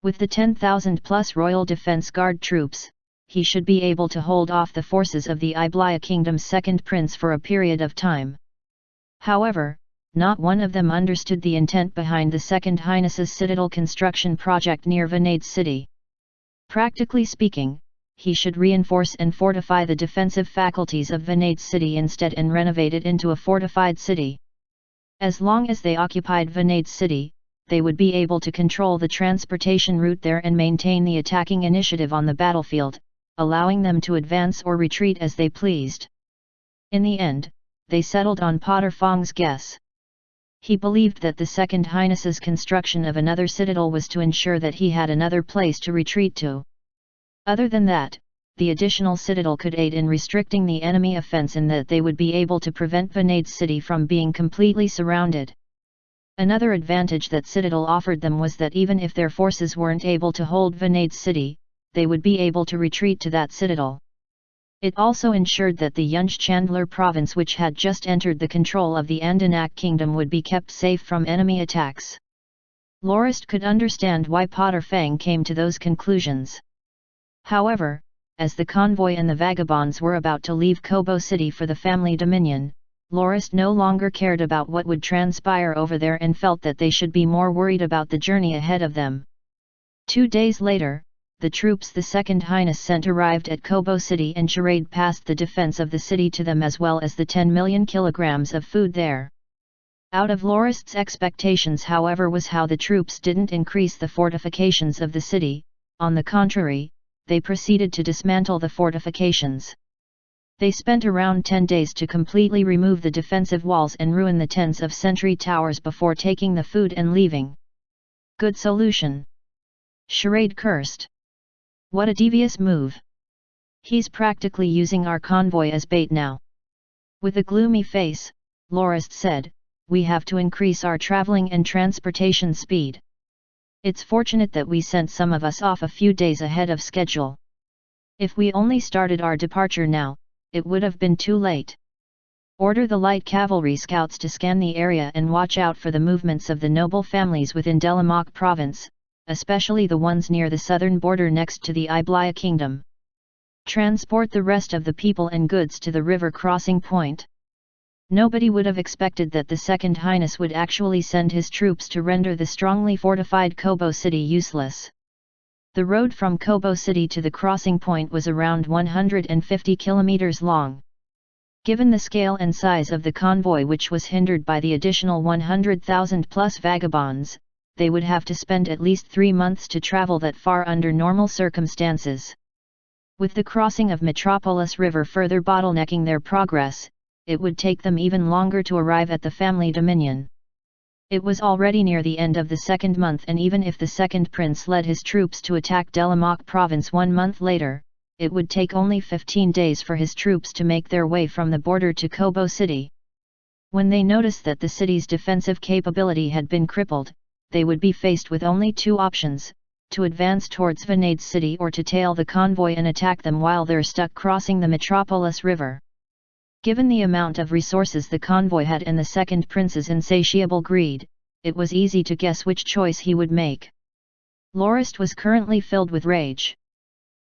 With the 10,000 plus Royal Defense Guard troops, he should be able to hold off the forces of the Iblaya Kingdom's second prince for a period of time. However, not one of them understood the intent behind the Second Highness's citadel construction project near Vanade City. Practically speaking, he should reinforce and fortify the defensive faculties of Vanade City instead and renovate it into a fortified city. As long as they occupied Vanade City, they would be able to control the transportation route there and maintain the attacking initiative on the battlefield, allowing them to advance or retreat as they pleased. In the end, they settled on Potter Fang's guess. He believed that the Second Highness's construction of another citadel was to ensure that he had another place to retreat to. Other than that, the additional citadel could aid in restricting the enemy offense in that they would be able to prevent Vanade City from being completely surrounded. Another advantage that citadel offered them was that even if their forces weren't able to hold Vanade City, they would be able to retreat to that citadel. It also ensured that the Yunj Chandler province, which had just entered the control of the Andanak kingdom, would be kept safe from enemy attacks. Lorist could understand why Potter Fang came to those conclusions. However, as the convoy and the vagabonds were about to leave Kobo City for the family dominion, Lorist no longer cared about what would transpire over there and felt that they should be more worried about the journey ahead of them. 2 days later, the troops the Second Highness sent arrived at Kobo City and Charade passed the defense of the city to them as well as the 10 million kilograms of food there. Out of Lorist's expectations, however, was how the troops didn't increase the fortifications of the city. On the contrary, they proceeded to dismantle the fortifications. They spent around 10 days to completely remove the defensive walls and ruin the tents of sentry towers before taking the food and leaving. Good solution. Charade cursed. What a devious move. He's practically using our convoy as bait now. With a gloomy face, Lorist said, we have to increase our traveling and transportation speed. It's fortunate that we sent some of us off a few days ahead of schedule. If we only started our departure now, it would have been too late. Order the light cavalry scouts to scan the area and watch out for the movements of the noble families within Delamak province, especially the ones near the southern border next to the Iblaya kingdom. Transport the rest of the people and goods to the river crossing point. Nobody would have expected that the Second Highness would actually send his troops to render the strongly fortified Kobo city useless. The road from Kobo city to the crossing point was around 150 kilometers long. Given the scale and size of the convoy, which was hindered by the additional 100,000 plus vagabonds, they would have to spend at least 3 months to travel that far under normal circumstances. With the crossing of Metropolis River further bottlenecking their progress, it would take them even longer to arrive at the family dominion. It was already near the end of the second month, and even if the second prince led his troops to attack Delamak province 1 month later, it would take only 15 days for his troops to make their way from the border to Kobo city. When they noticed that the city's defensive capability had been crippled, they would be faced with only 2 options: to advance towards Vanade city or to tail the convoy and attack them while they're stuck crossing the Metropolis River. Given the amount of resources the convoy had and the second prince's insatiable greed, it was easy to guess which choice he would make. Lorist was currently filled with rage.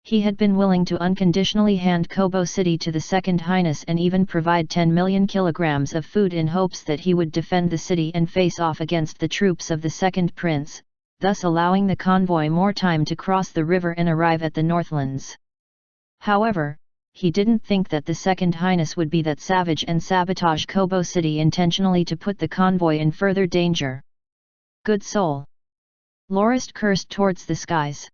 He had been willing to unconditionally hand Kobo city to the Second Highness and even provide 10 million kilograms of food in hopes that he would defend the city and face off against the troops of the second prince, thus allowing the convoy more time to cross the river and arrive at the Northlands. However, he didn't think that the Second Highness would be that savage and sabotage Kobo city intentionally to put the convoy in further danger. Good soul. Lorist cursed towards the skies.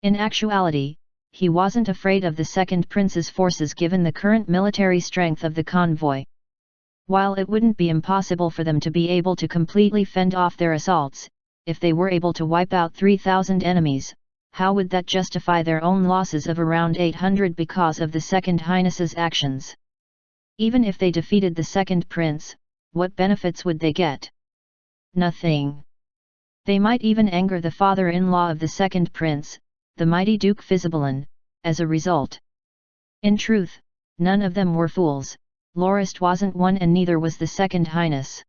In actuality, he wasn't afraid of the second prince's forces given the current military strength of the convoy. While it wouldn't be impossible for them to be able to completely fend off their assaults, if they were able to wipe out 3,000 enemies, how would that justify their own losses of around 800 because of the Second Highness's actions? Even if they defeated the second prince, what benefits would they get? Nothing. They might even anger the father-in-law of the second prince, the mighty Duke Fizibalin, as a result. In truth, none of them were fools. Lorist wasn't one and neither was the Second Highness.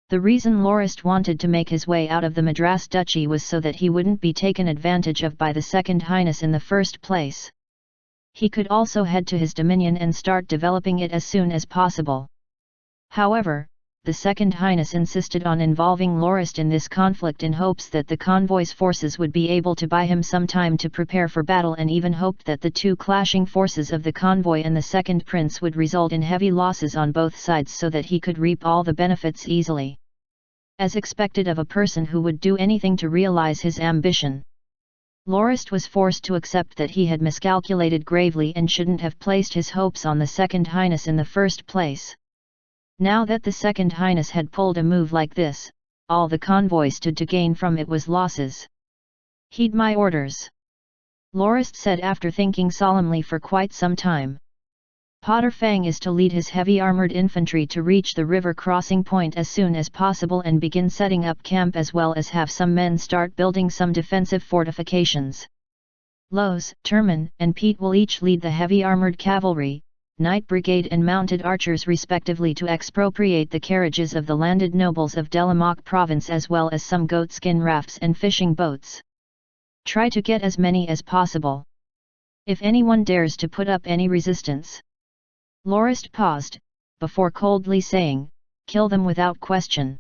The reason Lorist wanted to make his way out of the Madras Duchy was so that he wouldn't be taken advantage of by the Second Highness in the first place. He could also head to his dominion and start developing it as soon as possible. However, the Second Highness insisted on involving Lorist in this conflict in hopes that the convoy's forces would be able to buy him some time to prepare for battle, and even hoped that the 2 clashing forces of the convoy and the second prince would result in heavy losses on both sides so that he could reap all the benefits easily. As expected of a person who would do anything to realize his ambition, Lorist was forced to accept that he had miscalculated gravely and shouldn't have placed his hopes on the Second Highness in the first place. Now that the Second Highness had pulled a move like this, all the convoy stood to gain from it was losses. "Heed my orders," Lorist said after thinking solemnly for quite some time. Potter Fang is to lead his heavy armored infantry to reach the river crossing point as soon as possible and begin setting up camp, as well as have some men start building some defensive fortifications. Lowe's, Turman, and Pete will each lead the heavy armored cavalry, Knight Brigade and mounted archers respectively to expropriate the carriages of the landed nobles of Delamak province, as well as some goatskin rafts and fishing boats. Try to get as many as possible. If anyone dares to put up any resistance. Lorist paused, before coldly saying, "Kill them without question."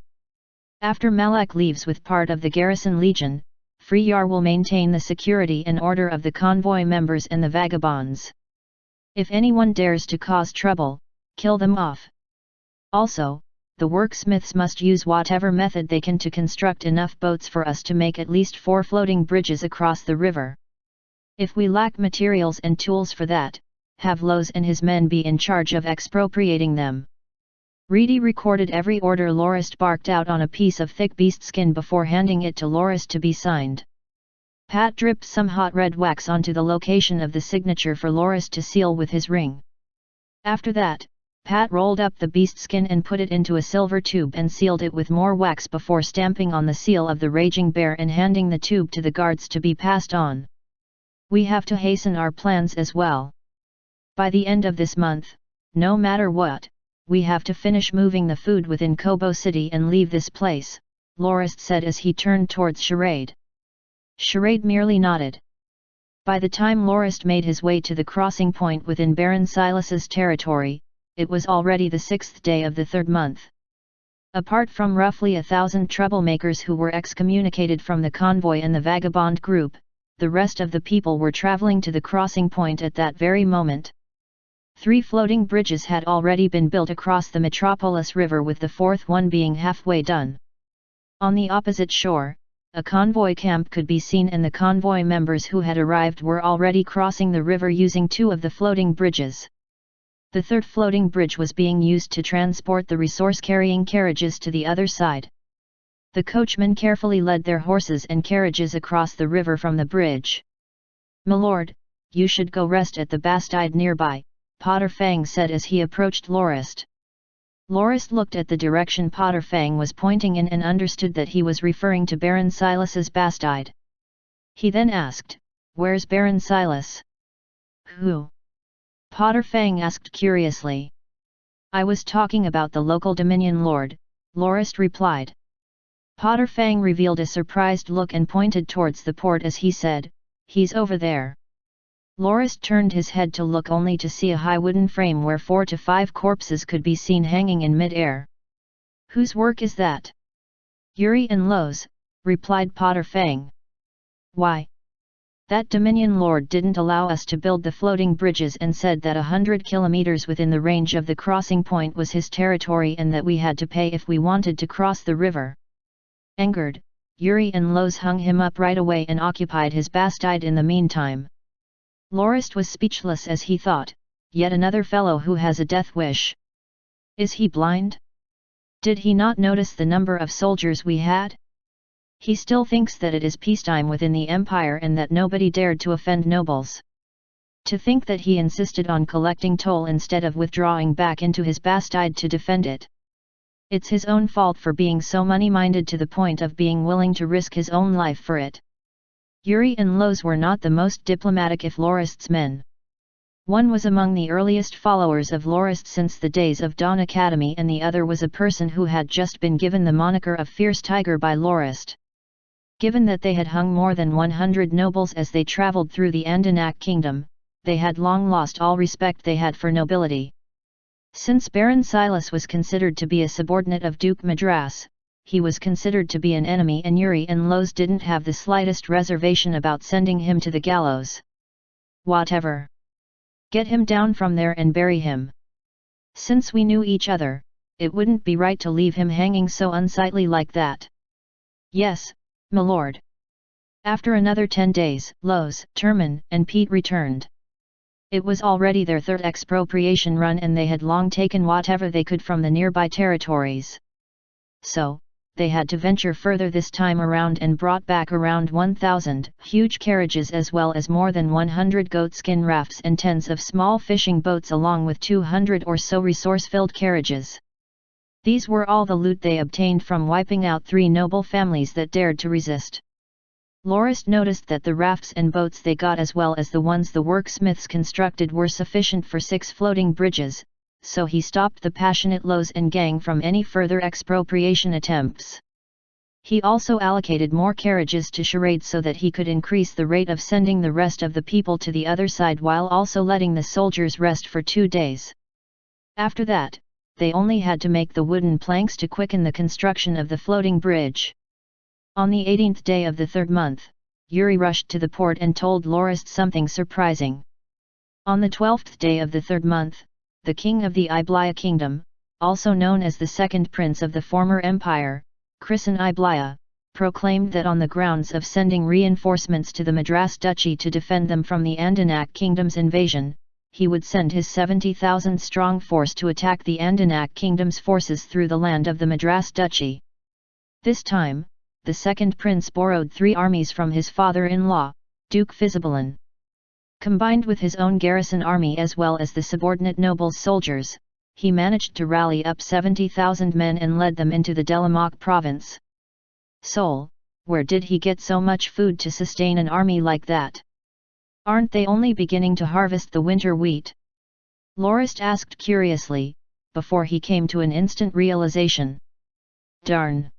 After Malak leaves with part of the garrison legion, Freyar will maintain the security and order of the convoy members and the vagabonds. If anyone dares to cause trouble, kill them off. Also, the worksmiths must use whatever method they can to construct enough boats for us to make at least 4 floating bridges across the river. If we lack materials and tools for that, have Los and his men be in charge of expropriating them. Reedy recorded every order Lorist barked out on a piece of thick beast skin before handing it to Lorist to be signed. Pat dripped some hot red wax onto the location of the signature for Lorist to seal with his ring. After that, Pat rolled up the beast skin and put it into a silver tube and sealed it with more wax before stamping on the seal of the raging bear and handing the tube to the guards to be passed on. We have to hasten our plans as well. By the end of this month, no matter what, we have to finish moving the food within Kobo City and leave this place, Lorist said as he turned towards Charade. Charade merely nodded. By the time Lorist made his way to the crossing point within Baron Silas's territory, it was already the 6th day of the 3rd month. Apart from roughly 1,000 troublemakers who were excommunicated from the convoy and the vagabond group, the rest of the people were traveling to the crossing point at that very moment. 3 floating bridges had already been built across the Metropolis River, with the 4th one being halfway done. On the opposite shore, a convoy camp could be seen, and the convoy members who had arrived were already crossing the river using 2 of the floating bridges. The 3rd floating bridge was being used to transport the resource-carrying carriages to the other side. The coachmen carefully led their horses and carriages across the river from the bridge. "My lord, you should go rest at the Bastide nearby," Potter Fang said as he approached Lorist. Lorist looked at the direction Potter Fang was pointing in and understood that he was referring to Baron Silas's Bastide. He then asked, "Where's Baron Silas?" "Who?" Potter Fang asked curiously. "I was talking about the local Dominion Lord," Lorist replied. Potter Fang revealed a surprised look and pointed towards the port as he said, "He's over there." Lorist turned his head to look, only to see a high wooden frame where 4 to 5 corpses could be seen hanging in mid-air. "Whose work is that?" "Yuri and Lo's," replied Potter Fang. "Why? That Dominion Lord didn't allow us to build the floating bridges and said that 100 kilometers within the range of the crossing point was his territory and that we had to pay if we wanted to cross the river." Angered, Yuri and Lo's hung him up right away and occupied his Bastide in the meantime. Lorist was speechless as he thought, "Yet another fellow who has a death wish. Is he blind? Did he not notice the number of soldiers we had? He still thinks that it is peacetime within the Empire and that nobody dared to offend nobles. To think that he insisted on collecting toll instead of withdrawing back into his Bastide to defend it. It's his own fault for being so money-minded to the point of being willing to risk his own life for it." Yuri and Lo's were not the most diplomatic if Lorist's men. One was among the earliest followers of Lorist since the days of Dawn Academy, and the other was a person who had just been given the moniker of Fierce Tiger by Lorist. Given that they had hung more than 100 nobles as they travelled through the Andanak kingdom, they had long lost all respect they had for nobility. Since Baron Silas was considered to be a subordinate of Duke Madras, he was considered to be an enemy, and Yuri and Lo's didn't have the slightest reservation about sending him to the gallows. "Whatever. Get him down from there and bury him. Since we knew each other, it wouldn't be right to leave him hanging so unsightly like that." "Yes, my lord." After another 10 days, Lo's, Terman, and Pete returned. It was already their 3rd expropriation run and they had long taken whatever they could from the nearby territories. So, they had to venture further this time around and brought back around 1,000 huge carriages as well as more than 100 goatskin rafts and tens of small fishing boats along with 200 or so resource-filled carriages. These were all the loot they obtained from wiping out 3 noble families that dared to resist. Lorist noticed that the rafts and boats they got as well as the ones the worksmiths constructed were sufficient for 6 floating bridges, so he stopped the passionate Los and gang from any further expropriation attempts. He also allocated more carriages to Charade so that he could increase the rate of sending the rest of the people to the other side while also letting the soldiers rest for 2 days. After that, they only had to make the wooden planks to quicken the construction of the floating bridge. On the 18th day of the 3rd month, Yuri rushed to the port and told Lorist something surprising. On the 12th day of the 3rd month, the king of the Iblaya kingdom, also known as the 2nd prince of the former empire, Krisan Iblaya, proclaimed that on the grounds of sending reinforcements to the Madras Duchy to defend them from the Andanak kingdom's invasion, he would send his 70,000 strong force to attack the Andanak kingdom's forces through the land of the Madras Duchy. This time, the second prince borrowed 3 armies from his father-in-law, Duke Fisibulan. Combined with his own garrison army as well as the subordinate nobles' soldiers, he managed to rally up 70,000 men and led them into the Delamak province. Soul, where did he get so much food to sustain an army like that? Aren't they only beginning to harvest the winter wheat? Lorist asked curiously, before he came to an instant realization. Darn!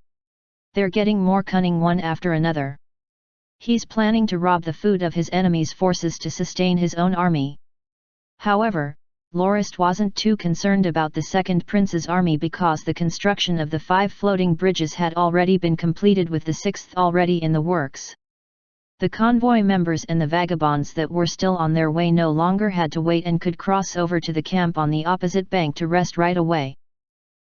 They're getting more cunning one after another. He's planning to rob the food of his enemy's forces to sustain his own army. However, Lorist wasn't too concerned about the second prince's army because the construction of the 5 floating bridges had already been completed with the 6th already in the works. The convoy members and the vagabonds that were still on their way no longer had to wait and could cross over to the camp on the opposite bank to rest right away.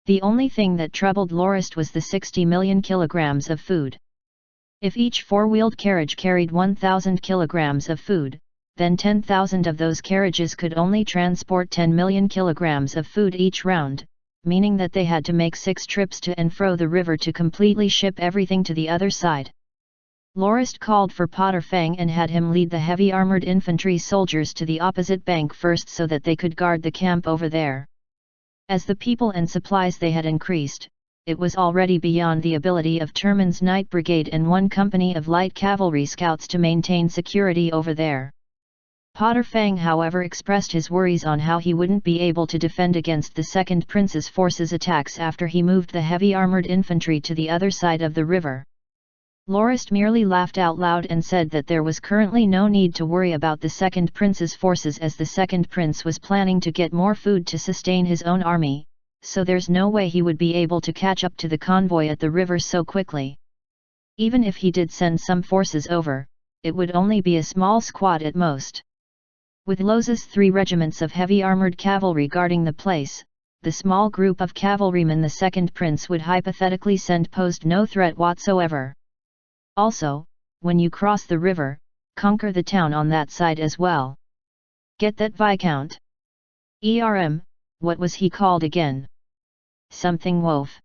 The only thing that troubled Lorist was the 60 million kilograms of food. If each 4-wheeled carriage carried 1,000 kilograms of food, then 10,000 of those carriages could only transport 10 million kilograms of food each round, meaning that they had to make 6 trips to and fro the river to completely ship everything to the other side. Lorist called for Potter Fang and had him lead the heavy armored infantry soldiers to the opposite bank first so that they could guard the camp over there. As the people and supplies they had increased, it was already beyond the ability of Terman's Night Brigade and 1 company of light cavalry scouts to maintain security over there. Potter Fang however expressed his worries on how he wouldn't be able to defend against the second prince's forces' attacks after he moved the heavy armored infantry to the other side of the river. Lorist merely laughed out loud and said that there was currently no need to worry about the second prince's forces as the second prince was planning to get more food to sustain his own army, so there's no way he would be able to catch up to the convoy at the river so quickly. Even if he did send some forces over, it would only be a small squad at most. With Loz's 3 regiments of heavy armored cavalry guarding the place, the small group of cavalrymen the second prince would hypothetically send posed no threat whatsoever. Also, when you cross the river, conquer the town on that side as well. Get that Viscount? What was he called again? Something Wolf.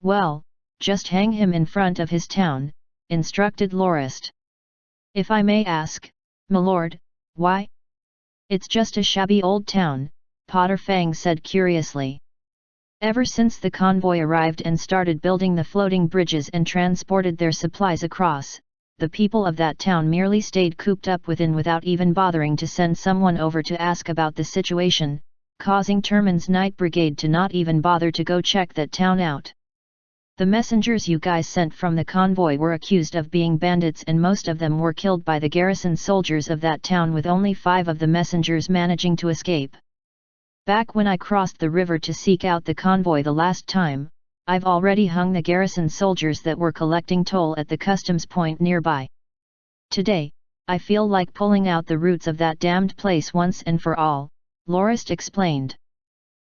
Well, just hang him in front of his town, instructed Lorist. If I may ask, my lord, why? It's just a shabby old town, Potter Fang said curiously. Ever since the convoy arrived and started building the floating bridges and transported their supplies across, the people of that town merely stayed cooped up within without even bothering to send someone over to ask about the situation, causing Terman's Night Brigade to not even bother to go check that town out. The messengers you guys sent from the convoy were accused of being bandits and most of them were killed by the garrison soldiers of that town with only 5 of the messengers managing to escape. Back when I crossed the river to seek out the convoy the last time, I've already hung the garrison soldiers that were collecting toll at the customs point nearby. Today, I feel like pulling out the roots of that damned place once and for all, Lorist explained.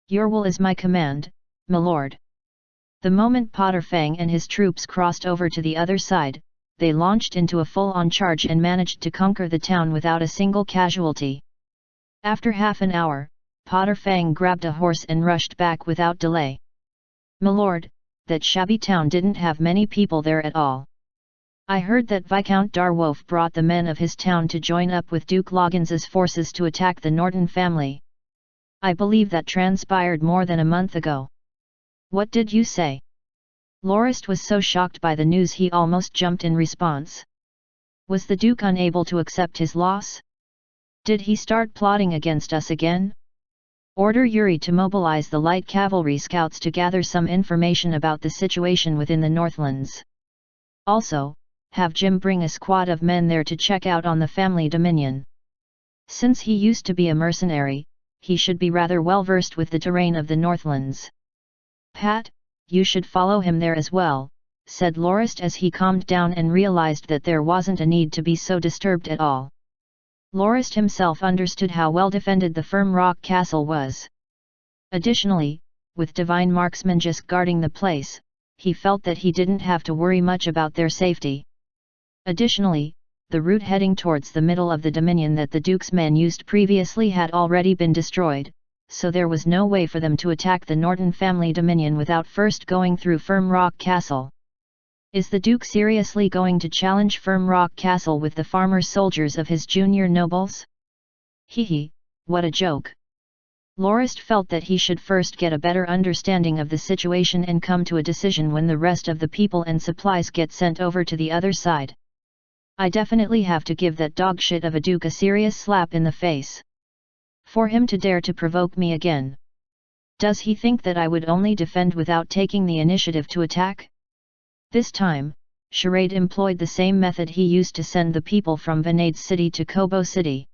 Your will is my command, my lord. The moment Potter Fang and his troops crossed over to the other side, they launched into a full-on charge and managed to conquer the town without a single casualty. After half an hour, Potter Fang grabbed a horse and rushed back without delay. My lord, that shabby town didn't have many people there at all. I heard that Viscount Darwolf brought the men of his town to join up with Duke Loggins's forces to attack the Norton family. I believe that transpired more than a month ago. What did you say? Lorist was so shocked by the news he almost jumped in response. Was the Duke unable to accept his loss? Did he start plotting against us again? Order Yuri to mobilize the light cavalry scouts to gather some information about the situation within the Northlands. Also, have Jim bring a squad of men there to check out on the family dominion. Since he used to be a mercenary, he should be rather well versed with the terrain of the Northlands. Pat, you should follow him there as well, said Lorist as he calmed down and realized that there wasn't a need to be so disturbed at all. Lorist himself understood how well defended the Firm Rock Castle was. Additionally, with divine marksmen just guarding the place, he felt that he didn't have to worry much about their safety. Additionally, the route heading towards the middle of the dominion that the Duke's men used previously had already been destroyed, so there was no way for them to attack the Norton family dominion without first going through Firm Rock Castle. Is the Duke seriously going to challenge Firm Rock Castle with the farmer soldiers of his junior nobles? Hee, what a joke. Lorist felt that he should first get a better understanding of the situation and come to a decision when the rest of the people and supplies get sent over to the other side. I definitely have to give that dogshit of a Duke a serious slap in the face. For him to dare to provoke me again. Does he think that I would only defend without taking the initiative to attack? This time, Charade employed the same method he used to send the people from Vanades City to Kobo City.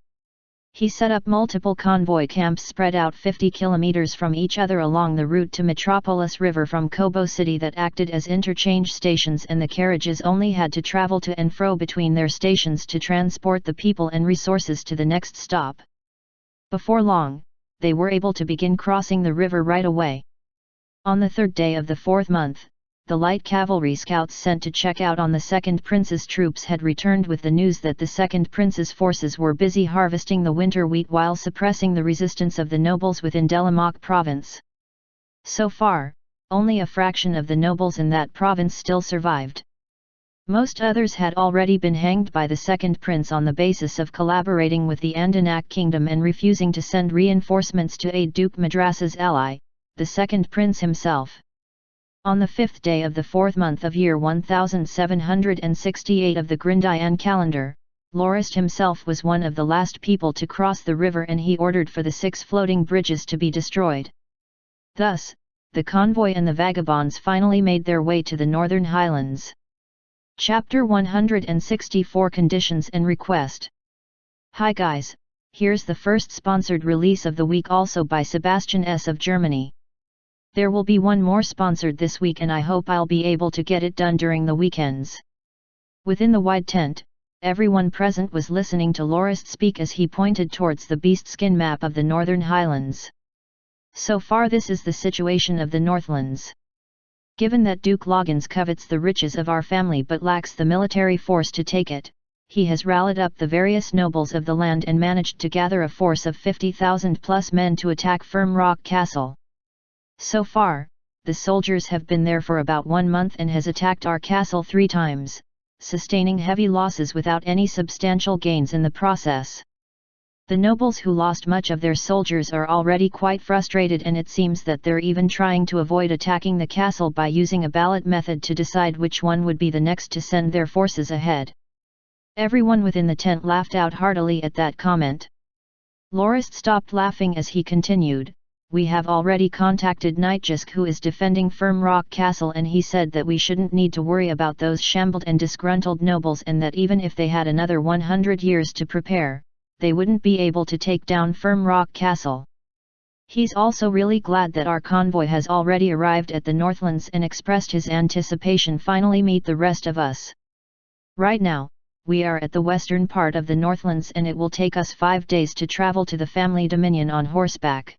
He set up multiple convoy camps spread out 50 kilometers from each other along the route to Metropolis River from Kobo City that acted as interchange stations, and the carriages only had to travel to and fro between their stations to transport the people and resources to the next stop. Before long, they were able to begin crossing the river right away. On the third day of the fourth month, the light cavalry scouts sent to check out on the Second Prince's troops had returned with the news that the Second Prince's forces were busy harvesting the winter wheat while suppressing the resistance of the nobles within Delamoc province. So far, only a fraction of the nobles in that province still survived. Most others had already been hanged by the Second Prince on the basis of collaborating with the Andanak kingdom and refusing to send reinforcements to aid Duke Madrasa's ally, the Second Prince himself. On the fifth day of the fourth month of year 1768 of the Grindayan calendar, Lorist himself was one of the last people to cross the river, and he ordered for the 6 floating bridges to be destroyed. Thus, the convoy and the vagabonds finally made their way to the Northern Highlands. Chapter 164 Conditions and Request. Hi guys, here's the first sponsored release of the week, also by Sebastian S. of Germany. There will be one more sponsored this week, and I hope I'll be able to get it done during the weekends. Within the wide tent, everyone present was listening to Lorist speak as he pointed towards the beastskin map of the Northern Highlands. So far this is the situation of the Northlands. Given that Duke Loggins covets the riches of our family but lacks the military force to take it, he has rallied up the various nobles of the land and managed to gather a force of 50,000 plus men to attack Firm Rock Castle. So far, the soldiers have been there for about 1 month and has attacked our castle 3 times, sustaining heavy losses without any substantial gains in the process. The nobles who lost much of their soldiers are already quite frustrated, and it seems that they're even trying to avoid attacking the castle by using a ballot method to decide which one would be the next to send their forces ahead. Everyone within the tent laughed out heartily at that comment. Lorist stopped laughing as he continued, "We have already contacted Nightjisk, who is defending Firm Rock Castle, and he said that we shouldn't need to worry about those shambled and disgruntled nobles, and that even if they had another 100 years to prepare, they wouldn't be able to take down Firm Rock Castle. He's also really glad that our convoy has already arrived at the Northlands and expressed his anticipation finally meet the rest of us. Right now, we are at the western part of the Northlands, and it will take us 5 days to travel to the family dominion on horseback.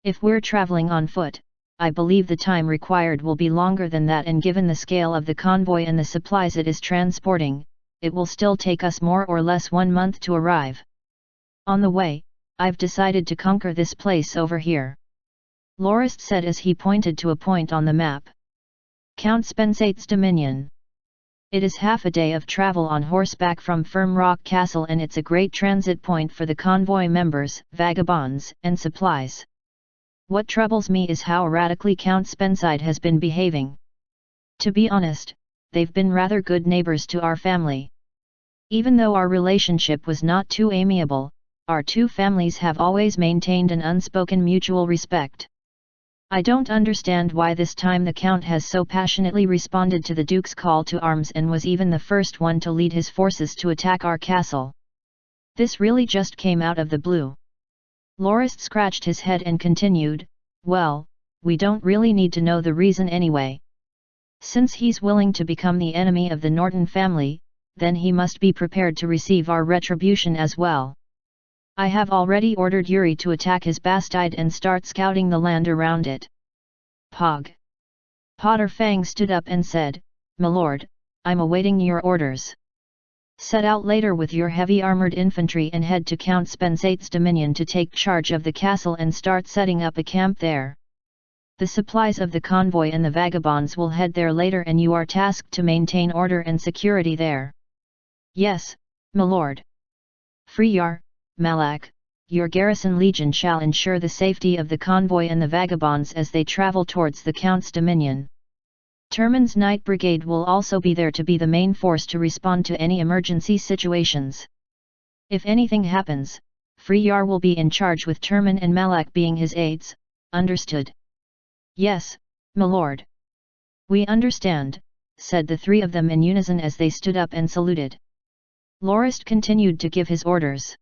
If we're traveling on foot, I believe the time required will be longer than that, and given the scale of the convoy and the supplies it is transporting, it will still take us more or less 1 month to arrive. On the way, I've decided to conquer this place over here," Lorist said as he pointed to a point on the map. "Count Spensate's dominion. It is half a day of travel on horseback from Firm Rock Castle, and it's a great transit point for the convoy members, vagabonds, and supplies. What troubles me is how erratically Count Spenside has been behaving. To be honest, they've been rather good neighbors to our family. Even though our relationship was not too amiable, our 2 families have always maintained an unspoken mutual respect. I don't understand why this time the Count has so passionately responded to the Duke's call to arms and was even the first one to lead his forces to attack our castle. This really just came out of the blue." Lorist scratched his head and continued, "Well, we don't really need to know the reason anyway. Since he's willing to become the enemy of the Norton family, then he must be prepared to receive our retribution as well. I have already ordered Yuri to attack his bastide and start scouting the land around it." Pog. Potter Fang stood up and said, "My lord, I'm awaiting your orders." Set out later with your heavy armored infantry and head to Count Spensate's dominion to take charge of the castle and start setting up a camp there. The supplies of the convoy and the vagabonds will head there later, and you are tasked to maintain order and security there. Yes, my lord. Freyar, Malak, your garrison legion shall ensure the safety of the convoy and the vagabonds as they travel towards the Count's dominion. Termin's Knight Brigade will also be there to be the main force to respond to any emergency situations. If anything happens, Freyar will be in charge with Termin and Malak being his aides, understood? Yes, my lord. We understand, said the three of them in unison as they stood up and saluted. Lorist continued to give his orders.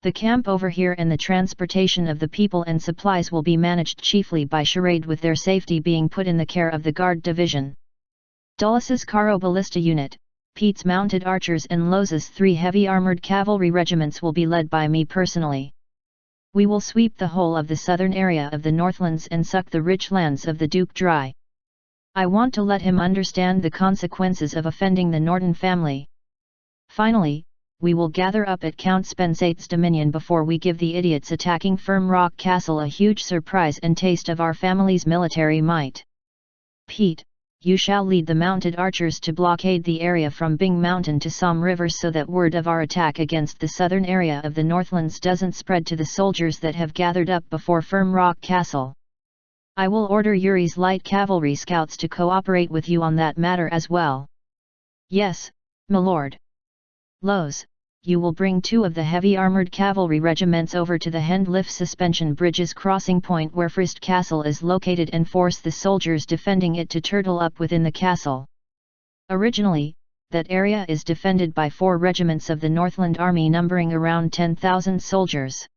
The camp over here and the transportation of the people and supplies will be managed chiefly by Charade, with their safety being put in the care of the Guard Division. Dullus's Caro Ballista Unit, Pete's Mounted Archers and Loz's 3 heavy armored cavalry regiments will be led by me personally. We will sweep the whole of the southern area of the Northlands and suck the rich lands of the Duke dry. I want to let him understand the consequences of offending the Norton family. Finally, we will gather up at Count Spensate's dominion before we give the idiots attacking Firm Rock Castle a huge surprise and taste of our family's military might. Pete, you shall lead the mounted archers to blockade the area from Bing Mountain to Somme River so that word of our attack against the southern area of the Northlands doesn't spread to the soldiers that have gathered up before Firm Rock Castle. I will order Yuri's light cavalry scouts to cooperate with you on that matter as well. Yes, my lord. Loz, you will bring 2 of the heavy armored cavalry regiments over to the Hendliffe Suspension Bridge's crossing point where Frist Castle is located and force the soldiers defending it to turtle up within the castle. Originally, that area is defended by 4 regiments of the Northland Army numbering around 10,000 soldiers.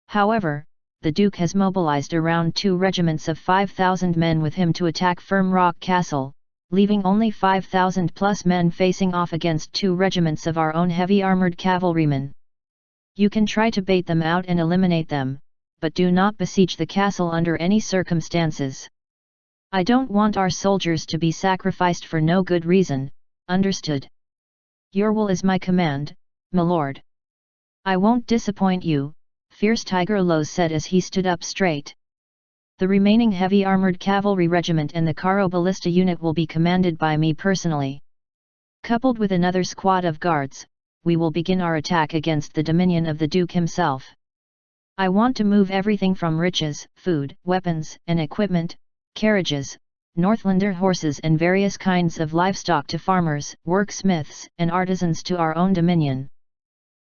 However, the Duke has mobilized around 2 regiments of 5,000 men with him to attack Firm Rock Castle, leaving only 5,000 plus men facing off against 2 regiments of our own heavy armored cavalrymen. You can try to bait them out and eliminate them, but do not besiege the castle under any circumstances. I don't want our soldiers to be sacrificed for no good reason, understood? Your will is my command, my lord. I won't disappoint you, Fierce Tiger Loz said as he stood up straight. The remaining heavy armored cavalry regiment and the Caro Ballista unit will be commanded by me personally. Coupled with another squad of guards, we will begin our attack against the dominion of the Duke himself. I want to move everything from riches, food, weapons and equipment, carriages, Northlander horses and various kinds of livestock to farmers, worksmiths and artisans to our own dominion.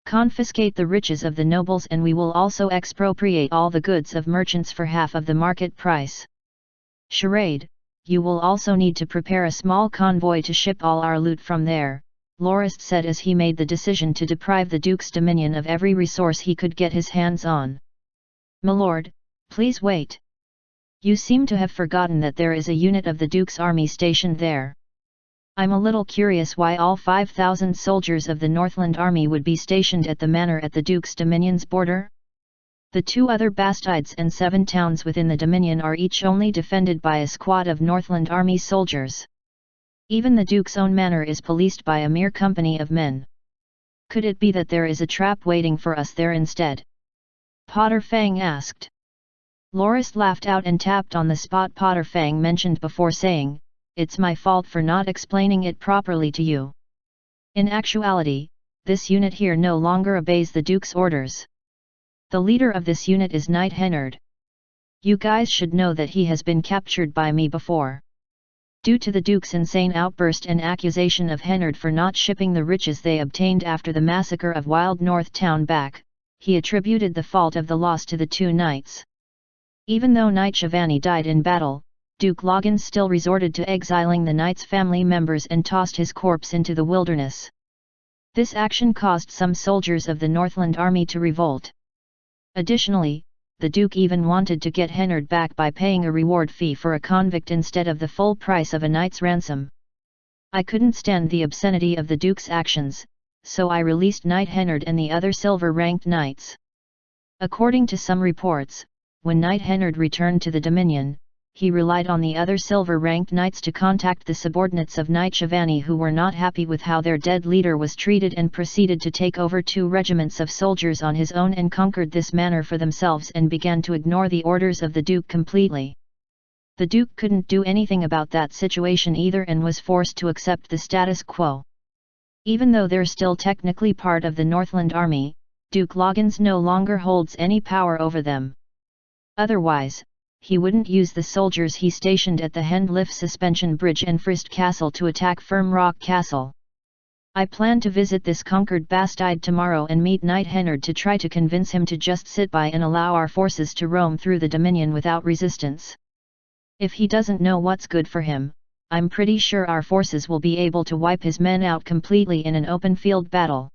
Confiscate the riches of the nobles, and we will also expropriate all the goods of merchants for half of the market price. Charade, you will also need to prepare a small convoy to ship all our loot from there, Lorist said as he made the decision to deprive the Duke's dominion of every resource he could get his hands on. My lord, please wait. You seem to have forgotten that there is a unit of the Duke's army stationed there. I'm a little curious why all 5,000 soldiers of the Northland Army would be stationed at the manor at the Duke's Dominion's border. The 2 other bastides and 7 towns within the Dominion are each only defended by a squad of Northland Army soldiers. Even the Duke's own manor is policed by a mere company of men. Could it be that there is a trap waiting for us there instead? Potter Fang asked. Lorist laughed out and tapped on the spot Potter Fang mentioned before, saying, "It's my fault for not explaining it properly to you. In actuality, this unit here no longer obeys the Duke's orders. The leader of this unit is Knight Hennard. You guys should know that he has been captured by me before. Due to the Duke's insane outburst and accusation of Hennard for not shipping the riches they obtained after the massacre of Wild North Town back, he attributed the fault of the loss to the 2 knights. Even though Knight Shivani died in battle, Duke Logan still resorted to exiling the knight's family members and tossed his corpse into the wilderness. This action caused some soldiers of the Northland Army to revolt. Additionally, the Duke even wanted to get Hennard back by paying a reward fee for a convict instead of the full price of a knight's ransom. I couldn't stand the obscenity of the Duke's actions, so I released Knight Hennard and the other silver-ranked knights. According to some reports, when Knight Hennard returned to the Dominion, he relied on the other silver-ranked knights to contact the subordinates of Knight Shivani who were not happy with how their dead leader was treated and proceeded to take over 2 regiments of soldiers on his own and conquered this manor for themselves and began to ignore the orders of the Duke completely. The Duke couldn't do anything about that situation either and was forced to accept the status quo. Even though they're still technically part of the Northland Army, Duke Loggins no longer holds any power over them. Otherwise, he wouldn't use the soldiers he stationed at the Hendlif Suspension Bridge and Frist Castle to attack Firm Rock Castle. I plan to visit this conquered Bastide tomorrow and meet Knight Hennard to try to convince him to just sit by and allow our forces to roam through the Dominion without resistance. If he doesn't know what's good for him, I'm pretty sure our forces will be able to wipe his men out completely in an open field battle.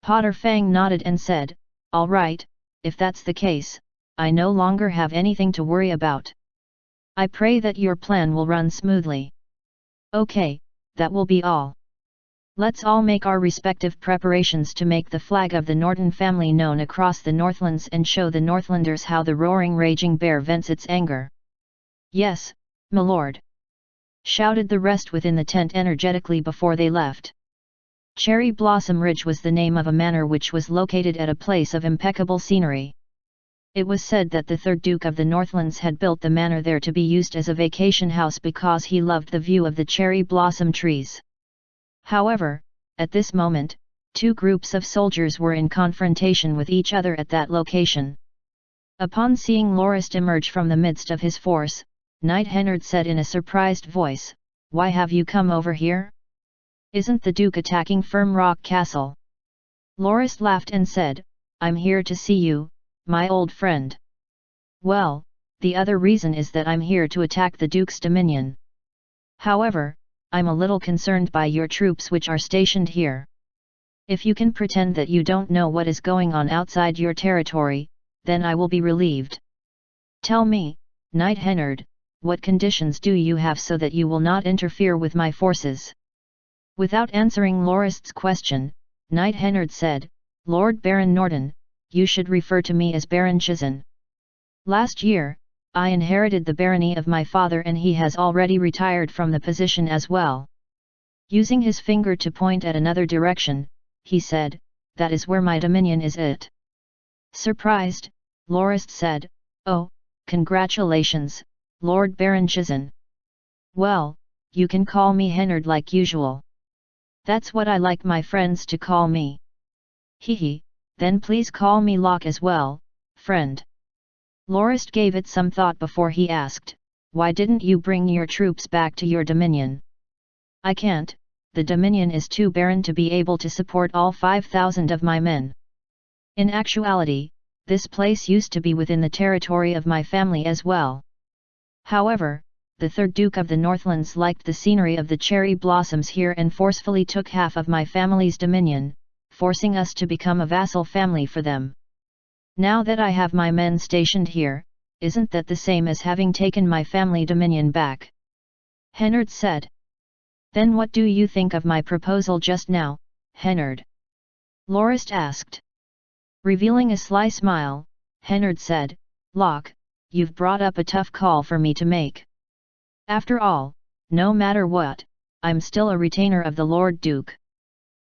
Potter Fang nodded and said, "All right, if that's the case, I no longer have anything to worry about. I pray that your plan will run smoothly." "Okay, that will be all. Let's all make our respective preparations to make the flag of the Norton family known across the Northlands and show the Northlanders how the roaring raging bear vents its anger." "Yes, my lord," shouted the rest within the tent energetically before they left. Cherry Blossom Ridge was the name of a manor which was located at a place of impeccable scenery. It was said that the 3rd Duke of the Northlands had built the manor there to be used as a vacation house because he loved the view of the cherry blossom trees. However, at this moment, 2 groups of soldiers were in confrontation with each other at that location. Upon seeing Lorist emerge from the midst of his force, Knight Hennard said in a surprised voice, "Why have you come over here? Isn't the Duke attacking Firm Rock Castle?" Lorist laughed and said, "I'm here to see you, my old friend." "Well, the other reason is that I'm here to attack the Duke's dominion. However, I'm a little concerned by your troops which are stationed here. If you can pretend that you don't know what is going on outside your territory, then I will be relieved. Tell me, Knight Hennard, what conditions do you have so that you will not interfere with my forces?" Without answering Lorist's question, Knight Hennard said, "Lord Baron Norton, you should refer to me as Baron Chizan. Last year, I inherited the barony of my father and he has already retired from the position as well." Using his finger to point at another direction, he said, "That is where my dominion is it." Surprised, Lorist said, "Oh, congratulations, Lord Baron Chizan. Well, you can call me Hennard like usual. That's what I like my friends to call me." "Hee, then please call me Locke as well, friend." Lorist gave it some thought before he asked, "Why didn't you bring your troops back to your dominion?" "I can't, the dominion is too barren to be able to support all 5,000 of my men. In actuality, this place used to be within the territory of my family as well. However, the 3rd Duke of the Northlands liked the scenery of the cherry blossoms here and forcefully took half of my family's dominion, forcing us to become a vassal family for them. Now that I have my men stationed here, isn't that the same as having taken my family dominion back?" Hennard said. "Then what do you think of my proposal just now, Hennard?" Lorist asked. Revealing a sly smile, Hennard said, "Locke, you've brought up a tough call for me to make. After all, no matter what, I'm still a retainer of the Lord Duke.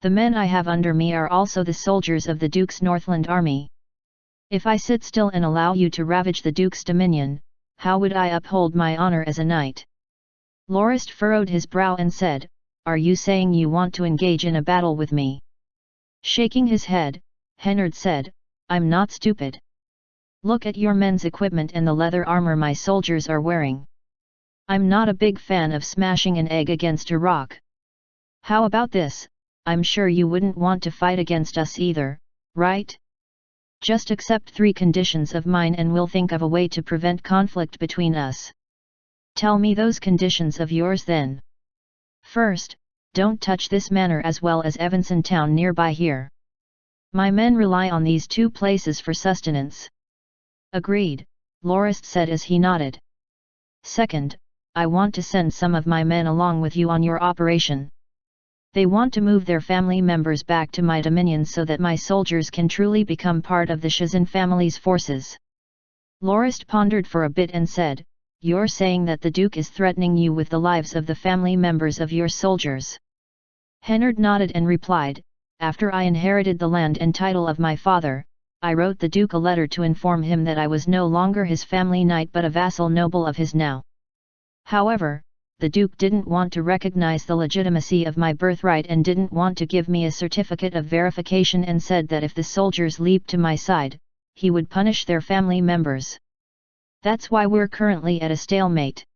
The men I have under me are also the soldiers of the Duke's Northland army. If I sit still and allow you to ravage the Duke's dominion, how would I uphold my honor as a knight?" Lorist furrowed his brow and said, "Are you saying you want to engage in a battle with me?" Shaking his head, Hennard said, "I'm not stupid. Look at your men's equipment and the leather armor my soldiers are wearing. I'm not a big fan of smashing an egg against a rock. How about this? I'm sure you wouldn't want to fight against us either, right? Just accept 3 conditions of mine and we'll think of a way to prevent conflict between us. Tell me those conditions of yours then. First, don't touch this manor as well as Evanson town nearby here. My men rely on these 2 places for sustenance." "Agreed," Lorist said as he nodded. "Second, I want to send some of my men along with you on your operation. They want to move their family members back to my dominion so that my soldiers can truly become part of the Shizan family's forces." Lorist pondered for a bit and said, you're saying that the Duke is threatening you with the lives of the family members of your soldiers. Hennard nodded and replied, after I inherited the land and title of my father, I wrote the Duke a letter to inform him that I was no longer his family knight but a vassal noble of his now. However, the Duke didn't want to recognize the legitimacy of my birthright and didn't want to give me a certificate of verification and said that if the soldiers leaped to my side, he would punish their family members. That's why we're currently at a stalemate.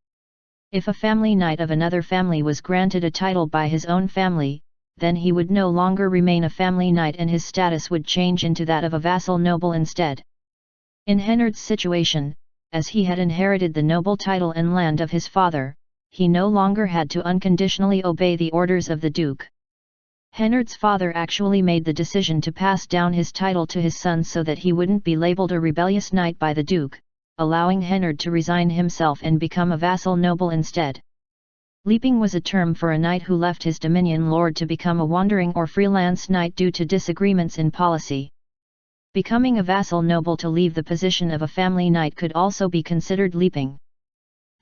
If a family knight of another family was granted a title by his own family, then he would no longer remain a family knight and his status would change into that of a vassal noble instead. In Hennard's situation, as he had inherited the noble title and land of his father, he no longer had to unconditionally obey the orders of the Duke. Hennard's father actually made the decision to pass down his title to his son so that he wouldn't be labeled a rebellious knight by the Duke, allowing Hennard to resign himself and become a vassal noble instead. Leaping was a term for a knight who left his dominion lord to become a wandering or freelance knight due to disagreements in policy. Becoming a vassal noble to leave the position of a family knight could also be considered leaping.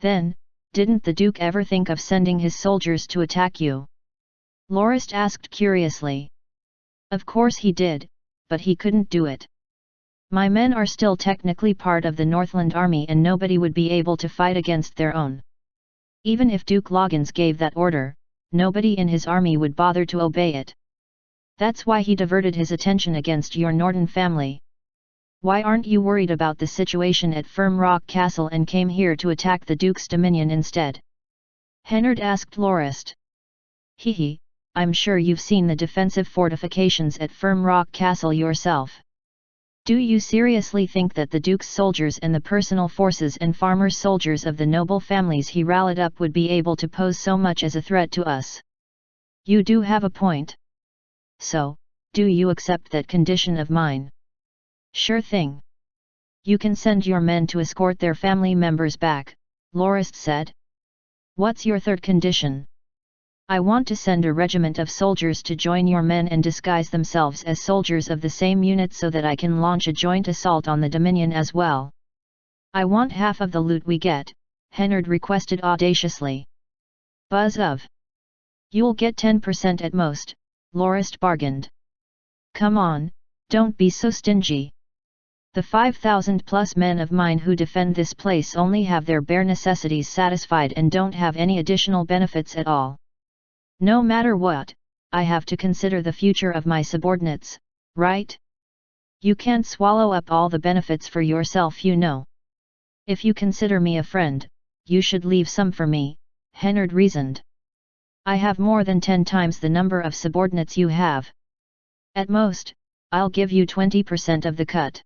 Then, didn't the Duke ever think of sending his soldiers to attack you? Lorist asked curiously. Of course he did, but he couldn't do it. My men are still technically part of the Northland army and nobody would be able to fight against their own. Even if Duke Loggins gave that order, nobody in his army would bother to obey it. That's why he diverted his attention against your Norton family. Why aren't you worried about the situation at Firm Rock Castle and came here to attack the Duke's dominion instead? Hennard asked Lorist. Hehe, I'm sure you've seen the defensive fortifications at Firm Rock Castle yourself. Do you seriously think that the Duke's soldiers and the personal forces and farmer soldiers of the noble families he rallied up would be able to pose so much as a threat to us? You do have a point. So, do you accept that condition of mine? Sure thing. You can send your men to escort their family members back, Lorist said. What's your third condition? I want to send a regiment of soldiers to join your men and disguise themselves as soldiers of the same unit so that I can launch a joint assault on the Dominion as well. I want half of the loot we get, Hennard requested audaciously. Buzz of. You'll get 10% at most, Lorist bargained. Come on, don't be so stingy. The 5,000 plus men of mine who defend this place only have their bare necessities satisfied and don't have any additional benefits at all. No matter what, I have to consider the future of my subordinates, right? You can't swallow up all the benefits for yourself, you know. If you consider me a friend, you should leave some for me, Hennard reasoned. I have more than 10 times the number of subordinates you have. At most, I'll give you 20% of the cut.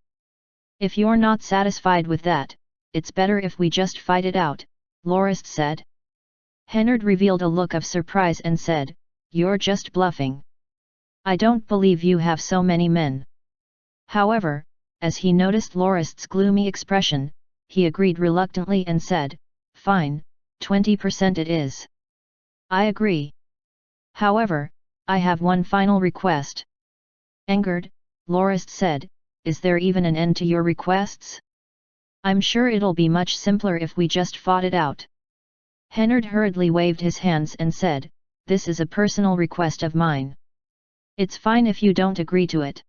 If you're not satisfied with that, it's better if we just fight it out, Lorist said. Hennard revealed a look of surprise and said, You're just bluffing. I don't believe you have so many men. However, as he noticed Lorist's gloomy expression, he agreed reluctantly and said, Fine, 20% it is. I agree. However, I have one final request. Angered, Lorist said, Is there even an end to your requests? I'm sure it'll be much simpler if we just fought it out. Hennard hurriedly waved his hands and said, This is a personal request of mine. It's fine if you don't agree to it.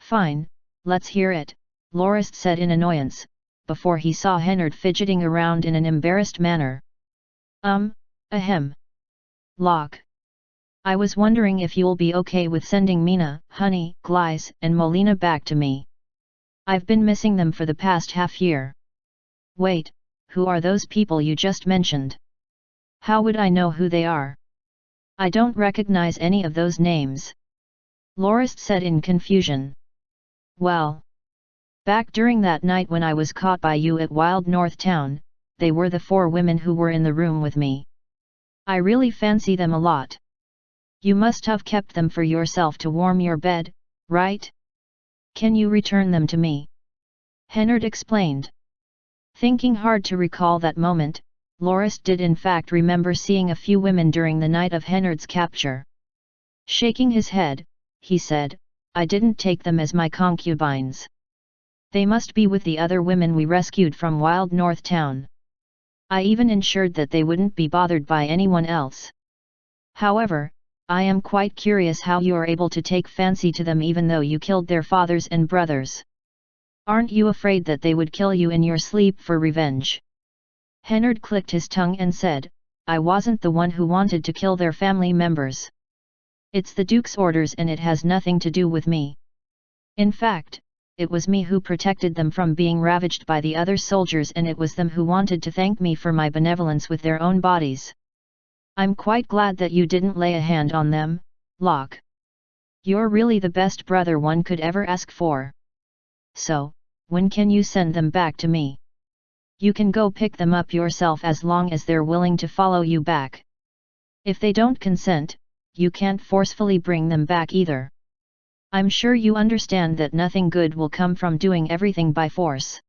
Fine, let's hear it, Lorist said in annoyance, before he saw Hennard fidgeting around in an embarrassed manner. Ahem. Locke. I was wondering if you'll be okay with sending Mina, Honey, Glyce, and Molina back to me. I've been missing them for the past half year. Wait, who are those people you just mentioned? How would I know who they are? I don't recognize any of those names. Lorist said in confusion. Well. Back during that night when I was caught by you at Wild North Town, they were the 4 women who were in the room with me. I really fancy them a lot. You must have kept them for yourself to warm your bed, right? Can you return them to me? Hennard explained. Thinking hard to recall that moment, Lorist did in fact remember seeing a few women during the night of Hennard's capture. Shaking his head, he said, I didn't take them as my concubines. They must be with the other women we rescued from Wild North Town. I even ensured that they wouldn't be bothered by anyone else. However, I am quite curious how you are able to take fancy to them even though you killed their fathers and brothers. Aren't you afraid that they would kill you in your sleep for revenge? Hennard clicked his tongue and said, I wasn't the one who wanted to kill their family members. It's the Duke's orders and it has nothing to do with me. In fact, it was me who protected them from being ravaged by the other soldiers and it was them who wanted to thank me for my benevolence with their own bodies. I'm quite glad that you didn't lay a hand on them, Locke. You're really the best brother one could ever ask for. So, when can you send them back to me? You can go pick them up yourself as long as they're willing to follow you back. If they don't consent, you can't forcefully bring them back either. I'm sure you understand that nothing good will come from doing everything by force.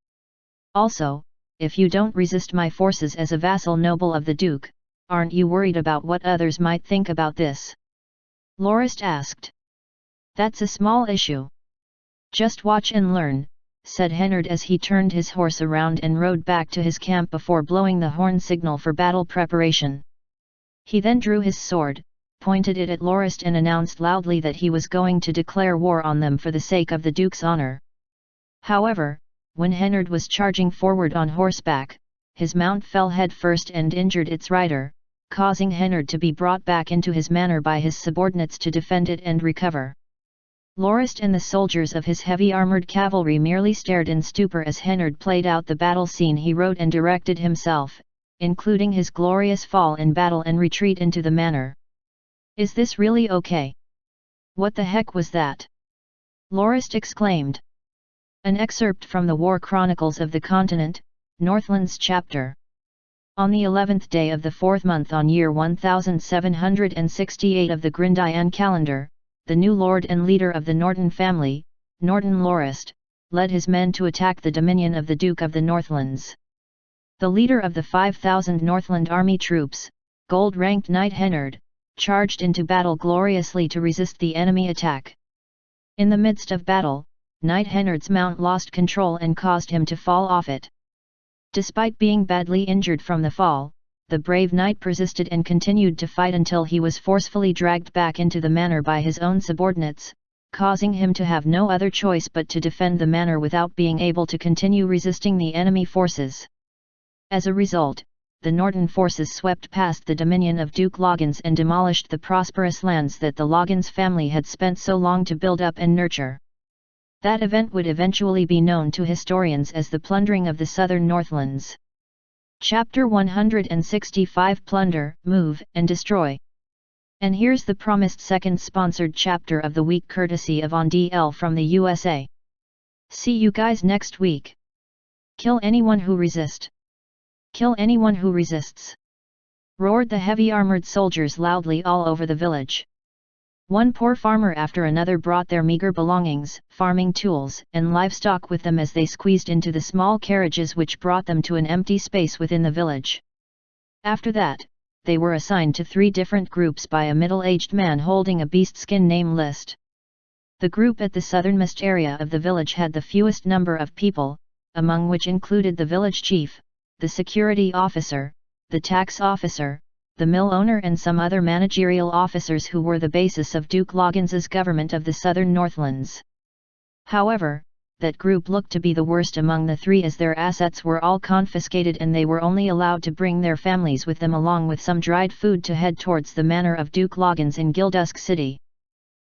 Also, if you don't resist my forces as a vassal noble of the Duke, aren't you worried about what others might think about this? Lorist asked. That's a small issue. Just watch and learn, said Hennard as he turned his horse around and rode back to his camp before blowing the horn signal for battle preparation. He then drew his sword, pointed it at Lorist and announced loudly that he was going to declare war on them for the sake of the Duke's honor. However, when Hennard was charging forward on horseback, his mount fell head first and injured its rider, causing Hennard to be brought back into his manor by his subordinates to defend it and recover. Lorist and the soldiers of his heavy armoured cavalry merely stared in stupor as Hennard played out the battle scene he wrote and directed himself, including his glorious fall in battle and retreat into the manor. Is this really okay? What the heck was that? Lorist exclaimed. An excerpt from the War Chronicles of the Continent, Northlands chapter. On the 11th day of the 4th month on year 1768 of the Grindian calendar, the new lord and leader of the Norton family, Norton Lorist, led his men to attack the dominion of the Duke of the Northlands. The leader of the 5,000 Northland army troops, gold-ranked Knight Hennard, charged into battle gloriously to resist the enemy attack. In the midst of battle, Knight Hennard's mount lost control and caused him to fall off it. Despite being badly injured from the fall, the brave knight persisted and continued to fight until he was forcefully dragged back into the manor by his own subordinates, causing him to have no other choice but to defend the manor without being able to continue resisting the enemy forces. As a result, the Norton forces swept past the dominion of Duke Loggins and demolished the prosperous lands that the Loggins family had spent so long to build up and nurture. That event would eventually be known to historians as the plundering of the southern Northlands. Chapter 165 Plunder, Move, and Destroy. And here's the promised second sponsored chapter of the week courtesy of OnDL from the USA. See you guys next week. Kill anyone who resist. Kill anyone who resists! Roared the heavy-armored soldiers loudly all over the village. One poor farmer after another brought their meager belongings, farming tools, and livestock with them as they squeezed into the small carriages which brought them to an empty space within the village. After that, they were assigned to 3 different groups by a middle-aged man holding a beast-skin name list. The group at the southernmost area of the village had the fewest number of people, among which included the village chief, the security officer, the tax officer, the mill owner and some other managerial officers who were the basis of Duke Loggins's government of the southern Northlands. However, that group looked to be the worst among the 3 as their assets were all confiscated and they were only allowed to bring their families with them along with some dried food to head towards the manor of Duke Loggins in Gildusk City.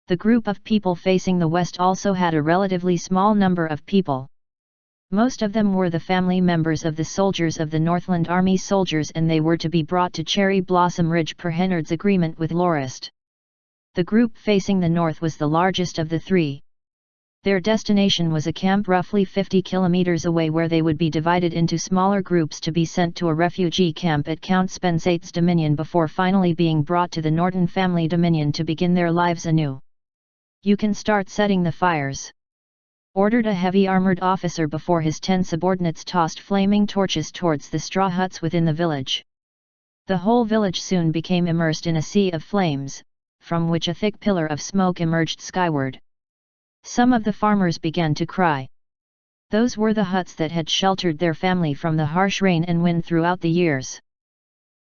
The group of people facing the west also had a relatively small number of people. Most of them were the family members of the soldiers of the Northland Army soldiers and they were to be brought to Cherry Blossom Ridge per Hennard's agreement with Lorist. The group facing the north was the largest of the 3. Their destination was a camp roughly 50 kilometers away where they would be divided into smaller groups to be sent to a refugee camp at Count Spensate's dominion before finally being brought to the Norton family dominion to begin their lives anew. You can start setting the fires, ordered a heavy-armored officer before his 10 subordinates tossed flaming torches towards the straw huts within the village. The whole village soon became immersed in a sea of flames, from which a thick pillar of smoke emerged skyward. Some of the farmers began to cry. Those were the huts that had sheltered their family from the harsh rain and wind throughout the years.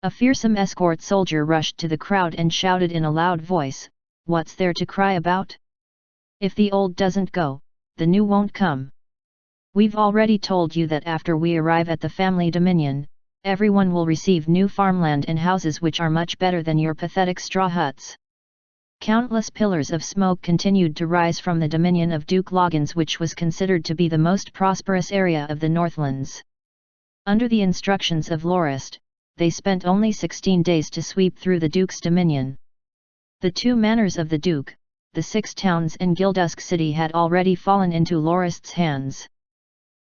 A fearsome escort soldier rushed to the crowd and shouted in a loud voice, "What's there to cry about? If the old doesn't go, the new won't come. We've already told you that after we arrive at the family dominion, everyone will receive new farmland and houses which are much better than your pathetic straw huts." Countless pillars of smoke continued to rise from the dominion of Duke Loggins, which was considered to be the most prosperous area of the Northlands. Under the instructions of Lorist, they spent only 16 days to sweep through the Duke's dominion. The 2 manors of the Duke, the 6 towns and Gildusk City had already fallen into Lorist's hands.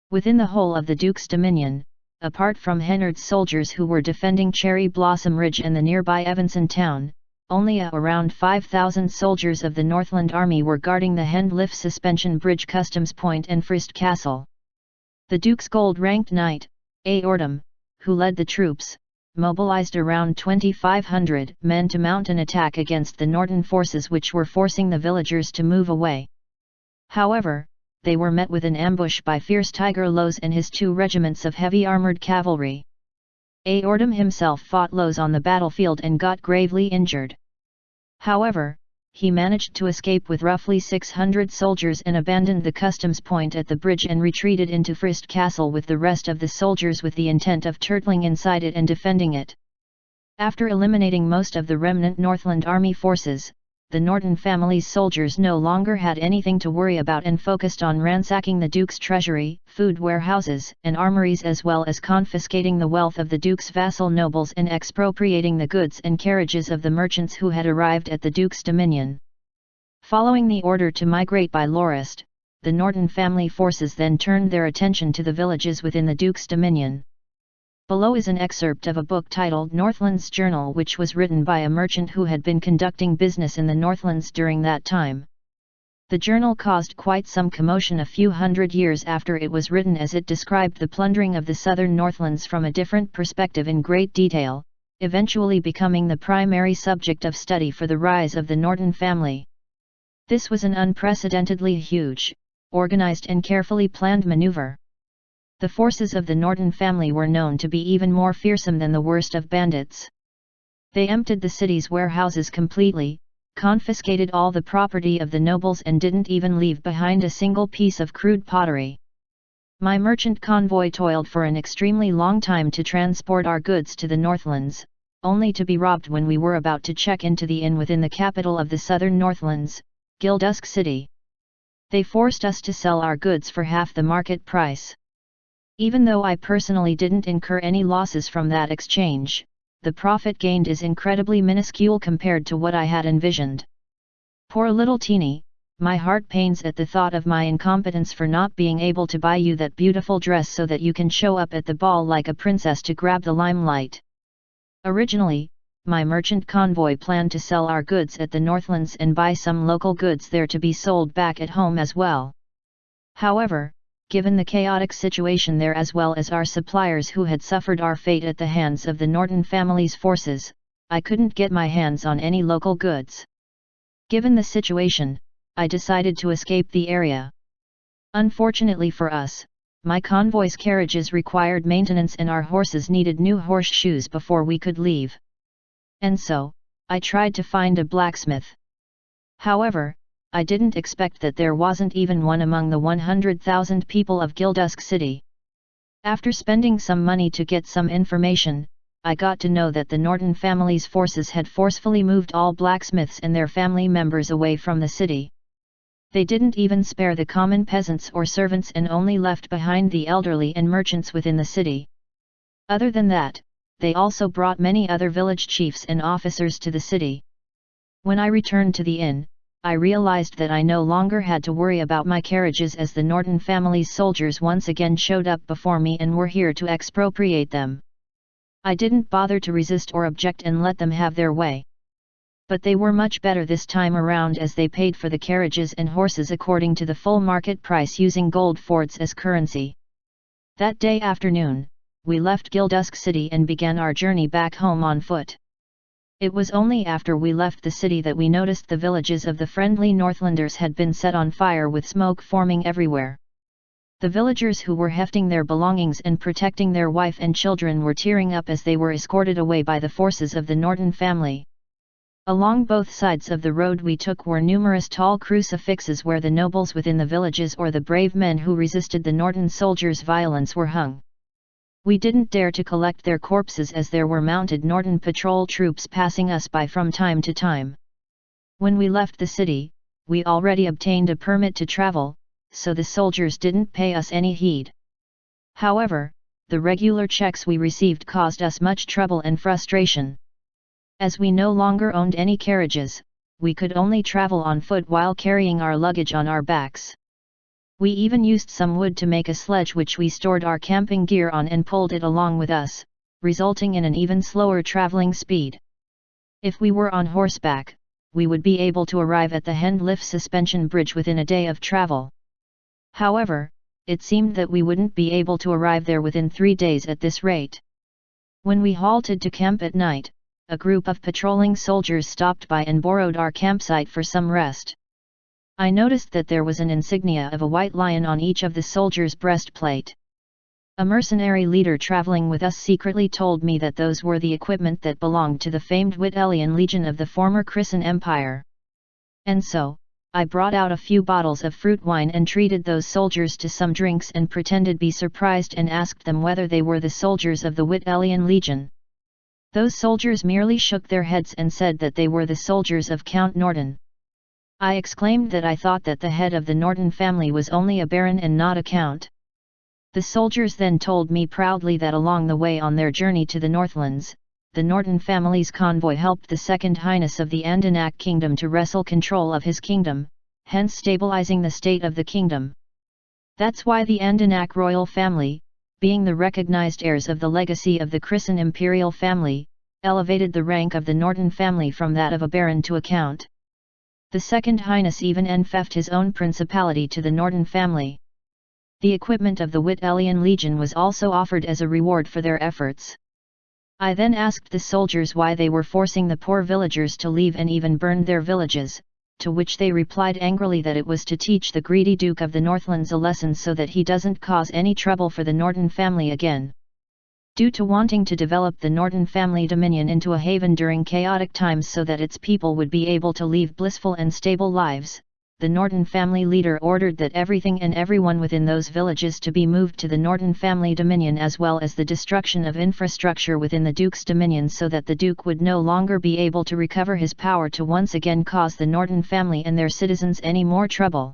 Within the whole of the Duke's dominion, apart from Hennard's soldiers who were defending Cherry Blossom Ridge and the nearby Evanson town, only around 5,000 soldiers of the Northland Army were guarding the Hendliff Suspension Bridge Customs Point and Frist Castle. The Duke's gold-ranked knight, Aordum, who led the troops, mobilized around 2,500 men to mount an attack against the Norton forces which were forcing the villagers to move away. However, they were met with an ambush by fierce Tiger Lose and his 2 regiments of heavy armored cavalry. Aordum himself fought Lose on the battlefield and got gravely injured. However, he managed to escape with roughly 600 soldiers and abandoned the customs point at the bridge and retreated into Frist Castle with the rest of the soldiers with the intent of turtling inside it and defending it. After eliminating most of the remnant Northland Army forces, the Norton family's soldiers no longer had anything to worry about and focused on ransacking the Duke's treasury, food warehouses, and armories, as well as confiscating the wealth of the Duke's vassal nobles and expropriating the goods and carriages of the merchants who had arrived at the Duke's dominion. Following the order to migrate by Lorist, the Norton family forces then turned their attention to the villages within the Duke's dominion. Below is an excerpt of a book titled Northland's Journal, which was written by a merchant who had been conducting business in the Northlands during that time. The journal caused quite some commotion a few hundred years after it was written, as it described the plundering of the southern Northlands from a different perspective in great detail, eventually becoming the primary subject of study for the rise of the Norton family. This was an unprecedentedly huge, organized and carefully planned maneuver. The forces of the Norton family were known to be even more fearsome than the worst of bandits. They emptied the city's warehouses completely, confiscated all the property of the nobles, and didn't even leave behind a single piece of crude pottery. My merchant convoy toiled for an extremely long time to transport our goods to the Northlands, only to be robbed when we were about to check into the inn within the capital of the southern Northlands, Gildusk City. They forced us to sell our goods for half the market price. Even though I personally didn't incur any losses from that exchange, the profit gained is incredibly minuscule compared to what I had envisioned. Poor little Teeny, my heart pains at the thought of my incompetence for not being able to buy you that beautiful dress so that you can show up at the ball like a princess to grab the limelight. Originally, my merchant convoy planned to sell our goods at the Northlands and buy some local goods there to be sold back at home as well. However, given the chaotic situation there, as well as our suppliers who had suffered our fate at the hands of the Norton family's forces, I couldn't get my hands on any local goods. Given the situation, I decided to escape the area. Unfortunately for us, my convoy's carriages required maintenance and our horses needed new horseshoes before we could leave. And so, I tried to find a blacksmith. However, I didn't expect that there wasn't even one among the 100,000 people of Gildusk City. After spending some money to get some information, I got to know that the Norton family's forces had forcefully moved all blacksmiths and their family members away from the city. They didn't even spare the common peasants or servants and only left behind the elderly and merchants within the city. Other than that, they also brought many other village chiefs and officers to the city. When I returned to the inn, I realized that I no longer had to worry about my carriages, as the Norton family's soldiers once again showed up before me and were here to expropriate them. I didn't bother to resist or object and let them have their way. But they were much better this time around, as they paid for the carriages and horses according to the full market price using gold forts as currency. That day afternoon, we left Gildusk City and began our journey back home on foot. It was only after we left the city that we noticed the villages of the friendly Northlanders had been set on fire with smoke forming everywhere. The villagers who were hefting their belongings and protecting their wife and children were tearing up as they were escorted away by the forces of the Norton family. Along both sides of the road we took were numerous tall crucifixes where the nobles within the villages or the brave men who resisted the Norton soldiers' violence were hung. We didn't dare to collect their corpses as there were mounted Norton patrol troops passing us by from time to time. When we left the city, we already obtained a permit to travel, so the soldiers didn't pay us any heed. However, the regular checks we received caused us much trouble and frustration. As we no longer owned any carriages, we could only travel on foot while carrying our luggage on our backs. We even used some wood to make a sledge which we stored our camping gear on and pulled it along with us, resulting in an even slower traveling speed. If we were on horseback, we would be able to arrive at the Hendliff suspension bridge within a day of travel. However, it seemed that we wouldn't be able to arrive there within 3 days at this rate. When we halted to camp at night, a group of patrolling soldiers stopped by and borrowed our campsite for some rest. I noticed that there was an insignia of a white lion on each of the soldiers' breastplate. A mercenary leader traveling with us secretly told me that those were the equipment that belonged to the famed Wittelian Legion of the former Christian Empire. And so, I brought out a few bottles of fruit wine and treated those soldiers to some drinks and pretended be surprised and asked them whether they were the soldiers of the Wittelian Legion. Those soldiers merely shook their heads and said that they were the soldiers of Count Norton. I exclaimed that I thought that the head of the Norton family was only a baron and not a count. The soldiers then told me proudly that along the way on their journey to the Northlands, the Norton family's convoy helped the Second Highness of the Andenac Kingdom to wrestle control of his kingdom, hence stabilizing the state of the kingdom. That's why the Andenac royal family, being the recognized heirs of the legacy of the Christian imperial family, elevated the rank of the Norton family from that of a baron to a count. The Second Highness even enfeoffed his own principality to the Norton family. The equipment of the Wittelian Legion was also offered as a reward for their efforts. I then asked the soldiers why they were forcing the poor villagers to leave and even burned their villages, to which they replied angrily that it was to teach the greedy Duke of the Northlands a lesson so that he doesn't cause any trouble for the Norton family again. Due to wanting to develop the Norton family dominion into a haven during chaotic times so that its people would be able to live blissful and stable lives, the Norton family leader ordered that everything and everyone within those villages to be moved to the Norton family dominion, as well as the destruction of infrastructure within the Duke's dominion so that the Duke would no longer be able to recover his power to once again cause the Norton family and their citizens any more trouble.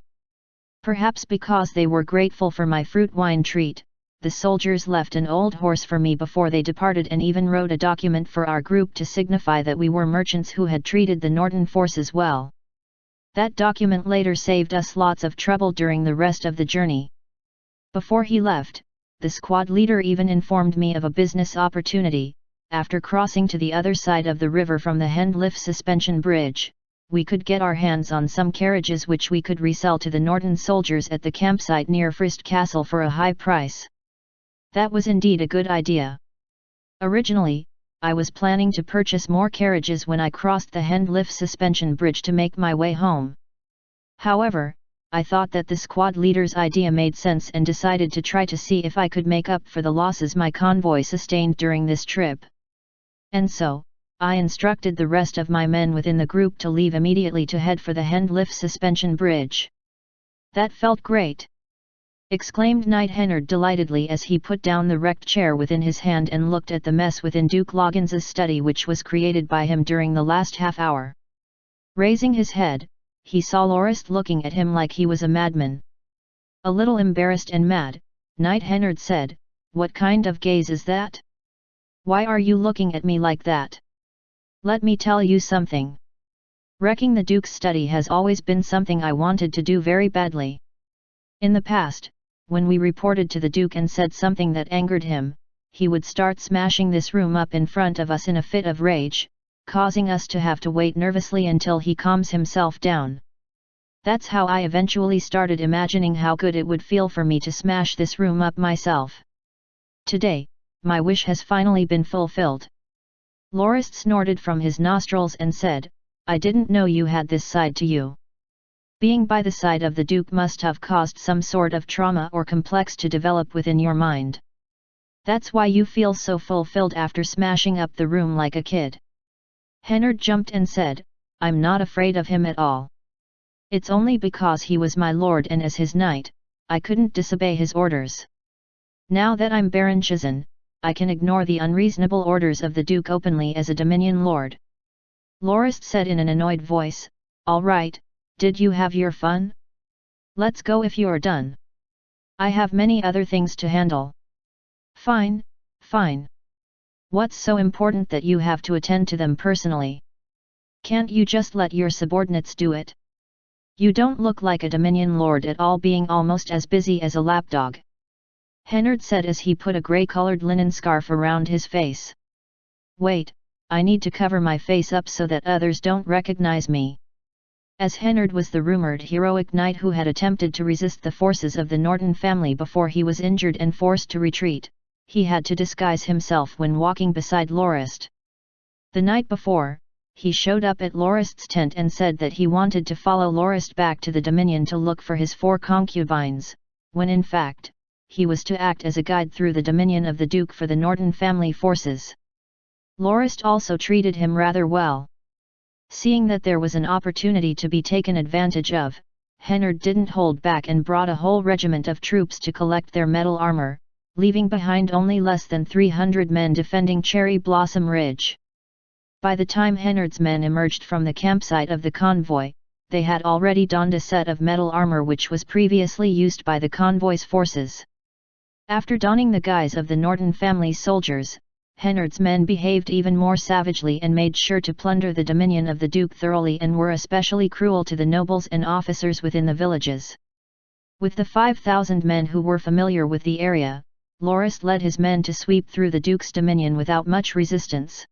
Perhaps because they were grateful for my fruit wine treat, the soldiers left an old horse for me before they departed and even wrote a document for our group to signify that we were merchants who had treated the Norton forces well. That document later saved us lots of trouble during the rest of the journey. Before he left, the squad leader even informed me of a business opportunity. After crossing to the other side of the river from the Hendliff suspension bridge, we could get our hands on some carriages which we could resell to the Norton soldiers at the campsite near Frist Castle for a high price. That was indeed a good idea. Originally, I was planning to purchase more carriages when I crossed the Hendliff suspension bridge to make my way home. However, I thought that the squad leader's idea made sense and decided to try to see if I could make up for the losses my convoy sustained during this trip. And so, I instructed the rest of my men within the group to leave immediately to head for the Hendliff suspension bridge. That felt great! Exclaimed Knight Hennard delightedly as he put down the wrecked chair within his hand and looked at the mess within Duke Loggins's study which was created by him during the last half hour. Raising his head, he saw Lorist looking at him like he was a madman. A little embarrassed and mad, Knight Hennard said, "What kind of gaze is that? Why are you looking at me like that? Let me tell you something. Wrecking the Duke's study has always been something I wanted to do very badly. In the past, when we reported to the Duke and said something that angered him, he would start smashing this room up in front of us in a fit of rage, causing us to have to wait nervously until he calms himself down. That's how I eventually started imagining how good it would feel for me to smash this room up myself. Today, my wish has finally been fulfilled." Lorist snorted from his nostrils and said, "I didn't know you had this side to you. Being by the side of the Duke must have caused some sort of trauma or complex to develop within your mind. That's why you feel so fulfilled after smashing up the room like a kid. Hennard jumped and said, I'm not afraid of him at all. It's only because he was my lord and as his knight, I couldn't disobey his orders. Now that I'm Baron Chizan, I can ignore the unreasonable orders of the Duke openly as a Dominion lord. Lorist said in an annoyed voice, all right, did you have your fun? Let's go if you're done. I have many other things to handle. Fine, fine. What's so important that you have to attend to them personally? Can't you just let your subordinates do it? You don't look like a Dominion lord at all, being almost as busy as a lapdog. Hennard said as he put a grey-colored linen scarf around his face. Wait, I need to cover my face up so that others don't recognize me. As Hennard was the rumoured heroic knight who had attempted to resist the forces of the Norton family before he was injured and forced to retreat, he had to disguise himself when walking beside Lorist. The night before, he showed up at Lorist's tent and said that he wanted to follow Lorist back to the Dominion to look for his 4 concubines, when in fact, he was to act as a guide through the Dominion of the Duke for the Norton family forces. Lorist also treated him rather well. Seeing that there was an opportunity to be taken advantage of, Hennard didn't hold back and brought a whole regiment of troops to collect their metal armor, leaving behind only less than 300 men defending Cherry Blossom Ridge. By the time Hennard's men emerged from the campsite of the convoy, they had already donned a set of metal armor which was previously used by the convoy's forces. After donning the guise of the Norton family soldiers, Hennard's men behaved even more savagely and made sure to plunder the Dominion of the Duke thoroughly and were especially cruel to the nobles and officers within the villages. With the 5,000 men who were familiar with the area, Lorist led his men to sweep through the Duke's dominion without much resistance.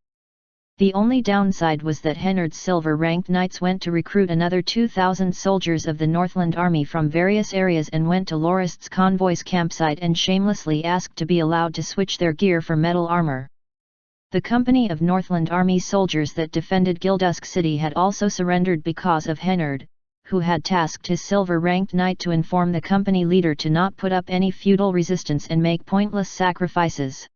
The only downside was that Hennard's silver-ranked knights went to recruit another 2,000 soldiers of the Northland Army from various areas and went to Lorist's convoy's campsite and shamelessly asked to be allowed to switch their gear for metal armor. The company of Northland Army soldiers that defended Gildusk City had also surrendered because of Hennard, who had tasked his silver-ranked knight to inform the company leader to not put up any futile resistance and make pointless sacrifices.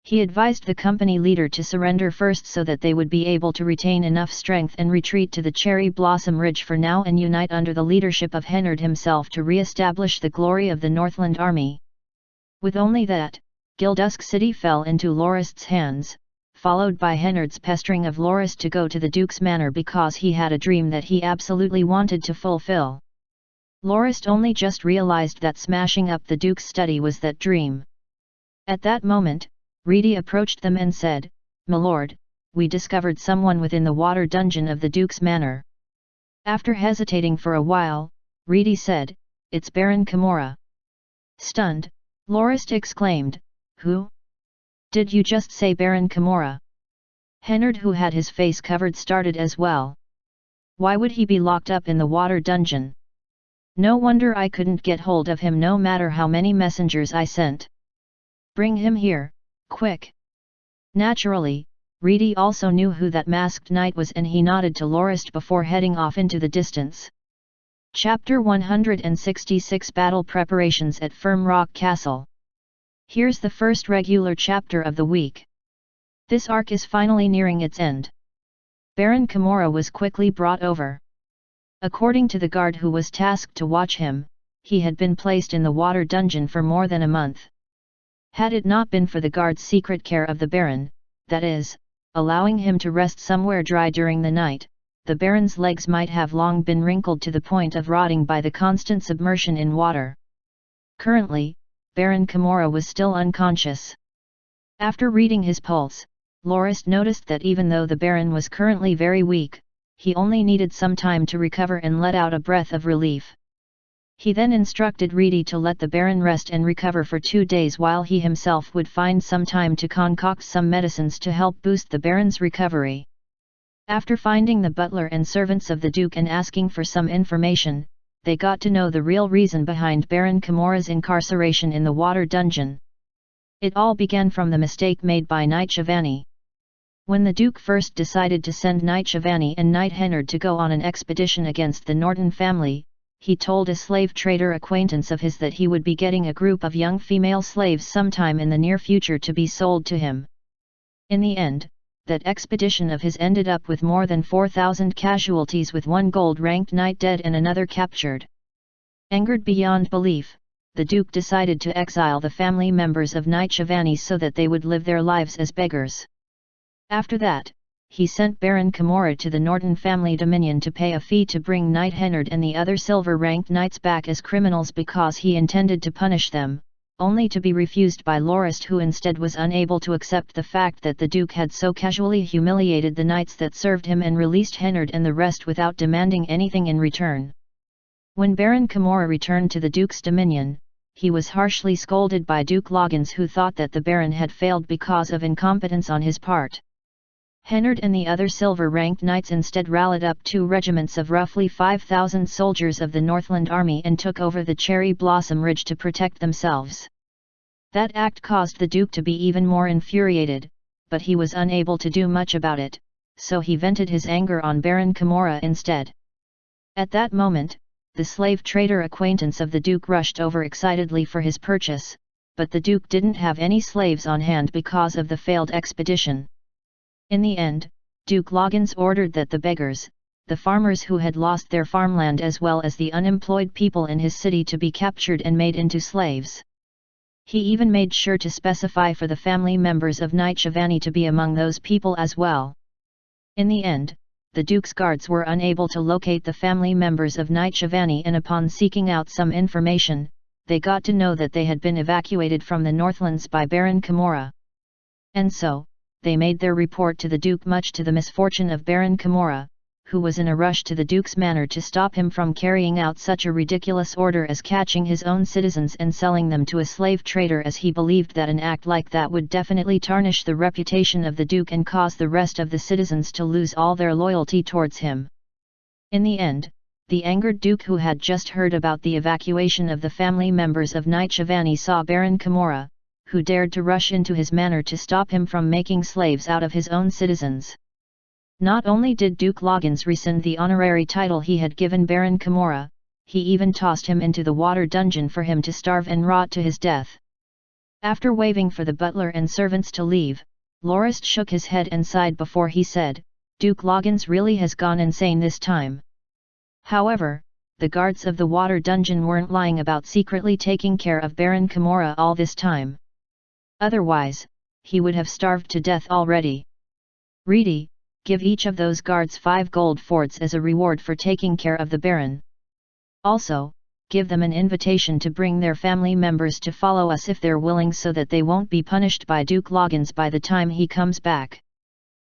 He advised the company leader to surrender first so that they would be able to retain enough strength and retreat to the Cherry Blossom Ridge for now and unite under the leadership of Hennard himself to re-establish the glory of the Northland Army. With only that, Gildusk City fell into Lorist's hands, followed by Hennard's pestering of Lorist to go to the Duke's manor because he had a dream that he absolutely wanted to fulfill. Lorist only just realized that smashing up the Duke's study was that dream. At that moment, Reedy approached them and said, "My lord, we discovered someone within the water dungeon of the Duke's manor." After hesitating for a while, Reedy said, "It's Baron Kimura." Stunned, Lorist exclaimed, "Who? Did you just say Baron Kimura?" Hennard, who had his face covered, started as well. Why would he be locked up in the water dungeon? No wonder I couldn't get hold of him no matter how many messengers I sent. Bring him here, quick. Naturally, Reedy also knew who that masked knight was and he nodded to Lorist before heading off into the distance. Chapter 166 Battle Preparations at Firm Rock Castle. Here's the first regular chapter of the week. This arc is finally nearing its end. Baron Kimura was quickly brought over. According to the guard who was tasked to watch him, he had been placed in the water dungeon for more than a month. Had it not been for the guard's secret care of the Baron, that is, allowing him to rest somewhere dry during the night, the Baron's legs might have long been wrinkled to the point of rotting by the constant submersion in water. Currently, Baron Kimura was still unconscious. After reading his pulse, Lorist noticed that even though the Baron was currently very weak, he only needed some time to recover and let out a breath of relief. He then instructed Reedy to let the Baron rest and recover for 2 days while he himself would find some time to concoct some medicines to help boost the Baron's recovery. After finding the butler and servants of the Duke and asking for some information, they got to know the real reason behind Baron Kimura's incarceration in the water dungeon. It all began from the mistake made by Knight Shivani. When the Duke first decided to send Knight Shivani and Knight Hennard to go on an expedition against the Norton family, he told a slave trader acquaintance of his that he would be getting a group of young female slaves sometime in the near future to be sold to him. In the end, that expedition of his ended up with more than 4,000 casualties, with one gold-ranked knight dead and another captured. Angered beyond belief, the Duke decided to exile the family members of Knight Shivani so that they would live their lives as beggars. After that, he sent Baron Kimura to the Norton family dominion to pay a fee to bring Knight Hennard and the other silver-ranked knights back as criminals because he intended to punish them, only to be refused by Lorist, who instead was unable to accept the fact that the Duke had so casually humiliated the knights that served him and released Hennard and the rest without demanding anything in return. When Baron Kimura returned to the Duke's dominion, he was harshly scolded by Duke Loggins, who thought that the Baron had failed because of incompetence on his part. Hennard and the other silver-ranked knights instead rallied up 2 regiments of roughly 5,000 soldiers of the Northland Army and took over the Cherry Blossom Ridge to protect themselves. That act caused the Duke to be even more infuriated, but he was unable to do much about it, so he vented his anger on Baron Kimura instead. At that moment, the slave trader acquaintance of the Duke rushed over excitedly for his purchase, but the Duke didn't have any slaves on hand because of the failed expedition. In the end, Duke Loggins ordered that the beggars, the farmers who had lost their farmland as well as the unemployed people in his city, to be captured and made into slaves. He even made sure to specify for the family members of Knight Shivani to be among those people as well. In the end, the Duke's guards were unable to locate the family members of Knight Shivani, and upon seeking out some information, they got to know that they had been evacuated from the Northlands by Baron Kimura. And so, they made their report to the Duke, much to the misfortune of Baron Kimura, who was in a rush to the Duke's manor to stop him from carrying out such a ridiculous order as catching his own citizens and selling them to a slave trader, as he believed that an act like that would definitely tarnish the reputation of the Duke and cause the rest of the citizens to lose all their loyalty towards him. In the end, the angered Duke, who had just heard about the evacuation of the family members of Knight Shivani, saw Baron Kimura, who dared to rush into his manor to stop him from making slaves out of his own citizens. Not only did Duke Loggins rescind the honorary title he had given Baron Kimura, he even tossed him into the water dungeon for him to starve and rot to his death. After waving for the butler and servants to leave, Lorist shook his head and sighed before he said, "Duke Loggins really has gone insane this time." However, the guards of the water dungeon weren't lying about secretly taking care of Baron Kimura all this time. Otherwise, he would have starved to death already. "Reedy, give each of those guards 5 gold fords as a reward for taking care of the Baron. Also, give them an invitation to bring their family members to follow us if they're willing, so that they won't be punished by Duke Loggins by the time he comes back."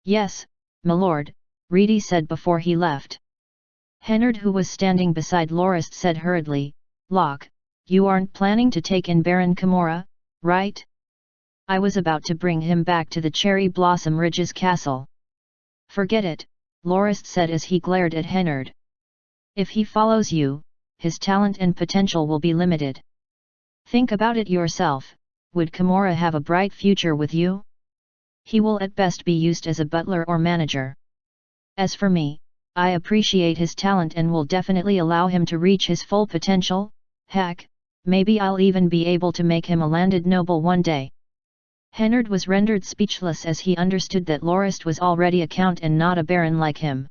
"Yes, my lord," Reedy said before he left. Hennard, who was standing beside Lorist, said hurriedly, "Locke, you aren't planning to take in Baron Kimura, right? I was about to bring him back to the Cherry Blossom Ridge's castle." "Forget it," Lorist said as he glared at Hennard. "If he follows you, his talent and potential will be limited. Think about it yourself, would Kimura have a bright future with you? He will at best be used as a butler or manager. As for me, I appreciate his talent and will definitely allow him to reach his full potential. Heck, maybe I'll even be able to make him a landed noble one day." Hennard was rendered speechless as he understood that Lorist was already a count and not a baron like him.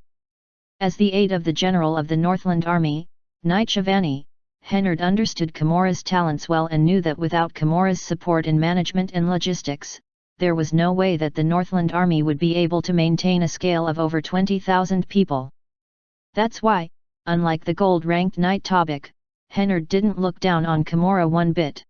As the aide of the general of the Northland Army, Knight Shivani, Hennard understood Kimura's talents well and knew that without Kimura's support in management and logistics, there was no way that the Northland Army would be able to maintain a scale of over 20,000 people. That's why, unlike the gold-ranked Knight Tobik, Hennard didn't look down on Kimura one bit.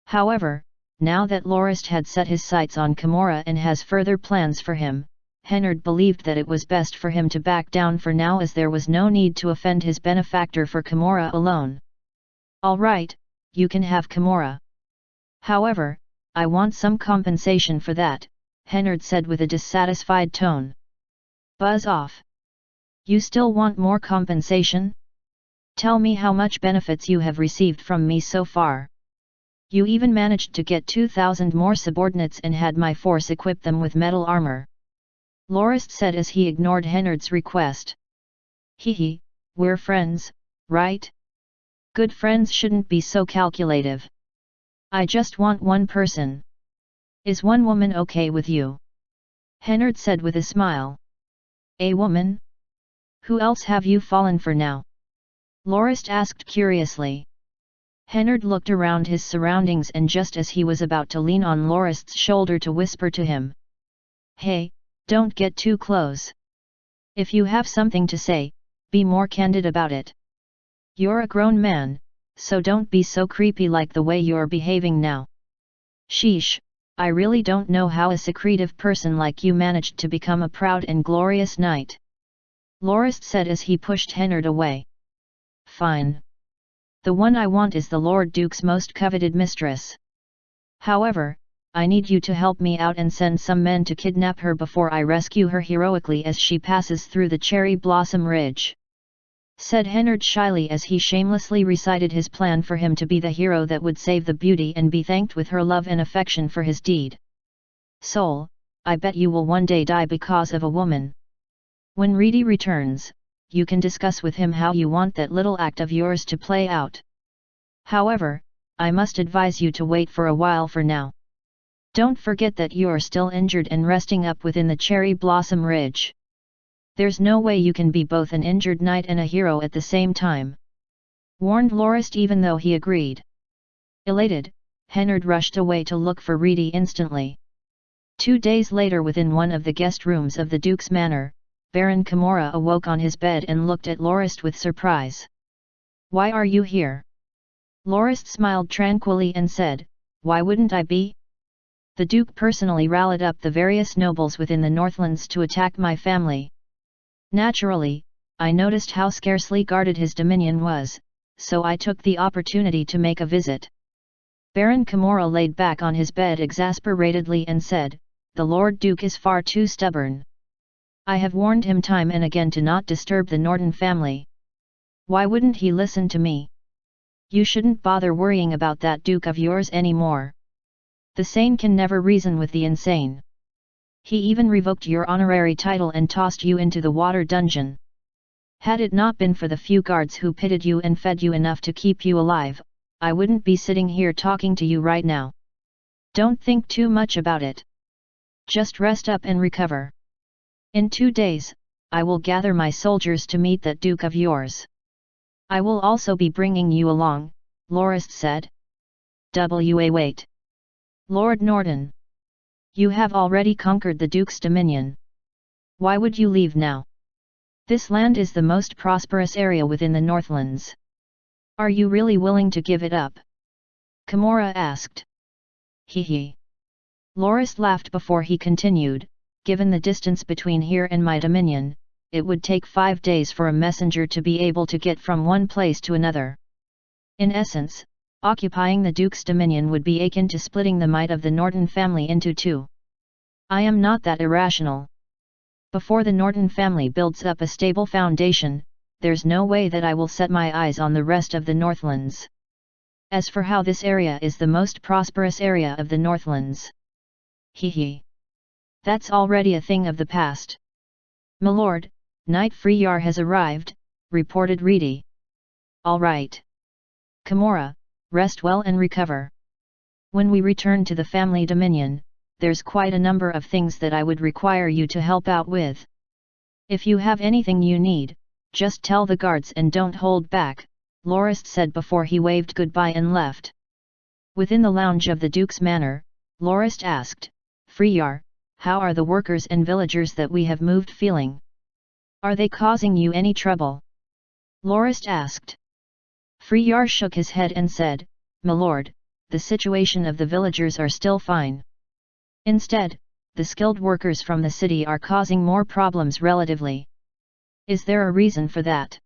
However, now that Lorist had set his sights on Kimura and has further plans for him, Hennard believed that it was best for him to back down for now, as there was no need to offend his benefactor for Kimura alone. "All right, you can have Kimura. However, I want some compensation for that," Hennard said with a dissatisfied tone. "Buzz off. You still want more compensation? Tell me how much benefits you have received from me so far. You even managed to get 2,000 more subordinates and had my force equip them with metal armor. Lorist said as he ignored Hennard's request. Hehe, we're friends, right? Good friends shouldn't be so calculative. I just want one person. Is one woman okay with you? Hennard said with a smile. A woman? Who else have you fallen for now? Lorist asked curiously. Hennard looked around his surroundings, and just as he was about to lean on Lorist's shoulder to whisper to him, "Hey, don't get too close. If you have something to say, be more candid about it. You're a grown man, so don't be so creepy like the way you're behaving now. Sheesh, I really don't know how a secretive person like you managed to become a proud and glorious knight," Lorist said as he pushed Hennard away. Fine. The one I want is the Lord Duke's most coveted mistress. However, I need you to help me out and send some men to kidnap her before I rescue her heroically as she passes through the cherry blossom ridge," said Hennard shyly as he shamelessly recited his plan for him to be the hero that would save the beauty and be thanked with her love and affection for his deed. "Soul, I bet you will one day die because of a woman. When Reedy returns, you can discuss with him how you want that little act of yours to play out. However, I must advise you to wait for a while for now. Don't forget that you're still injured and resting up within the cherry blossom ridge. There's no way you can be both an injured knight and a hero at the same time," warned Lorist even though he agreed. Elated, Hennard rushed away to look for Reedy instantly. 2 days later, within one of the guest rooms of the Duke's manor, Baron Kimura awoke on his bed and looked at Lorist with surprise. "Why are you here?" Lorist smiled tranquilly and said, "Why wouldn't I be? The Duke personally rallied up the various nobles within the Northlands to attack my family. Naturally, I noticed how scarcely guarded his dominion was, so I took the opportunity to make a visit." Baron Kimura laid back on his bed exasperatedly and said, "The Lord Duke is far too stubborn. I have warned him time and again to not disturb the Norton family. Why wouldn't he listen to me? You shouldn't bother worrying about that Duke of yours anymore. The sane can never reason with the insane. He even revoked your honorary title and tossed you into the water dungeon. Had it not been for the few guards who pitied you and fed you enough to keep you alive, I wouldn't be sitting here talking to you right now. Don't think too much about it. Just rest up and recover. In 2 days, I will gather my soldiers to meet that Duke of yours. I will also be bringing you along," Lorist said. Wait. Lord Norton. You have already conquered the Duke's dominion. Why would you leave now? This land is the most prosperous area within the Northlands. Are you really willing to give it up?" Kimura asked. Hehe. Lorist laughed before he continued, "Given the distance between here and my dominion, it would take 5 days for a messenger to be able to get from one place to another. In essence, occupying the Duke's dominion would be akin to splitting the might of the Norton family into 2. I am not that irrational. Before the Norton family builds up a stable foundation, there's no way that I will set my eyes on the rest of the Northlands. As for how this area is the most prosperous area of the Northlands, hehe. That's already a thing of the past. My lord, Knight Freyar has arrived," reported Reedy. "All right. Kimura, rest well and recover. When we return to the family dominion, there's quite a number of things that I would require you to help out with. If you have anything you need, just tell the guards and don't hold back," Lorist said before he waved goodbye and left. Within the lounge of the Duke's manor, Lorist asked, "Freyar, how are the workers and villagers that we have moved feeling? Are they causing you any trouble?" Lorist asked. Freyar shook his head and said, "My lord, the situation of the villagers are still fine. Instead, the skilled workers from the city are causing more problems relatively. Is there a reason for that?"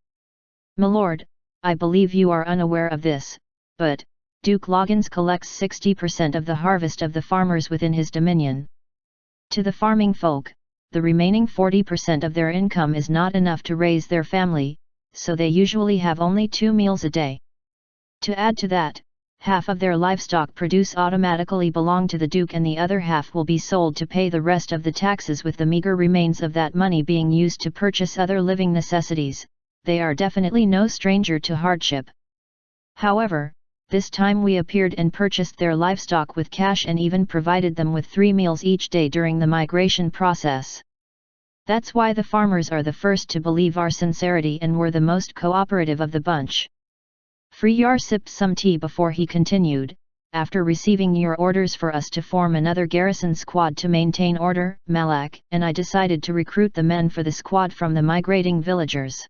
"My lord, I believe you are unaware of this, but Duke Loggins collects 60% of the harvest of the farmers within his dominion. To the farming folk, the remaining 40% of their income is not enough to raise their family, so they usually have only 2 meals a day. To add to that, half of their livestock produce automatically belong to the Duke and the other half will be sold to pay the rest of the taxes, with the meager remains of that money being used to purchase other living necessities. They are definitely no stranger to hardship. However, this time we appeared and purchased their livestock with cash and even provided them with 3 meals each day during the migration process. That's why the farmers are the first to believe our sincerity and were the most cooperative of the bunch. Freyar sipped some tea before he continued, after receiving your orders for us to form another garrison squad to maintain order, Malak and I decided to recruit the men for the squad from the migrating villagers.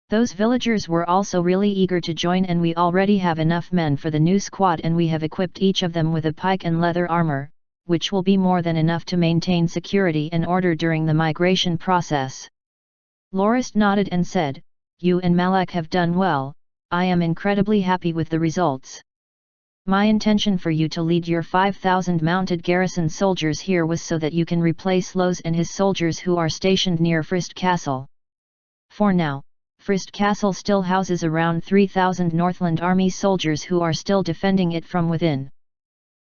Those villagers were also really eager to join, and we already have enough men for the new squad, and we have equipped each of them with a pike and leather armor, which will be more than enough to maintain security and order during the migration process. Lorist nodded and said, "You and Malak have done well. I am incredibly happy with the results. My intention for you to lead your 5,000 mounted garrison soldiers here was so that you can replace Loz and his soldiers who are stationed near Frist Castle. For now, Frist Castle still houses around 3,000 Northland Army soldiers who are still defending it from within.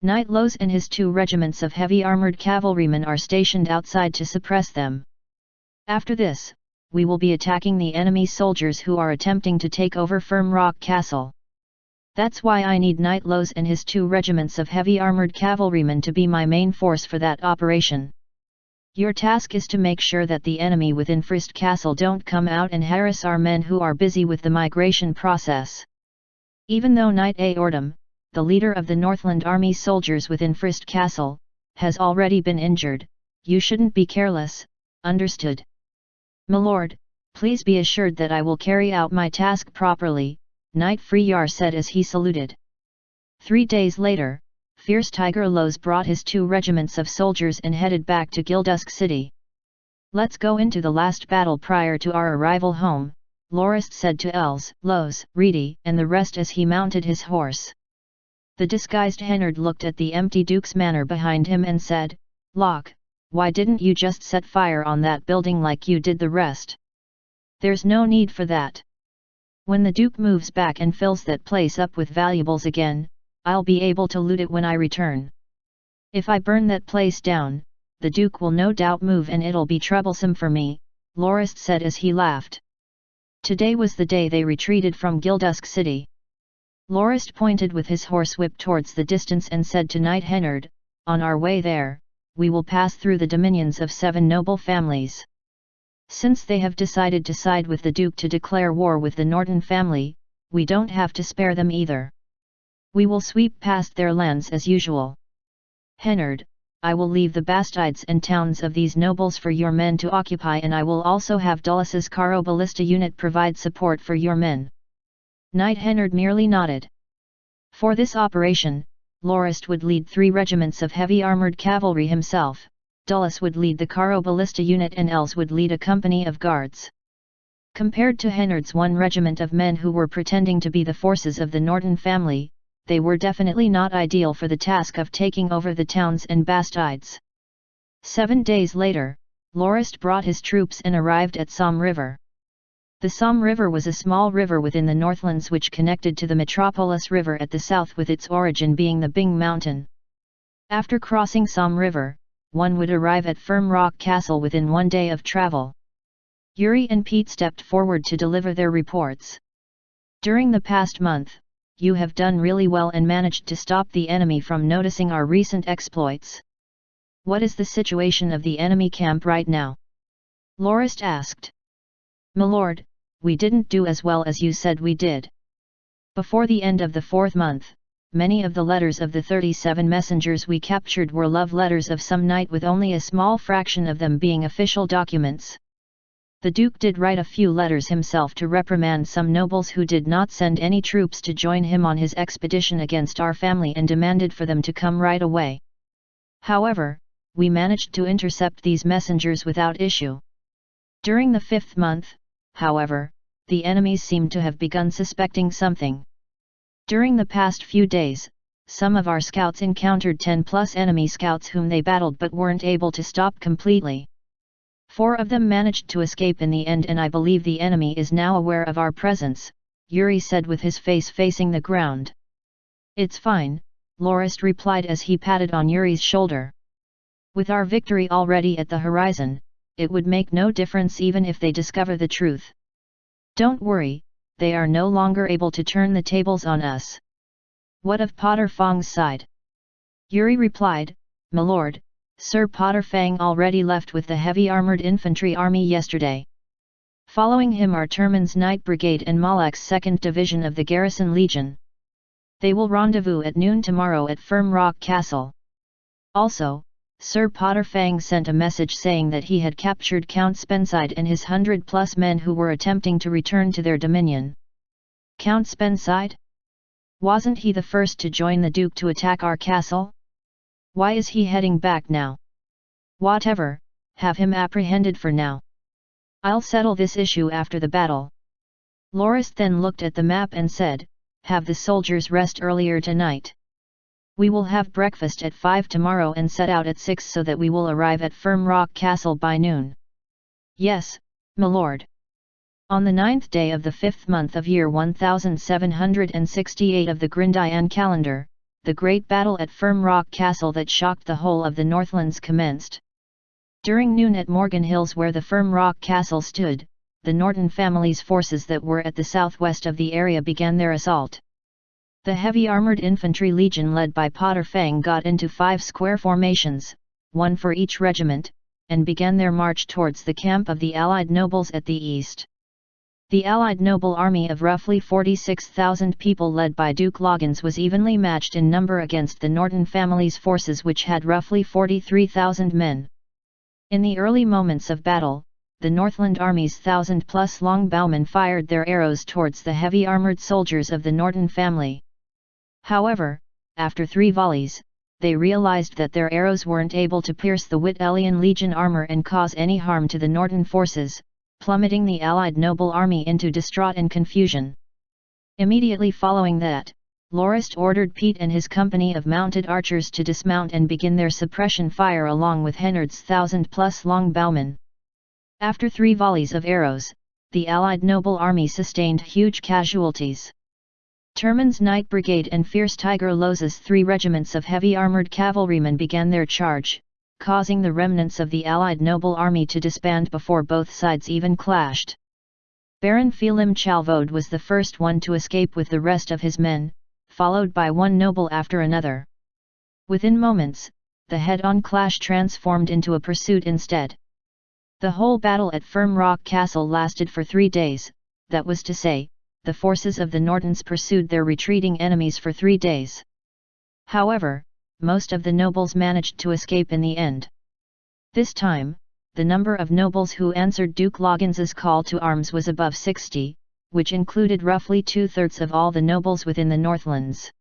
Knight Loz and his 2 regiments of heavy armored cavalrymen are stationed outside to suppress them. After this, we will be attacking the enemy soldiers who are attempting to take over Firm Rock Castle. That's why I need Knight Loz and his 2 regiments of heavy armored cavalrymen to be my main force for that operation. Your task is to make sure that the enemy within Frist Castle don't come out and harass our men who are busy with the migration process. Even though Knight Aordam, the leader of the Northland Army soldiers within Frist Castle, has already been injured, you shouldn't be careless, understood? Milord, please be assured that I will carry out my task properly," Knight Freyar said as he saluted. 3 days later, Fierce Tiger Loz brought his 2 regiments of soldiers and headed back to Gildusk City. "Let's go into the last battle prior to our arrival home," Lorist said to Els, Loz, Reedy and the rest as he mounted his horse. The disguised Hennard looked at the empty Duke's manor behind him and said, "Locke, why didn't you just set fire on that building like you did the rest? There's no need for that. When the Duke moves back and fills that place up with valuables again, I'll be able to loot it when I return. If I burn that place down, the Duke will no doubt move and it'll be troublesome for me," Lorist said as he laughed. Today was the day they retreated from Gildusk City. Lorist pointed with his horsewhip towards the distance and said to Knight Hennard, "On our way there, we will pass through the dominions of 7 noble families. Since they have decided to side with the Duke to declare war with the Norton family, we don't have to spare them either. We will sweep past their lands as usual. Hennard, I will leave the bastides and towns of these nobles for your men to occupy, and I will also have Dullus's Caro Ballista unit provide support for your men." Knight Hennard merely nodded. For this operation, Lorist would lead 3 regiments of heavy armored cavalry himself, Dullus would lead the Caro Ballista unit and Els would lead a company of guards. Compared to Hennard's 1 regiment of men who were pretending to be the forces of the Norton family, they were definitely not ideal for the task of taking over the towns and bastides. 7 days later, Lorist brought his troops and arrived at Somme River. The Somme River was a small river within the Northlands which connected to the Metropolis River at the south, with its origin being the Bing Mountain. After crossing Somme River, one would arrive at Firm Rock Castle within 1 day of travel. Yuri and Pete stepped forward to deliver their reports. "During the past month, you have done really well and managed to stop the enemy from noticing our recent exploits. What is the situation of the enemy camp right now?" Lorist asked. "Milord, we didn't do as well as you said we did. Before the end of the 4th month, many of the letters of the 37 messengers we captured were love letters of some knight, with only a small fraction of them being official documents. The Duke did write a few letters himself to reprimand some nobles who did not send any troops to join him on his expedition against our family and demanded for them to come right away. However, we managed to intercept these messengers without issue. During the 5th month, however, the enemies seemed to have begun suspecting something. During the past few days, some of our scouts encountered 10+ enemy scouts whom they battled but weren't able to stop completely. 4 of them managed to escape in the end, and I believe the enemy is now aware of our presence," Yuri said with his face facing the ground. It's fine, Lorist replied as he patted on Yuri's shoulder. With our victory already at the horizon, it would make no difference even if they discover the truth. Don't worry, they are no longer able to turn the tables on us. What of Potter Fang's side? Yuri replied, My lord, Sir Potter Fang already left with the heavy armoured infantry army yesterday. Following him are Turman's Knight Brigade and Malak's 2nd Division of the Garrison Legion. They will rendezvous at noon tomorrow at Firm Rock Castle. Also, Sir Potter Fang sent a message saying that he had captured Count Spenside and his 100+ men who were attempting to return to their dominion. Count Spenside? Wasn't he the first to join the Duke to attack our castle? Why is he heading back now? Whatever, have him apprehended for now. I'll settle this issue after the battle. Loris then looked at the map and said, Have the soldiers rest earlier tonight. We will have breakfast at 5 tomorrow and set out at 6 so that we will arrive at Firm Rock Castle by noon. Yes, my lord. On the 9th day of the 5th month of year 1768 of the Grindian calendar, the great battle at Firm Rock Castle that shocked the whole of the Northlands commenced. During noon at Morgan Hills where the Firm Rock Castle stood, the Norton family's forces that were at the southwest of the area began their assault. The heavy armoured infantry legion led by Potter Fang got into 5 square formations, 1 for each regiment, and began their march towards the camp of the Allied nobles at the east. The Allied noble army of roughly 46,000 people led by Duke Loggins was evenly matched in number against the Norton family's forces which had roughly 43,000 men. In the early moments of battle, the Northland Army's 1,000+ longbowmen fired their arrows towards the heavy armoured soldiers of the Norton family. However, after 3 volleys, they realized that their arrows weren't able to pierce the Wittelian Legion armour and cause any harm to the Norton forces, plummeting the Allied noble army into distraught and confusion. Immediately following that, Lorist ordered Pete and his company of mounted archers to dismount and begin their suppression fire along with Hennard's 1,000+ longbowmen. After 3 volleys of arrows, the Allied noble army sustained huge casualties. Turman's Knight Brigade and Fierce Tiger Loz's 3 regiments of heavy armoured cavalrymen began their charge, causing the remnants of the Allied noble army to disband before both sides even clashed. Baron Felim Chalvode was the first one to escape with the rest of his men, followed by one noble after another. Within moments, the head-on clash transformed into a pursuit instead. The whole battle at Firm Rock Castle lasted for 3 days, that was to say, the forces of the Nortons pursued their retreating enemies for 3 days. However, most of the nobles managed to escape in the end. This time, the number of nobles who answered Duke Loggins's call to arms was above 60, which included roughly 2/3 of all the nobles within the Northlands.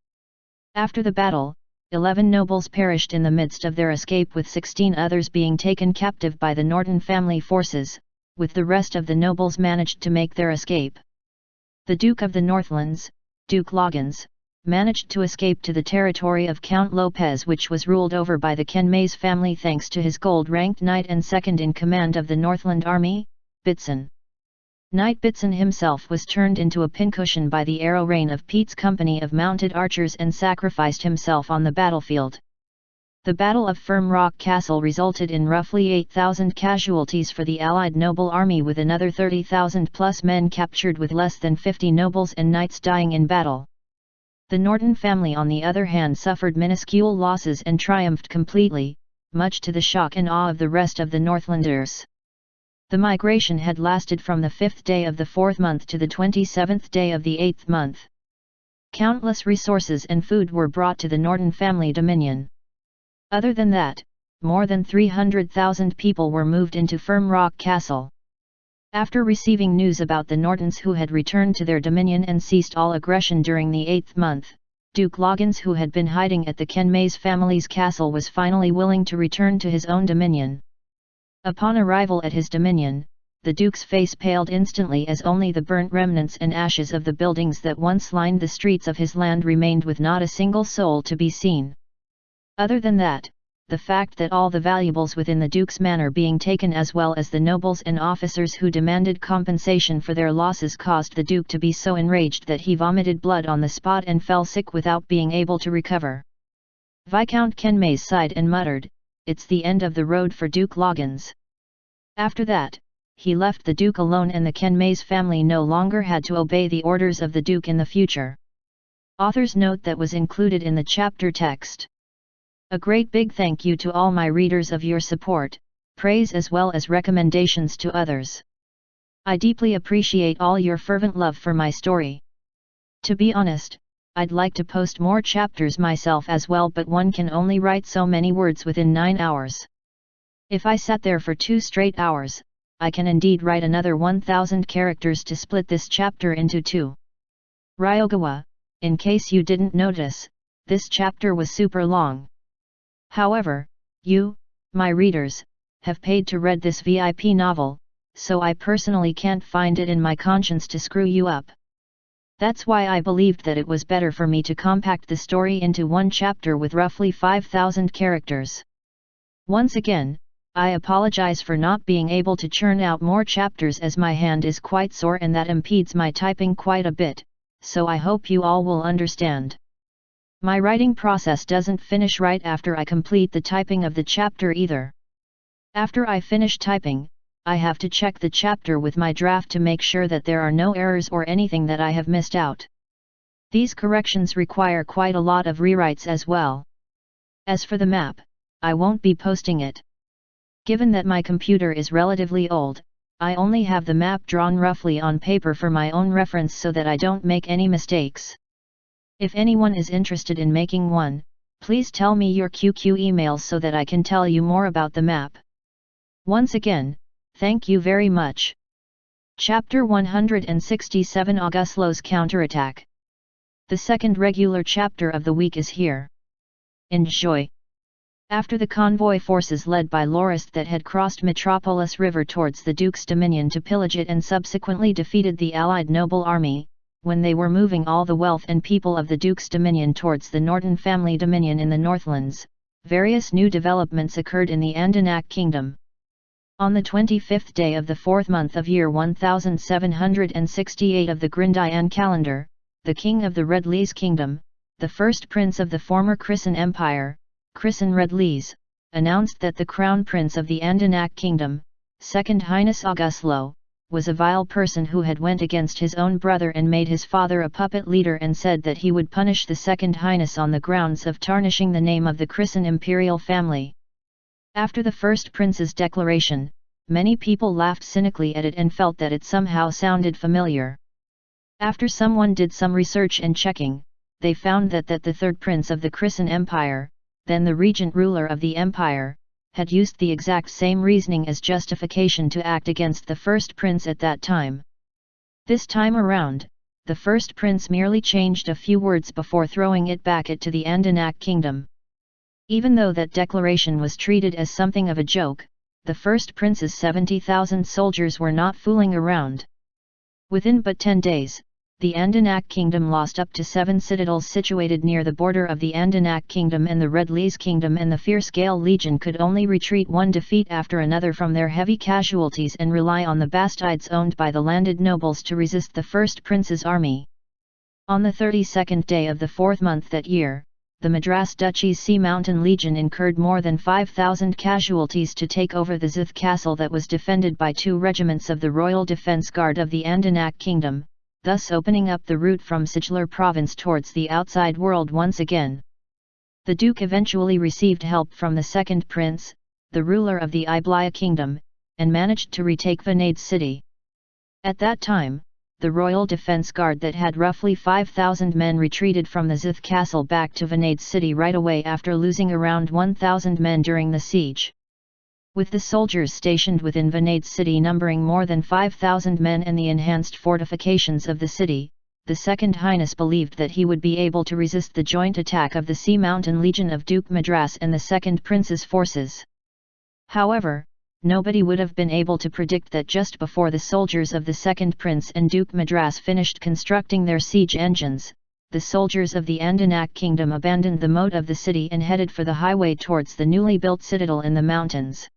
After the battle, 11 nobles perished in the midst of their escape with 16 others being taken captive by the Norton family forces, with the rest of the nobles managed to make their escape. The Duke of the Northlands, Duke Loggins, managed to escape to the territory of Count Lopez which was ruled over by the Kenmays family thanks to his gold-ranked knight and second in command of the Northland army, Bitson. Knight Bitson himself was turned into a pincushion by the arrow rain of Pete's company of mounted archers and sacrificed himself on the battlefield. The Battle of Firm Rock Castle resulted in roughly 8,000 casualties for the Allied noble army with another 30,000+ men captured with less than 50 nobles and knights dying in battle. The Norton family on the other hand suffered minuscule losses and triumphed completely, much to the shock and awe of the rest of the Northlanders. The migration had lasted from the 5th day of the 4th month to the 27th day of the 8th month. Countless resources and food were brought to the Norton family dominion. Other than that, more than 300,000 people were moved into Firm Rock Castle. After receiving news about the Nortons who had returned to their dominion and ceased all aggression during the 8th month, Duke Loggins who had been hiding at the Kenmays family's castle was finally willing to return to his own dominion. Upon arrival at his dominion, the Duke's face paled instantly as only the burnt remnants and ashes of the buildings that once lined the streets of his land remained with not a single soul to be seen. Other than that, the fact that all the valuables within the Duke's manor being taken as well as the nobles and officers who demanded compensation for their losses caused the Duke to be so enraged that he vomited blood on the spot and fell sick without being able to recover. Viscount Kenmays sighed and muttered, "It's the end of the road for Duke Loggins." After that, he left the Duke alone and the Kenmays family no longer had to obey the orders of the Duke in the future. Author's note that was included in the chapter text. A great big thank you to all my readers of your support, praise as well as recommendations to others. I deeply appreciate all your fervent love for my story. To be honest, I'd like to post more chapters myself as well, but one can only write so many words within 9 hours. If I sat there for 2 straight hours, I can indeed write another 1000 characters to split this chapter into 2. Ryogawa, in case you didn't notice, this chapter was super long. However, you, my readers, have paid to read this VIP novel, so I personally can't find it in my conscience to screw you up. That's why I believed that it was better for me to compact the story into one chapter with roughly 5000 characters. Once again, I apologize for not being able to churn out more chapters as my hand is quite sore and that impedes my typing quite a bit, so I hope you all will understand. My writing process doesn't finish right after I complete the typing of the chapter either. After I finish typing, I have to check the chapter with my draft to make sure that there are no errors or anything that I have missed out. These corrections require quite a lot of rewrites as well. As for the map, I won't be posting it. Given that my computer is relatively old, I only have the map drawn roughly on paper for my own reference so that I don't make any mistakes. If anyone is interested in making one, please tell me your QQ emails so that I can tell you more about the map. Once again, thank you very much. Chapter 167 Auguslo's Counterattack. The second regular chapter of the week is here. Enjoy! After the convoy forces led by Lorist that had crossed Metropolis River towards the Duke's dominion to pillage it and subsequently defeated the allied noble army, when they were moving all the wealth and people of the Duke's dominion towards the Norton family dominion in the Northlands, various new developments occurred in the Andanak kingdom. On the 25th day of the 4th month of year 1768 of the Grindian calendar, the king of the Red Lees kingdom, the first prince of the former Chrisen Empire, Chrisen Red Lees, announced that the crown prince of the Andanak kingdom, Second Highness Auguslo, was a vile person who had went against his own brother and made his father a puppet leader and said that he would punish the Second Highness on the grounds of tarnishing the name of the Chrisen imperial family. After the first prince's declaration, many people laughed cynically at it and felt that it somehow sounded familiar. After someone did some research and checking, they found that the third prince of the Chrisen Empire, then the regent ruler of the empire, had used the exact same reasoning as justification to act against the first prince at that time. This time around, the first prince merely changed a few words before throwing it back to the Andanak kingdom. Even though that declaration was treated as something of a joke, the first prince's 70,000 soldiers were not fooling around. Within but 10 days, the Andanak kingdom lost up to 7 citadels situated near the border of the Andanak kingdom and the Red Lees kingdom, and the Fierce Gale Legion could only retreat one defeat after another from their heavy casualties and rely on the bastides owned by the landed nobles to resist the first prince's army. On the 32nd day of the 4th month that year, the Madras Duchy's Sea Mountain Legion incurred more than 5,000 casualties to take over the Zith castle that was defended by 2 regiments of the Royal Defence Guard of the Andanak kingdom, thus opening up the route from Siglar province towards the outside world once again. The Duke eventually received help from the second prince, the ruler of the Iblaya kingdom, and managed to retake Venade city. At that time, the Royal Defence Guard that had roughly 5,000 men retreated from the Zith castle back to Venade city right away after losing around 1,000 men during the siege. With the soldiers stationed within Venade city numbering more than 5,000 men and the enhanced fortifications of the city, the Second Highness believed that he would be able to resist the joint attack of the Sea Mountain Legion of Duke Madras and the Second Prince's forces. However, nobody would have been able to predict that just before the soldiers of the Second Prince and Duke Madras finished constructing their siege engines, the soldiers of the Andanak kingdom abandoned the moat of the city and headed for the highway towards the newly built citadel in the mountains.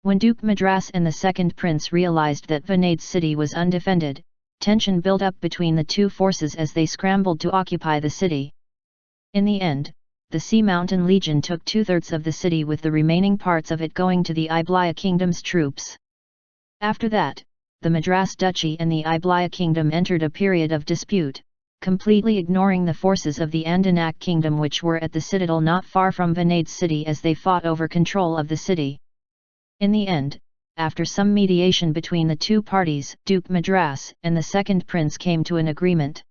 When Duke Madras and the second prince realized that Vanade's city was undefended, tension built up between the two forces as they scrambled to occupy the city. In the end, the Sea Mountain Legion took 2/3 of the city, with the remaining parts of it going to the Iblaya kingdom's troops. After that, the Madras Duchy and the Iblaya kingdom entered a period of dispute, completely ignoring the forces of the Andanak kingdom, which were at the citadel not far from Vanade's city, as they fought over control of the city. In the end, after some mediation between the two parties, Duke Madras and the second prince came to an agreement.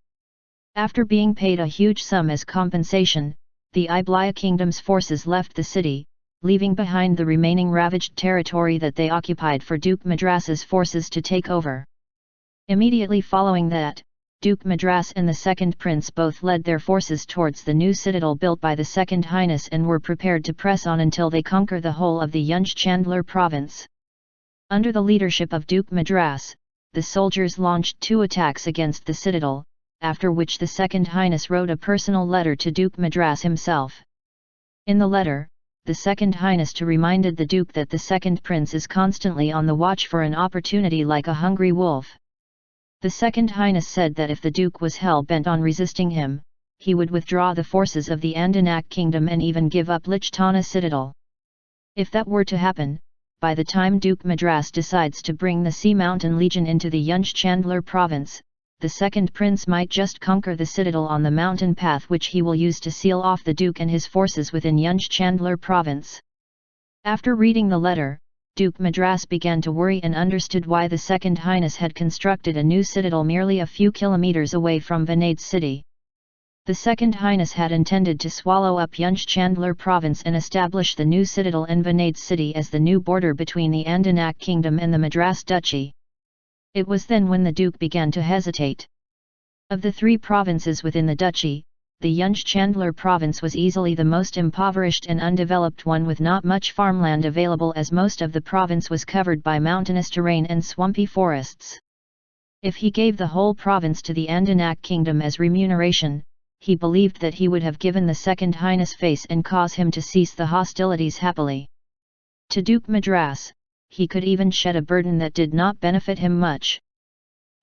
After being paid a huge sum as compensation, the Iblaya kingdom's forces left the city, leaving behind the remaining ravaged territory that they occupied for Duke Madras's forces to take over. Immediately following that, Duke Madras and the second prince both led their forces towards the new citadel built by the Second Highness and were prepared to press on until they conquer the whole of the Yunj Chandler province. Under the leadership of Duke Madras, the soldiers launched 2 attacks against the citadel, after which the Second Highness wrote a personal letter to Duke Madras himself. In the letter, the Second Highness reminded the Duke that the second prince is constantly on the watch for an opportunity like a hungry wolf. The Second Highness said that if the Duke was hell-bent on resisting him, he would withdraw the forces of the Andanak kingdom and even give up Lichtana citadel. If that were to happen, by the time Duke Madras decides to bring the Sea Mountain Legion into the Yunj Chandler province, the second prince might just conquer the citadel on the mountain path, which he will use to seal off the Duke and his forces within Yunj Chandler province. After reading the letter, Duke Madras began to worry and understood why the Second Highness had constructed a new citadel merely a few kilometers away from Vanade's city. The Second Highness had intended to swallow up Yunj Chandler province and establish the new citadel in Vanade's city as the new border between the Andanak kingdom and the Madras Duchy. It was then when the Duke began to hesitate. Of the 3 provinces within the duchy, the Yunj Chandler province was easily the most impoverished and undeveloped one, with not much farmland available, as most of the province was covered by mountainous terrain and swampy forests. If he gave the whole province to the Andanak kingdom as remuneration, he believed that he would have given the Second Highness face and cause him to cease the hostilities happily. To Duke Madras, he could even shed a burden that did not benefit him much.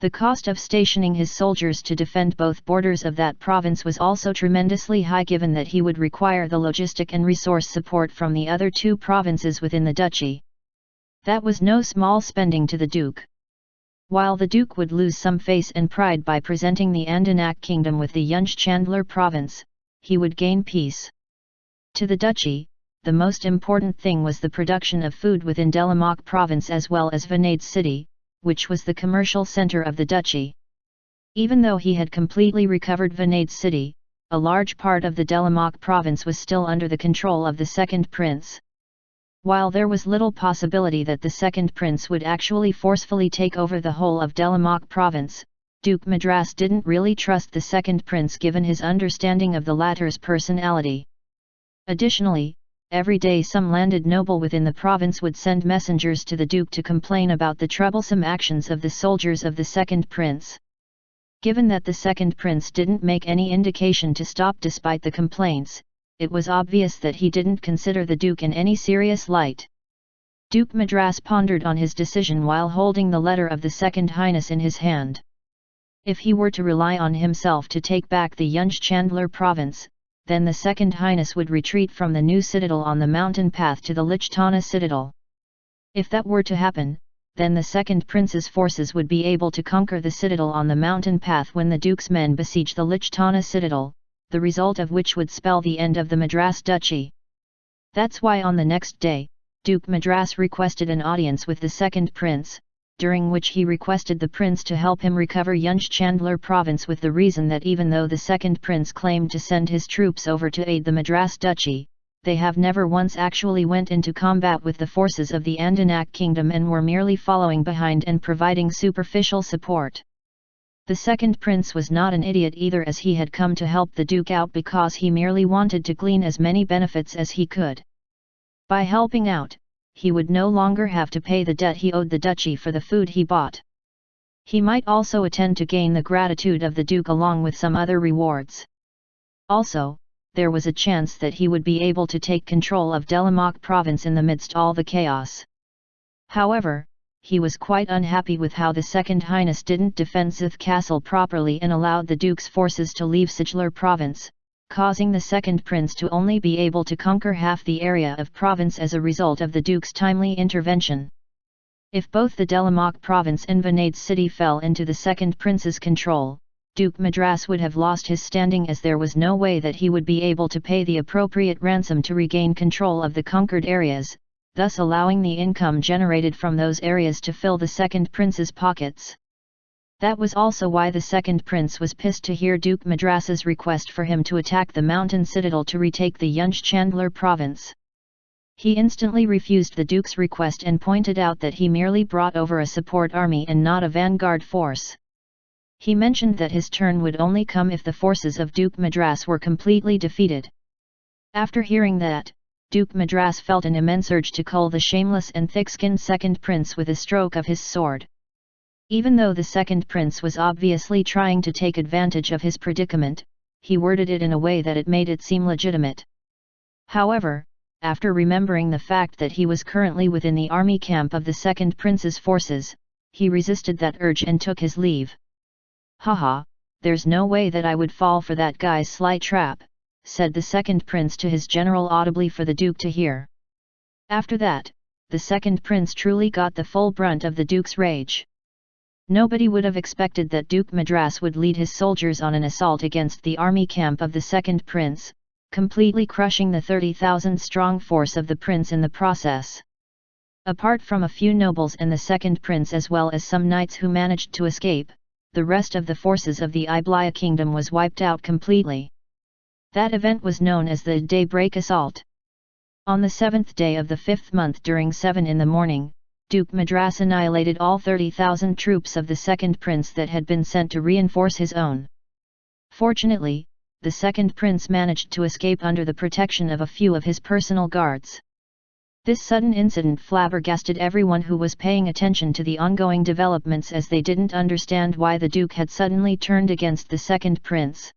The cost of stationing his soldiers to defend both borders of that province was also tremendously high, given that he would require the logistic and resource support from the other 2 provinces within the duchy. That was no small spending to the Duke. While the Duke would lose some face and pride by presenting the Andanak kingdom with the Yunj Chandler province, he would gain peace. To the duchy, the most important thing was the production of food within Delamak province as well as Vanade's city, which was the commercial center of the duchy. Even though he had completely recovered Vanade's city, a large part of the Delamak province was still under the control of the second prince. While there was little possibility that the second prince would actually forcefully take over the whole of Delamak province, Duke Madras didn't really trust the second prince given his understanding of the latter's personality. Additionally, every day some landed noble within the province would send messengers to the Duke to complain about the troublesome actions of the soldiers of the second prince. Given that the second prince didn't make any indication to stop despite the complaints, it was obvious that he didn't consider the Duke in any serious light. Duke Madras pondered on his decision while holding the letter of the Second Highness in his hand. If he were to rely on himself to take back the Yunj Chandler province, then the Second Highness would retreat from the new citadel on the mountain path to the Lichtana citadel. If that were to happen, then the second prince's forces would be able to conquer the citadel on the mountain path when the Duke's men besiege the Lichtana citadel, the result of which would spell the end of the Madras Duchy. That's why on the next day, Duke Madras requested an audience with the second prince, during which he requested the prince to help him recover Yunj Chandler province, with the reason that even though the second prince claimed to send his troops over to aid the Madras Duchy, they have never once actually went into combat with the forces of the Andanak kingdom and were merely following behind and providing superficial support. The second prince was not an idiot either, as he had come to help the Duke out because he merely wanted to glean as many benefits as he could. By helping out, he would no longer have to pay the debt he owed the duchy for the food he bought. He might also attend to gain the gratitude of the Duke along with some other rewards. Also, there was a chance that he would be able to take control of Delamoc province in the midst all the chaos. However, he was quite unhappy with how the Second Highness didn't defend Zith Castle properly and allowed the Duke's forces to leave Sigilor province, causing the second prince to only be able to conquer half the area of province as a result of the Duke's timely intervention. If both the Delamoc province and Vanade city fell into the second prince's control, Duke Madras would have lost his standing, as there was no way that he would be able to pay the appropriate ransom to regain control of the conquered areas, thus allowing the income generated from those areas to fill the second prince's pockets. That was also why the second prince was pissed to hear Duke Madras's request for him to attack the mountain citadel to retake the Yunch Chandler province. He instantly refused the Duke's request and pointed out that he merely brought over a support army and not a vanguard force. He mentioned that his turn would only come if the forces of Duke Madras were completely defeated. After hearing that, Duke Madras felt an immense urge to cull the shameless and thick-skinned second prince with a stroke of his sword. Even though the second prince was obviously trying to take advantage of his predicament, he worded it in a way that it made it seem legitimate. However, after remembering the fact that he was currently within the army camp of the second prince's forces, he resisted that urge and took his leave. "Haha, there's no way that I would fall for that guy's sly trap," said the second prince to his general audibly for the Duke to hear. After that, the second prince truly got the full brunt of the Duke's rage. Nobody would have expected that Duke Madras would lead his soldiers on an assault against the army camp of the second prince, completely crushing the 30,000-strong force of the prince in the process. Apart from a few nobles and the second prince as well as some knights who managed to escape, the rest of the forces of the Iblaya kingdom was wiped out completely. That event was known as the Daybreak Assault. On the 7th day of the 5th month during 7 in the morning, Duke Madras annihilated all 30,000 troops of the second prince that had been sent to reinforce his own. Fortunately, the second prince managed to escape under the protection of a few of his personal guards. This sudden incident flabbergasted everyone who was paying attention to the ongoing developments, as they didn't understand why the Duke had suddenly turned against the second prince.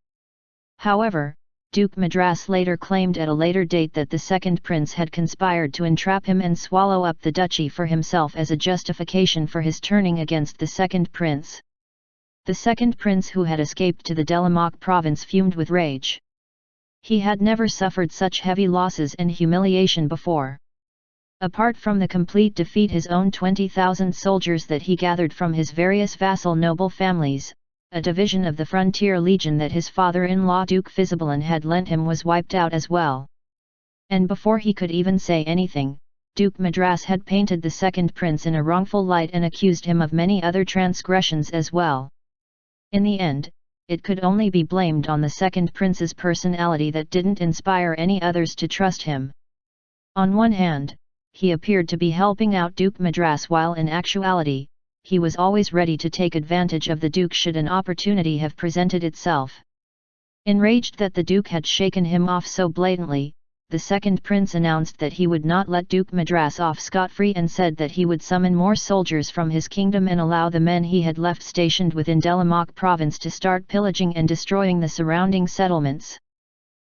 However, Duke Madras later claimed at a later date that the second prince had conspired to entrap him and swallow up the duchy for himself as a justification for his turning against the second prince. The second prince, who had escaped to the Delamoc province, fumed with rage. He had never suffered such heavy losses and humiliation before. Apart from the complete defeat, his own 20,000 soldiers that he gathered from his various vassal noble families, a division of the Frontier Legion that his father-in-law Duke Fizibalan had lent him, was wiped out as well. And before he could even say anything, Duke Madras had painted the second prince in a wrongful light and accused him of many other transgressions as well. In the end, it could only be blamed on the second prince's personality that didn't inspire any others to trust him. On one hand, he appeared to be helping out Duke Madras, while in actuality, he was always ready to take advantage of the Duke should an opportunity have presented itself. Enraged that the Duke had shaken him off so blatantly, the second prince announced that he would not let Duke Madras off scot-free and said that he would summon more soldiers from his kingdom and allow the men he had left stationed within Delamoc province to start pillaging and destroying the surrounding settlements.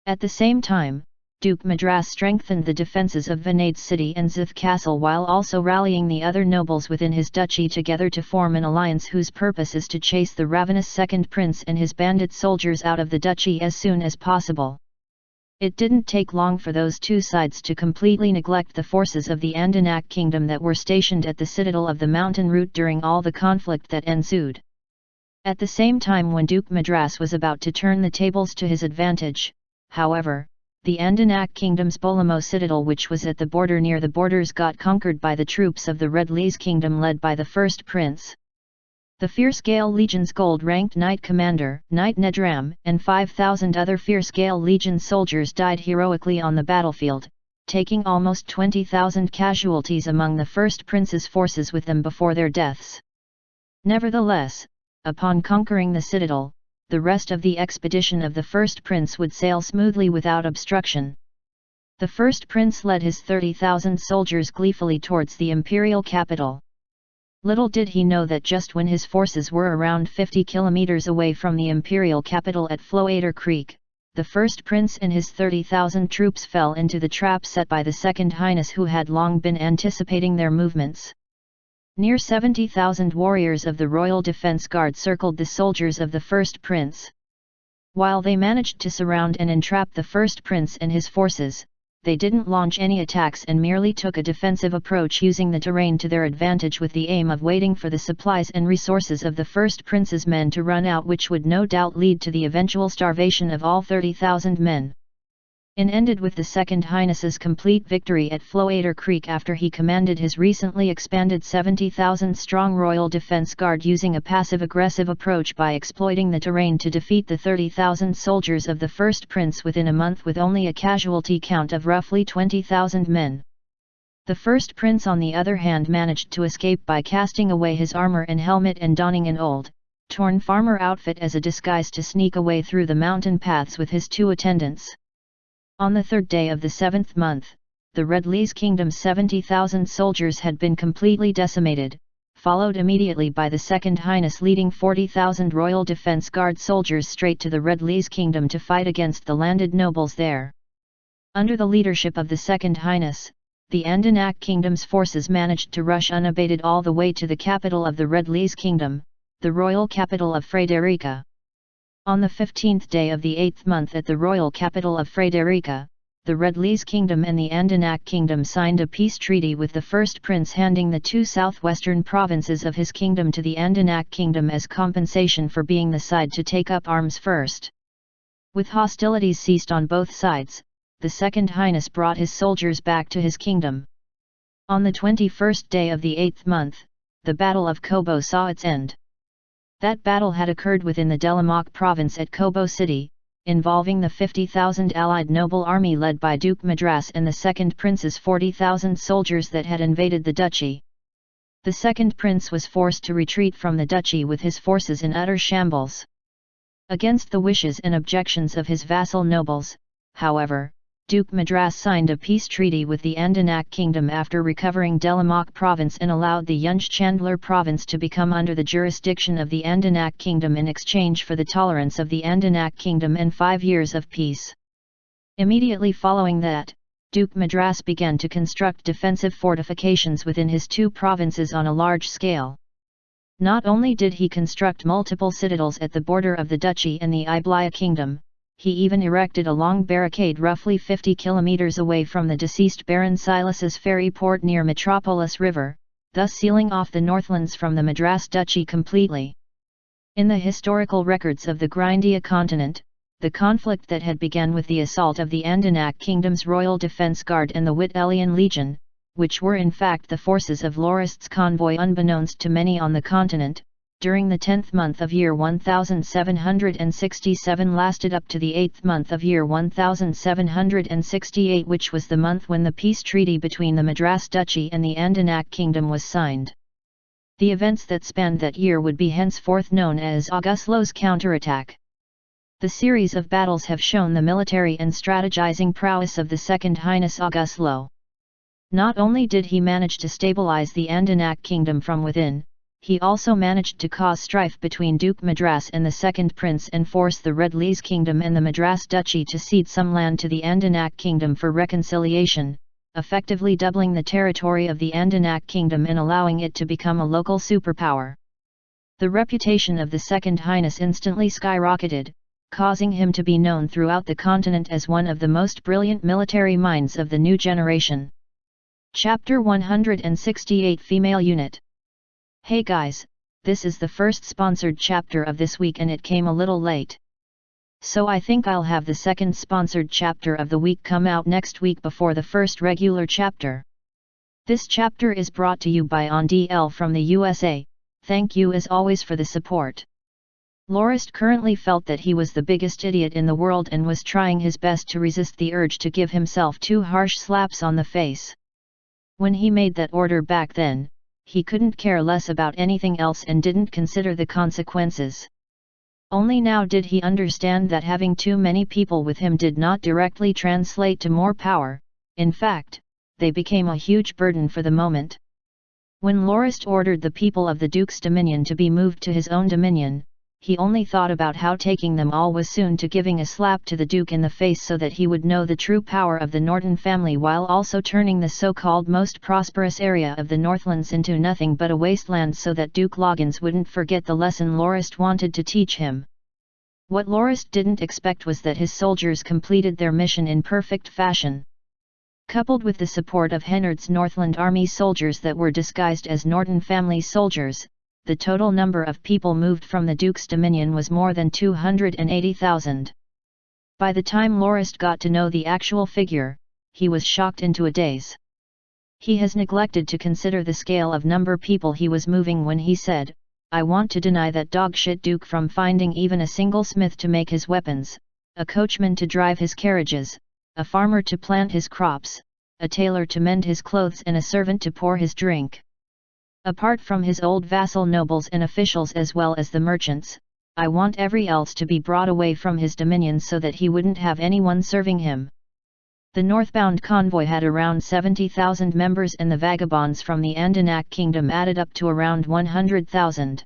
At the same time, Duke Madras strengthened the defences of Vanade city and Zith Castle, while also rallying the other nobles within his duchy together to form an alliance whose purpose is to chase the ravenous second prince and his bandit soldiers out of the duchy as soon as possible. It didn't take long for those two sides to completely neglect the forces of the Andanak kingdom that were stationed at the citadel of the mountain route during all the conflict that ensued. At the same time, when Duke Madras was about to turn the tables to his advantage, however, the Andanak kingdom's Bolamo citadel, which was at the border near the borders, got conquered by the troops of the Red Lees kingdom led by the first prince. The Fierce Gale Legion's gold-ranked knight commander, Knight Nedram, and 5,000 other Fierce Gale Legion soldiers died heroically on the battlefield, taking almost 20,000 casualties among the first prince's forces with them before their deaths. Nevertheless, upon conquering the citadel, the rest of the expedition of the first prince would sail smoothly without obstruction. The first prince led his 30,000 soldiers gleefully towards the imperial capital. Little did he know that just when his forces were around 50 kilometers away from the imperial capital at Floater Creek, the first prince and his 30,000 troops fell into the trap set by the Second Highness, who had long been anticipating their movements. Near 70,000 warriors of the Royal Defense Guard circled the soldiers of the first prince. While they managed to surround and entrap the first prince and his forces, they didn't launch any attacks and merely took a defensive approach, using the terrain to their advantage with the aim of waiting for the supplies and resources of the first prince's men to run out, which would no doubt lead to the eventual starvation of all 30,000 men. It ended with the Second Highness's complete victory at Floater Creek after he commanded his recently expanded 70,000-strong Royal Defense Guard using a passive-aggressive approach by exploiting the terrain to defeat the 30,000 soldiers of the first prince within a month, with only a casualty count of roughly 20,000 men. The first prince, on the other hand, managed to escape by casting away his armor and helmet and donning an old, torn farmer outfit as a disguise to sneak away through the mountain paths with his 2 attendants. On the 3rd day of the 7th month, the Red Lee's kingdom's 70,000 soldiers had been completely decimated, followed immediately by the Second Highness leading 40,000 Royal Defense Guard soldiers straight to the Red Lee's kingdom to fight against the landed nobles there. Under the leadership of the Second Highness, the Andanak kingdom's forces managed to rush unabated all the way to the capital of the Red Lee's kingdom, the royal capital of Frederica. On the 15th day of the 8th month, at the royal capital of Frederica, the Red Lee's kingdom and the Andanak kingdom signed a peace treaty, with the first prince handing the 2 southwestern provinces of his kingdom to the Andanak kingdom as compensation for being the side to take up arms first. With hostilities ceased on both sides, the Second Highness brought his soldiers back to his kingdom. On the 21st day of the 8th month, the Battle of Kobo saw its end. That battle had occurred within the Delamoc province at Kobo City, involving the 50,000 allied noble army led by Duke Madras and the second prince's 40,000 soldiers that had invaded the duchy. The second prince was forced to retreat from the duchy with his forces in utter shambles. Against the wishes and objections of his vassal nobles, however, Duke Madras signed a peace treaty with the Andanak kingdom after recovering Delamoc province, and allowed the Yunj Chandler province to become under the jurisdiction of the Andanak kingdom in exchange for the tolerance of the Andanak kingdom and 5 years of peace. Immediately following that, Duke Madras began to construct defensive fortifications within his 2 provinces on a large scale. Not only did he construct multiple citadels at the border of the duchy and the Iblaya kingdom, he even erected a long barricade roughly 50 kilometers away from the deceased Baron Silas's ferry port near Metropolis River, thus sealing off the Northlands from the Madras Duchy completely. In the historical records of the Grindia continent, the conflict that had begun with the assault of the Andanak kingdom's Royal Defense Guard and the Wittelian Legion, which were in fact the forces of Lorist's convoy unbeknownst to many on the continent, during the 10th month of year 1767 lasted up to the 8th month of year 1768, which was the month when the peace treaty between the Madras Duchy and the Andanak kingdom was signed. The events that spanned that year would be henceforth known as Augustlo's counterattack. The series of battles have shown the military and strategizing prowess of the Second Highness Augustlo. Not only did he manage to stabilize the Andanak kingdom from within, he also managed to cause strife between Duke Madras and the second prince and force the Red Lee's kingdom and the Madras Duchy to cede some land to the Andanak kingdom for reconciliation, effectively doubling the territory of the Andanak kingdom and allowing it to become a local superpower. The reputation of the Second Highness instantly skyrocketed, causing him to be known throughout the continent as one of the most brilliant military minds of the new generation. Chapter 168 Female Unit. Hey guys, this is the first sponsored chapter of this week and it came a little late. So I think I'll have the second sponsored chapter of the week come out next week before the first regular chapter. This chapter is brought to you by OnDL from the USA, thank you as always for the support. Lorist currently felt that he was the biggest idiot in the world and was trying his best to resist the urge to give himself 2 harsh slaps on the face. When he made that order back then, he couldn't care less about anything else and didn't consider the consequences. Only now did he understand that having too many people with him did not directly translate to more power, in fact, they became a huge burden for the moment. When Lorist ordered the people of the Duke's dominion to be moved to his own dominion, he only thought about how taking them all was soon to giving a slap to the Duke in the face so that he would know the true power of the Norton family, while also turning the so-called most prosperous area of the Northlands into nothing but a wasteland so that Duke Loggins wouldn't forget the lesson Lorist wanted to teach him. What Lorist didn't expect was that his soldiers completed their mission in perfect fashion. Coupled with the support of Hennard's Northland army soldiers that were disguised as Norton family soldiers, the total number of people moved from the Duke's dominion was more than 280,000. By the time Lorist got to know the actual figure, he was shocked into a daze. He has neglected to consider the scale of number people he was moving when he said, "I want to deny that dogshit Duke from finding even a single smith to make his weapons, a coachman to drive his carriages, a farmer to plant his crops, a tailor to mend his clothes and a servant to pour his drink. Apart from his old vassal nobles and officials as well as the merchants, I want every else to be brought away from his dominions so that he wouldn't have anyone serving him." The northbound convoy had around 70,000 members and the vagabonds from the Andanak kingdom added up to around 100,000.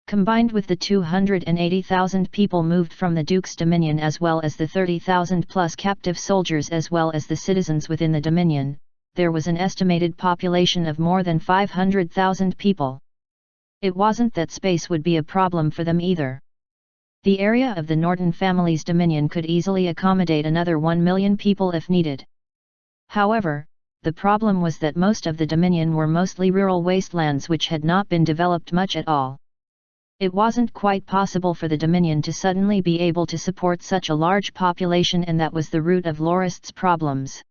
Combined with the 280,000 people moved from the Duke's dominion as well as the 30,000 plus captive soldiers as well as the citizens within the dominion, there was an estimated population of more than 500,000 people. It wasn't that space would be a problem for them either. The area of the Norton family's dominion could easily accommodate another 1 million people if needed. However, the problem was that most of the dominion were mostly rural wastelands which had not been developed much at all. It wasn't quite possible for the dominion to suddenly be able to support such a large population, and that was the root of Lorist's problems.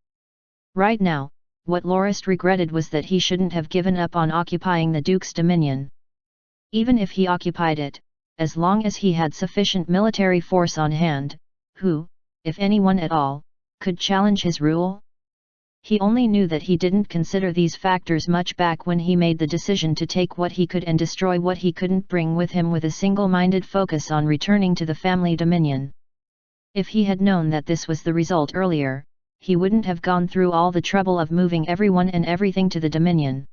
Right now, what Lorist regretted was that he shouldn't have given up on occupying the Duke's dominion. Even if he occupied it, as long as he had sufficient military force on hand, who, if anyone at all, could challenge his rule? He only knew that he didn't consider these factors much back when he made the decision to take what he could and destroy what he couldn't bring with him, with a single-minded focus on returning to the family dominion. If he had known that this was the result earlier, he wouldn't have gone through all the trouble of moving everyone and everything to the dominion.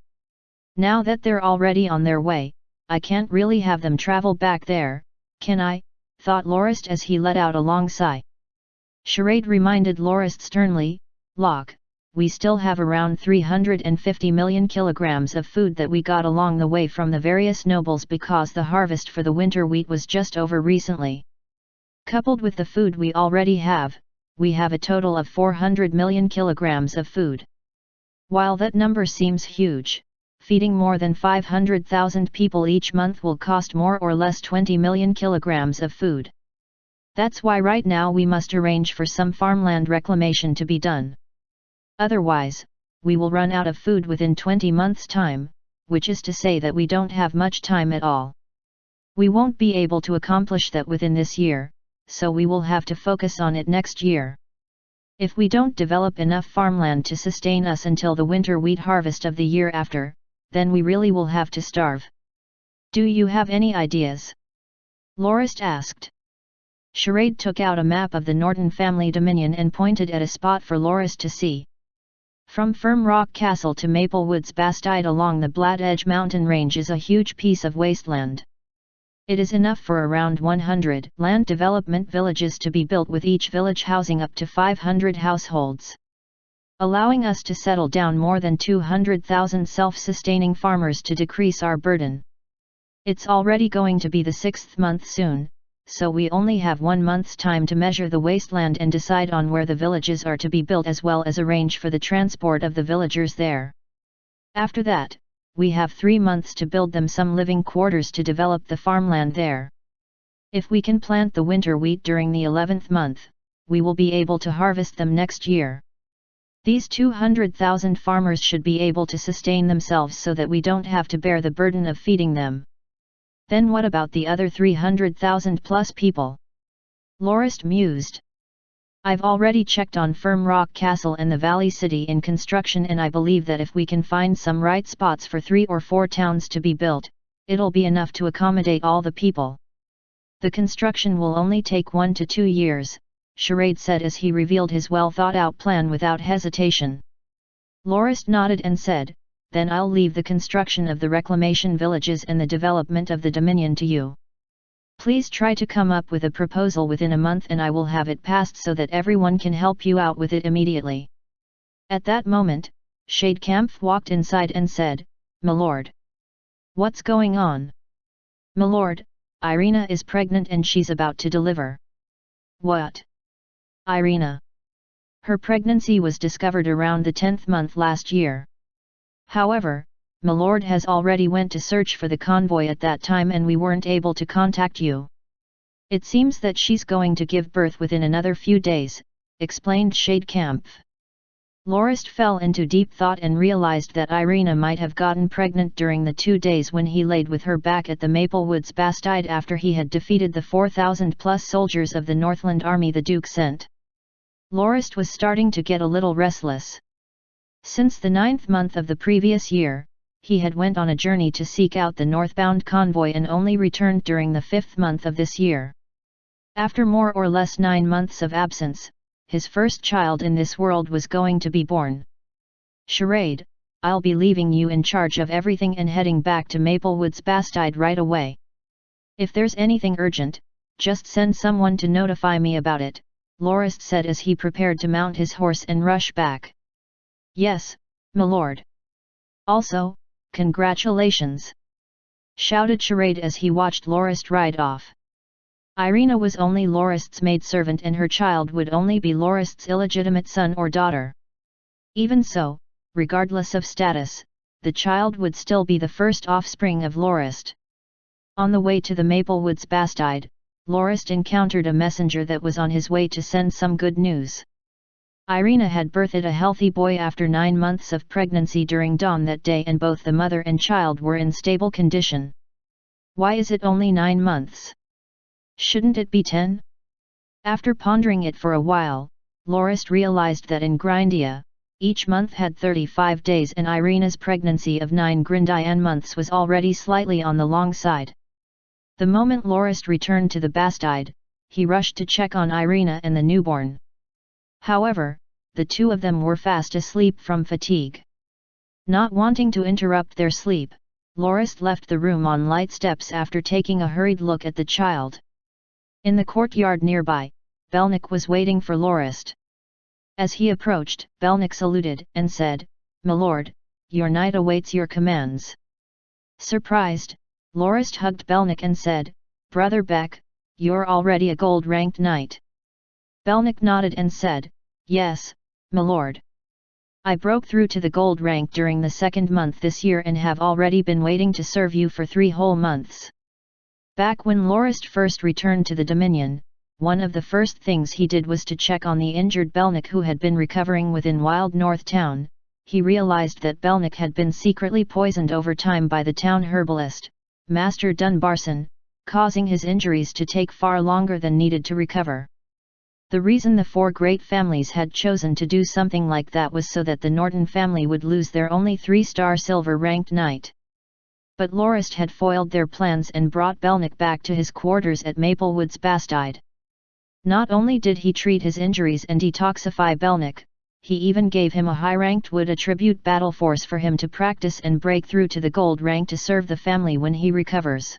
Now that they're already on their way, I can't really have them travel back there, can I? Thought Lorist as he let out a long sigh. Charade reminded Lorist sternly, "Locke, we still have around 350 million kilograms of food that we got along the way from the various nobles because the harvest for the winter wheat was just over recently. Coupled with the food we already have, we have a total of 400 million kilograms of food. While that number seems huge, feeding more than 500,000 people each month will cost more or less 20 million kilograms of food. That's why right now we must arrange for some farmland reclamation to be done. Otherwise, we will run out of food within 20 months' time, which is to say that we don't have much time at all. We won't be able to accomplish that within this year, so we will have to focus on it next year. If we don't develop enough farmland to sustain us until the winter wheat harvest of the year after, then we really will have to starve. Do you have any ideas?" Lorist asked. Charade took out a map of the Norton family dominion and pointed at a spot for Lorist to see. From Firm Rock Castle to Maple Woods Bastide along the Blatt Edge mountain range is a huge piece of wasteland. It is enough for around 100 land development villages to be built, with each village housing up to 500 households, allowing us to settle down more than 200,000 self-sustaining farmers to decrease our burden. It's already going to be the 6th month soon, so we only have 1 month's time to measure the wasteland and decide on where the villages are to be built as well as arrange for the transport of the villagers there. After that, we have 3 months to build them some living quarters to develop the farmland there. If we can plant the winter wheat during the 11th month, we will be able to harvest them next year. These 200,000 farmers should be able to sustain themselves so that we don't have to bear the burden of feeding them. Then what about the other 300,000 plus people?" Lorist mused. "I've already checked on Firm Rock Castle and the Valley City in construction, and I believe that if we can find some right spots for 3 or 4 towns to be built, it'll be enough to accommodate all the people. The construction will only take 1 to 2 years, Charade said as he revealed his well-thought-out plan without hesitation. Lorist nodded and said, then I'll leave the construction of the reclamation villages and the development of the Dominion to you. Please try to come up with a proposal within a month and I will have it passed so that everyone can help you out with it immediately." At that moment, Shadekampf walked inside and said, "My lord. What's going on?" "My lord, Irina is pregnant and she's about to deliver." "What? Irina? Her pregnancy was discovered around the 10th month last year. However, my lord has already went to search for the convoy at that time and we weren't able to contact you. It seems that she's going to give birth within another few days," explained Shadekampf. Lorist fell into deep thought and realized that Irina might have gotten pregnant during the 2 days when he laid with her back at the Maplewoods Bastide after he had defeated the 4,000+ soldiers of the Northland army the Duke sent. Lorist was starting to get a little restless. Since the 9th month of the previous year, he had went on a journey to seek out the northbound convoy and only returned during the 5th month of this year. After more or less 9 months of absence, his first child in this world was going to be born. "Charade, I'll be leaving you in charge of everything and heading back to Maplewoods Bastide right away. If there's anything urgent, just send someone to notify me about it," Lorist said as he prepared to mount his horse and rush back. "Yes, my lord. Also, congratulations!" shouted Charade as he watched Lorist ride off. Irina was only Lorist's maidservant and her child would only be Lorist's illegitimate son or daughter. Even so, regardless of status, the child would still be the first offspring of Lorist. On the way to the Maplewoods Bastide, Lorist encountered a messenger that was on his way to send some good news. Irina had birthed a healthy boy after 9 months of pregnancy during dawn that day and both the mother and child were in stable condition. "Why is it only 9 months? Shouldn't it be 10? After pondering it for a while, Lorist realized that in Grindia, each month had 35 days and Irina's pregnancy of 9 Grindian months was already slightly on the long side. The moment Lorist returned to the Bastide, he rushed to check on Irina and the newborn. However, the two of them were fast asleep from fatigue. Not wanting to interrupt their sleep, Lorist left the room on light steps after taking a hurried look at the child. In the courtyard nearby, Belnik was waiting for Lorist. As he approached, Belnik saluted and said, "My lord, your knight awaits your commands." Surprised, Lorist hugged Belnik and said, "Brother Beck, you're already a gold-ranked knight." Belnik nodded and said, "Yes, my lord. I broke through to the gold rank during the 2nd month this year and have already been waiting to serve you for 3 whole months." Back when Lorist first returned to the Dominion, one of the first things he did was to check on the injured Belnik who had been recovering within Wild North Town. He realized that Belnik had been secretly poisoned over time by the town herbalist, Master Dunbarson, causing his injuries to take far longer than needed to recover. The reason the 4 great families had chosen to do something like that was so that the Norton family would lose their only 3-star silver-ranked knight. But Lorist had foiled their plans and brought Belnik back to his quarters at Maplewoods Bastide. Not only did he treat his injuries and detoxify Belnik, he even gave him a high-ranked wood attribute battle force for him to practice and break through to the gold rank to serve the family when he recovers.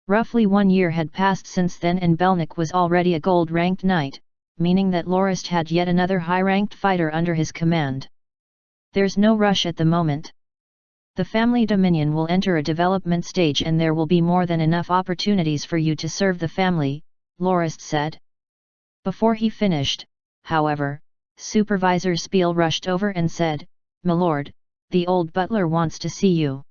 Roughly 1 year had passed since then and Belnik was already a gold-ranked knight, meaning that Lorist had yet another high-ranked fighter under his command. There's no rush at the moment. The family dominion will enter a development stage and there will be more than enough opportunities for you to serve the family, Lorist said. Before he finished, however, Supervisor Spiel rushed over and said, "My lord, the old butler wants to see you."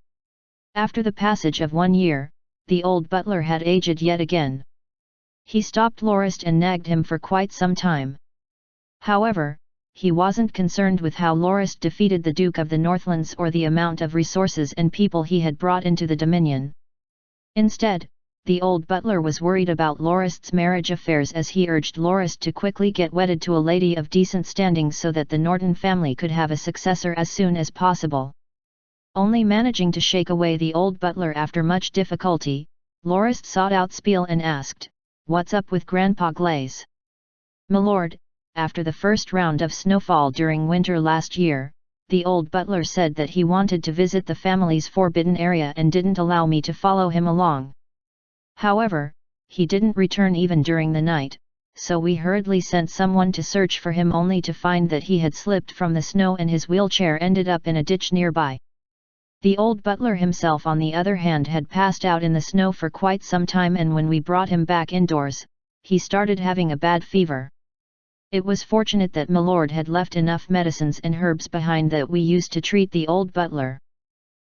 After the passage of 1 year, the old butler had aged yet again. He stopped Lorist and nagged him for quite some time. However, he wasn't concerned with how Lorist defeated the Duke of the Northlands or the amount of resources and people he had brought into the Dominion. Instead, the old butler was worried about Lorist's marriage affairs as he urged Lorist to quickly get wedded to a lady of decent standing so that the Norton family could have a successor as soon as possible. Only managing to shake away the old butler after much difficulty, Lorist sought out Spiel and asked, "What's up with Grandpa Glaze?" "My lord, after the first round of snowfall during winter last year, the old butler said that he wanted to visit the family's forbidden area and didn't allow me to follow him along. However, he didn't return even during the night, so we hurriedly sent someone to search for him only to find that he had slipped from the snow and his wheelchair ended up in a ditch nearby. The old butler himself on the other hand had passed out in the snow for quite some time, and when we brought him back indoors, he started having a bad fever. It was fortunate that Milord had left enough medicines and herbs behind that we used to treat the old butler.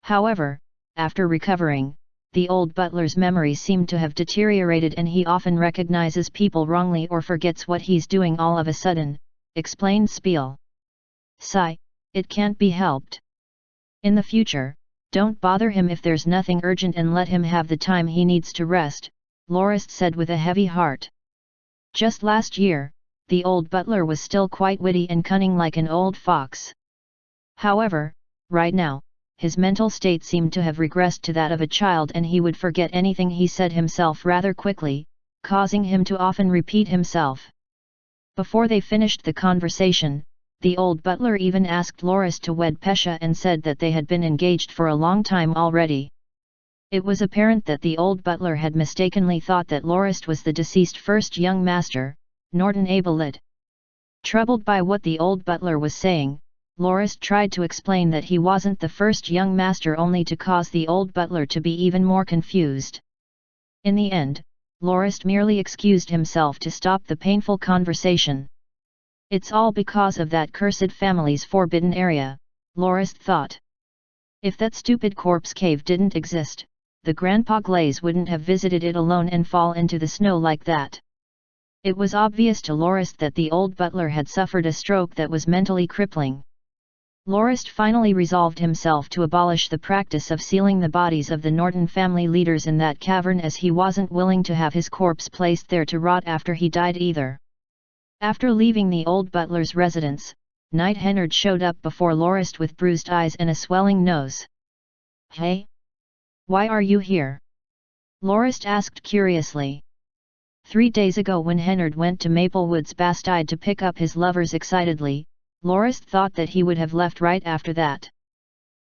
However, after recovering, the old butler's memory seemed to have deteriorated and he often recognizes people wrongly or forgets what he's doing all of a sudden, explained Spiel. Sigh, it can't be helped. In the future, don't bother him if there's nothing urgent and let him have the time he needs to rest, Lorist said with a heavy heart. Just last year, the old butler was still quite witty and cunning like an old fox. However, right now, his mental state seemed to have regressed to that of a child and he would forget anything he said himself rather quickly, causing him to often repeat himself. Before they finished the conversation, the old butler even asked Loris to wed Pesha and said that they had been engaged for a long time already. It was apparent that the old butler had mistakenly thought that Loris was the deceased first young master, Norton Abelid. Troubled by what the old butler was saying, Loris tried to explain that he wasn't the first young master only to cause the old butler to be even more confused. In the end, Loris merely excused himself to stop the painful conversation. It's all because of that cursed family's forbidden area, Loris thought. If that stupid corpse cave didn't exist, the Grandpa Glaze wouldn't have visited it alone and fall into the snow like that. It was obvious to Loris that the old butler had suffered a stroke that was mentally crippling. Loris finally resolved himself to abolish the practice of sealing the bodies of the Norton family leaders in that cavern, as he wasn't willing to have his corpse placed there to rot after he died either. After leaving the old butler's residence, Knight Hennard showed up before Loris with bruised eyes and a swelling nose. Hey? Why are you here? Loris asked curiously. 3 days ago when Hennard went to Maplewood's Bastide to pick up his lovers excitedly, Loris thought that he would have left right after that.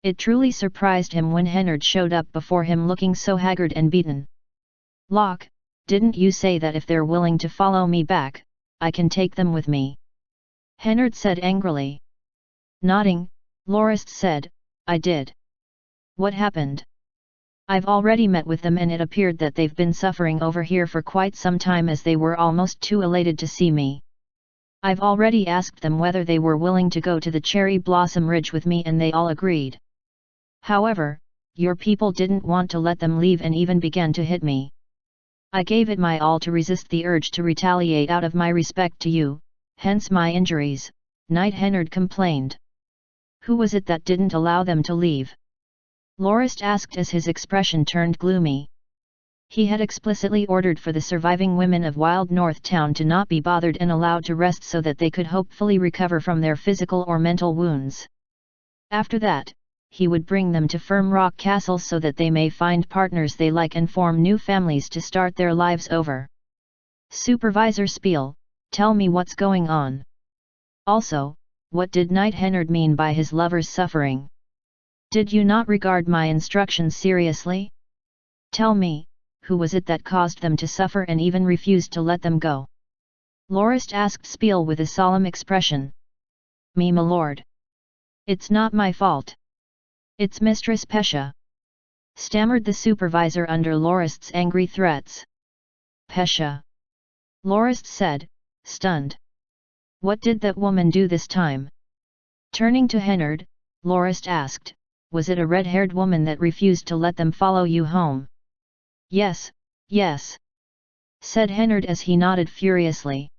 It truly surprised him when Hennard showed up before him looking so haggard and beaten. Locke, didn't you say that if they're willing to follow me back, I can take them with me? Hennard said angrily. Nodding, Loris said, I did. What happened? I've already met with them and it appeared that they've been suffering over here for quite some time, as they were almost too elated to see me. I've already asked them whether they were willing to go to the Cherry Blossom Ridge with me and they all agreed. However, your people didn't want to let them leave and even began to hit me. I gave it my all to resist the urge to retaliate out of my respect to you, hence my injuries, Knight Hennard complained. Who was it that didn't allow them to leave? Loris asked as his expression turned gloomy. He had explicitly ordered for the surviving women of Wild North Town to not be bothered and allowed to rest so that they could hopefully recover from their physical or mental wounds. After that, he would bring them to Firm Rock Castle so that they may find partners they like and form new families to start their lives over. Supervisor Spiel, tell me what's going on. Also, what did Knight Hennard mean by his lover's suffering? Did you not regard my instructions seriously? Tell me, who was it that caused them to suffer and even refused to let them go? Loris asked Spiel with a solemn expression. Me, my lord. It's not my fault. It's Mistress Pesha. Stammered the supervisor under Loris's angry threats. Pesha. Loris said, stunned. What did that woman do this time? Turning to Hennard, Loris asked, was it a red-haired woman that refused to let them follow you home? Yes, yes, said Hennard as he nodded furiously.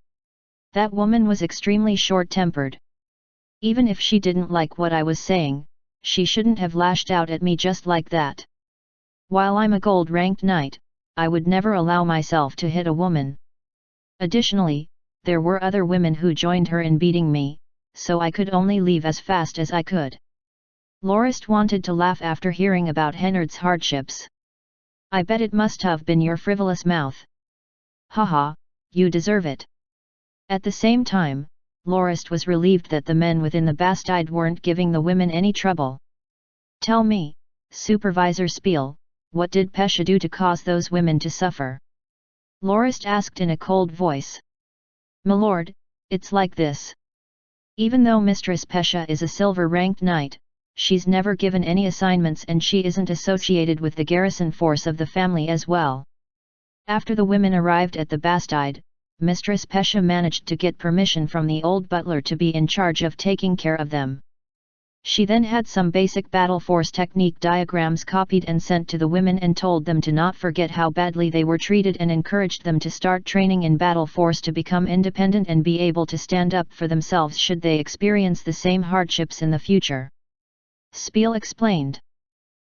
That woman was extremely short-tempered. Even if she didn't like what I was saying, she shouldn't have lashed out at me just like that. While I'm a gold-ranked knight, I would never allow myself to hit a woman. Additionally, there were other women who joined her in beating me, so I could only leave as fast as I could. Loris wanted to laugh after hearing about Hennard's hardships. I bet it must have been your frivolous mouth. Haha, you deserve it. At the same time, Lorist was relieved that the men within the Bastide weren't giving the women any trouble. "Tell me, Supervisor Spiel, what did Pesha do to cause those women to suffer?" Lorist asked in a cold voice. "Milord, it's like this. Even though Mistress Pesha is a silver-ranked knight, she's never given any assignments and she isn't associated with the garrison force of the family as well. After the women arrived at the Bastide, Mistress Pesha managed to get permission from the old butler to be in charge of taking care of them. She then had some basic battle force technique diagrams copied and sent to the women and told them to not forget how badly they were treated and encouraged them to start training in battle force to become independent and be able to stand up for themselves should they experience the same hardships in the future." Spiel explained.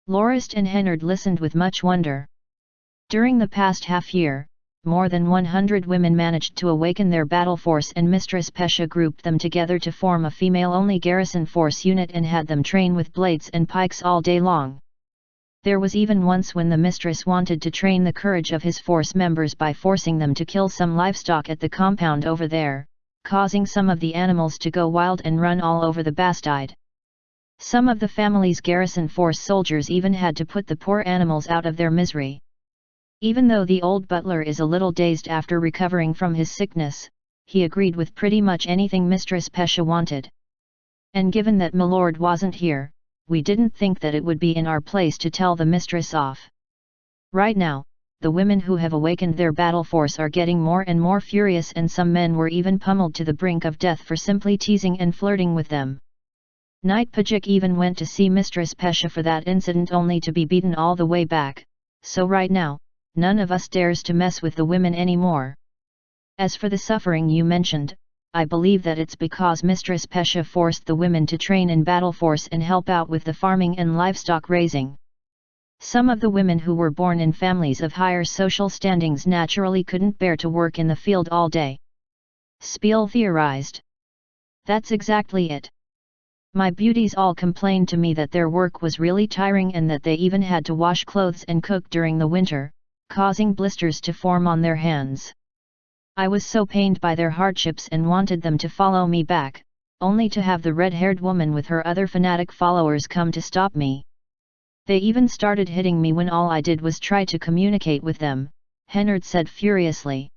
Lorist and Hennard listened with much wonder. During the past half-year, more than 100 women managed to awaken their battle force and Mistress Pesha grouped them together to form a female-only garrison force unit and had them train with blades and pikes all day long. There was even once when the mistress wanted to train the courage of his force members by forcing them to kill some livestock at the compound over there, causing some of the animals to go wild and run all over the Bastide. Some of the family's garrison force soldiers even had to put the poor animals out of their misery. Even though the old butler is a little dazed after recovering from his sickness, he agreed with pretty much anything Mistress Pesha wanted. "And given that Milord wasn't here, we didn't think that it would be in our place to tell the mistress off. Right now, the women who have awakened their battle force are getting more and more furious and some men were even pummeled to the brink of death for simply teasing and flirting with them. Knight Pajik even went to see Mistress Pesha for that incident only to be beaten all the way back, so right now, none of us dares to mess with the women anymore. As for the suffering you mentioned, I believe that it's because Mistress Pesha forced the women to train in battle force and help out with the farming and livestock raising. Some of the women who were born in families of higher social standings naturally couldn't bear to work in the field all day." Spiel theorized. "That's exactly it. My beauties all complained to me that their work was really tiring and that they even had to wash clothes and cook during the winter, causing blisters to form on their hands. I was so pained by their hardships and wanted them to follow me back, only to have the red-haired woman with her other fanatic followers come to stop me. They even started hitting me when all I did was try to communicate with them," Hennard said furiously.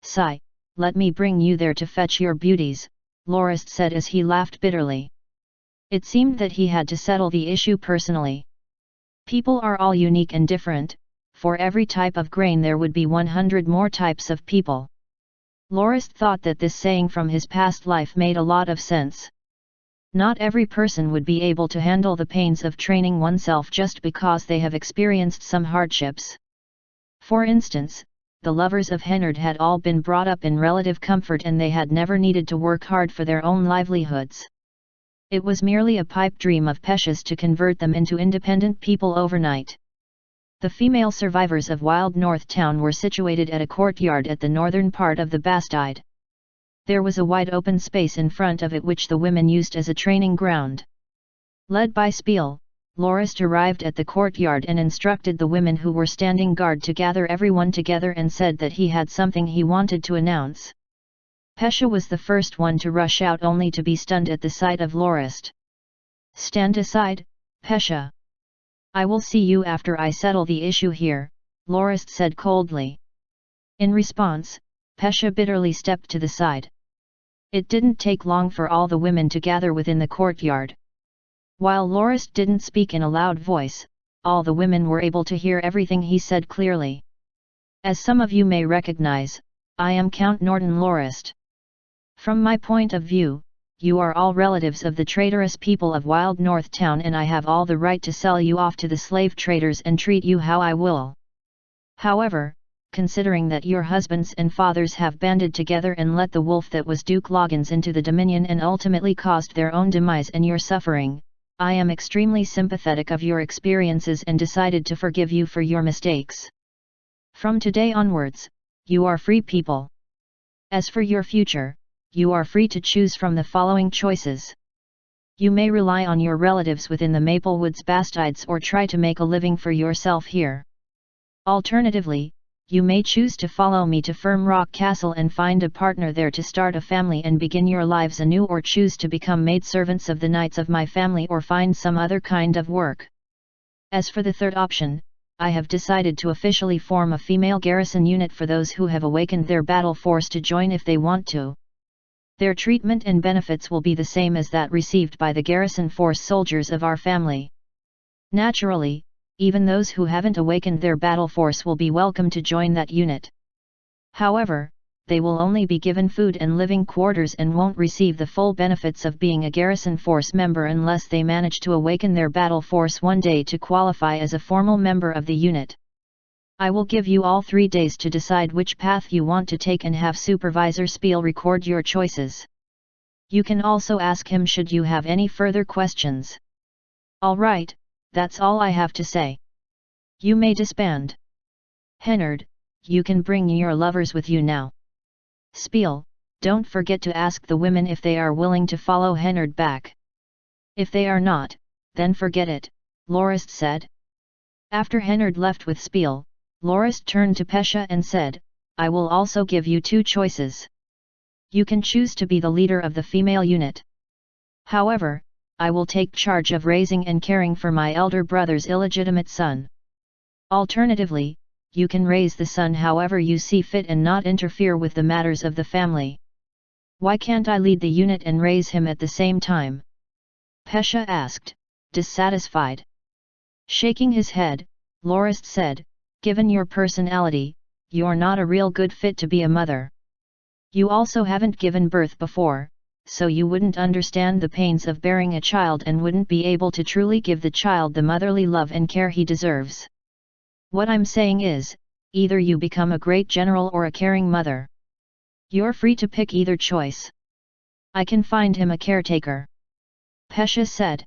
"Sigh, let me bring you there to fetch your beauties," Lorist said as he laughed bitterly. It seemed that he had to settle the issue personally. People are all unique and different. For every type of grain there would be 100 more types of people. Lorist thought that this saying from his past life made a lot of sense. Not every person would be able to handle the pains of training oneself just because they have experienced some hardships. For instance, the lovers of Hennard had all been brought up in relative comfort and they had never needed to work hard for their own livelihoods. It was merely a pipe dream of Pesha's to convert them into independent people overnight. The female survivors of Wild North Town were situated at a courtyard at the northern part of the Bastide. There was a wide open space in front of it which the women used as a training ground. Led by Spiel, Lorist arrived at the courtyard and instructed the women who were standing guard to gather everyone together and said that he had something he wanted to announce. Pesha was the first one to rush out only to be stunned at the sight of Lorist. "Stand aside, Pesha. I will see you after I settle the issue here," Lorist said coldly. In response, Pesha bitterly stepped to the side. It didn't take long for all the women to gather within the courtyard. While Lorist didn't speak in a loud voice, all the women were able to hear everything he said clearly. "As some of you may recognize, I am Count Norton Lorist. From my point of view, you are all relatives of the traitorous people of Wild North Town and I have all the right to sell you off to the slave traders and treat you how I will. However, considering that your husbands and fathers have banded together and let the wolf that was Duke Loggins into the Dominion and ultimately caused their own demise and your suffering, I am extremely sympathetic of your experiences and decided to forgive you for your mistakes. From today onwards, you are free people. As for your future, you are free to choose from the following choices. You may rely on your relatives within the Maplewoods Bastides or try to make a living for yourself here. Alternatively, you may choose to follow me to Firm Rock Castle and find a partner there to start a family and begin your lives anew, or choose to become maidservants of the knights of my family or find some other kind of work. As for the third option, I have decided to officially form a female garrison unit for those who have awakened their battle force to join if they want to. Their treatment and benefits will be the same as that received by the garrison force soldiers of our family. Naturally, even those who haven't awakened their battle force will be welcome to join that unit. However, they will only be given food and living quarters and won't receive the full benefits of being a garrison force member unless they manage to awaken their battle force one day to qualify as a formal member of the unit. I will give you all 3 days to decide which path you want to take and have Supervisor Spiel record your choices. You can also ask him should you have any further questions. Alright, that's all I have to say. You may disband. Hennard, you can bring your lovers with you now. Spiel, don't forget to ask the women if they are willing to follow Hennard back. If they are not, then forget it, Lorist said. After Hennard left with Spiel, Lorist turned to Pesha and said, I will also give you 2 choices. You can choose to be the leader of the female unit. However, I will take charge of raising and caring for my elder brother's illegitimate son. Alternatively, you can raise the son however you see fit and not interfere with the matters of the family. Why can't I lead the unit and raise him at the same time? Pesha asked, dissatisfied. Shaking his head, Lorist said, given your personality, you're not a real good fit to be a mother. You also haven't given birth before, so you wouldn't understand the pains of bearing a child and wouldn't be able to truly give the child the motherly love and care he deserves. What I'm saying is, either you become a great general or a caring mother. You're free to pick either choice. I can find him a caretaker. Pesha said.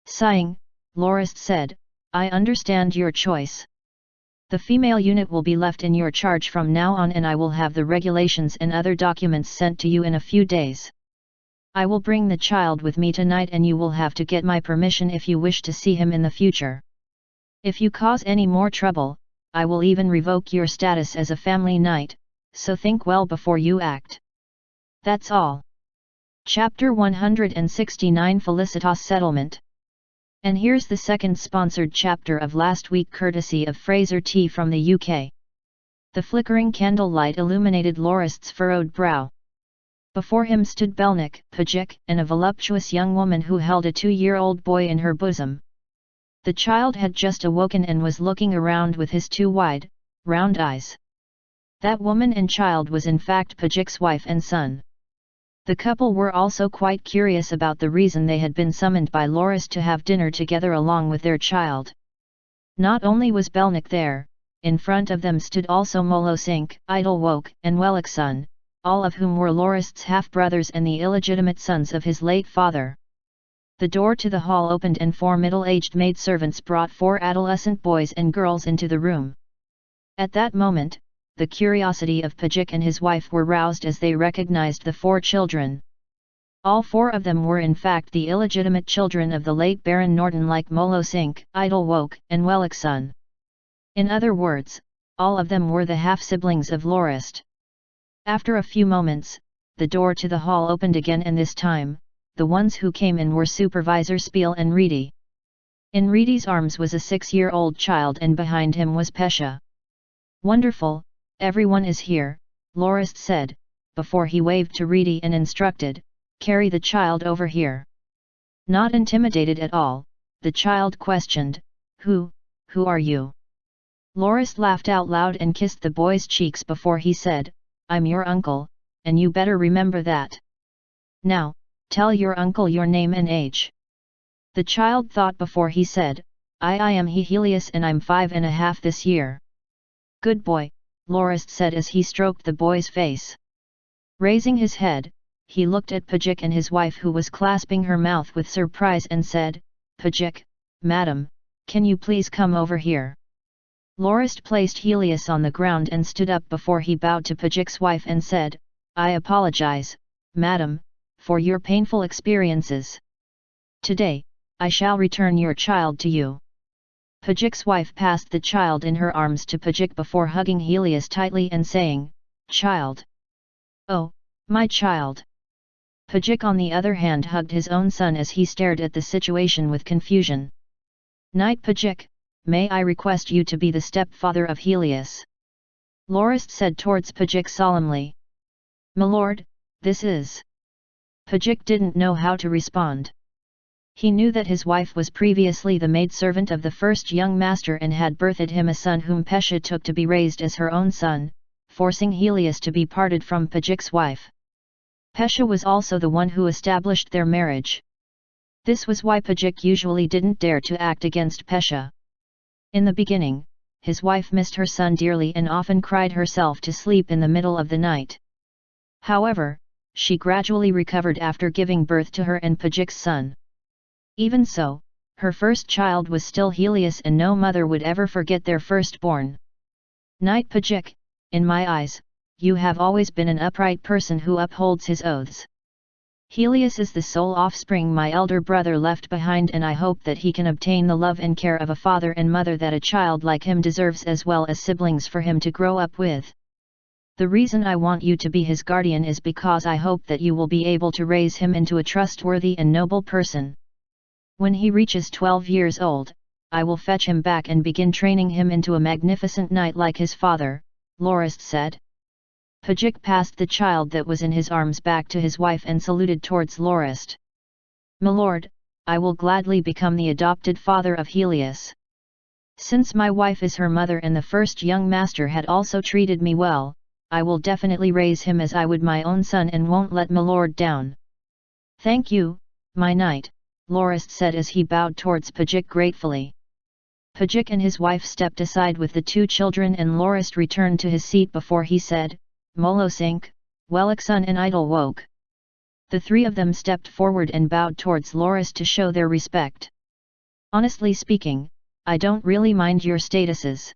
Sighing, Lorist said, I understand your choice. The female unit will be left in your charge from now on, and I will have the regulations and other documents sent to you in a few days. I will bring the child with me tonight, and you will have to get my permission if you wish to see him in the future. If you cause any more trouble, I will even revoke your status as a family knight, so think well before you act. That's all. Chapter 169 Felicitas Settlement. And here's the second sponsored chapter of last week courtesy of Fraser T from the UK. The flickering candlelight illuminated Lorist's furrowed brow. Before him stood Belnik, Pajik, and a voluptuous young woman who held a 2-year-old boy in her bosom. The child had just awoken and was looking around with his 2 wide, round eyes. That woman and child was in fact Pajik's wife and son. The couple were also quite curious about the reason they had been summoned by Lorist to have dinner together along with their child. Not only was Belnik there, in front of them stood also Molosink, Idlewoke, and Wellickson, all of whom were Lorist's half-brothers and the illegitimate sons of his late father. The door to the hall opened and 4 middle-aged maidservants brought 4 adolescent boys and girls into the room. At that moment, the curiosity of Pajik and his wife were roused as they recognized the 4 children. All 4 of them were in fact the illegitimate children of the late Baron Norton, like Molosink, Idlewoke, and Wellickson. In other words, all of them were the half-siblings of Lorist. After a few moments, the door to the hall opened again, and this time, the ones who came in were Supervisor Spiel and Reedy. In Reedy's arms was a 6-year-old child, and behind him was Pesha. Wonderful, everyone is here, Lorist said, before he waved to Reedy and instructed, carry the child over here. Not intimidated at all, the child questioned, who are you? Lorist laughed out loud and kissed the boy's cheeks before he said, I'm your uncle, and you better remember that. Now, tell your uncle your name and age. The child thought before he said, I am Helios and I'm 5½ this year. Good boy, Lorist said as he stroked the boy's face. Raising his head, he looked at Pajik and his wife, who was clasping her mouth with surprise, and said, Pajik, madam, can you please come over here? Lorist placed Helios on the ground and stood up before he bowed to Pajik's wife and said, I apologize, madam, for your painful experiences. Today, I shall return your child to you. Pajik's wife passed the child in her arms to Pajik before hugging Helios tightly and saying, "Child! Oh, my child!" Pajik on the other hand hugged his own son as he stared at the situation with confusion. "Knight Pajik, may I request you to be the stepfather of Helios?" Lorist said towards Pajik solemnly. "My lord, this is..." Pajik didn't know how to respond. He knew that his wife was previously the maidservant of the first young master and had birthed him a son whom Pesha took to be raised as her own son, forcing Helios to be parted from Pajik's wife. Pesha was also the one who established their marriage. This was why Pajik usually didn't dare to act against Pesha. In the beginning, his wife missed her son dearly and often cried herself to sleep in the middle of the night. However, she gradually recovered after giving birth to her and Pajik's son. Even so, her first child was still Helios and no mother would ever forget their firstborn. "Knight Pajik, in my eyes, you have always been an upright person who upholds his oaths. Helios is the sole offspring my elder brother left behind and I hope that he can obtain the love and care of a father and mother that a child like him deserves as well as siblings for him to grow up with. The reason I want you to be his guardian is because I hope that you will be able to raise him into a trustworthy and noble person. When he reaches 12 years old, I will fetch him back and begin training him into a magnificent knight like his father," Lorist said. Pajik passed the child that was in his arms back to his wife and saluted towards Lorist. "My lord, I will gladly become the adopted father of Helios. Since my wife is her mother and the first young master had also treated me well, I will definitely raise him as I would my own son and won't let my lord down." "Thank you, my knight," Lorist said as he bowed towards Pajik gratefully. Pajik and his wife stepped aside with the two children and Lorist returned to his seat before he said, "Molosink, Welixun and Idle Woke." The three of them stepped forward and bowed towards Lorist to show their respect. "Honestly speaking, I don't really mind your statuses.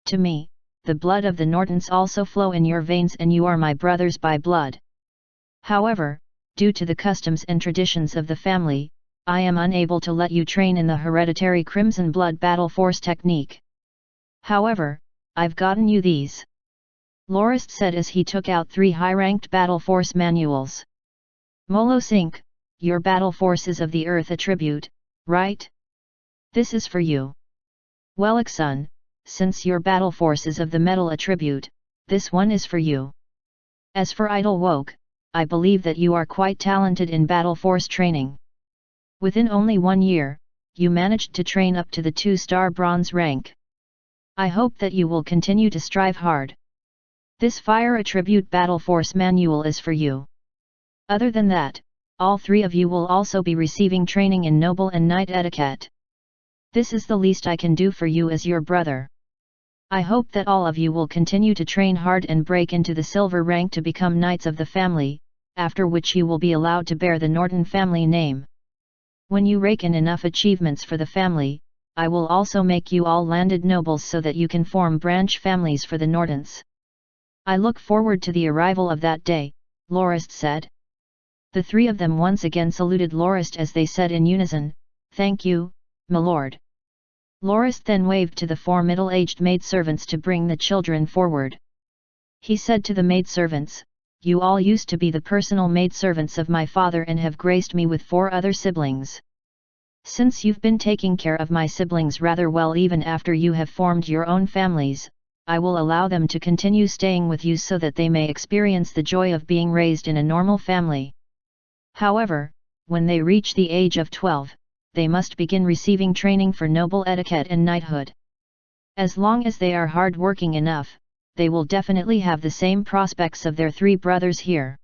To me, the blood of the Nortons also flow in your veins and you are my brothers by blood. However, due to the customs and traditions of the family, I am unable to let you train in the hereditary Crimson Blood battle force technique. However, I've gotten you these," Lorist said as he took out 3 high-ranked battle force manuals. "Molosink, your battle force is of the earth attribute, right? This is for you. Welixun, since your battle force is of the metal attribute, this one is for you. As for Idle Woke, I believe that you are quite talented in battle force training. Within only 1 year, you managed to train up to the 2-star bronze rank. I hope that you will continue to strive hard. This Fire Attribute Battle Force Manual is for you. Other than that, all 3 of you will also be receiving training in Noble and Knight Etiquette. This is the least I can do for you as your brother. I hope that all of you will continue to train hard and break into the silver rank to become knights of the family, after which you will be allowed to bear the Norton family name. When you rake in enough achievements for the family, I will also make you all landed nobles so that you can form branch families for the Nortons. I look forward to the arrival of that day," Lorist said. The 3 of them once again saluted Lorist as they said in unison, "Thank you, my lord." Lorist then waved to the 4 middle-aged maidservants to bring the children forward. He said to the maidservants, "You all used to be the personal maidservants of my father and have graced me with 4 other siblings. Since you've been taking care of my siblings rather well even after you have formed your own families, I will allow them to continue staying with you so that they may experience the joy of being raised in a normal family. However, when they reach the age of 12, they must begin receiving training for noble etiquette and knighthood. As long as they are hard-working enough, they will definitely have the same prospects of their 3 brothers here.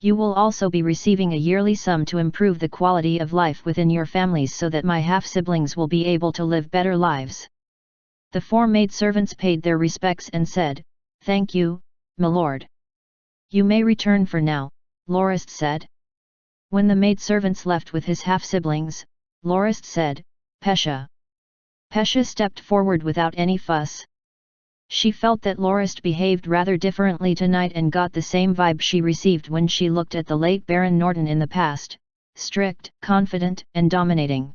You will also be receiving a yearly sum to improve the quality of life within your families so that my half-siblings will be able to live better lives." The 4 maidservants paid their respects and said, "Thank you, my lord." "You may return for now," Lorist said. When the maidservants left with his half-siblings, Lorist said, "Pesha." Pesha stepped forward without any fuss. She felt that Lorist behaved rather differently tonight and got the same vibe she received when she looked at the late Baron Norton in the past, strict, confident and dominating.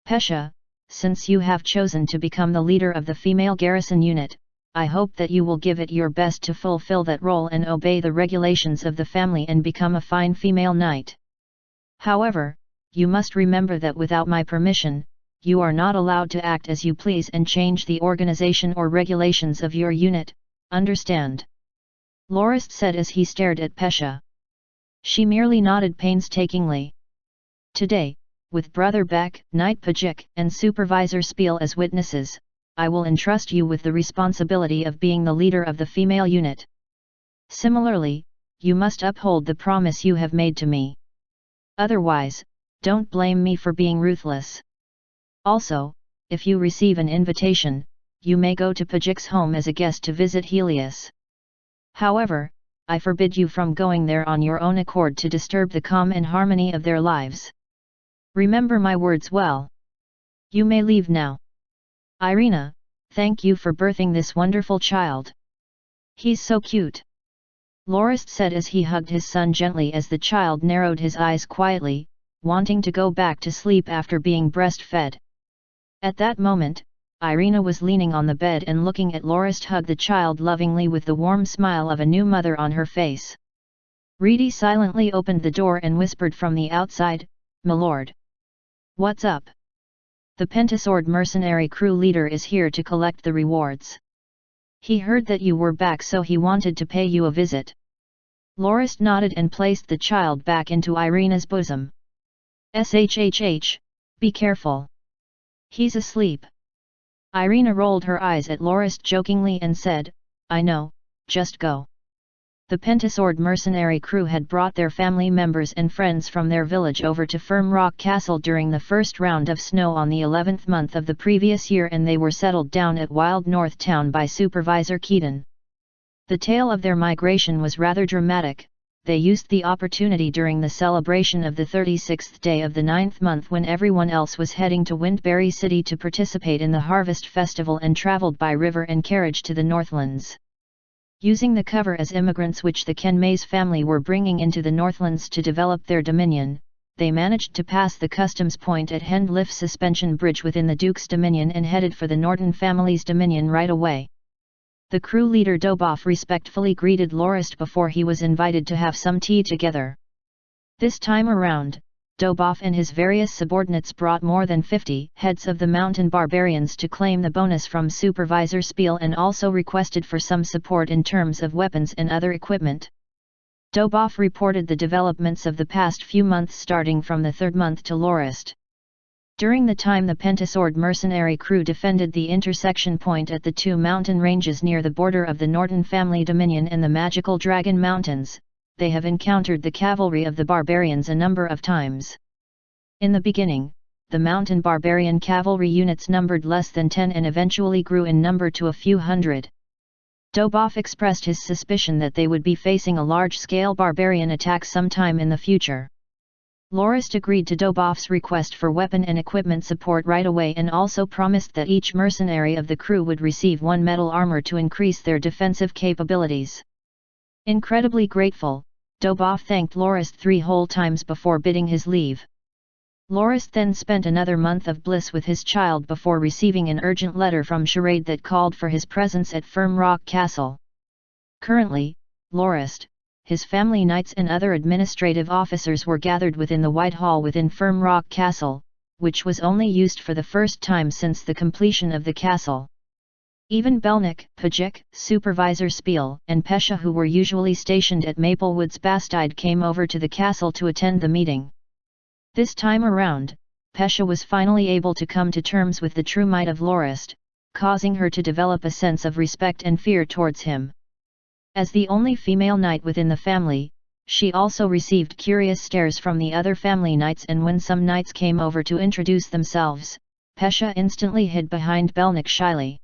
"Pesha, since you have chosen to become the leader of the female garrison unit, I hope that you will give it your best to fulfill that role and obey the regulations of the family and become a fine female knight. However, you must remember that without my permission, you are not allowed to act as you please and change the organization or regulations of your unit, understand?" Lorist said as he stared at Pesha. She merely nodded painstakingly. "Today, with Brother Beck, Knight Pajik, and Supervisor Spiel as witnesses, I will entrust you with the responsibility of being the leader of the female unit. Similarly, you must uphold the promise you have made to me. Otherwise, don't blame me for being ruthless. Also, if you receive an invitation, you may go to Pajik's home as a guest to visit Helios. However, I forbid you from going there on your own accord to disturb the calm and harmony of their lives. Remember my words well. You may leave now. Irina, thank you for birthing this wonderful child. He's so cute." Lorist said as he hugged his son gently as the child narrowed his eyes quietly, wanting to go back to sleep after being breastfed. At that moment, Irina was leaning on the bed and looking at Lorist hug the child lovingly with the warm smile of a new mother on her face. Reedy silently opened the door and whispered from the outside, "My lord. What's up? The Pentasword mercenary crew leader is here to collect the rewards. He heard that you were back, so he wanted to pay you a visit." Lorist nodded and placed the child back into Irina's bosom. "Shhh, be careful. He's asleep." Irina rolled her eyes at Lorist jokingly and said, "I know, just go." The Pentasword mercenary crew had brought their family members and friends from their village over to Firm Rock Castle during the first round of snow on the 11th month of the previous year, and they were settled down at Wild North Town by Supervisor Keaton. The tale of their migration was rather dramatic. They used the opportunity during the celebration of the 36th day of the 9th month when everyone else was heading to Windberry City to participate in the Harvest Festival and travelled by river and carriage to the Northlands. Using the cover as immigrants which the Kenmays family were bringing into the Northlands to develop their dominion, they managed to pass the customs point at Hendliff Suspension Bridge within the Duke's dominion and headed for the Norton family's dominion right away. The crew leader Doboff respectfully greeted Lorist before he was invited to have some tea together. This time around, Doboff and his various subordinates brought more than 50 heads of the mountain barbarians to claim the bonus from Supervisor Spiel and also requested for some support in terms of weapons and other equipment. Doboff reported the developments of the past few months starting from the 3rd month to Lorist. During the time the Pentasword mercenary crew defended the intersection point at the 2 mountain ranges near the border of the Norton family dominion and the magical Dragon Mountains, they have encountered the cavalry of the barbarians a number of times. In the beginning, the mountain barbarian cavalry units numbered less than 10 and eventually grew in number to a few hundred. Doboff expressed his suspicion that they would be facing a large-scale barbarian attack sometime in the future. Lorist agreed to Doboff's request for weapon and equipment support right away and also promised that each mercenary of the crew would receive 1 metal armor to increase their defensive capabilities. Incredibly grateful, Doboff thanked Lorist 3 whole times before bidding his leave. Lorist then spent another month of bliss with his child before receiving an urgent letter from Charade that called for his presence at Firm Rock Castle. Currently, Lorist, his family knights and other administrative officers were gathered within the White Hall within Firm Rock Castle, which was only used for the first time since the completion of the castle. Even Belnick, Pajik, Supervisor Spiel, and Pesha, who were usually stationed at Maplewood's Bastide, came over to the castle to attend the meeting. This time around, Pesha was finally able to come to terms with the true might of Lorist, causing her to develop a sense of respect and fear towards him. As the only female knight within the family, she also received curious stares from the other family knights, and when some knights came over to introduce themselves, Pesha instantly hid behind Belnick shyly.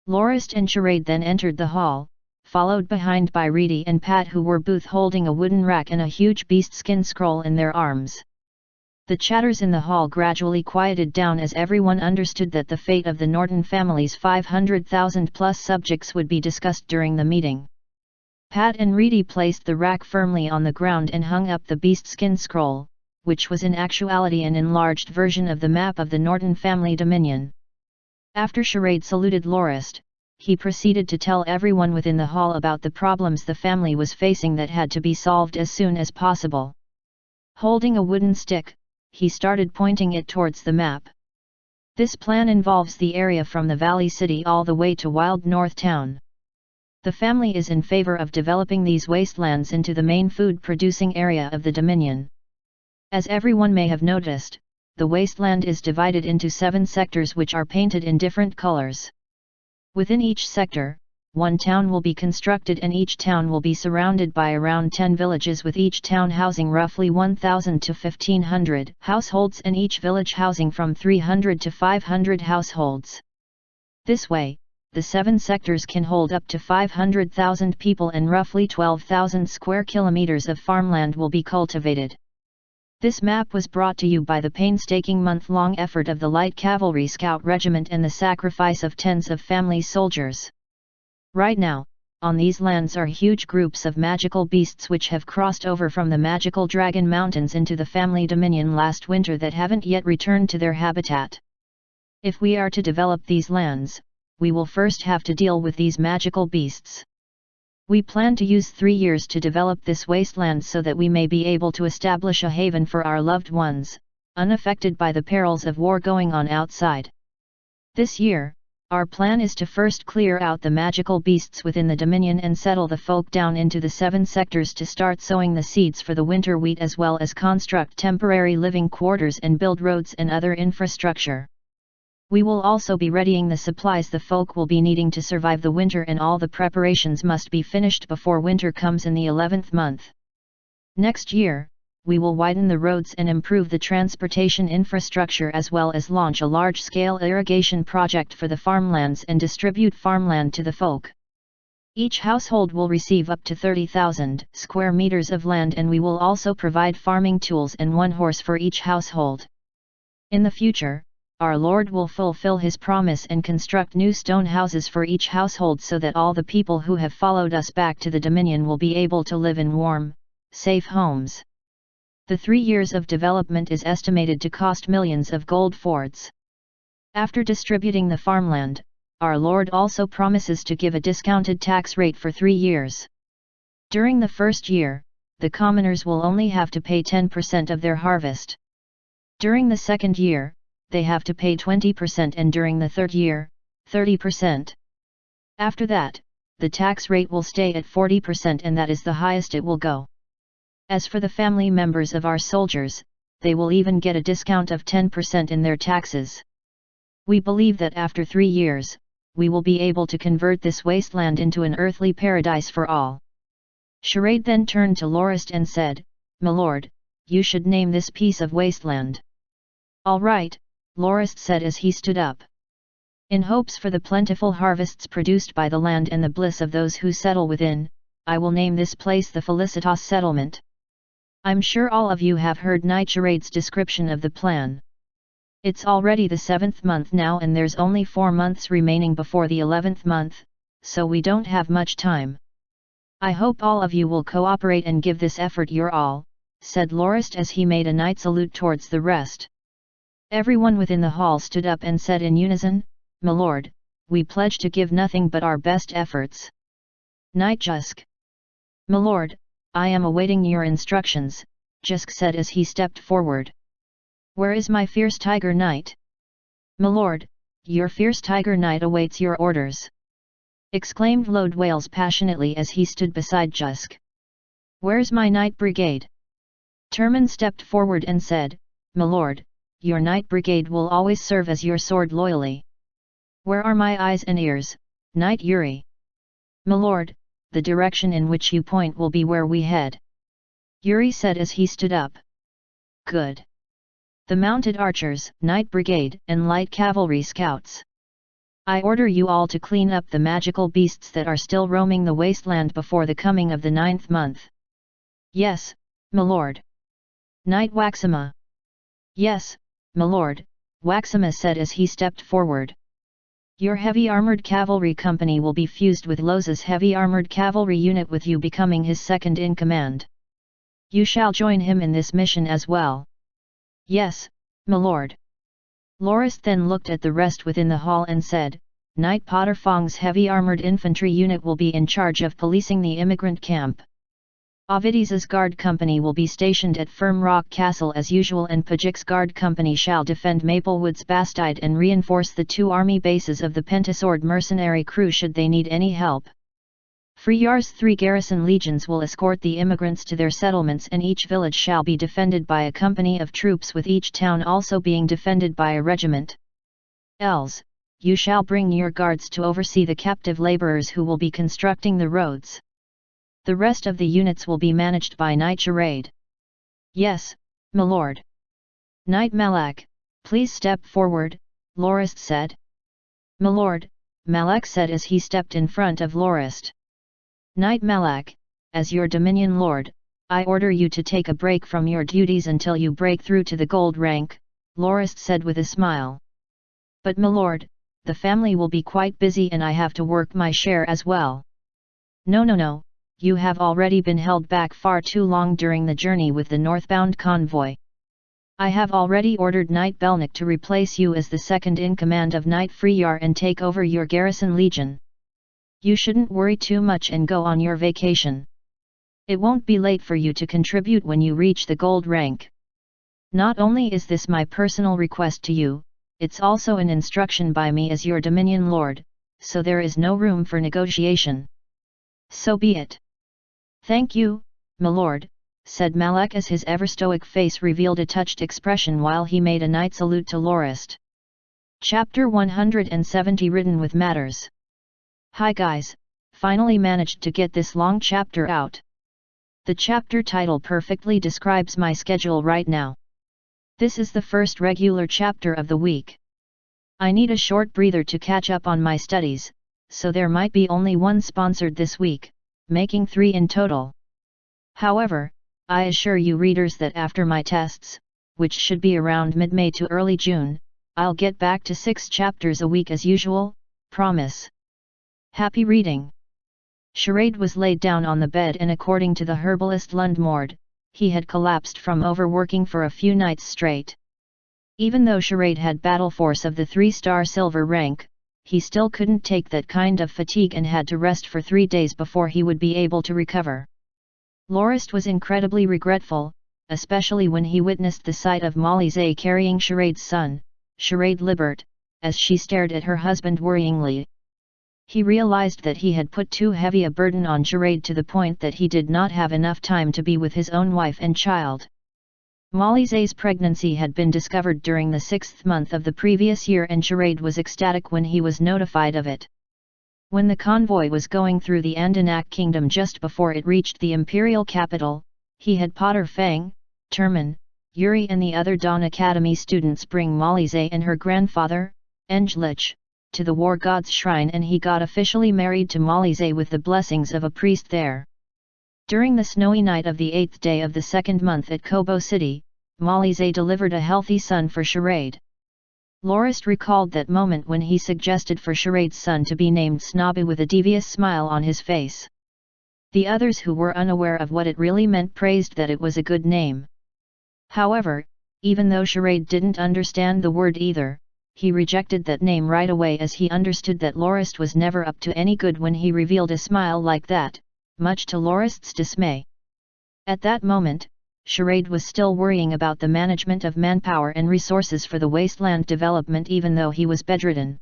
Lorist and Charade then entered the hall, followed behind by Reedy and Pat, who were both holding a wooden rack and a huge beast-skin scroll in their arms. The chatters in the hall gradually quieted down as everyone understood that the fate of the Norton family's 500,000-plus subjects would be discussed during the meeting. Pat and Reedy placed the rack firmly on the ground and hung up the beast-skin scroll, which was in actuality an enlarged version of the map of the Norton family dominion. After Charade saluted Lorist, he proceeded to tell everyone within the hall about the problems the family was facing that had to be solved as soon as possible. Holding a wooden stick, he started pointing it towards the map. This plan involves the area from the Valley City all the way to Wild North Town. The family is in favor of developing these wastelands into the main food-producing area of the Dominion. As everyone may have noticed, the wasteland is divided into 7 sectors which are painted in different colors. Within each sector, one town will be constructed and each town will be surrounded by around 10 villages, with each town housing roughly 1,000 to 1,500 households and each village housing from 300 to 500 households. This way, the 7 sectors can hold up to 500,000 people and roughly 12,000 square kilometers of farmland will be cultivated. This map was brought to you by the painstaking month-long effort of the Light Cavalry Scout Regiment and the sacrifice of tens of family soldiers. Right now, on these lands are huge groups of magical beasts which have crossed over from the magical Dragon Mountains into the family dominion last winter that haven't yet returned to their habitat. If we are to develop these lands, we will first have to deal with these magical beasts. We plan to use 3 years to develop this wasteland so that we may be able to establish a haven for our loved ones, unaffected by the perils of war going on outside. This year, our plan is to first clear out the magical beasts within the Dominion and settle the folk down into the 7 sectors to start sowing the seeds for the winter wheat, as well as construct temporary living quarters and build roads and other infrastructure. We will also be readying the supplies the folk will be needing to survive the winter, and all the preparations must be finished before winter comes in the 11th month. Next year, we will widen the roads and improve the transportation infrastructure, as well as launch a large-scale irrigation project for the farmlands and distribute farmland to the folk. Each household will receive up to 30,000 square meters of land, and we will also provide farming tools and 1 horse for each household. In the future, our Lord will fulfill his promise and construct new stone houses for each household so that all the people who have followed us back to the Dominion will be able to live in warm, safe homes. The 3 years of development is estimated to cost millions of gold fords. After distributing the farmland, our Lord also promises to give a discounted tax rate for 3 years. During the first year, the commoners will only have to pay 10% of their harvest. During the second year, they have to pay 20%, and during the third year, 30%. After that, the tax rate will stay at 40%, and that is the highest it will go. As for the family members of our soldiers, they will even get a discount of 10% in their taxes. We believe that after 3 years, we will be able to convert this wasteland into an earthly paradise for all. Charade then turned to Lorist and said, "My lord, you should name this piece of wasteland." "All right," Lorist said as he stood up. "In hopes for the plentiful harvests produced by the land and the bliss of those who settle within, I will name this place the Felicitas Settlement." I'm sure all of you have heard Knight Charade's description of the plan. It's already the 7th month now, and there's only 4 months remaining before the 11th month, so we don't have much time. I hope all of you will cooperate and give this effort your all, said Lorist as he made a knight salute towards the rest. Everyone within the hall stood up and said in unison, "My lord, we pledge to give nothing but our best efforts." Knight Jusk. "My lord, I am awaiting your instructions," Jusk said as he stepped forward. "Where is my fierce tiger knight?" "My lord, your fierce tiger knight awaits your orders," exclaimed Lode Wales passionately as he stood beside Jusk. "Where's my knight brigade?" Turman stepped forward and said, "My lord, your knight brigade will always serve as your sword loyally." "Where are my eyes and ears, Knight Yuri?" "My lord, the direction in which you point will be where we head," Yuri said as he stood up. "Good. The mounted archers, knight brigade, and light cavalry scouts. I order you all to clean up the magical beasts that are still roaming the wasteland before the coming of the 9th month." "Yes, my lord." "Knight Waxima." "Yes, my lord," Waxima said as he stepped forward. "Your heavy armored cavalry company will be fused with Loza's heavy armored cavalry unit, with you becoming his second in command. You shall join him in this mission as well." Yes, my lord. Lorist then looked at the rest within the hall and said, Knight Potter Fong's heavy armoured infantry unit will be in charge of policing the immigrant camp. Ovidis's guard company will be stationed at Firm Rock Castle as usual, and Pajik's guard company shall defend Maplewood's Bastide and reinforce the 2 army bases of the Pentasword mercenary crew should they need any help. Freyar's 3 garrison legions will escort the immigrants to their settlements, and each village shall be defended by a company of troops, with each town also being defended by a regiment. Els, you shall bring your guards to oversee the captive labourers who will be constructing the roads. The rest of the units will be managed by Knight Charade. Yes, my lord. Knight Malak, please step forward, Lorist said. My lord, Malak said as he stepped in front of Lorist. Knight Malak, as your Dominion Lord, I order you to take a break from your duties until you break through to the gold rank, Lorist said with a smile. But my lord, the family will be quite busy and I have to work my share as well. No. You have already been held back far too long during the journey with the northbound convoy. I have already ordered Knight Belnick to replace you as the second in command of Knight Freyar and take over your garrison legion. You shouldn't worry too much and go on your vacation. It won't be late for you to contribute when you reach the gold rank. Not only is this my personal request to you, it's also an instruction by me as your Dominion Lord, so there is no room for negotiation. So be it. Thank you, my lord, said Malak as his ever-stoic face revealed a touched expression while he made a knight salute to Lorist. Chapter 170 written with matters. Hi guys, finally managed to get this long chapter out. The chapter title perfectly describes my schedule right now. This is the first regular chapter of the week. I need a short breather to catch up on my studies, so there might be only one sponsored this week, making 3 in total. However, I assure you readers that after my tests, which should be around mid-May to early June, I'll get back to 6 chapters a week as usual, promise. Happy reading! Charade was laid down on the bed, and according to the herbalist Lundmord, he had collapsed from overworking for a few nights straight. Even though Charade had battle force of the 3-star silver rank, he still couldn't take that kind of fatigue and had to rest for 3 days before he would be able to recover. Lorist was incredibly regretful, especially when he witnessed the sight of Molly Zay carrying Charade's son, Charade Libert, as she stared at her husband worryingly. He realized that he had put too heavy a burden on Charade to the point that he did not have enough time to be with his own wife and child. Molly Zay's pregnancy had been discovered during the 6th month of the previous year, and Charade was ecstatic when he was notified of it. When the convoy was going through the Andanak kingdom just before it reached the imperial capital, he had Potter Fang, Terman, Yuri and the other Dawn Academy students bring Molly Zay and her grandfather, Englich, to the war god's shrine, and he got officially married to Molly Zay with the blessings of a priest there. During the snowy night of the 8th day of the 2nd month at Kobo City, Molly Zay delivered a healthy son for Charade. Lorist recalled that moment when he suggested for Charade's son to be named Snobby with a devious smile on his face. The others who were unaware of what it really meant praised that it was a good name. However, even though Charade didn't understand the word either, he rejected that name right away, as he understood that Lorist was never up to any good when he revealed a smile like that, much to Lorist's dismay. At that moment, Charade was still worrying about the management of manpower and resources for the wasteland development, even though he was bedridden.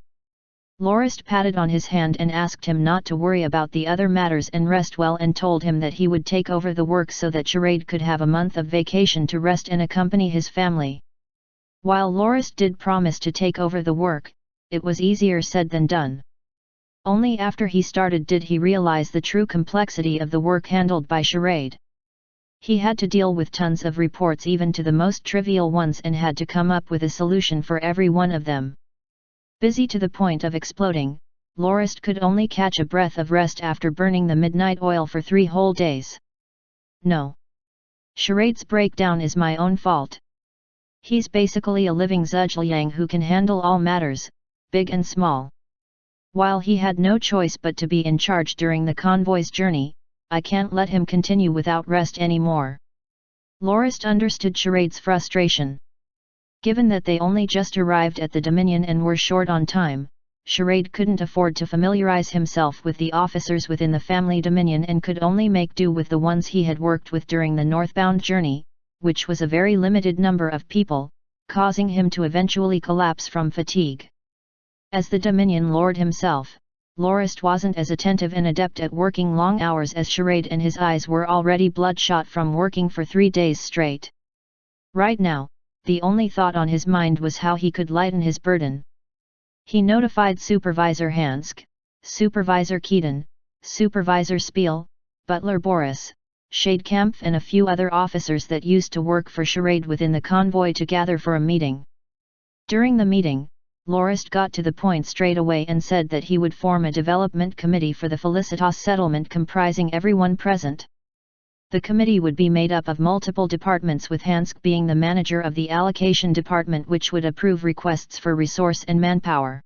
Lorist patted on his hand and asked him not to worry about the other matters and rest well, and told him that he would take over the work so that Charade could have a month of vacation to rest and accompany his family. While Lorist did promise to take over the work, it was easier said than done. Only after he started did he realize the true complexity of the work handled by Charade. He had to deal with tons of reports, even to the most trivial ones, and had to come up with a solution for every one of them. Busy to the point of exploding, Lorist could only catch a breath of rest after burning the midnight oil for 3 whole days. No. Charade's breakdown is my own fault. He's basically a living Zhujiang who can handle all matters, big and small. While he had no choice but to be in charge during the convoy's journey, I can't let him continue without rest anymore. Lorist understood Charade's frustration. Given that they only just arrived at the Dominion and were short on time, Charade couldn't afford to familiarize himself with the officers within the family Dominion and could only make do with the ones he had worked with during the northbound journey, which was a very limited number of people, causing him to eventually collapse from fatigue. As the Dominion Lord himself, Lorist wasn't as attentive and adept at working long hours as Charade, and his eyes were already bloodshot from working for 3 days straight. Right now, the only thought on his mind was how he could lighten his burden. He notified Supervisor Hansk, Supervisor Keaton, Supervisor Spiel, Butler Boris, Shadekampf and a few other officers that used to work for Charade within the convoy to gather for a meeting. During the meeting, Lorist got to the point straight away and said that he would form a development committee for the Felicitas settlement comprising everyone present. The committee would be made up of multiple departments, with Hansk being the manager of the allocation department, which would approve requests for resource and manpower.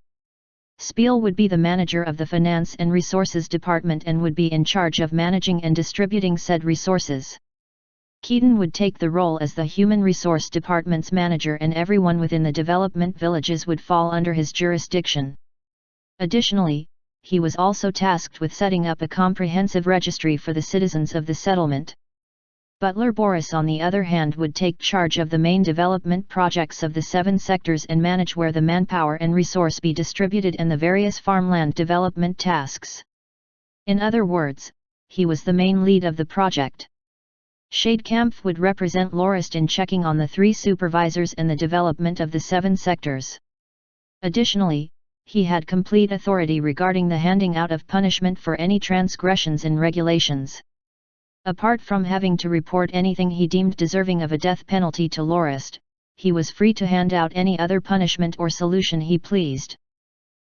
Spiel would be the manager of the finance and resources department and would be in charge of managing and distributing said resources. Keaton would take the role as the human resource department's manager, and everyone within the development villages would fall under his jurisdiction. Additionally, he was also tasked with setting up a comprehensive registry for the citizens of the settlement. Butler Boris, on the other hand, would take charge of the main development projects of the 7 sectors and manage where the manpower and resource be distributed and the various farmland development tasks. In other words, he was the main lead of the project. Shadekampf would represent Lorist in checking on the 3 supervisors and the development of the 7 sectors. Additionally, he had complete authority regarding the handing out of punishment for any transgressions in regulations. Apart from having to report anything he deemed deserving of a death penalty to Lorist, he was free to hand out any other punishment or solution he pleased.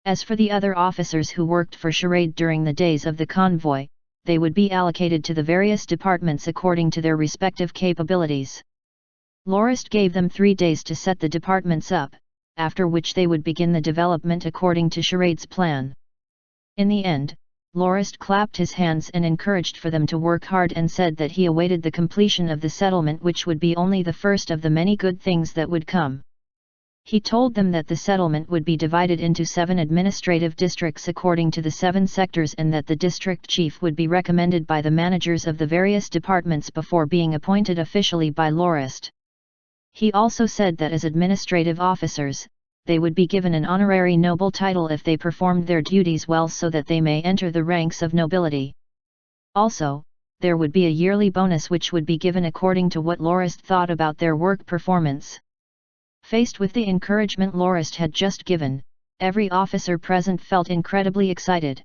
As for the other officers who worked for Charade during the days of the convoy, they would be allocated to the various departments according to their respective capabilities. Lorist gave them 3 days to set the departments up, after which they would begin the development according to Charade's plan. In the end, Lorist clapped his hands and encouraged for them to work hard and said that he awaited the completion of the settlement, which would be only the first of the many good things that would come. He told them that the settlement would be divided into 7 administrative districts according to the 7 sectors, and that the district chief would be recommended by the managers of the various departments before being appointed officially by Lorist. He also said that as administrative officers, they would be given an honorary noble title if they performed their duties well, so that they may enter the ranks of nobility. Also, there would be a yearly bonus which would be given according to what Lorist thought about their work performance. Faced with the encouragement Lorist had just given, every officer present felt incredibly excited.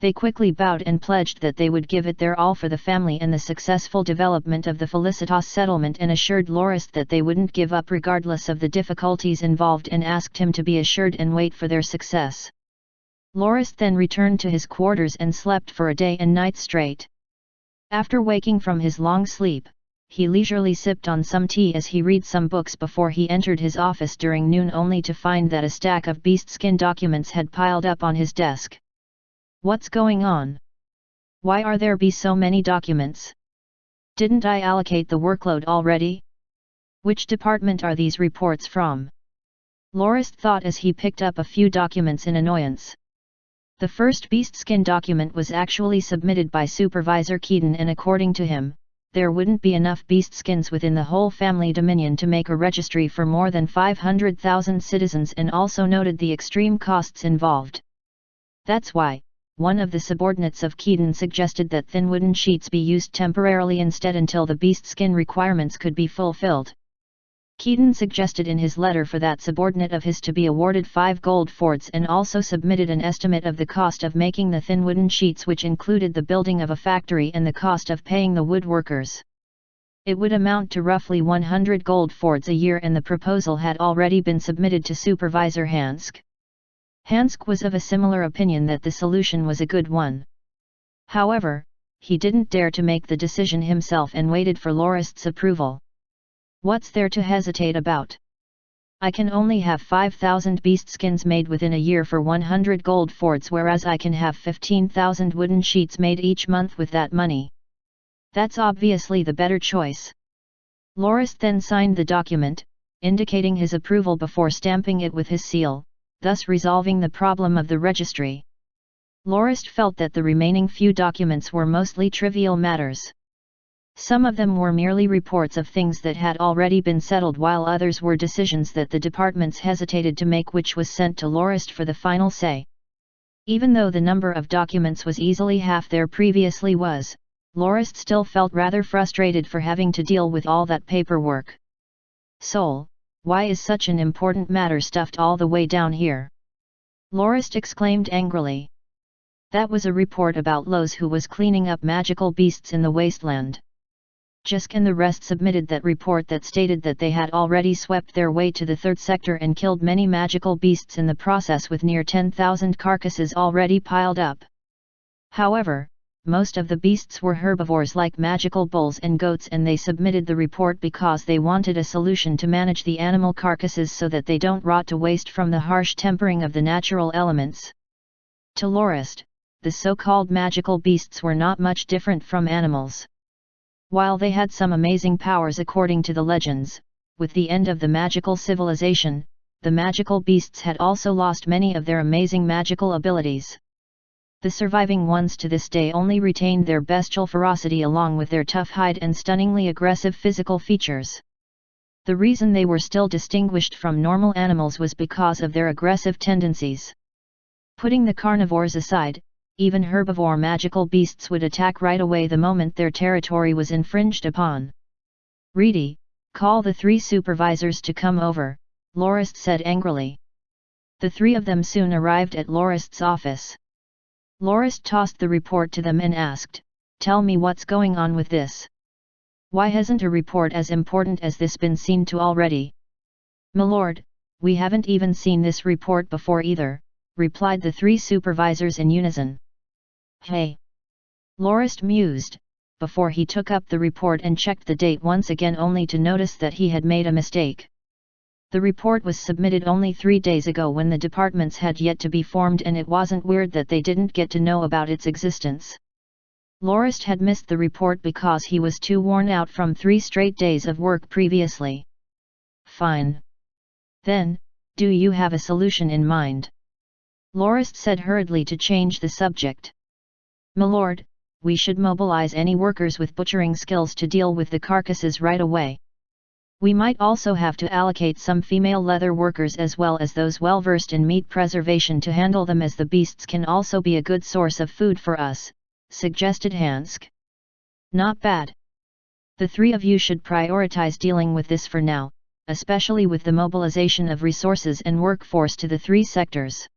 They quickly bowed and pledged that they would give it their all for the family and the successful development of the Felicitas settlement, and assured Lorist that they wouldn't give up regardless of the difficulties involved, and asked him to be assured and wait for their success. Lorist then returned to his quarters and slept for a day and night straight. After waking from his long sleep, he leisurely sipped on some tea as he read some books before he entered his office during noon, only to find that a stack of beastskin documents had piled up on his desk. What's going on? Why are there so many documents? Didn't I allocate the workload already? Which department are these reports from? Lorist thought as he picked up a few documents in annoyance. The first beastskin document was actually submitted by Supervisor Keaton, and according to him, there wouldn't be enough beastskins within the whole family dominion to make a registry for more than 500,000 citizens, and also noted the extreme costs involved. That's why one of the subordinates of Keaton suggested that thin wooden sheets be used temporarily instead until the beastskin requirements could be fulfilled. Keaton suggested in his letter for that subordinate of his to be awarded 5 gold fords, and also submitted an estimate of the cost of making the thin wooden sheets, which included the building of a factory and the cost of paying the woodworkers. It would amount to roughly 100 gold fords a year, and the proposal had already been submitted to Supervisor Hansk. Hansk was of a similar opinion that the solution was a good one. However, he didn't dare to make the decision himself and waited for Lorist's approval. What's there to hesitate about? I can only have 5,000 beastskins made within a year for 100 gold fords, whereas I can have 15,000 wooden sheets made each month with that money. That's obviously the better choice. Lorist then signed the document, indicating his approval before stamping it with his seal, thus resolving the problem of the registry. Lorist felt that the remaining few documents were mostly trivial matters. Some of them were merely reports of things that had already been settled, while others were decisions that the departments hesitated to make, which was sent to Lorist for the final say. Even though the number of documents was easily half there previously was, Lorist still felt rather frustrated for having to deal with all that paperwork. Soul, why is such an important matter stuffed all the way down here? Lorist exclaimed angrily. That was a report about Lowe's, who was cleaning up magical beasts in the wasteland. Jisk and the rest submitted that report that stated that they had already swept their way to the third sector and killed many magical beasts in the process, with near 10,000 carcasses already piled up. However, most of the beasts were herbivores like magical bulls and goats, and they submitted the report because they wanted a solution to manage the animal carcasses so that they don't rot to waste from the harsh tempering of the natural elements. To Lorist, the so-called magical beasts were not much different from animals. While they had some amazing powers according to the legends, with the end of the magical civilization, the magical beasts had also lost many of their amazing magical abilities. The surviving ones to this day only retained their bestial ferocity along with their tough hide and stunningly aggressive physical features. The reason they were still distinguished from normal animals was because of their aggressive tendencies. Putting the carnivores aside, even herbivore magical beasts would attack right away the moment their territory was infringed upon. Reedy, call the 3 supervisors to come over, Lorist said angrily. The 3 of them soon arrived at Lorist's office. Lorist tossed the report to them and asked, "Tell me what's going on with this. Why hasn't a report as important as this been seen to already?" "Milord, we haven't even seen this report before either," replied the 3 supervisors in unison. "Hey!" Lorist mused, before he took up the report and checked the date once again, only to notice that he had made a mistake. The report was submitted only 3 days ago, when the departments had yet to be formed, and it wasn't weird that they didn't get to know about its existence. Lorist had missed the report because he was too worn out from 3 straight days of work previously. "Fine. Then, do you have a solution in mind?" Lorist said hurriedly to change the subject. "Milord, we should mobilize any workers with butchering skills to deal with the carcasses right away. We might also have to allocate some female leather workers as well as those well versed in meat preservation to handle them, as the beasts can also be a good source of food for us," suggested Hansk. "Not bad. The 3 of you should prioritize dealing with this for now, especially with the mobilization of resources and workforce to the 3 sectors.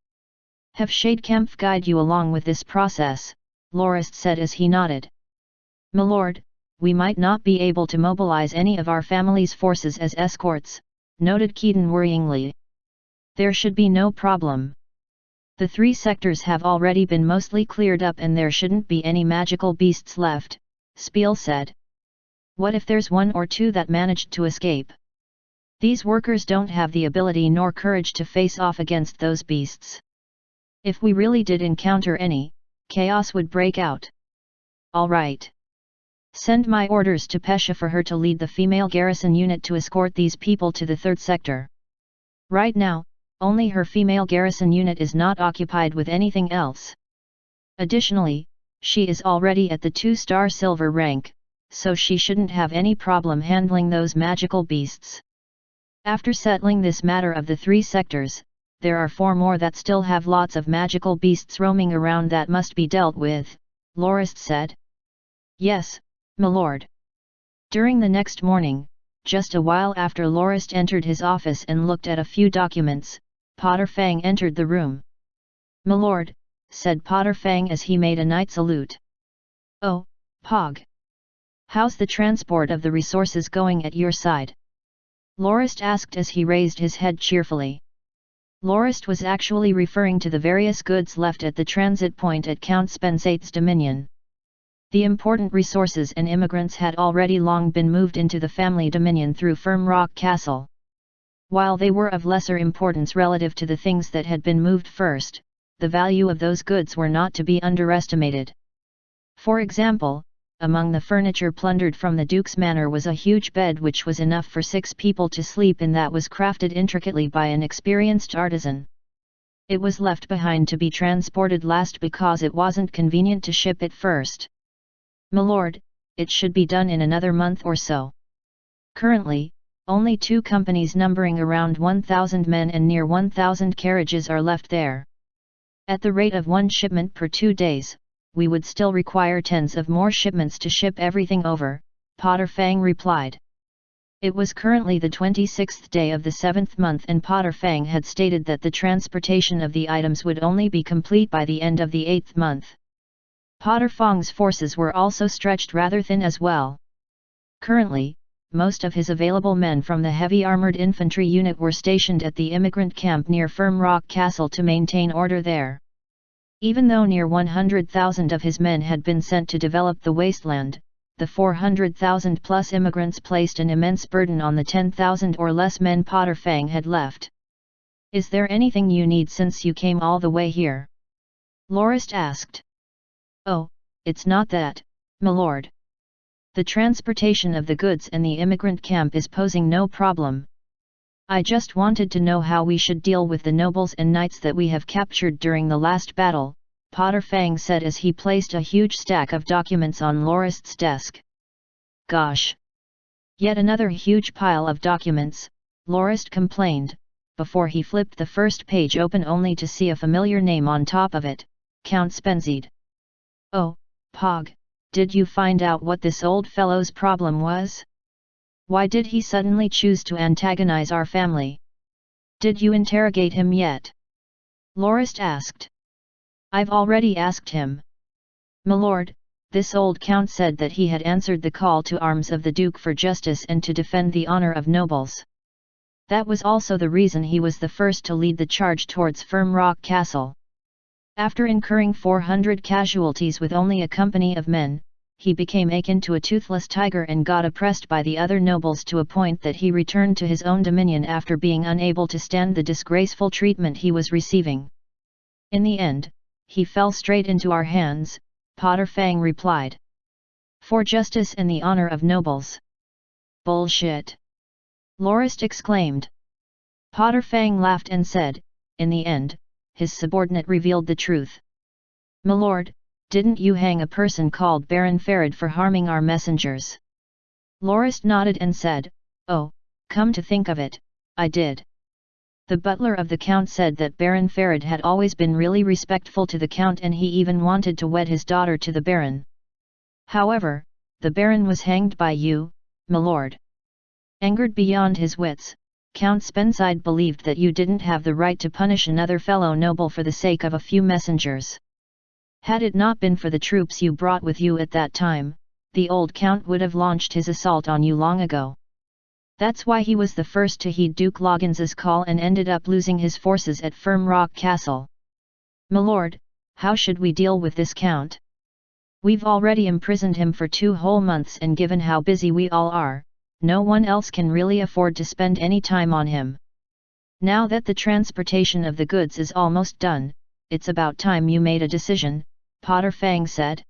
Have Shadekampf guide you along with this process," Lorist said as he nodded. "Milord, we might not be able to mobilize any of our family's forces as escorts," noted Keaton worryingly. "There should be no problem. The 3 sectors have already been mostly cleared up and there shouldn't be any magical beasts left," Spiel said. "What if there's 1 or 2 that managed to escape? These workers don't have the ability nor courage to face off against those beasts. If we really did encounter any, chaos would break out." "All right. Send my orders to Pesha for her to lead the female garrison unit to escort these people to the 3rd sector. Right now, only her female garrison unit is not occupied with anything else. Additionally, she is already at the 2-star silver rank, so she shouldn't have any problem handling those magical beasts. After settling this matter of the 3 sectors, there are 4 more that still have lots of magical beasts roaming around that must be dealt with," Lorist said. "Yes, milord." During the next morning, just a while after Lorist entered his office and looked at a few documents, Potter Fang entered the room. "Milord," said Potter Fang as he made a knight salute. "Oh, Pog. How's the transport of the resources going at your side?" Lorist asked as he raised his head cheerfully. Lorist was actually referring to the various goods left at the transit point at Count Spensate's dominion. The important resources and immigrants had already long been moved into the family dominion through Firm Rock Castle. While they were of lesser importance relative to the things that had been moved first, the value of those goods were not to be underestimated. For example, among the furniture plundered from the Duke's manor was a huge bed which was enough for 6 people to sleep in, that was crafted intricately by an experienced artisan. It was left behind to be transported last because it wasn't convenient to ship it first. "Milord, it should be done in another month or so. Currently, only 2 companies numbering around 1,000 men and near 1,000 carriages are left there. At the rate of 1 shipment per 2 days, we would still require tens of more shipments to ship everything over," Potter Fang replied. It was currently the 26th day of the 7th month, and Potter Fang had stated that the transportation of the items would only be complete by the end of the 8th month. Potter Fang's forces were also stretched rather thin as well. Currently, most of his available men from the heavy armored infantry unit were stationed at the immigrant camp near Firm Rock Castle to maintain order there. Even though near 100,000 of his men had been sent to develop the wasteland, the 400,000 plus immigrants placed an immense burden on the 10,000 or less men Potter Fang had left. "Is there anything you need since you came all the way here?" Lorist asked. "Oh, it's not that, milord. The transportation of the goods and the immigrant camp is posing no problem. I just wanted to know how we should deal with the nobles and knights that we have captured during the last battle," Potter Fang said as he placed a huge stack of documents on Lorist's desk. "Gosh! Yet another huge pile of documents," Lorist complained, before he flipped the first page open only to see a familiar name on top of it, Count Spenzide. "Oh, Pog, did you find out what this old fellow's problem was? Why did he suddenly choose to antagonize our family? Did you interrogate him yet?" Lorist asked. "I've already asked him. Milord, this old count said that he had answered the call to arms of the Duke for justice and to defend the honor of nobles. That was also the reason he was the first to lead the charge towards Firm Rock Castle. After incurring 400 casualties with only a company of men, he became akin to a toothless tiger and got oppressed by the other nobles to a point that he returned to his own dominion after being unable to stand the disgraceful treatment he was receiving. In the end, he fell straight into our hands," Potter Fang replied. "For justice and the honor of nobles." "Bullshit!" Lorist exclaimed. Potter Fang laughed and said, "In the end, his subordinate revealed the truth." "Milord, didn't you hang a person called Baron Farid for harming our messengers?" Lorist nodded and said, "Oh, come to think of it, I did." The butler of the Count said that Baron Farid had always been really respectful to the Count, and he even wanted to wed his daughter to the Baron. However, the Baron was hanged by you, milord. Angered beyond his wits, Count Spenzide believed that you didn't have the right to punish another fellow noble for the sake of a few messengers. Had it not been for the troops you brought with you at that time, the old Count would have launched his assault on you long ago. That's why he was the first to heed Duke Loggins's call and ended up losing his forces at Firm Rock Castle. Milord, how should we deal with this Count? We've already imprisoned him for 2 whole months, and given how busy we all are, no one else can really afford to spend any time on him. Now that the transportation of the goods is almost done, it's about time you made a decision," Potter Fang said.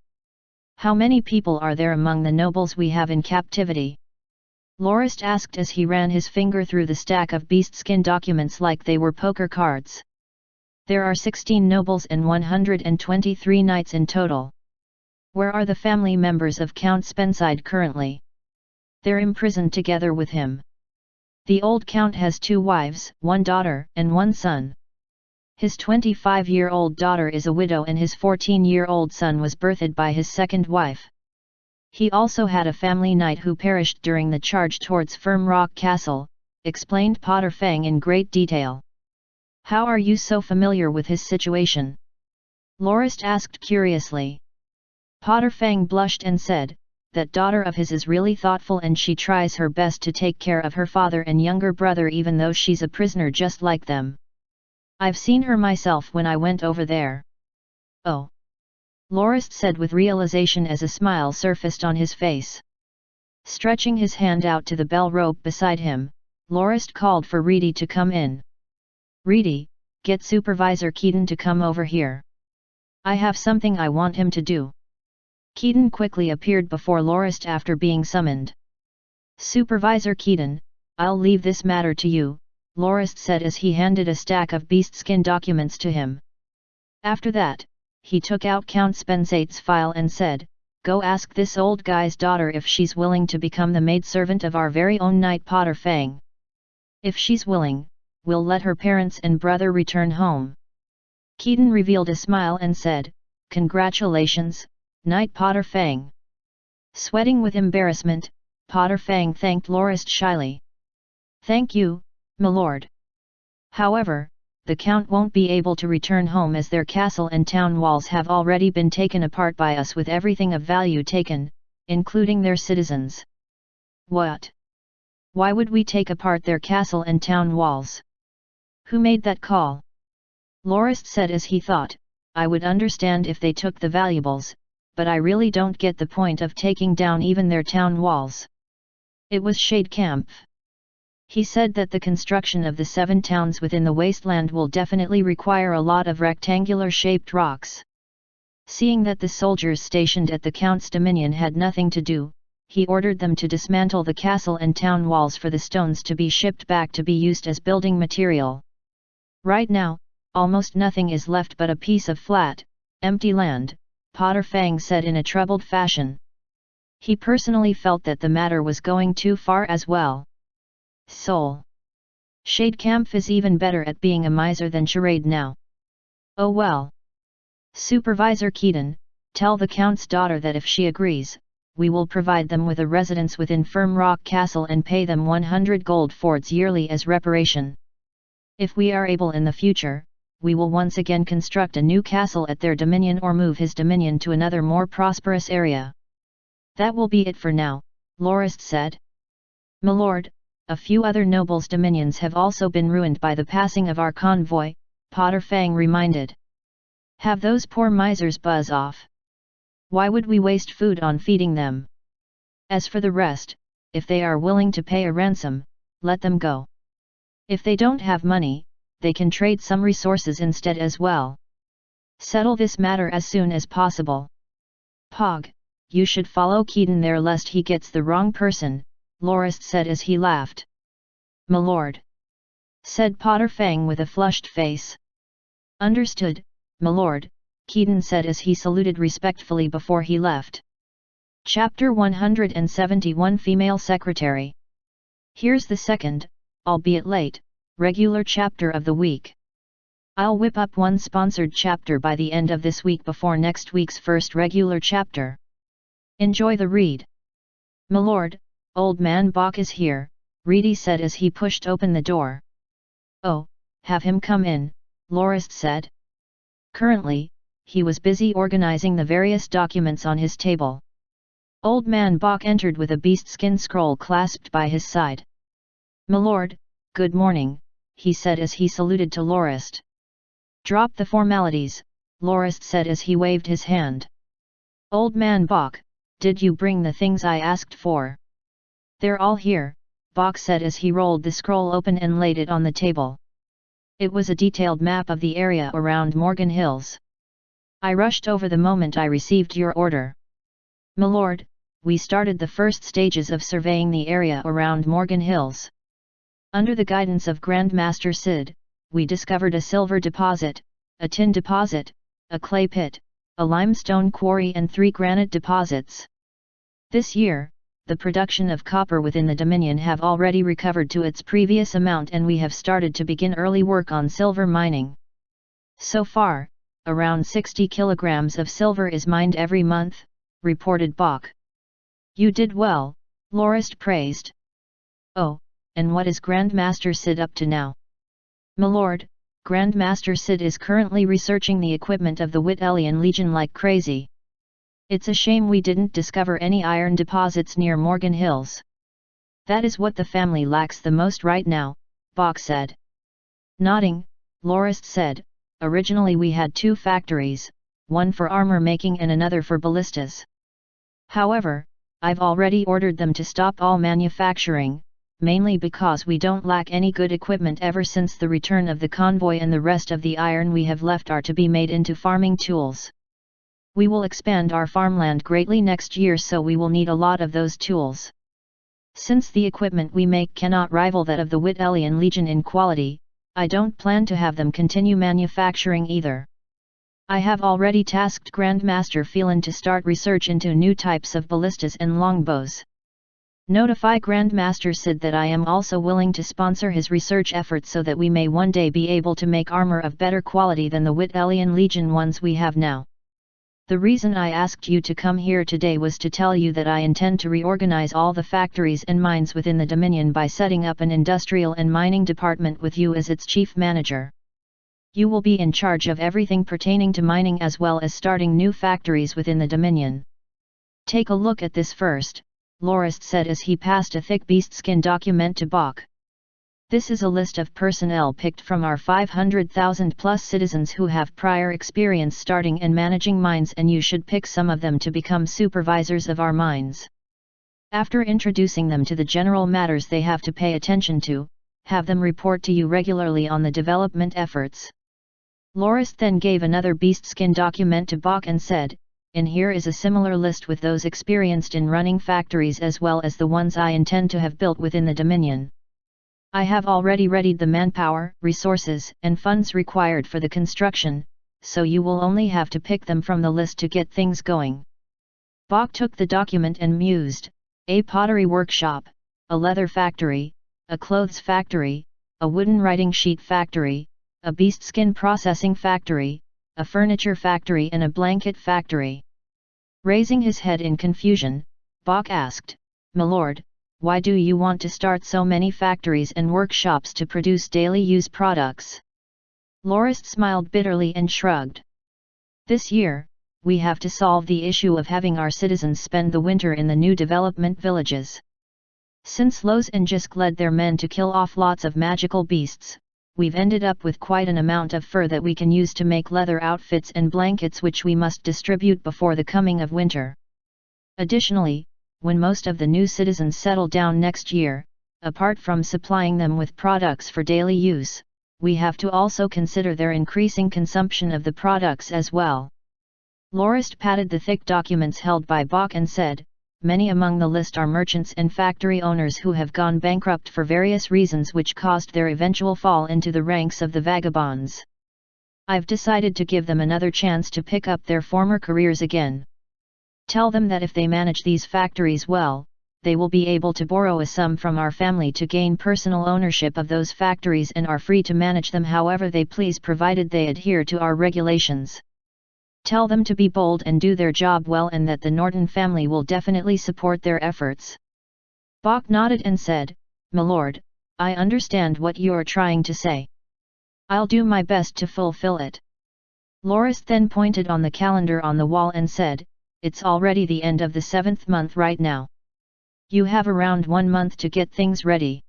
"How many people are there among the nobles we have in captivity?" Lorist asked as he ran his finger through the stack of beast-skin documents like they were poker cards. "There are 16 nobles and 123 knights in total. Where are the family members of Count Spenzide currently?" "They're imprisoned together with him. The old Count has 2 wives, 1 daughter and 1 son. His 25-year-old daughter is a widow and his 14-year-old son was birthed by his second wife. He also had a family knight who perished during the charge towards Firm Rock Castle," explained Potter Fang in great detail. "How are you so familiar with his situation?" Lorist asked curiously. Potter Fang blushed and said, "That daughter of his is really thoughtful and she tries her best to take care of her father and younger brother even though she's a prisoner just like them. I've seen her myself when I went over there." "Oh," Lorist said with realization as a smile surfaced on his face. Stretching his hand out to the bell rope beside him, Lorist called for Reedy to come in. "Reedy, get Supervisor Keaton to come over here. I have something I want him to do." Keaton quickly appeared before Lorist after being summoned. Supervisor Keaton, I'll leave this matter to you, Lorist said as he handed a stack of beastskin documents to him. After that, he took out Count Spensate's file and said, go ask this old guy's daughter if she's willing to become the maidservant of our very own Knight Potter Fang. If she's willing, we'll let her parents and brother return home. Keaton revealed a smile and said, congratulations, Knight Potter Fang. Sweating with embarrassment, Potter Fang thanked Lorist shyly. Thank you, my lord. However, the Count won't be able to return home as their castle and town walls have already been taken apart by us with everything of value taken, including their citizens. What? Why would we take apart their castle and town walls? Who made that call? Lorist said as he thought, I would understand if they took the valuables, but I really don't get the point of taking down even their town walls. It was Shadecamp. He said that the construction of the 7 towns within the wasteland will definitely require a lot of rectangular-shaped rocks. Seeing that the soldiers stationed at the Count's dominion had nothing to do, he ordered them to dismantle the castle and town walls for the stones to be shipped back to be used as building material. Right now, almost nothing is left but a piece of flat, empty land, Potter Fang said in a troubled fashion. He personally felt that the matter was going too far as well. Soul. Shadecamp is even better at being a miser than Charade now. Oh well. Supervisor Keaton, tell the Count's daughter that if she agrees, we will provide them with a residence within Firm Rock Castle and pay them 100 gold fords yearly as reparation. If we are able in the future, we will once again construct a new castle at their dominion or move his dominion to another more prosperous area. That will be it for now, Lorist said. My lord, a few other nobles' dominions have also been ruined by the passing of our convoy, Potter Fang reminded. Have those poor misers buzz off. Why would we waste food on feeding them? As for the rest, if they are willing to pay a ransom, let them go. If they don't have money, they can trade some resources instead as well. Settle this matter as soon as possible. Pog, you should follow Keaton there lest he gets the wrong person, Lorist said as he laughed. My lord, said Potter Fang with a flushed face. Understood, my lord, Keaton said as he saluted respectfully before he left. Chapter 171 Female Secretary. Here's the second, albeit late, regular chapter of the week. I'll whip up one sponsored chapter by the end of this week before next week's first regular chapter. Enjoy the read. My lord, Old Man Bok is here, Reedy said as he pushed open the door. Oh, have him come in, Lorist said. Currently, he was busy organizing the various documents on his table. Old Man Bok entered with a beastskin scroll clasped by his side. My lord, good morning, he said as he saluted to Lorist. Drop the formalities, Lorist said as he waved his hand. Old Man Bok, did you bring the things I asked for? They're all here, Bok said as he rolled the scroll open and laid it on the table. It was a detailed map of the area around Morgan Hills. I rushed over the moment I received your order. My lord, we started the first stages of surveying the area around Morgan Hills. Under the guidance of Grandmaster Sid, we discovered a silver deposit, a tin deposit, a clay pit, a limestone quarry and 3 granite deposits. This year, the production of copper within the Dominion have already recovered to its previous amount and we have started to begin early work on silver mining. So far, around 60 kilograms of silver is mined every month, reported Bok. You did well, Lorist praised. Oh, and what is Grandmaster Sid up to now? My lord, Grandmaster Sid is currently researching the equipment of the Whitellian Legion like crazy. It's a shame we didn't discover any iron deposits near Morgan Hills. That is what the family lacks the most right now, Bok said. Nodding, Lorist said, originally we had 2 factories, one for armor making and another for ballistas. However, I've already ordered them to stop all manufacturing, mainly because we don't lack any good equipment ever since the return of the convoy and the rest of the iron we have left are to be made into farming tools. We will expand our farmland greatly next year, so we will need a lot of those tools. Since the equipment we make cannot rival that of the Wittelian Legion in quality, I don't plan to have them continue manufacturing either. I have already tasked Grandmaster Phelan to start research into new types of ballistas and longbows. Notify Grandmaster Sid that I am also willing to sponsor his research efforts so that we may one day be able to make armor of better quality than the Wittelian Legion ones we have now. The reason I asked you to come here today was to tell you that I intend to reorganize all the factories and mines within the Dominion by setting up an industrial and mining department with you as its chief manager. You will be in charge of everything pertaining to mining as well as starting new factories within the Dominion. Take a look at this first, Lorist said as he passed a thick beastskin document to Bach. This is a list of personnel picked from our 500,000 plus citizens who have prior experience starting and managing mines, and you should pick some of them to become supervisors of our mines. After introducing them to the general matters they have to pay attention to, have them report to you regularly on the development efforts. Lorist then gave another beastskin document to Bach and said, "In here is a similar list with those experienced in running factories as well as the ones I intend to have built within the Dominion. I have already readied the manpower, resources, and funds required for the construction, so you will only have to pick them from the list to get things going." Bach took the document and mused: a pottery workshop, a leather factory, a clothes factory, a wooden writing sheet factory, a beastskin processing factory, a furniture factory and a blanket factory. Raising his head in confusion, Bach asked, "My lord, why do you want to start so many factories and workshops to produce daily use products?" Lorist smiled bitterly and shrugged. "This year, we have to solve the issue of having our citizens spend the winter in the new development villages. Since Loz and Jisk led their men to kill off lots of magical beasts, we've ended up with quite an amount of fur that we can use to make leather outfits and blankets which we must distribute before the coming of winter. Additionally, when most of the new citizens settle down next year, apart from supplying them with products for daily use, we have to also consider their increasing consumption of the products as well." Lorist patted the thick documents held by Bach and said, "Many among the list are merchants and factory owners who have gone bankrupt for various reasons which caused their eventual fall into the ranks of the vagabonds. I've decided to give them another chance to pick up their former careers again. Tell them that if they manage these factories well, they will be able to borrow a sum from our family to gain personal ownership of those factories and are free to manage them however they please provided they adhere to our regulations. Tell them to be bold and do their job well and that the Norton family will definitely support their efforts." Bach nodded and said, "My lord, I understand what you are trying to say. I'll do my best to fulfill it." Lorist then pointed on the calendar on the wall and said, "It's already the end of the 7th month right now. You have around 1 month to get things ready.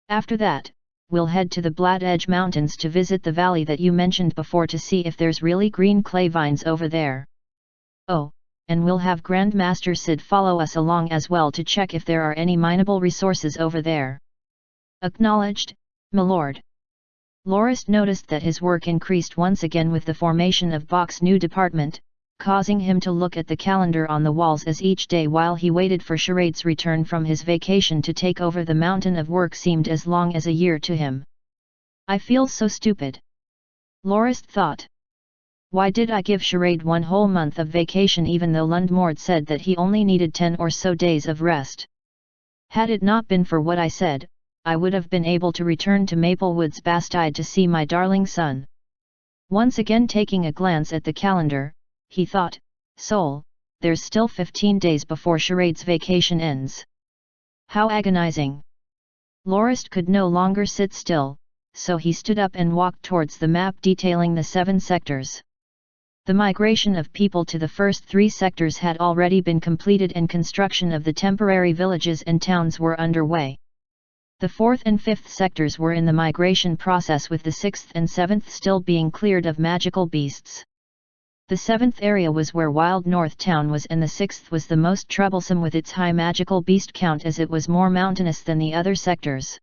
After that, we'll head to the Black Edge Mountains to visit the valley that you mentioned before to see if there's really green clay vines over there. Oh, and we'll have Grandmaster Sid follow us along as well to check if there are any mineable resources over there." "Acknowledged, my lord." Lorist noticed that his work increased once again with the formation of Bach's new department, causing him to look at the calendar on the walls as each day while he waited for Charade's return from his vacation to take over the mountain of work seemed as long as a year to him. "I feel so stupid," Lorist thought. "Why did I give Charade 1 whole month of vacation even though Lundmord said that he only needed 10 or so days of rest? Had it not been for what I said, I would have been able to return to Maplewoods Bastide to see my darling son." Once again taking a glance at the calendar, he thought, "Soul, there's still 15 days before Charade's vacation ends. How agonizing." Lorist could no longer sit still, so he stood up and walked towards the map detailing the 7 sectors. The migration of people to the first 3 sectors had already been completed and construction of the temporary villages and towns were underway. The 4th and 5th sectors were in the migration process with the 6th and 7th still being cleared of magical beasts. The 7th area was where Wild North Town was and the 6th was the most troublesome with its high magical beast count as it was more mountainous than the other sectors.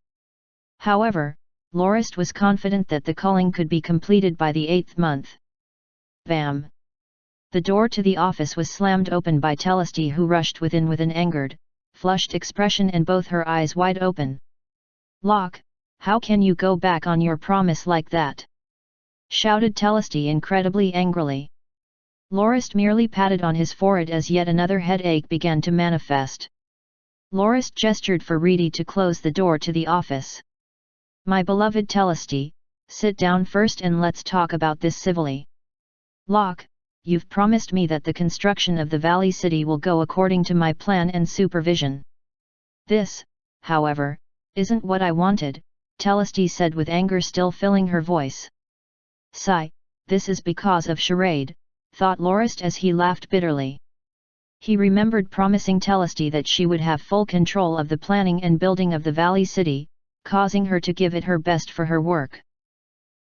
However, Lorist was confident that the culling could be completed by the 8th month. Bam! The door to the office was slammed open by Telesty, who rushed within with an angered, flushed expression and both her eyes wide open. "Locke, how can you go back on your promise like that?" shouted Telesty incredibly angrily. Lorist merely patted on his forehead as yet another headache began to manifest. Lorist gestured for Reedy to close the door to the office. "My beloved Telesty, sit down first and let's talk about this civilly. Locke, you've promised me that the construction of the Valley City will go according to my plan and supervision. This, however, isn't what I wanted," Telesty said with anger still filling her voice. "Sigh, this is because of Charade," thought Lorist as he laughed bitterly. He remembered promising Telesty that she would have full control of the planning and building of the Valley City, causing her to give it her best for her work.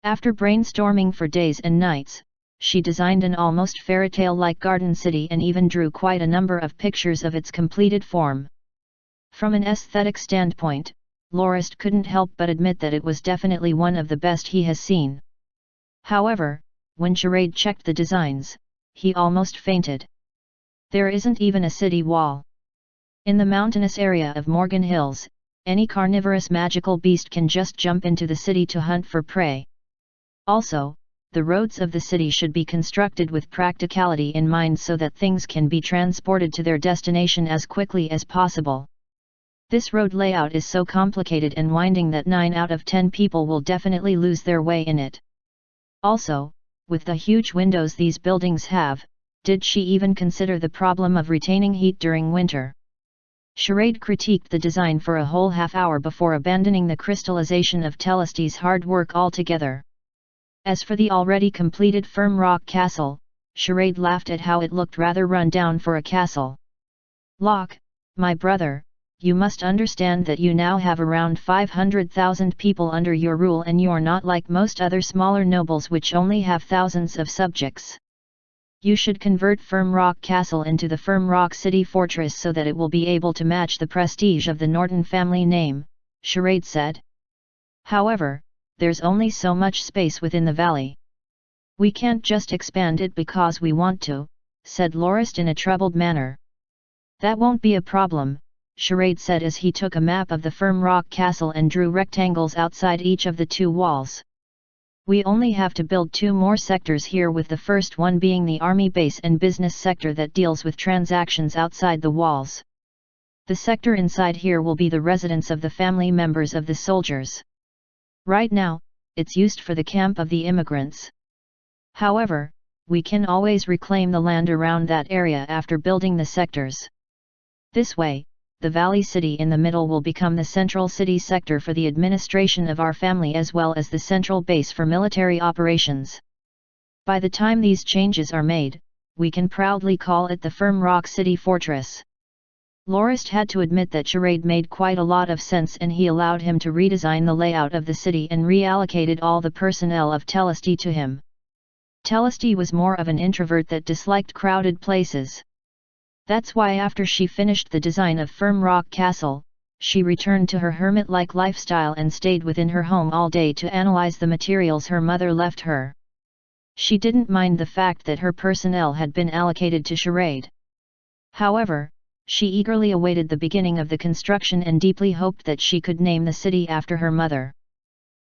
After brainstorming for days and nights, she designed an almost fairytale-like garden city and even drew quite a number of pictures of its completed form. From an aesthetic standpoint, Lorist couldn't help but admit that it was definitely one of the best he has seen. However, when Charade checked the designs, he almost fainted. There isn't even a city wall. In the mountainous area of Morgan Hills, any carnivorous magical beast can just jump into the city to hunt for prey. Also, the roads of the city should be constructed with practicality in mind so that things can be transported to their destination as quickly as possible. This road layout is so complicated and winding that 9 out of 10 people will definitely lose their way in it. Also, with the huge windows these buildings have, did she even consider the problem of retaining heat during winter? Charade critiqued the design for a whole half-hour before abandoning the crystallization of Telesty's hard work altogether. As for the already completed Firm Rock Castle, Charade laughed at how it looked rather run down for a castle. "Locke, my brother, you must understand that you now have around 500,000 people under your rule and you're not like most other smaller nobles which only have thousands of subjects. You should convert Firm Rock Castle into the Firm Rock City Fortress so that it will be able to match the prestige of the Norton family name," Charade said. "However, there's only so much space within the valley. We can't just expand it because we want to," said Lorist in a troubled manner. "That won't be a problem," Charade said as he took a map of the Firm Rock Castle and drew rectangles outside each of the 2 walls. "We only have to build 2 more sectors here, with the first one being the army base and business sector that deals with transactions outside the walls. The sector inside here will be the residence of the family members of the soldiers. Right now, it's used for the camp of the immigrants. However, we can always reclaim the land around that area after building the sectors. This way, the Valley City in the middle will become the central city sector for the administration of our family as well as the central base for military operations. By the time these changes are made, we can proudly call it the Firm Rock City Fortress." Lorist had to admit that Charade made quite a lot of sense, and he allowed him to redesign the layout of the city and reallocated all the personnel of Telesty to him. Telesty was more of an introvert that disliked crowded places. That's why after she finished the design of Firm Rock Castle, she returned to her hermit-like lifestyle and stayed within her home all day to analyze the materials her mother left her. She didn't mind the fact that her personnel had been allocated to Charade. However, she eagerly awaited the beginning of the construction and deeply hoped that she could name the city after her mother.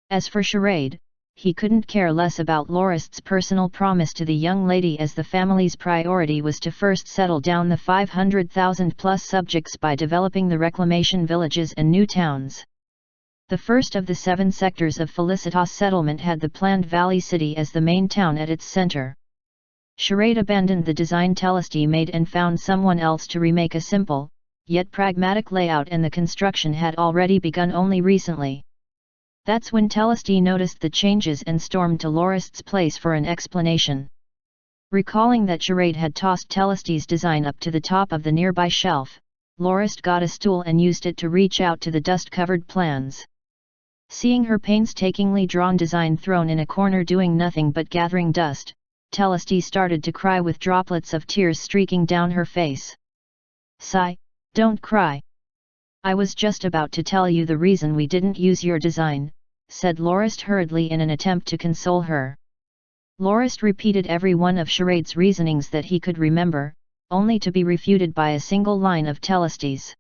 As for Charade, he couldn't care less about Lorist's personal promise to the young lady, as the family's priority was to first settle down the 500,000 plus subjects by developing the reclamation villages and new towns. The first of the 7 sectors of Felicitas settlement had the planned Valley City as the main town at its center. Charade abandoned the design Telesty made and found someone else to remake a simple, yet pragmatic layout, and the construction had already begun only recently. That's when Telesty noticed the changes and stormed to Lorist's place for an explanation. Recalling that Charade had tossed Telesty's design up to the top of the nearby shelf, Lorist got a stool and used it to reach out to the dust-covered plans. Seeing her painstakingly drawn design thrown in a corner doing nothing but gathering dust, Telesty started to cry with droplets of tears streaking down her face. "Sigh, don't cry. I was just about to tell you the reason we didn't use your design," said Lorist hurriedly in an attempt to console her. Lorist repeated every one of Charade's reasonings that he could remember, only to be refuted by a single line of Telestes.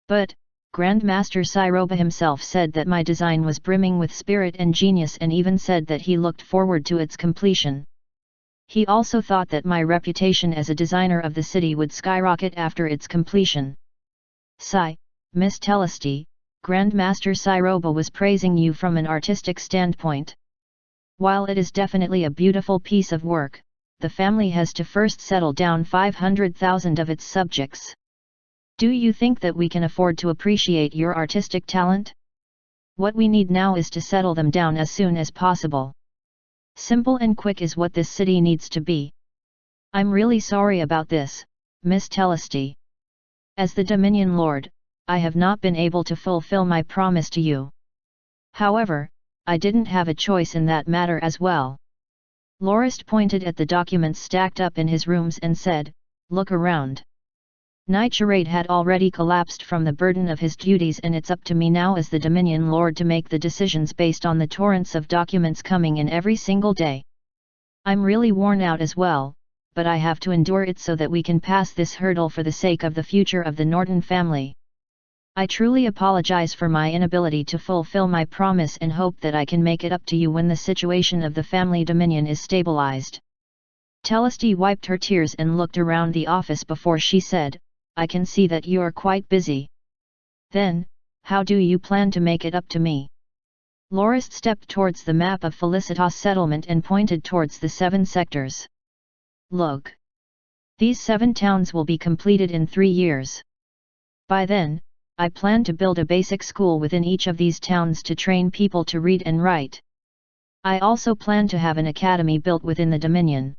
But, Grandmaster Siroba himself said that my design was brimming with spirit and genius, and even said that he looked forward to its completion. He also thought that my reputation as a designer of the city would skyrocket after its completion. Miss Teleste, Grandmaster Siroba was praising you from an artistic standpoint. While it is definitely a beautiful piece of work, the family has to first settle down 500,000 of its subjects. Do you think that we can afford to appreciate your artistic talent? What we need now is to settle them down as soon as possible. Simple and quick is what this city needs to be. I'm really sorry about this, Miss Teleste. As the Dominion Lord, I have not been able to fulfill my promise to you. However, I didn't have a choice in that matter as well. Lorist pointed at the documents stacked up in his rooms and said, "Look around." Charade had already collapsed from the burden of his duties, and it's up to me now as the Dominion Lord to make the decisions based on the torrents of documents coming in every single day. I'm really worn out as well, but I have to endure it so that we can pass this hurdle for the sake of the future of the Norton family. I truly apologize for my inability to fulfill my promise and hope that I can make it up to you when the situation of the family dominion is stabilized. Teleste wiped her tears and looked around the office before she said, "I can see that you're quite busy. Then, how do you plan to make it up to me?" Lorist stepped towards the map of Felicitas settlement and pointed towards the 7 sectors. "Look. These 7 towns will be completed in 3 years. By then, I plan to build a basic school within each of these towns to train people to read and write. I also plan to have an academy built within the Dominion.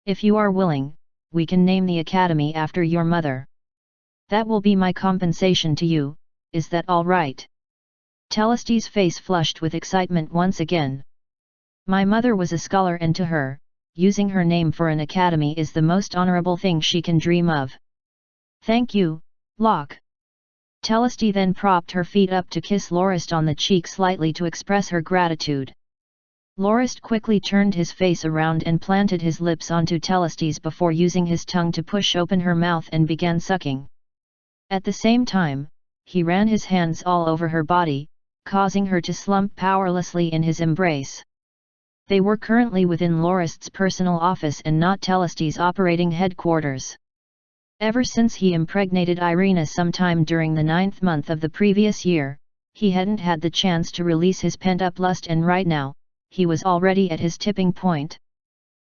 If you are willing, we can name the academy after your mother. That will be my compensation to you, is that all right?" Teleste's face flushed with excitement once again. My mother was a scholar, and to her, using her name for an academy is the most honorable thing she can dream of. "Thank you, Locke." Teleste then propped her feet up to kiss Lorist on the cheek slightly to express her gratitude. Lorist quickly turned his face around and planted his lips onto Teleste's before using his tongue to push open her mouth and began sucking. At the same time, he ran his hands all over her body, causing her to slump powerlessly in his embrace. They were currently within Lorist's personal office and not Teleste's operating headquarters. Ever since he impregnated Irina sometime during the 9th month of the previous year, he hadn't had the chance to release his pent-up lust, and right now, he was already at his tipping point.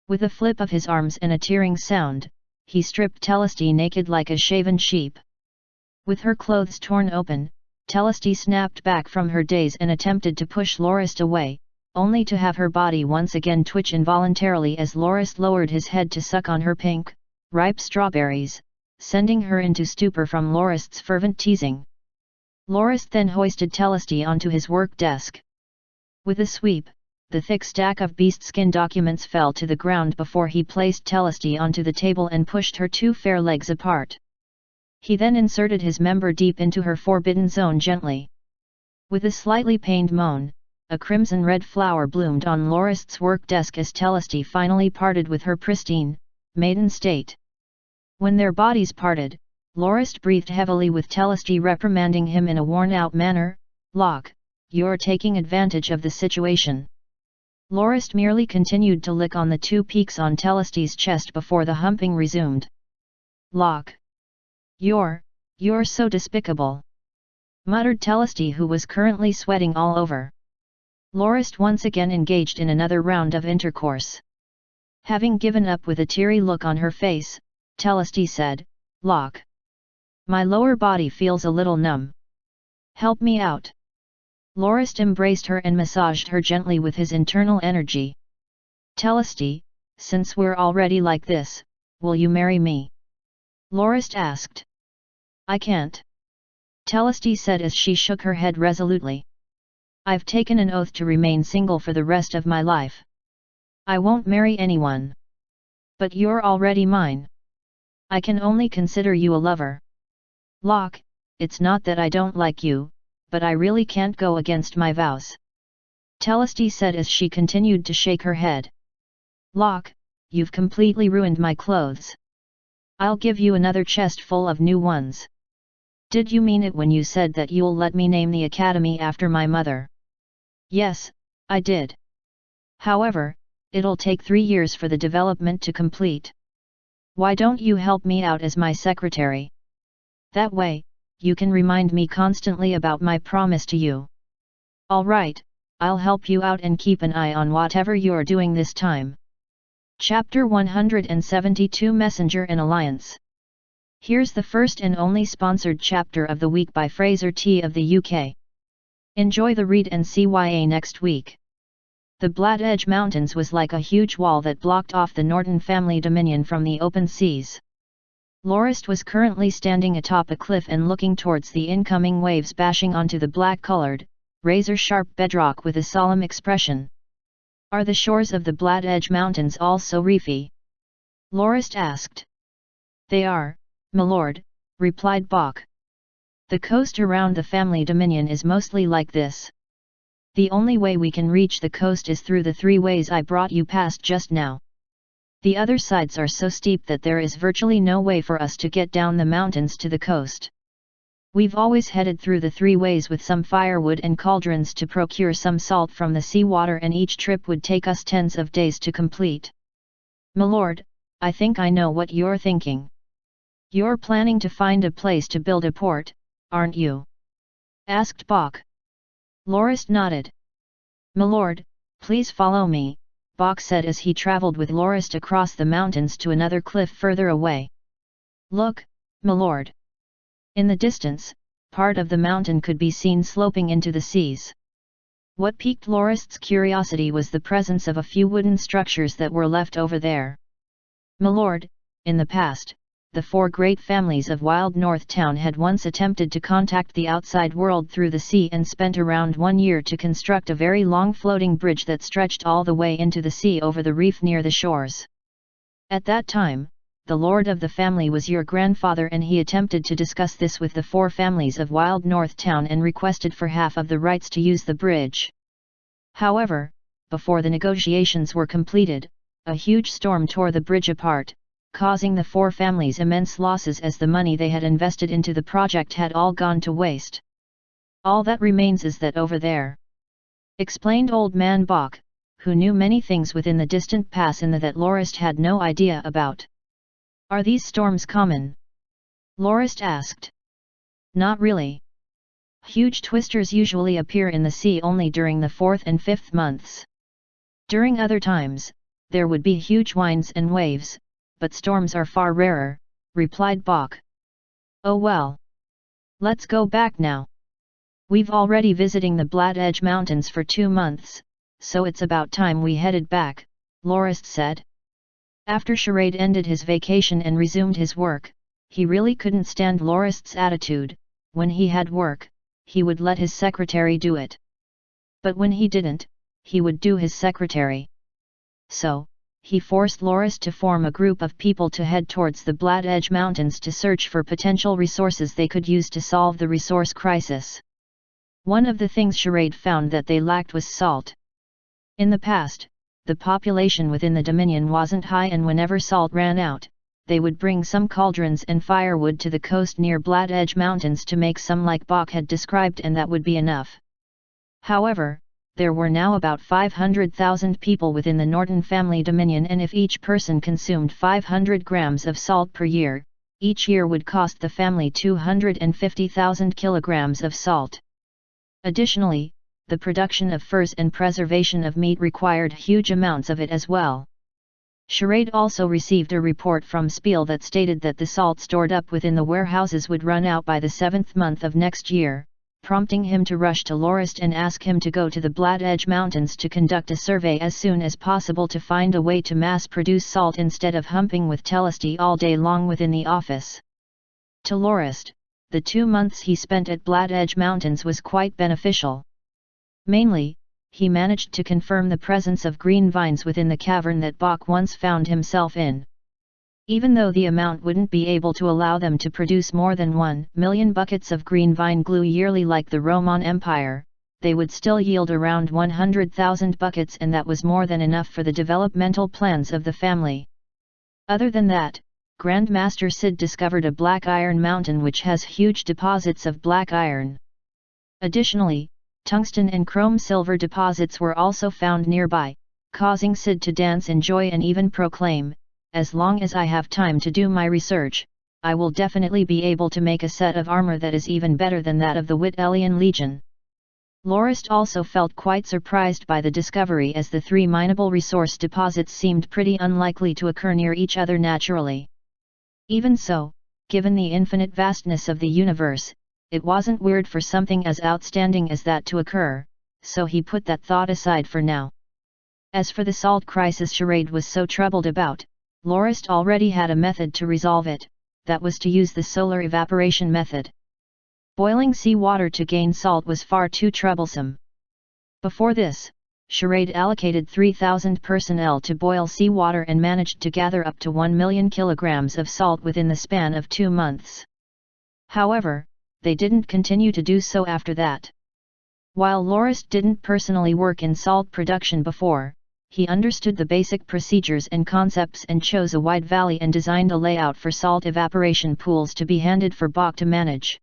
With a flip of his arms and a tearing sound, he stripped Teleste naked like a shaven sheep. With her clothes torn open, Teleste snapped back from her daze and attempted to push Lorist away, only to have her body once again twitch involuntarily as Lorist lowered his head to suck on her pink, ripe strawberries, sending her into stupor from Lorist's fervent teasing. Lorist then hoisted Teleste onto his work desk. With a sweep, the thick stack of beast-skin documents fell to the ground before he placed Teleste onto the table and pushed her 2 fair legs apart. He then inserted his member deep into her forbidden zone gently. With a slightly pained moan, a crimson-red flower bloomed on Lorist's work desk as Teleste finally parted with her pristine, maiden state. When their bodies parted, Lorist breathed heavily with Teleste reprimanding him in a worn-out manner, "Locke, you're taking advantage of the situation." Lorist merely continued to lick on the 2 peaks on Teleste's chest before the humping resumed. "Locke. You're so despicable," muttered Teleste, who was currently sweating all over. Lorist once again engaged in another round of intercourse. Having given up with a teary look on her face, Teleste said, "Locke. My lower body feels a little numb. Help me out." Lorist embraced her and massaged her gently with his internal energy. "Teleste, since we're already like this, will you marry me?" Lorist asked. "I can't," Teleste said as she shook her head resolutely. "I've taken an oath to remain single for the rest of my life. I won't marry anyone. But you're already mine. I can only consider you a lover. Locke, it's not that I don't like you, but I really can't go against my vows," Teleste said as she continued to shake her head. Locke, you've completely ruined my clothes. I'll give you another chest full of new ones. Did you mean it when you said that you'll let me name the academy after my mother? Yes, I did. However, it'll take 3 years for the development to complete. Why don't you help me out as my secretary? That way, you can remind me constantly about my promise to you. Alright, I'll help you out and keep an eye on whatever you're doing this time. Chapter 172 Messenger and Alliance. Here's the first and only sponsored chapter of the week by Fraser T of the UK. Enjoy the read and CYA next week. The Black Edge Mountains was like a huge wall that blocked off the Norton family dominion from the open seas. Lorist was currently standing atop a cliff and looking towards the incoming waves bashing onto the black-colored, razor-sharp bedrock with a solemn expression. Are the shores of the Black Edge Mountains also reefy? Lorist asked. They are, my lord, replied Bok. The coast around the family dominion is mostly like this. The only way we can reach the coast is through the 3 ways I brought you past just now. The other sides are so steep that there is virtually no way for us to get down the mountains to the coast. We've always headed through the 3 ways with some firewood and cauldrons to procure some salt from the seawater, and each trip would take us tens of days to complete. My lord, I think I know what you're thinking. You're planning to find a place to build a port, aren't you? Asked Bok. Lorist nodded. My lord, please follow me, Bok said as he traveled with Lorist across the mountains to another cliff further away. Look, my lord. In the distance, part of the mountain could be seen sloping into the seas. What piqued Lorist's curiosity was the presence of a few wooden structures that were left over there. My lord, in the past, the 4 great families of Wild North Town had once attempted to contact the outside world through the sea and spent around 1 year to construct a very long floating bridge that stretched all the way into the sea over the reef near the shores. At that time, the lord of the family was your grandfather, and he attempted to discuss this with the 4 families of Wild North Town and requested for half of the rights to use the bridge. However, before the negotiations were completed, a huge storm tore the bridge apart, causing the 4 families immense losses as the money they had invested into the project had all gone to waste. All that remains is that over there, explained Old Man Bok, who knew many things within the distant pass in that Lorist had no idea about. Are these storms common? Lorist asked. Not really. Huge twisters usually appear in the sea only during the 4th and 5th months. During other times, there would be huge winds and waves, but storms are far rarer, replied Bok. Oh well. Let's go back now. We've already visiting the Black Edge Mountains for 2 months, so it's about time we headed back, Lorist said. After Charade ended his vacation and resumed his work, he really couldn't stand Lorist's attitude. When he had work, he would let his secretary do it. But when he didn't, he would do his secretary. So, he forced Lorist to form a group of people to head towards the Black Edge Mountains to search for potential resources they could use to solve the resource crisis. One of the things Charade found that they lacked was salt. In the past, the population within the Dominion wasn't high, and whenever salt ran out, they would bring some cauldrons and firewood to the coast near Black Edge Mountains to make some like Bok had described, and that would be enough. However, there were now about 500,000 people within the Norton family dominion, and if each person consumed 500 grams of salt per year, each year would cost the family 250,000 kilograms of salt. Additionally, the production of furs and preservation of meat required huge amounts of it as well. Charade also received a report from Spiel that stated that the salt stored up within the warehouses would run out by the 7th month of next year, prompting him to rush to Lorist and ask him to go to the Black Edge Mountains to conduct a survey as soon as possible to find a way to mass-produce salt instead of humping with Telesty all day long within the office. To Lorist, the 2 months he spent at Black Edge Mountains was quite beneficial. Mainly, he managed to confirm the presence of green vines within the cavern that Bok once found himself in. Even though the amount wouldn't be able to allow them to produce more than 1 million buckets of green vine glue yearly like the Roman Empire, they would still yield around 100,000 buckets, and that was more than enough for the developmental plans of the family. Other than that, Grandmaster Sid discovered a black iron mountain which has huge deposits of black iron. Additionally, tungsten and chrome silver deposits were also found nearby, causing Sid to dance in joy and even proclaim, "As long as I have time to do my research, I will definitely be able to make a set of armor that is even better than that of the Wittelian Legion." Lorist also felt quite surprised by the discovery, as the three mineable resource deposits seemed pretty unlikely to occur near each other naturally. Even so, given the infinite vastness of the universe, it wasn't weird for something as outstanding as that to occur, so he put that thought aside for now. As for the salt crisis charade was so troubled about, Lorist already had a method to resolve it, that was to use the solar evaporation method. Boiling seawater to gain salt was far too troublesome. Before this, Charade allocated 3,000 personnel to boil seawater and managed to gather up to 1 million kilograms of salt within the span of 2 months. However, they didn't continue to do so after that. While Lorist didn't personally work in salt production before, he understood the basic procedures and concepts and chose a wide valley and designed a layout for salt evaporation pools to be handed for Bach to manage.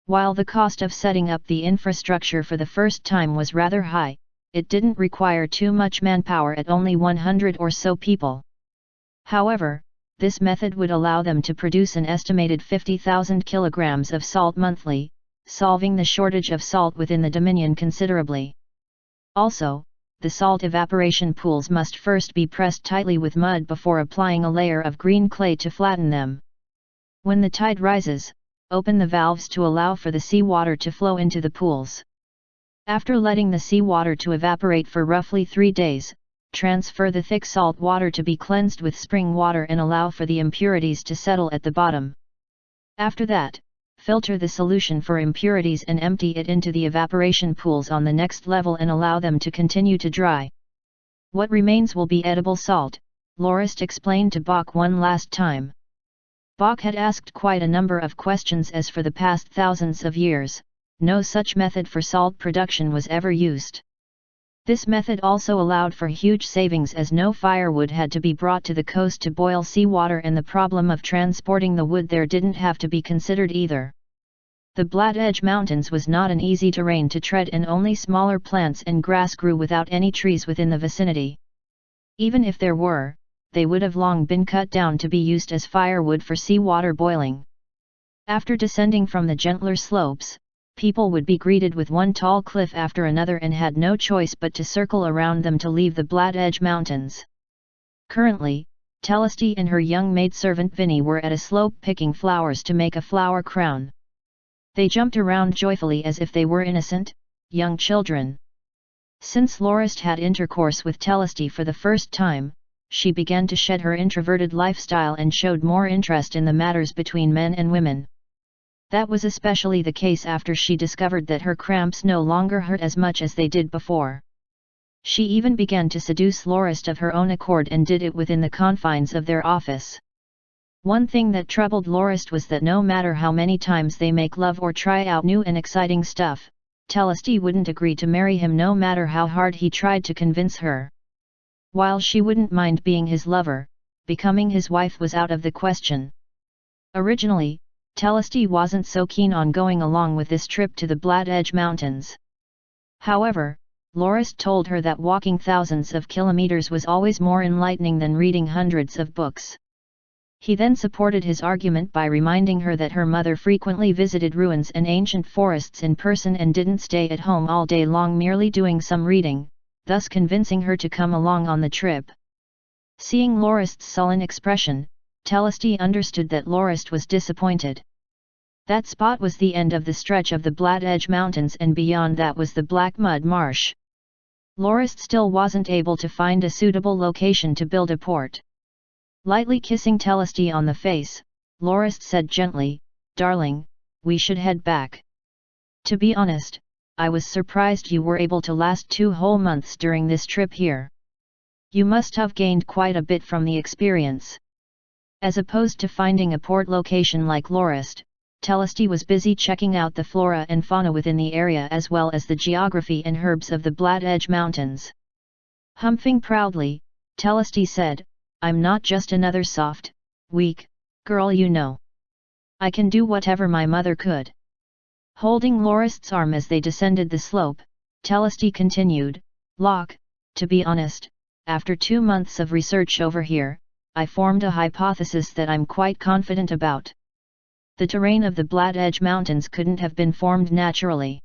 While the cost of setting up the infrastructure for the first time was rather high, it didn't require too much manpower at only 100 or so people. However, this method would allow them to produce an estimated 50,000 kilograms of salt monthly, solving the shortage of salt within the Dominion considerably. Also, the salt evaporation pools must first be pressed tightly with mud before applying a layer of green clay to flatten them. When the tide rises, open the valves to allow for the seawater to flow into the pools. After letting the seawater to evaporate for roughly 3 days, transfer the thick salt water to be cleansed with spring water and allow for the impurities to settle at the bottom. After that, filter the solution for impurities and empty it into the evaporation pools on the next level and allow them to continue to dry. What remains will be edible salt, Lorist explained to Bach one last time. Bach had asked quite a number of questions, as for the past thousands of years, no such method for salt production was ever used. This method also allowed for huge savings, as no firewood had to be brought to the coast to boil seawater, and the problem of transporting the wood there didn't have to be considered either. The Black Edge Mountains was not an easy terrain to tread, and only smaller plants and grass grew without any trees within the vicinity. Even if there were, they would have long been cut down to be used as firewood for seawater boiling. After descending from the gentler slopes, people would be greeted with one tall cliff after another and had no choice but to circle around them to leave the Black Edge Mountains. Currently, Telesty and her young maidservant Vinnie were at a slope picking flowers to make a flower crown. They jumped around joyfully as if they were innocent, young children. Since Lorist had intercourse with Telesty for the first time, she began to shed her introverted lifestyle and showed more interest in the matters between men and women. That was especially the case after she discovered that her cramps no longer hurt as much as they did before. She even began to seduce Lorist of her own accord and did it within the confines of their office. One thing that troubled Lorist was that no matter how many times they make love or try out new and exciting stuff, Telesty wouldn't agree to marry him no matter how hard he tried to convince her. While she wouldn't mind being his lover, becoming his wife was out of the question. Originally, Telesty wasn't so keen on going along with this trip to the Black Edge Mountains. However, Lorist told her that walking thousands of kilometers was always more enlightening than reading hundreds of books. He then supported his argument by reminding her that her mother frequently visited ruins and ancient forests in person and didn't stay at home all day long merely doing some reading, thus convincing her to come along on the trip. Seeing Lorist's sullen expression, Telesty understood that Lorist was disappointed. That spot was the end of the stretch of the Black Edge Mountains, and beyond that was the Black Mud Marsh. Lorist still wasn't able to find a suitable location to build a port. Lightly kissing Telesty on the face, Lorist said gently, "Darling, we should head back. To be honest, I was surprised you were able to last 2 whole months during this trip here. You must have gained quite a bit from the experience." As opposed to finding a port location like Lorist, Telesty was busy checking out the flora and fauna within the area as well as the geography and herbs of the Black Edge Mountains. Humping proudly, Telesty said, "I'm not just another soft, weak girl, you know. I can do whatever my mother could." Holding Lorist's arm as they descended the slope, Telesty continued, "Locke, to be honest, after 2 months of research over here, I formed a hypothesis that I'm quite confident about. The terrain of the Black Edge Mountains couldn't have been formed naturally.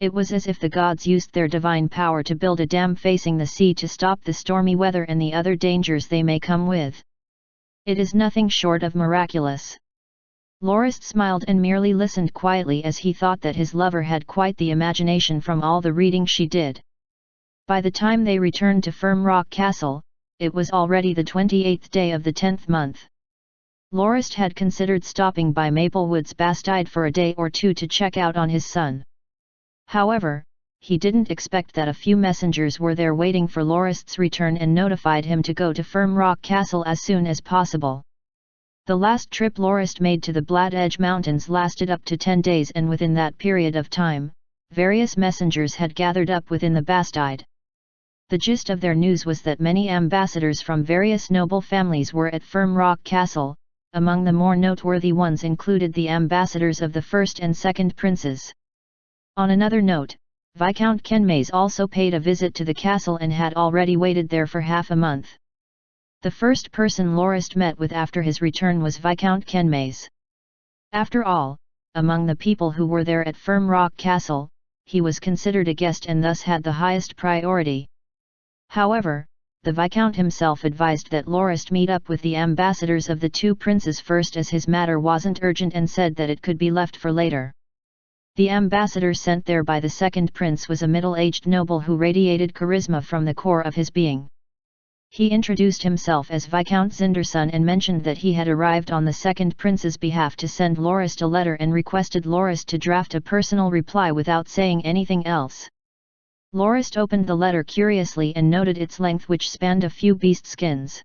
It was as if the gods used their divine power to build a dam facing the sea to stop the stormy weather and the other dangers they may come with. It is nothing short of miraculous." Lorist smiled and merely listened quietly as he thought that his lover had quite the imagination from all the reading she did. By the time they returned to Firm Rock Castle, it was already the 28th day of the 10th month. Lorist had considered stopping by Maplewood's Bastide for a day or two to check out on his son. However, he didn't expect that a few messengers were there waiting for Lorist's return and notified him to go to Firm Rock Castle as soon as possible. The last trip Lorist made to the Black Edge Mountains lasted up to 10 days, and within that period of time, various messengers had gathered up within the Bastide. The gist of their news was that many ambassadors from various noble families were at Firm Rock Castle. Among the more noteworthy ones included the ambassadors of the first and second princes. On another note, Viscount Kenmays also paid a visit to the castle and had already waited there for half a month. The first person Lorist met with after his return was Viscount Kenmays. After all, among the people who were there at Firm Rock Castle, he was considered a guest and thus had the highest priority. However, the Viscount himself advised that Lorist meet up with the ambassadors of the two princes first, as his matter wasn't urgent, and said that it could be left for later. The ambassador sent there by the second prince was a middle-aged noble who radiated charisma from the core of his being. He introduced himself as Viscount Zinderson and mentioned that he had arrived on the second prince's behalf to send Lorist a letter and requested Lorist to draft a personal reply without saying anything else. Lorist opened the letter curiously and noted its length, which spanned a few beast skins.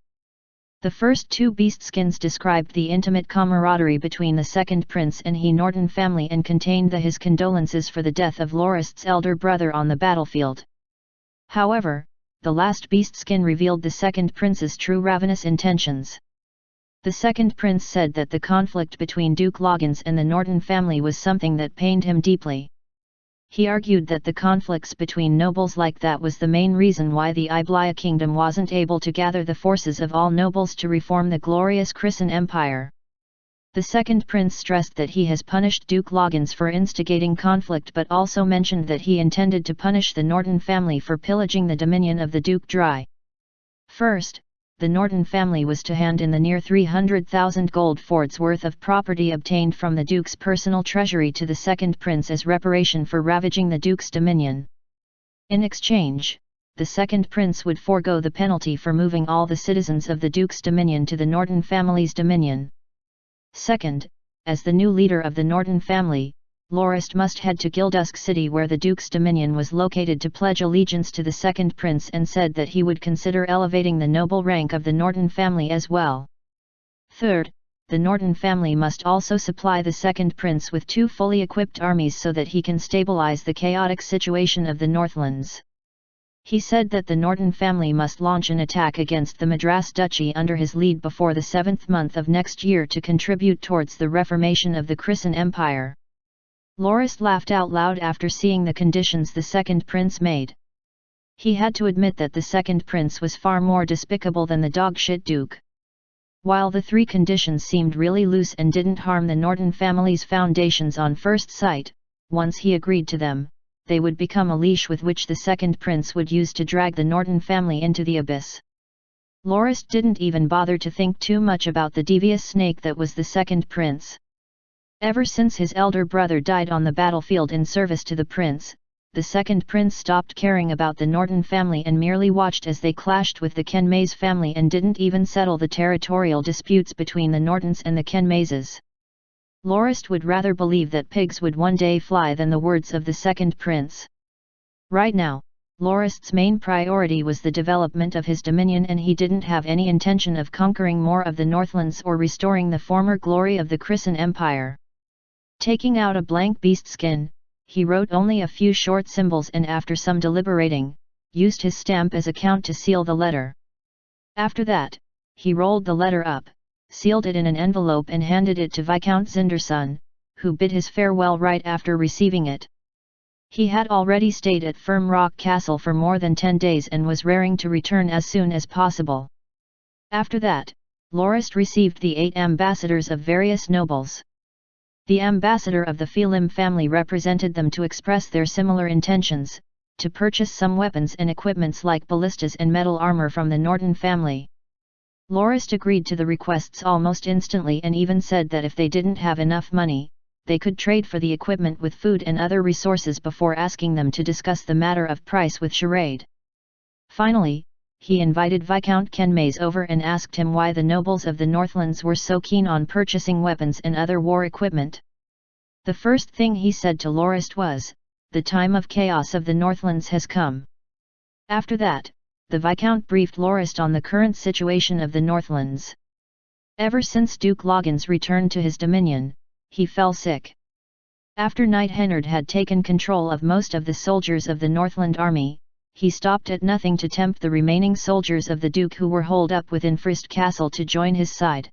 The first 2 beast skins described the intimate camaraderie between the second prince and he Norton family and contained his condolences for the death of Lorist's elder brother on the battlefield. However, the last beast skin revealed the second prince's true ravenous intentions. The second prince said that the conflict between Duke Loggins and the Norton family was something that pained him deeply. He argued that the conflicts between nobles like that was the main reason why the Iblia kingdom wasn't able to gather the forces of all nobles to reform the glorious Chrisen Empire. The second prince stressed that he has punished Duke Loggins for instigating conflict, but also mentioned that he intended to punish the Norton family for pillaging the dominion of the Duke dry. First, the Norton family was to hand in the near 300,000 gold fords worth of property obtained from the Duke's personal treasury to the second prince as reparation for ravaging the Duke's dominion. In exchange, the second prince would forego the penalty for moving all the citizens of the Duke's dominion to the Norton family's dominion. Second, as the new leader of the Norton family, Lorist must head to Gildusk City where the Duke's dominion was located to pledge allegiance to the second prince, and said that he would consider elevating the noble rank of the Norton family as well. Third, the Norton family must also supply the second prince with 2 fully equipped armies so that he can stabilize the chaotic situation of the Northlands. He said that the Norton family must launch an attack against the Madras Duchy under his lead before the 7th month of next year to contribute towards the reformation of the Chrisen Empire. Lorist laughed out loud after seeing the conditions the second prince made. He had to admit that the second prince was far more despicable than the dogshit Duke. While the 3 conditions seemed really loose and didn't harm the Norton family's foundations on first sight, once he agreed to them, they would become a leash with which the second prince would use to drag the Norton family into the abyss. Lorist didn't even bother to think too much about the devious snake that was the second prince. Ever since his elder brother died on the battlefield in service to the prince, the second prince stopped caring about the Norton family and merely watched as they clashed with the Kenmays family and didn't even settle the territorial disputes between the Nortons and the Kenmayses. Lorist would rather believe that pigs would one day fly than the words of the second prince. Right now, Lorist's main priority was the development of his dominion, and he didn't have any intention of conquering more of the Northlands or restoring the former glory of the Chrisen Empire. Taking out a blank beast skin, he wrote only a few short symbols and after some deliberating, used his stamp as a count to seal the letter. After that, he rolled the letter up, sealed it in an envelope and handed it to Viscount Zinderson, who bid his farewell right after receiving it. He had already stayed at Firm Rock Castle for more than 10 days and was raring to return as soon as possible. After that, Lorist received the 8 ambassadors of various nobles. The ambassador of the Phelim family represented them to express their similar intentions, to purchase some weapons and equipments like ballistas and metal armor from the Norton family. Lorist agreed to the requests almost instantly and even said that if they didn't have enough money, they could trade for the equipment with food and other resources before asking them to discuss the matter of price with Charade. Finally, he invited Viscount Kenmays over and asked him why the nobles of the Northlands were so keen on purchasing weapons and other war equipment. The first thing he said to Lorist was, "The time of chaos of the Northlands has come." After that, the Viscount briefed Lorist on the current situation of the Northlands. Ever since Duke Loggins returned to his dominion, he fell sick. After Knight Hennard had taken control of most of the soldiers of the Northland army, he stopped at nothing to tempt the remaining soldiers of the Duke who were holed up within Frist Castle to join his side.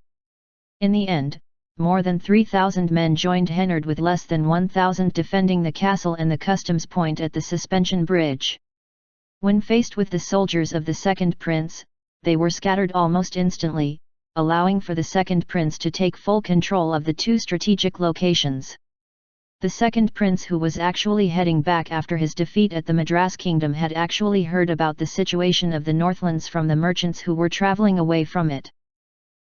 In the end, more than 3,000 men joined Hennard with less than 1,000 defending the castle and the customs point at the suspension bridge. When faced with the soldiers of the second prince, they were scattered almost instantly, allowing for the second prince to take full control of the 2 strategic locations. The second prince, who was actually heading back after his defeat at the Madras Kingdom, had actually heard about the situation of the Northlands from the merchants who were travelling away from it.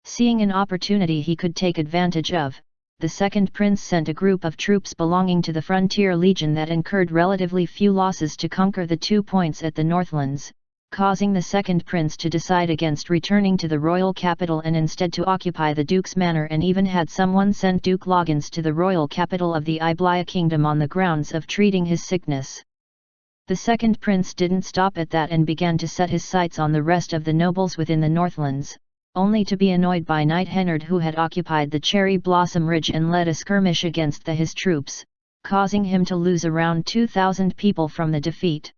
Seeing an opportunity he could take advantage of, the second prince sent a group of troops belonging to the Frontier Legion that incurred relatively few losses to conquer the 2 points at the Northlands, causing the second prince to decide against returning to the royal capital and instead to occupy the Duke's manor, and even had someone sent Duke Loggins to the royal capital of the Iblaya kingdom on the grounds of treating his sickness. The second prince didn't stop at that and began to set his sights on the rest of the nobles within the Northlands, only to be annoyed by Knight Hennard, who had occupied the Cherry Blossom Ridge and led a skirmish against his troops, causing him to lose around 2,000 people from the defeat.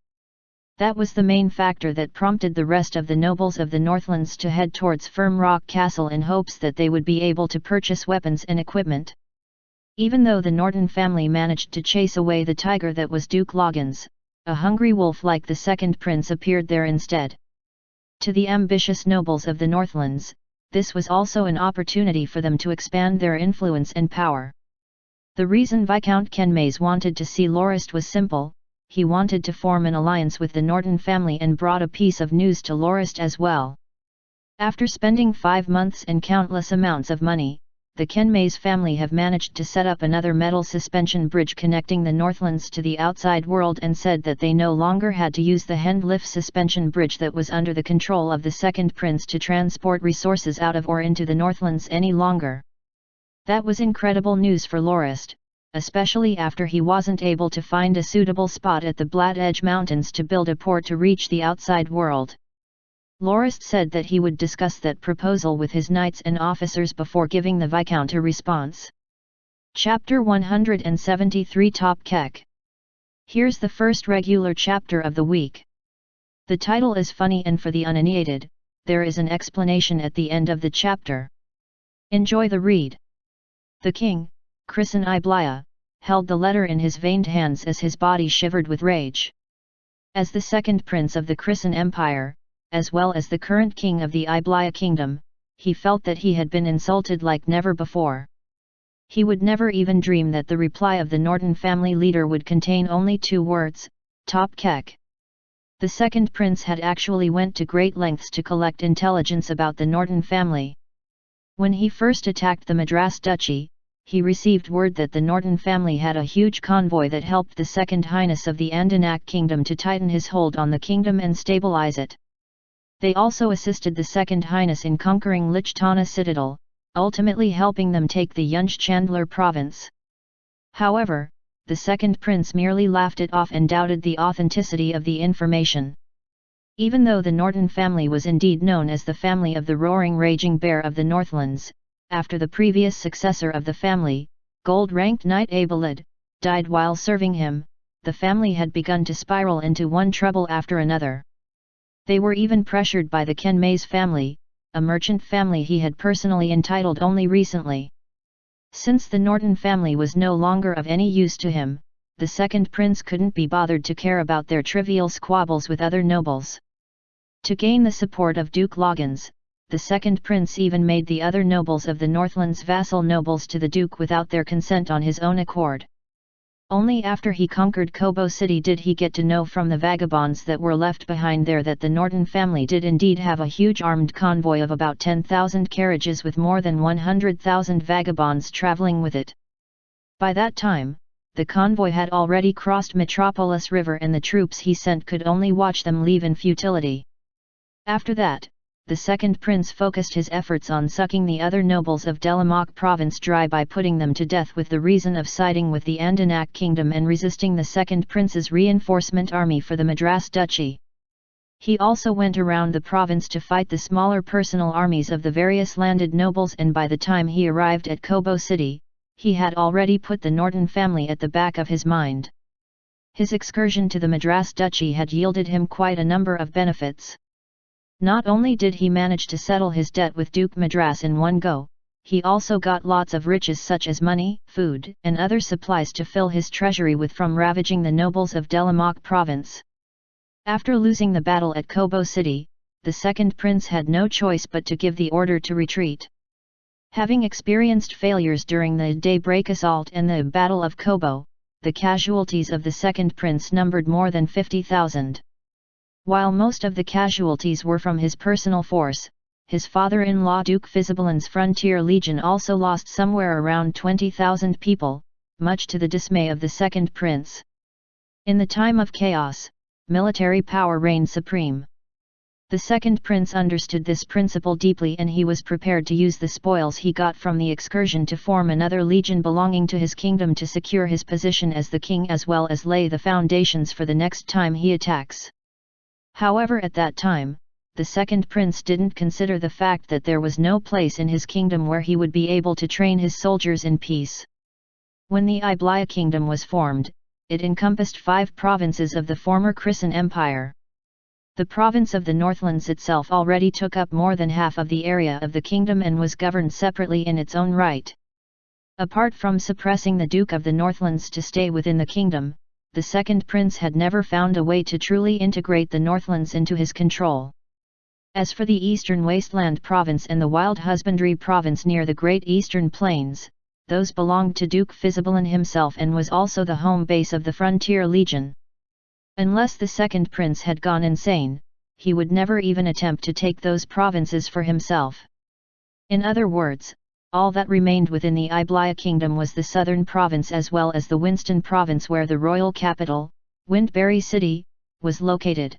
That was the main factor that prompted the rest of the nobles of the Northlands to head towards Firm Rock Castle in hopes that they would be able to purchase weapons and equipment. Even though the Norton family managed to chase away the tiger that was Duke Loggins, a hungry wolf like the second prince appeared there instead. To the ambitious nobles of the Northlands, this was also an opportunity for them to expand their influence and power. The reason Viscount Kenmays wanted to see Lorist was simple: he wanted to form an alliance with the Norton family and brought a piece of news to Lorist as well. After spending 5 months and countless amounts of money, the Kenmays family have managed to set up another metal suspension bridge connecting the Northlands to the outside world, and said that they no longer had to use the Hendliff suspension bridge that was under the control of the second prince to transport resources out of or into the Northlands any longer. That was incredible news for Lorist, especially after he wasn't able to find a suitable spot at the Black Edge Mountains to build a port to reach the outside world. Lorist said that he would discuss that proposal with his knights and officers before giving the Viscount a response. Chapter 173 Top Kek. Here's the first regular chapter of the week. The title is funny, and for the uninitiated, there is an explanation at the end of the chapter. Enjoy the read. The king, Krisan Iblaya, held the letter in his veined hands as his body shivered with rage. As the second prince of the Krisan Empire, as well as the current king of the Iblaya kingdom, he felt that he had been insulted like never before. He would never even dream that the reply of the Norton family leader would contain only 2 words, Top Kek. The second prince had actually went to great lengths to collect intelligence about the Norton family. When he first attacked the Madras Duchy, he received word that the Norton family had a huge convoy that helped the Second Highness of the Andanak kingdom to tighten his hold on the kingdom and stabilize it. They also assisted the Second Highness in conquering Lichtana Citadel, ultimately helping them take the Yunj Chandler province. However, the second prince merely laughed it off and doubted the authenticity of the information. Even though the Norton family was indeed known as the family of the Roaring Raging Bear of the Northlands, after the previous successor of the family, gold-ranked Knight Abelid, died while serving him. The family had begun to spiral into one trouble after another. They were even pressured by the Kenmays family, a merchant family he had personally entitled only recently. Since the Norton family was no longer of any use to him, the second prince couldn't be bothered to care about their trivial squabbles with other nobles. To gain the support of Duke Loggins, the second prince even made the other nobles of the Northlands vassal nobles to the duke without their consent on his own accord. Only after he conquered Kobo City did he get to know from the vagabonds that were left behind there that the Norton family did indeed have a huge armed convoy of about 10,000 carriages with more than 100,000 vagabonds traveling with it. By that time, the convoy had already crossed Metropolis River and the troops he sent could only watch them leave in futility. After that, the second prince focused his efforts on sucking the other nobles of Delamoc province dry by putting them to death with the reason of siding with the Andanak kingdom and resisting the second prince's reinforcement army for the Madras Duchy. He also went around the province to fight the smaller personal armies of the various landed nobles, and by the time he arrived at Kobo City, he had already put the Norton family at the back of his mind. His excursion to the Madras Duchy had yielded him quite a number of benefits. Not only did he manage to settle his debt with Duke Madras in one go, he also got lots of riches such as money, food, and other supplies to fill his treasury with from ravaging the nobles of Delamoc province. After losing the battle at Kobo City, the second prince had no choice but to give the order to retreat. Having experienced failures during the Daybreak assault and the Battle of Kobo, the casualties of the second prince numbered more than 50,000. While most of the casualties were from his personal force, his father-in-law Duke Fisibelin's frontier legion also lost somewhere around 20,000 people, much to the dismay of the second prince. In the time of chaos, military power reigned supreme. The second prince understood this principle deeply, and he was prepared to use the spoils he got from the excursion to form another legion belonging to his kingdom to secure his position as the king as well as lay the foundations for the next time he attacks. However, at that time, the second prince didn't consider the fact that there was no place in his kingdom where he would be able to train his soldiers in peace. When the Iblaya kingdom was formed, it encompassed 5 provinces of the former Chrisan Empire. The province of the Northlands itself already took up more than half of the area of the kingdom and was governed separately in its own right. Apart from suppressing the Duke of the Northlands to stay within the kingdom, the second prince had never found a way to truly integrate the Northlands into his control. As for the Eastern Wasteland province and the Wild Husbandry province near the Great Eastern Plains, those belonged to Duke Fisibilin himself and was also the home base of the Frontier Legion. Unless the second prince had gone insane, he would never even attempt to take those provinces for himself. In other words, all that remained within the Iblaya kingdom was the southern province as well as the Winston province where the royal capital, Windberry City, was located.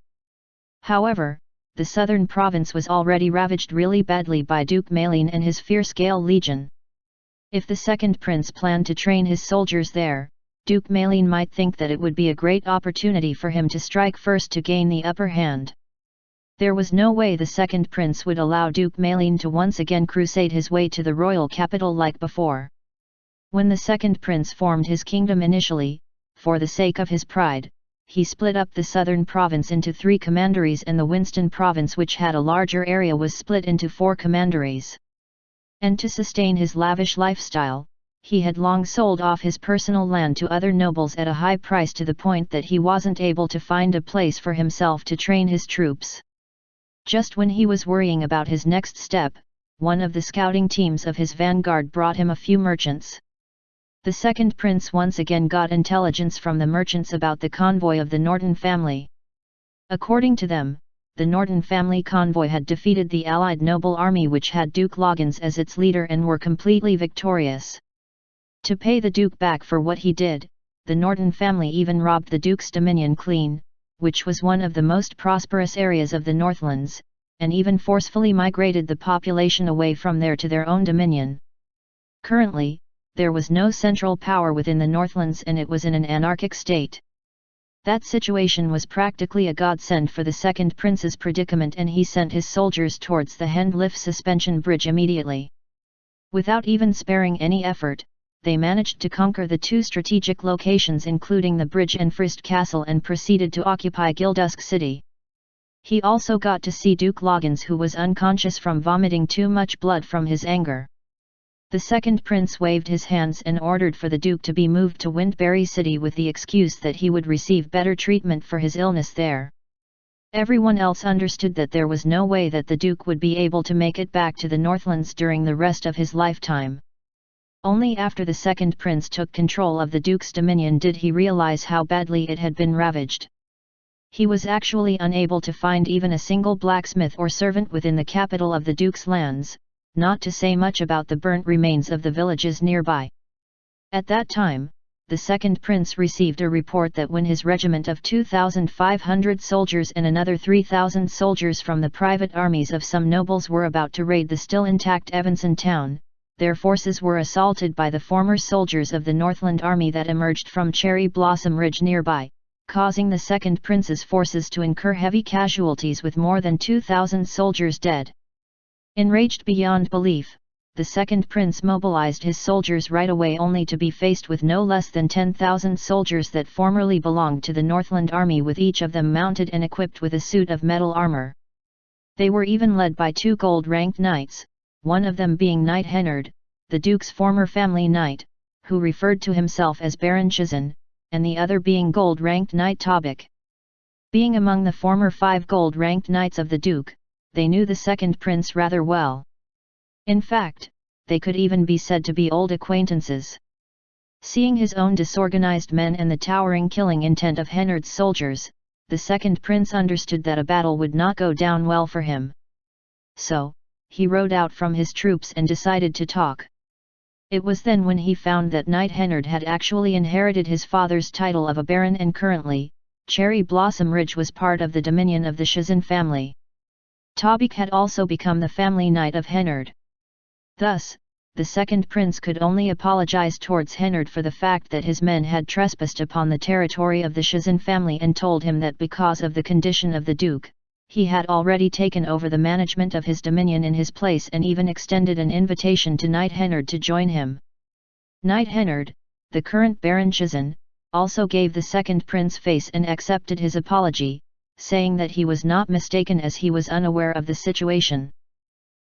However, the southern province was already ravaged really badly by Duke Malin and his fierce-scale legion. If the second prince planned to train his soldiers there, Duke Malin might think that it would be a great opportunity for him to strike first to gain the upper hand. There was no way the second prince would allow Duke Malin to once again crusade his way to the royal capital like before. When the second prince formed his kingdom initially, for the sake of his pride, he split up the southern province into 3 commanderies, and the Winston province, which had a larger area, was split into 4 commanderies. And to sustain his lavish lifestyle, he had long sold off his personal land to other nobles at a high price to the point that he wasn't able to find a place for himself to train his troops. Just when he was worrying about his next step, one of the scouting teams of his vanguard brought him a few merchants. The second prince once again got intelligence from the merchants about the convoy of the Norton family. According to them, the Norton family convoy had defeated the allied noble army which had Duke Loggins as its leader and were completely victorious. To pay the Duke back for what he did, the Norton family even robbed the Duke's dominion clean, which was one of the most prosperous areas of the Northlands, and even forcefully migrated the population away from there to their own dominion. Currently, there was no central power within the Northlands and it was in an anarchic state. That situation was practically a godsend for the second prince's predicament, and he sent his soldiers towards the Hendliffe suspension bridge immediately. Without even sparing any effort, they managed to conquer the two strategic locations including the bridge and Frist Castle and proceeded to occupy Gildusk City. He also got to see Duke Loggins, who was unconscious from vomiting too much blood from his anger. The second prince waved his hands and ordered for the Duke to be moved to Windberry City with the excuse that he would receive better treatment for his illness there. Everyone else understood that there was no way that the Duke would be able to make it back to the Northlands during the rest of his lifetime. Only after the second prince took control of the Duke's dominion did he realize how badly it had been ravaged. He was actually unable to find even a single blacksmith or servant within the capital of the Duke's lands, not to say much about the burnt remains of the villages nearby. At that time, the second prince received a report that when his regiment of 2,500 soldiers and another 3,000 soldiers from the private armies of some nobles were about to raid the still intact Evanston town, their forces were assaulted by the former soldiers of the Northland Army that emerged from Cherry Blossom Ridge nearby, causing the second prince's forces to incur heavy casualties with more than 2,000 soldiers dead. Enraged beyond belief, the second prince mobilized his soldiers right away only to be faced with no less than 10,000 soldiers that formerly belonged to the Northland Army, with each of them mounted and equipped with a suit of metal armor. They were even led by two gold-ranked knights, one of them being Knight Hennard, the Duke's former family knight, who referred to himself as Baron Chizin, and the other being gold-ranked Knight Tobik. Being among the former 5 gold-ranked knights of the Duke, they knew the second prince rather well. In fact, they could even be said to be old acquaintances. Seeing his own disorganized men and the towering killing intent of Hennard's soldiers, the second prince understood that a battle would not go down well for him. So, he rode out from his troops and decided to talk. It was then when he found that Knight Hennard had actually inherited his father's title of a baron, and currently, Cherry Blossom Ridge was part of the dominion of the Chizin family. Tobik had also become the family knight of Hennard. Thus, the second prince could only apologize towards Hennard for the fact that his men had trespassed upon the territory of the Chizin family, and told him that because of the condition of the Duke, he had already taken over the management of his dominion in his place, and even extended an invitation to Knight Hennard to join him. Knight Hennard, the current Baron Chizin, also gave the second prince face and accepted his apology, saying that he was not mistaken as he was unaware of the situation.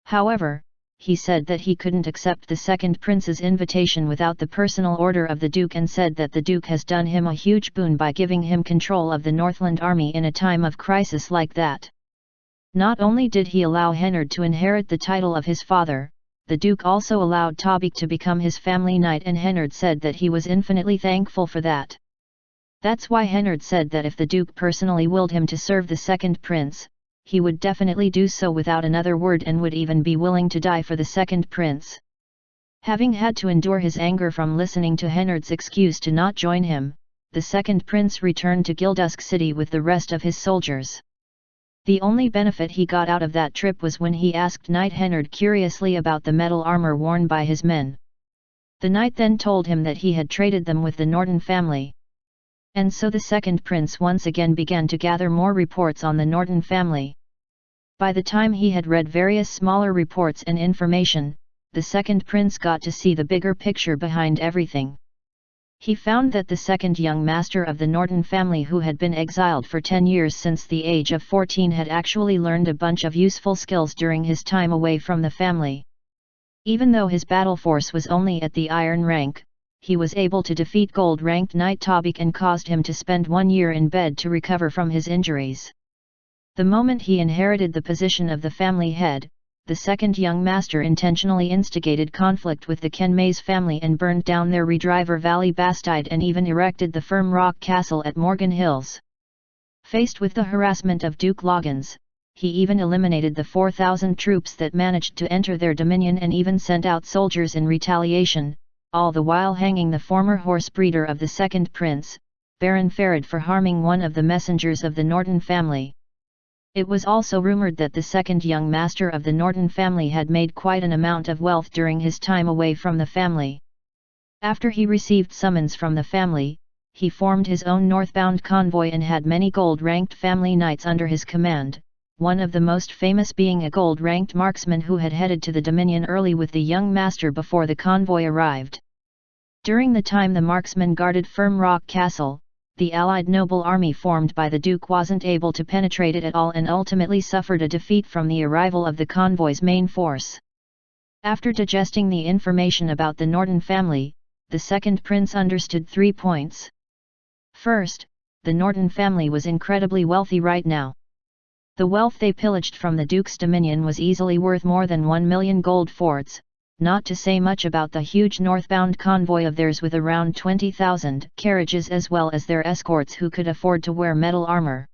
However, he said that he couldn't accept the second prince's invitation without the personal order of the Duke, and said that the Duke has done him a huge boon by giving him control of the Northland Army in a time of crisis like that. Not only did he allow Hennard to inherit the title of his father, the Duke also allowed Tobik to become his family knight, and Hennard said that he was infinitely thankful for that. That's why Hennard said that if the Duke personally willed him to serve the second prince, he would definitely do so without another word, and would even be willing to die for the second prince. Having had to endure his anger from listening to Hennard's excuse to not join him, the second prince returned to Gildusk City with the rest of his soldiers. The only benefit he got out of that trip was when he asked Knight Hennard curiously about the metal armor worn by his men. The knight then told him that he had traded them with the Norton family. And so the second prince once again began to gather more reports on the Norton family. By the time he had read various smaller reports and information, the second prince got to see the bigger picture behind everything. He found that the second young master of the Norton family, who had been exiled for 10 years since the age of 14, had actually learned a bunch of useful skills during his time away from the family. Even though his battle force was only at the iron rank, he was able to defeat gold-ranked Knight Tobik and caused him to spend 1 year in bed to recover from his injuries. The moment he inherited the position of the family head, the second young master intentionally instigated conflict with the Kenmays family and burned down their Redriver Valley Bastide, and even erected the Firm Rock Castle at Morgan Hills. Faced with the harassment of Duke Loggins, he even eliminated the 4,000 troops that managed to enter their dominion, and even sent out soldiers in retaliation, all the while hanging the former horse breeder of the second prince, Baron Farid, for harming one of the messengers of the Norton family. It was also rumored that the second young master of the Norton family had made quite an amount of wealth during his time away from the family. After he received summons from the family, he formed his own northbound convoy and had many gold-ranked family knights under his command, one of the most famous being a gold-ranked marksman who had headed to the Dominion early with the young master before the convoy arrived. During the time the marksmen guarded Firm Rock Castle, the allied noble army formed by the Duke wasn't able to penetrate it at all and ultimately suffered a defeat from the arrival of the convoy's main force. After digesting the information about the Norton family, the second prince understood 3 points. First, the Norton family was incredibly wealthy right now. The wealth they pillaged from the Duke's dominion was easily worth more than 1 million gold forts, not to say much about the huge northbound convoy of theirs with around 20,000 carriages as well as their escorts who could afford to wear metal armor.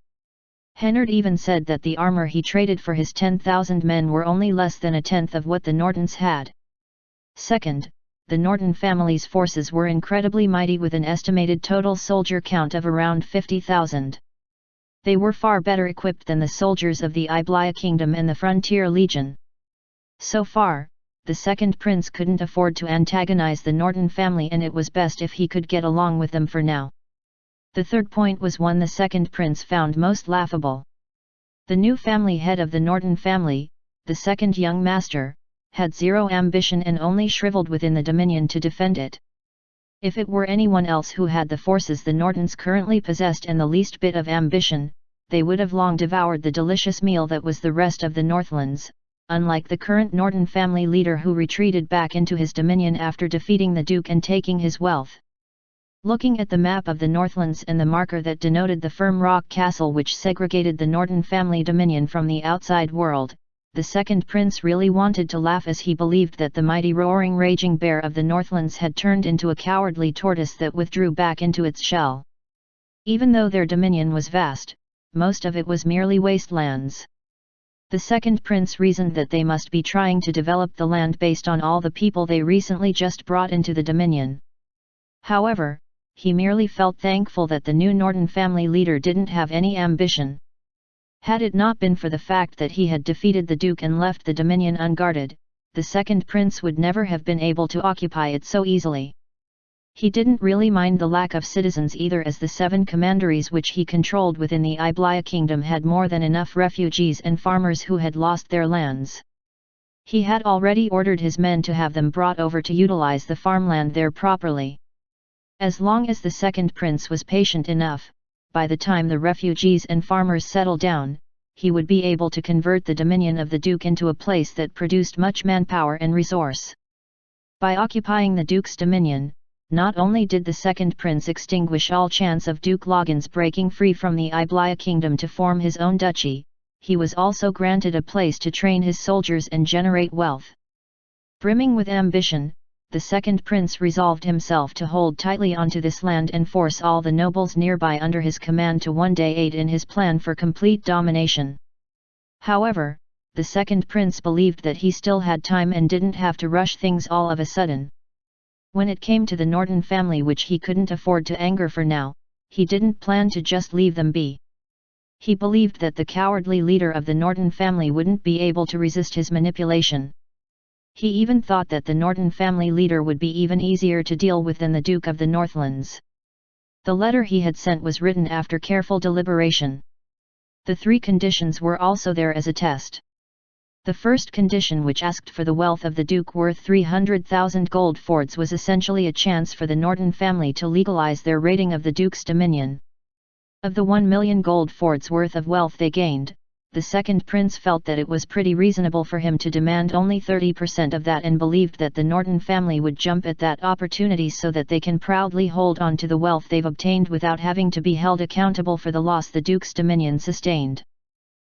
Hennard even said that the armor he traded for his 10,000 men were only less than a tenth of what the Nortons had. Second, the Norton family's forces were incredibly mighty with an estimated total soldier count of around 50,000. They were far better equipped than the soldiers of the Iblia Kingdom and the Frontier Legion. So far, the second prince couldn't afford to antagonize the Norton family and it was best if he could get along with them for now. The third point was one the second prince found most laughable. The new family head of the Norton family, the second young master, had zero ambition and only shriveled within the dominion to defend it. If it were anyone else who had the forces the Nortons currently possessed and the least bit of ambition, they would have long devoured the delicious meal that was the rest of the Northlands, unlike the current Norton family leader who retreated back into his dominion after defeating the Duke and taking his wealth. Looking at the map of the Northlands and the marker that denoted the Firm Rock Castle which segregated the Norton family dominion from the outside world, the second prince really wanted to laugh as he believed that the mighty roaring raging bear of the Northlands had turned into a cowardly tortoise that withdrew back into its shell. Even though their dominion was vast, most of it was merely wastelands. The second prince reasoned that they must be trying to develop the land based on all the people they recently just brought into the dominion. However, he merely felt thankful that the new Norton family leader didn't have any ambition. Had it not been for the fact that he had defeated the Duke and left the dominion unguarded, the second prince would never have been able to occupy it so easily. He didn't really mind the lack of citizens either as the 7 commanderies which he controlled within the Iblia Kingdom had more than enough refugees and farmers who had lost their lands. He had already ordered his men to have them brought over to utilize the farmland there properly. As long as the second prince was patient enough, by the time the refugees and farmers settled down, he would be able to convert the dominion of the Duke into a place that produced much manpower and resource. By occupying the Duke's dominion, not only did the second prince extinguish all chance of Duke Logan's breaking free from the Iblia Kingdom to form his own duchy, he was also granted a place to train his soldiers and generate wealth. Brimming with ambition, the second prince resolved himself to hold tightly onto this land and force all the nobles nearby under his command to one day aid in his plan for complete domination. However, the second prince believed that he still had time and didn't have to rush things all of a sudden. When it came to the Norton family which he couldn't afford to anger for now, he didn't plan to just leave them be. He believed that the cowardly leader of the Norton family wouldn't be able to resist his manipulation. He even thought that the Norton family leader would be even easier to deal with than the Duke of the Northlands. The letter he had sent was written after careful deliberation. The 3 conditions were also there as a test. The first condition, which asked for the wealth of the Duke worth 300,000 gold forts, was essentially a chance for the Norton family to legalize their raiding of the Duke's dominion. Of the 1 million gold forts worth of wealth they gained, the second prince felt that it was pretty reasonable for him to demand only 30% of that and believed that the Norton family would jump at that opportunity so that they can proudly hold on to the wealth they've obtained without having to be held accountable for the loss the Duke's dominion sustained.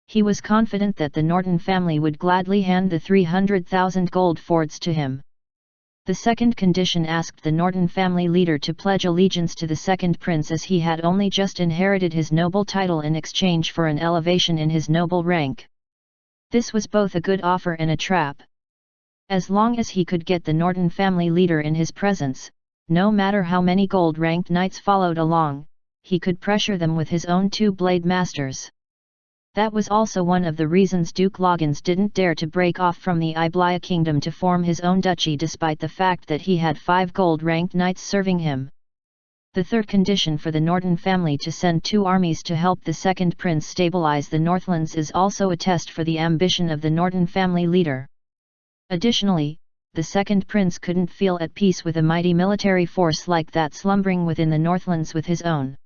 He was confident that the Norton family would gladly hand the 300,000 gold forts to him. The second condition asked the Norton family leader to pledge allegiance to the second prince as he had only just inherited his noble title in exchange for an elevation in his noble rank. This was both a good offer and a trap. As long as he could get the Norton family leader in his presence, no matter how many gold-ranked knights followed along, he could pressure them with his own 2 blade masters. That was also one of the reasons Duke Loggins didn't dare to break off from the Iblia Kingdom to form his own duchy despite the fact that he had 5 gold-ranked knights serving him. The third condition for the Norton family to send 2 armies to help the second prince stabilize the Northlands is also a test for the ambition of the Norton family leader. Additionally, the second prince couldn't feel at peace with a mighty military force like that slumbering within the Northlands with his own.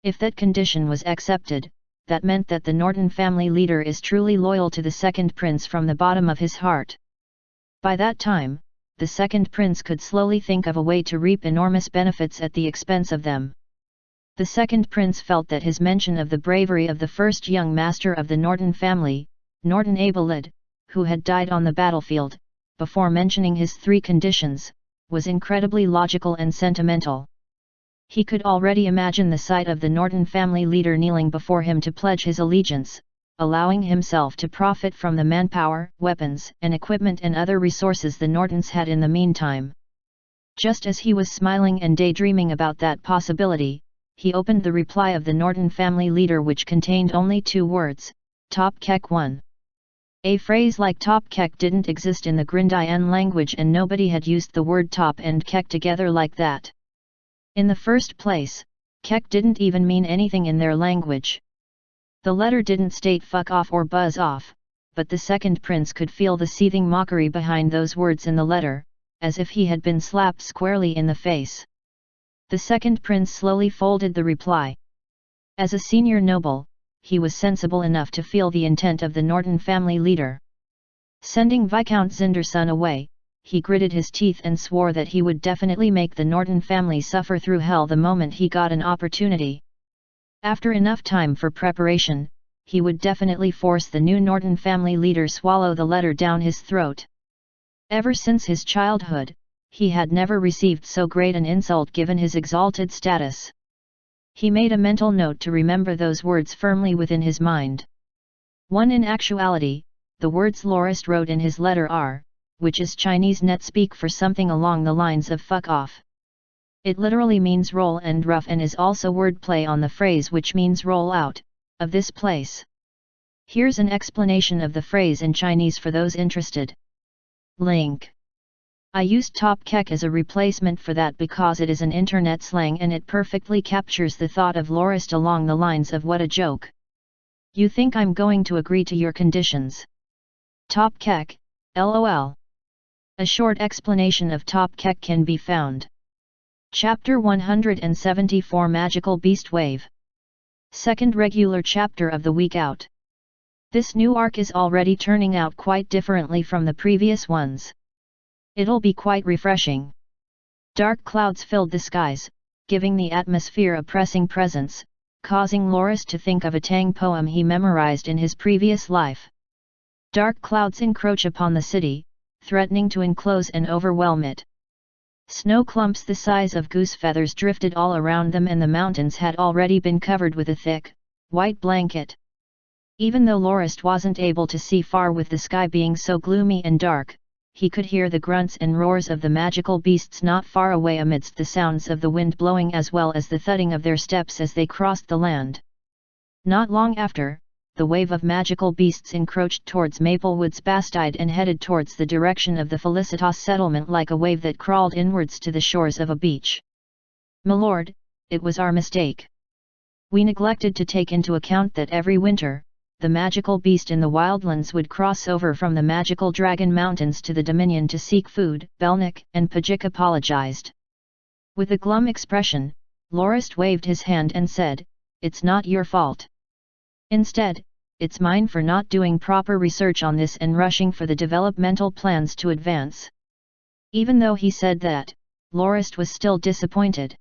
If that condition was accepted, that meant that the Norton family leader is truly loyal to the second prince from the bottom of his heart. By that time, the second prince could slowly think of a way to reap enormous benefits at the expense of them. The second prince felt that his mention of the bravery of the first young master of the Norton family, Norton Abelid, who had died on the battlefield, before mentioning his 3 conditions, was incredibly logical and sentimental. He could already imagine the sight of the Norton family leader kneeling before him to pledge his allegiance, allowing himself to profit from the manpower, weapons and equipment and other resources the Nortons had in the meantime. Just as he was smiling and daydreaming about that possibility, he opened the reply of the Norton family leader, which contained only 2 words, Top Kek 1. A phrase like Top Kek didn't exist in the Grindian language, and nobody had used the word top and kek together like that. In the first place, kek didn't even mean anything in their language. The letter didn't state fuck off or buzz off, but the second prince could feel the seething mockery behind those words in the letter, as if he had been slapped squarely in the face. The second prince slowly folded the reply. As a senior noble, he was sensible enough to feel the intent of the Norton family leader. Sending Viscount Zinderson away, he gritted his teeth and swore that he would definitely make the Norton family suffer through hell the moment he got an opportunity. After enough time for preparation, he would definitely force the new Norton family leader swallow the letter down his throat. Ever since his childhood, he had never received so great an insult given his exalted status. He made a mental note to remember those words firmly within his mind. 1. In actuality, the words Lorist wrote in his letter are, which is Chinese net speak for something along the lines of fuck off. It literally means roll and rough, and is also wordplay on the phrase which means roll out, of this place. Here's an explanation of the phrase in Chinese for those interested. Link. I used Top Kek as a replacement for that because it is an internet slang and it perfectly captures the thought of Lorist along the lines of what a joke. You think I'm going to agree to your conditions? Top Kek, LOL. A short explanation of Top Kek can be found. Chapter 174 Magical Beast Wave. Second regular chapter of the week out. This new arc is already turning out quite differently from the previous ones. It'll be quite refreshing. Dark clouds filled the skies, giving the atmosphere a pressing presence, causing Loris to think of a Tang poem he memorized in his previous life. Dark clouds encroach upon the city, threatening to enclose and overwhelm it. Snow clumps the size of goose feathers drifted all around them, and the mountains had already been covered with a thick, white blanket. Even though Loris wasn't able to see far with the sky being so gloomy and dark, he could hear the grunts and roars of the magical beasts not far away amidst the sounds of the wind blowing as well as the thudding of their steps as they crossed the land. Not long after, the wave of magical beasts encroached towards Maplewood's Bastide and headed towards the direction of the Felicitas settlement like a wave that crawled inwards to the shores of a beach. "My lord, it was our mistake. We neglected to take into account that every winter, the magical beast in the wildlands would cross over from the magical Dragon Mountains to the Dominion to seek food," Belnick and Pajik apologized. With a glum expression, Lorist waved his hand and said, "It's not your fault. Instead, it's mine for not doing proper research on this and rushing for the developmental plans to advance." Even though he said that, Lorist was still disappointed.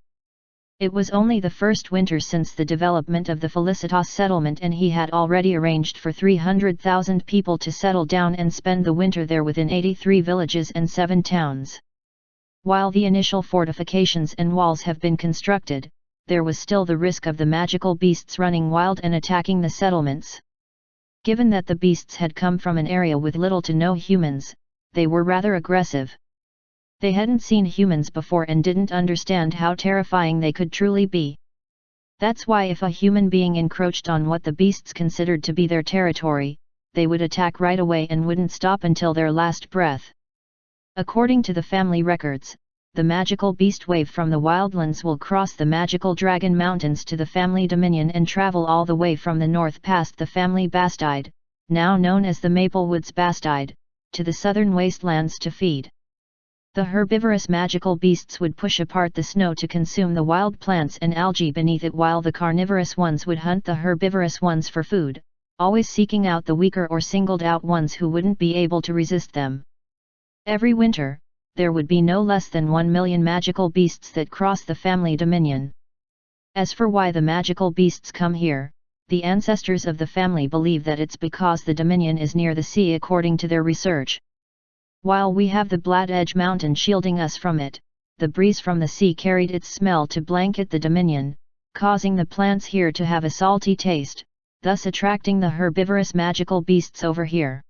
It was only the first winter since the development of the Felicitas settlement, and he had already arranged for 300,000 people to settle down and spend the winter there within 83 villages and 7 towns. While the initial fortifications and walls have been constructed, there was still the risk of the magical beasts running wild and attacking the settlements. Given that the beasts had come from an area with little to no humans, they were rather aggressive. They hadn't seen humans before and didn't understand how terrifying they could truly be. That's why if a human being encroached on what the beasts considered to be their territory, they would attack right away and wouldn't stop until their last breath. According to the family records, the magical beast wave from the wildlands will cross the magical Dragon Mountains to the family dominion and travel all the way from the north past the family Bastide, now known as the Maplewoods Bastide, to the southern wastelands to feed. The herbivorous magical beasts would push apart the snow to consume the wild plants and algae beneath it, while the carnivorous ones would hunt the herbivorous ones for food, always seeking out the weaker or singled out ones who wouldn't be able to resist them. Every winter, there would be no less than 1 million magical beasts that cross the family dominion. As for why the magical beasts come here, the ancestors of the family believe that it's because the dominion is near the sea according to their research. While we have the Black Edge Mountain shielding us from it, the breeze from the sea carried its smell to blanket the dominion, causing the plants here to have a salty taste, thus attracting the herbivorous magical beasts over here.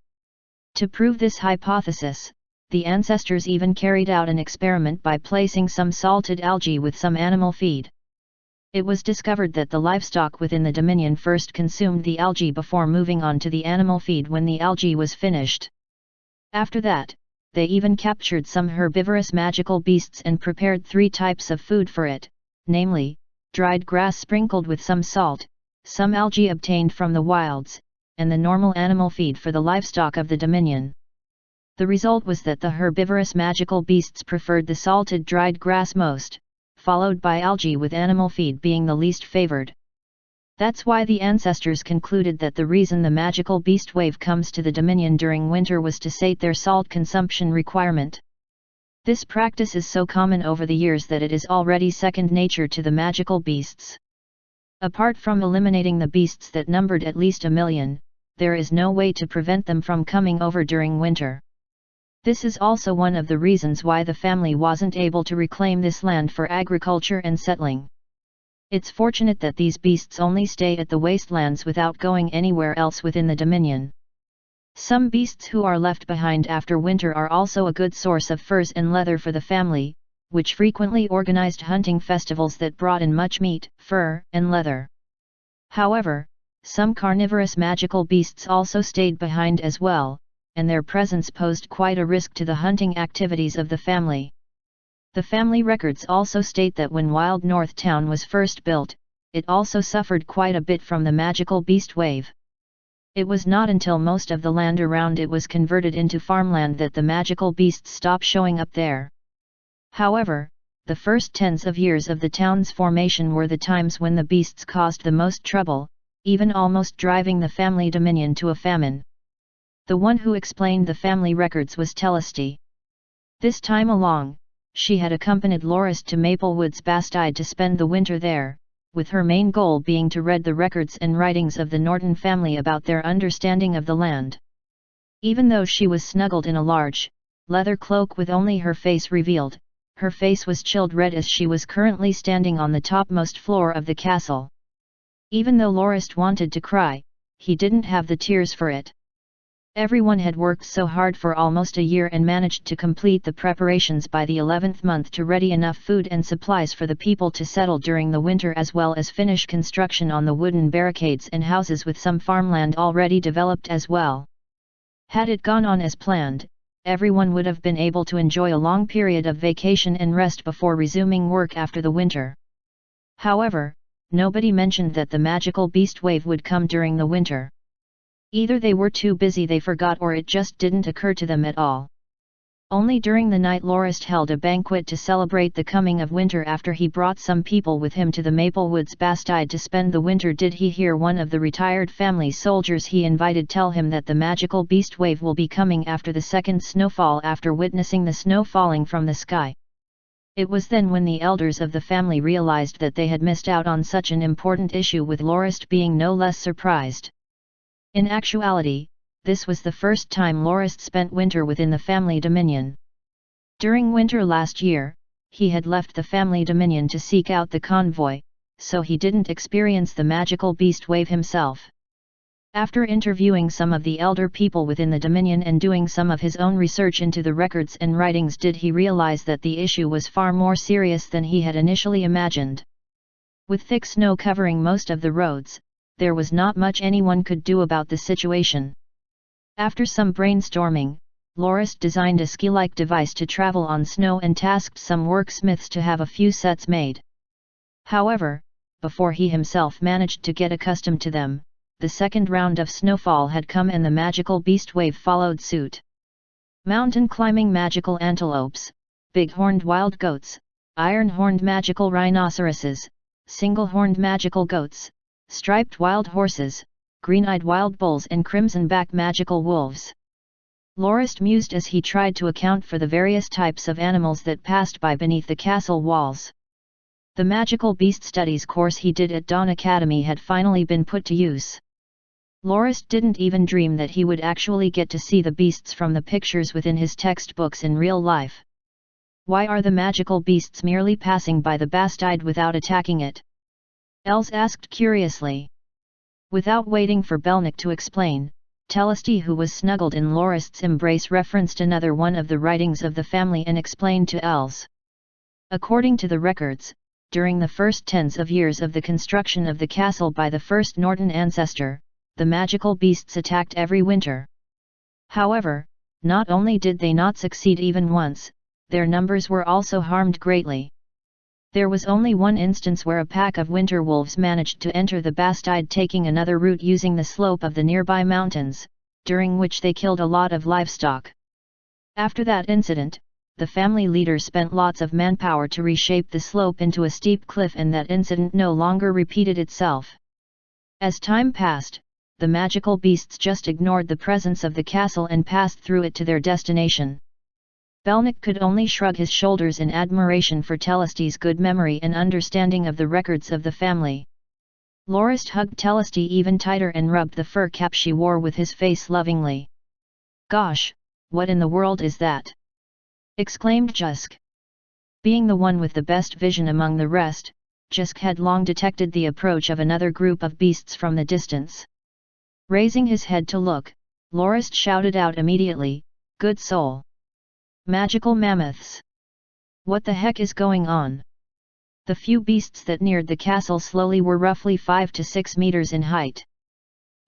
To prove this hypothesis, the ancestors even carried out an experiment by placing some salted algae with some animal feed. It was discovered that the livestock within the dominion first consumed the algae before moving on to the animal feed when the algae was finished. After that, they even captured some herbivorous magical beasts and prepared 3 types of food for it, namely, dried grass sprinkled with some salt, some algae obtained from the wilds, and the normal animal feed for the livestock of the dominion. The result was that the herbivorous magical beasts preferred the salted dried grass most, followed by algae, with animal feed being the least favored. That's why the ancestors concluded that the reason the magical beast wave comes to the dominion during winter was to sate their salt consumption requirement. This practice is so common over the years that it is already second nature to the magical beasts. Apart from eliminating the beasts that numbered at least 1 million, there is no way to prevent them from coming over during winter. This is also one of the reasons why the family wasn't able to reclaim this land for agriculture and settling. It's fortunate that these beasts only stay at the wastelands without going anywhere else within the dominion. Some beasts who are left behind after winter are also a good source of furs and leather for the family, which frequently organized hunting festivals that brought in much meat, fur, and leather. However, some carnivorous magical beasts also stayed behind as well, and their presence posed quite a risk to the hunting activities of the family. The family records also state that when Wild North Town was first built, it also suffered quite a bit from the magical beast wave. It was not until most of the land around it was converted into farmland that the magical beasts stopped showing up there. However, the first tens of years of the town's formation were the times when the beasts caused the most trouble, even almost driving the family dominion to a famine. The one who explained the family records was Telesty. This time along, she had accompanied Lorist to Maplewoods Bastide to spend the winter there, with her main goal being to read the records and writings of the Norton family about their understanding of the land. Even though she was snuggled in a large, leather cloak with only her face revealed, her face was chilled red as she was currently standing on the topmost floor of the castle. Even though Lorist wanted to cry, he didn't have the tears for it. Everyone had worked so hard for almost a year and managed to complete the preparations by the 11th month to ready enough food and supplies for the people to settle during the winter, as well as finish construction on the wooden barricades and houses with some farmland already developed as well. Had it gone on as planned, everyone would have been able to enjoy a long period of vacation and rest before resuming work after the winter. However, nobody mentioned that the magical beast wave would come during the winter. Either they were too busy they forgot, or it just didn't occur to them at all. Only during the night Lorist held a banquet to celebrate the coming of winter after he brought some people with him to the Maplewoods Bastide to spend the winter did he hear one of the retired family soldiers he invited tell him that the magical beast wave will be coming after the second snowfall, after witnessing the snow falling from the sky. It was then when the elders of the family realized that they had missed out on such an important issue, with Lorist being no less surprised. In actuality, this was the first time Lorist spent winter within the family dominion. During winter last year, he had left the family dominion to seek out the convoy, so he didn't experience the magical beast wave himself. After interviewing some of the elder people within the dominion and doing some of his own research into the records and writings did he realize that the issue was far more serious than he had initially imagined. With thick snow covering most of the roads, there was not much anyone could do about the situation. After some brainstorming, Lorist designed a ski-like device to travel on snow and tasked some worksmiths to have a few sets made. However, before he himself managed to get accustomed to them, the second round of snowfall had come and the magical beast wave followed suit. Mountain climbing magical antelopes, big-horned wild goats, iron-horned magical rhinoceroses, single-horned magical goats, striped wild horses, green-eyed wild bulls and crimson-backed magical wolves. Lorist mused as he tried to account for the various types of animals that passed by beneath the castle walls. The magical beast studies course he did at Dawn Academy had finally been put to use. Lorist didn't even dream that he would actually get to see the beasts from the pictures within his textbooks in real life. Why are the magical beasts merely passing by the bastide without attacking it? Els asked curiously. Without waiting for Belnick to explain, Telesty, who was snuggled in Lorist's embrace, referenced another one of the writings of the family and explained to Els. According to the records, during the first tens of years of the construction of the castle by the first Norton ancestor, the magical beasts attacked every winter. However, not only did they not succeed even once, their numbers were also harmed greatly. There was only one instance where a pack of winter wolves managed to enter the bastide, taking another route using the slope of the nearby mountains, during which they killed a lot of livestock. After that incident, the family leader spent lots of manpower to reshape the slope into a steep cliff, and that incident no longer repeated itself. As time passed, the magical beasts just ignored the presence of the castle and passed through it to their destination. Belnick could only shrug his shoulders in admiration for Telesty's good memory and understanding of the records of the family. Lorist hugged Telesty even tighter and rubbed the fur cap she wore with his face lovingly. "Gosh, what in the world is that?" exclaimed Jusk. Being the one with the best vision among the rest, Jusk had long detected the approach of another group of beasts from the distance. Raising his head to look, Lorist shouted out immediately, "Good soul! Magical mammoths! What the heck is going on?" The few beasts that neared the castle slowly were roughly 5 to 6 meters in height.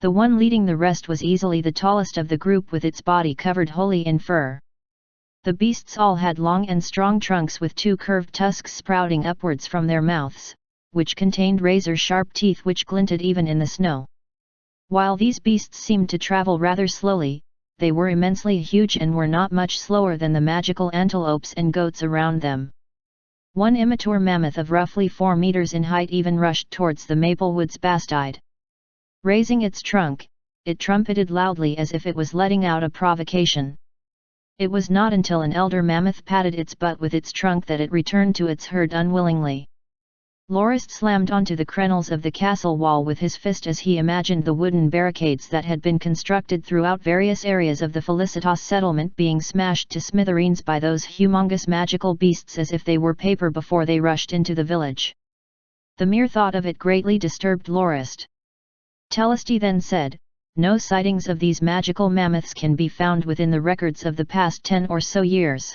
The one leading the rest was easily the tallest of the group, with its body covered wholly in fur. The beasts all had long and strong trunks with 2 curved tusks sprouting upwards from their mouths, which contained razor-sharp teeth which glinted even in the snow. While these beasts seemed to travel rather slowly, they were immensely huge and were not much slower than the magical antelopes and goats around them. One immature mammoth of roughly 4 meters in height even rushed towards the Maplewoods bastide. Raising its trunk, it trumpeted loudly as if it was letting out a provocation. It was not until an elder mammoth patted its butt with its trunk that it returned to its herd unwillingly. Lorist slammed onto the crenels of the castle wall with his fist as he imagined the wooden barricades that had been constructed throughout various areas of the Felicitas settlement being smashed to smithereens by those humongous magical beasts as if they were paper before they rushed into the village. The mere thought of it greatly disturbed Lorist. Telesty then said, "No sightings of these magical mammoths can be found within the records of the past 10 or so years.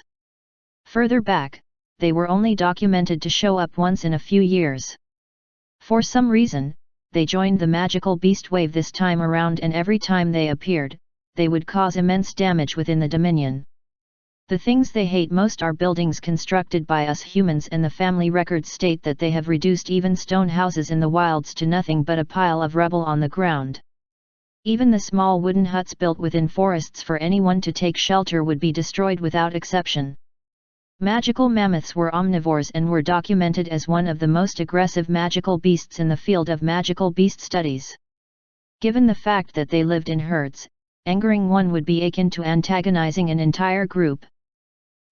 Further back, they were only documented to show up once in a few years. For some reason, they joined the magical beast wave this time around, and every time they appeared, they would cause immense damage within the Dominion. The things they hate most are buildings constructed by us humans, and the family records state that they have reduced even stone houses in the wilds to nothing but a pile of rubble on the ground. Even the small wooden huts built within forests for anyone to take shelter would be destroyed without exception. Magical mammoths were omnivores and were documented as one of the most aggressive magical beasts in the field of magical beast studies. Given the fact that they lived in herds, angering one would be akin to antagonizing an entire group.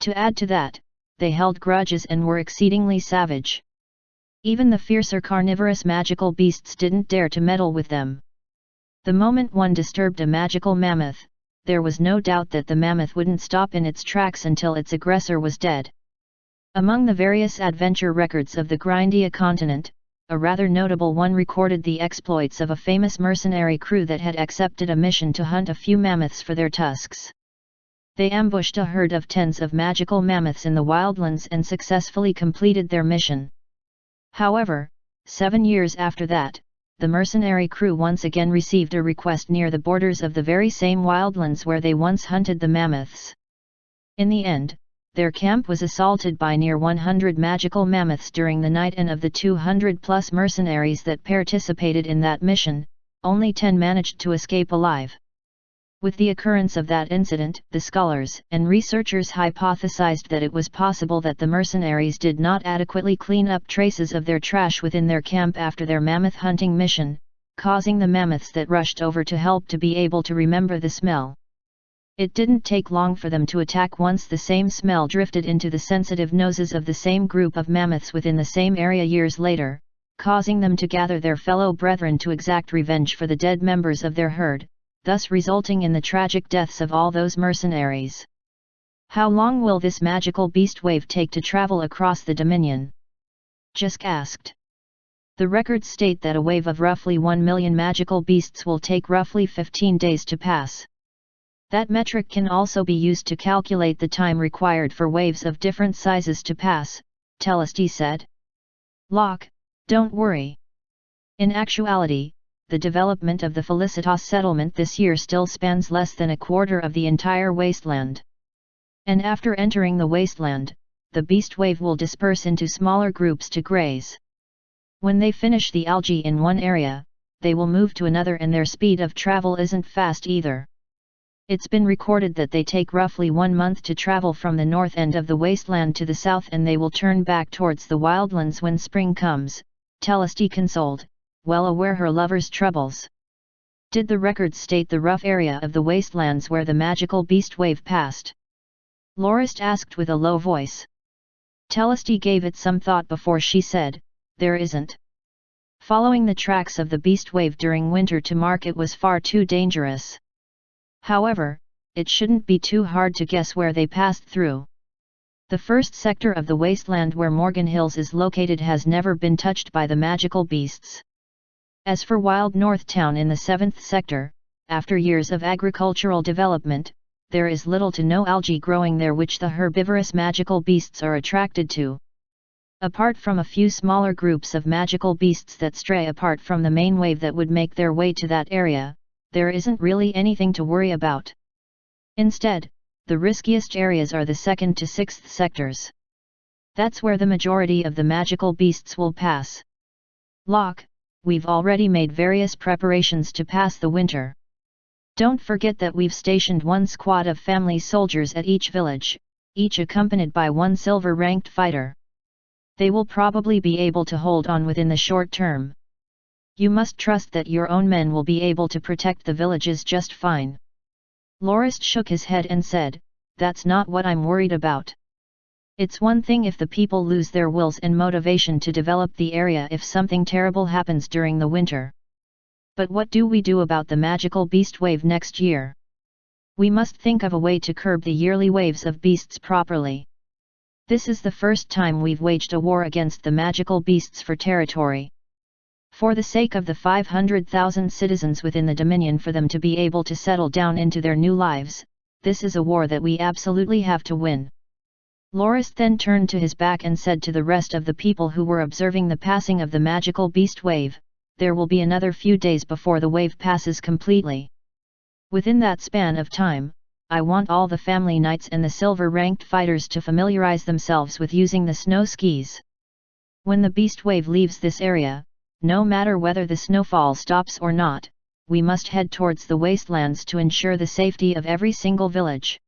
To add to that, they held grudges and were exceedingly savage. Even the fiercer carnivorous magical beasts didn't dare to meddle with them. The moment one disturbed a magical mammoth, there was no doubt that the mammoth wouldn't stop in its tracks until its aggressor was dead. Among the various adventure records of the Grindia continent, a rather notable one recorded the exploits of a famous mercenary crew that had accepted a mission to hunt a few mammoths for their tusks. They ambushed a herd of tens of magical mammoths in the wildlands and successfully completed their mission. However, 7 years after that, the mercenary crew once again received a request near the borders of the very same wildlands where they once hunted the mammoths. In the end, their camp was assaulted by near 100 magical mammoths during the night, and of the 200-plus mercenaries that participated in that mission, only 10 managed to escape alive. With the occurrence of that incident, the scholars and researchers hypothesized that it was possible that the mercenaries did not adequately clean up traces of their trash within their camp after their mammoth hunting mission, causing the mammoths that rushed over to help to be able to remember the smell. It didn't take long for them to attack once the same smell drifted into the sensitive noses of the same group of mammoths within the same area years later, causing them to gather their fellow brethren to exact revenge for the dead members of their herd, thus resulting in the tragic deaths of all those mercenaries. How long will this magical beast wave take to travel across the Dominion? Jusk asked. The records state that a wave of roughly 1 million magical beasts will take roughly 15 days to pass. That metric can also be used to calculate the time required for waves of different sizes to pass, Telesty said. Locke, don't worry. In actuality, the development of the Felicitas settlement this year still spans less than a quarter of the entire wasteland. And after entering the wasteland, the beast wave will disperse into smaller groups to graze. When they finish the algae in one area, they will move to another, and their speed of travel isn't fast either. It's been recorded that they take roughly 1 month to travel from the north end of the wasteland to the south, and they will turn back towards the wildlands when spring comes, Telesty consoled, well aware her lover's troubles. Did the records state the rough area of the wastelands where the magical beast wave passed? Lorist asked with a low voice. Telesty gave it some thought before she said, there isn't. Following the tracks of the beast wave during winter to mark it was far too dangerous. However, it shouldn't be too hard to guess where they passed through. The first sector of the wasteland where Morgan Hills is located has never been touched by the magical beasts. As for Wild North Town in the 7th sector, after years of agricultural development, there is little to no algae growing there which the herbivorous magical beasts are attracted to. Apart from a few smaller groups of magical beasts that stray apart from the main wave that would make their way to that area, there isn't really anything to worry about. Instead, the riskiest areas are the 2nd to 6th sectors. That's where the majority of the magical beasts will pass. Locke, we've already made various preparations to pass the winter. Don't forget that we've stationed one squad of family soldiers at each village, each accompanied by one silver-ranked fighter. They will probably be able to hold on within the short term. You must trust that your own men will be able to protect the villages just fine. Lorist shook his head and said, that's not what I'm worried about. It's one thing if the people lose their wills and motivation to develop the area if something terrible happens during the winter. But what do we do about the magical beast wave next year? We must think of a way to curb the yearly waves of beasts properly. This is the first time we've waged a war against the magical beasts for territory. For the sake of the 500,000 citizens within the Dominion, for them to be able to settle down into their new lives, this is a war that we absolutely have to win. Lorist then turned to his back and said to the rest of the people who were observing the passing of the magical beast wave, there will be another few days before the wave passes completely. Within that span of time, I want all the family knights and the silver-ranked fighters to familiarize themselves with using the snow skis. When the beast wave leaves this area, no matter whether the snowfall stops or not, we must head towards the wastelands to ensure the safety of every single village.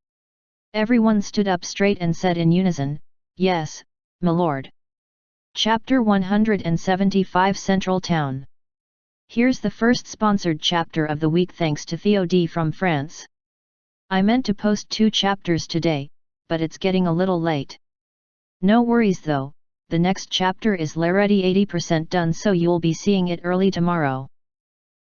Everyone stood up straight and said in unison, yes, my lord. Chapter 175 Central Town. Here's the first sponsored chapter of the week thanks to Theo D from France. I meant to post 2 chapters today, but it's getting a little late. No worries though, the next chapter is already 80% done, so you'll be seeing it early tomorrow.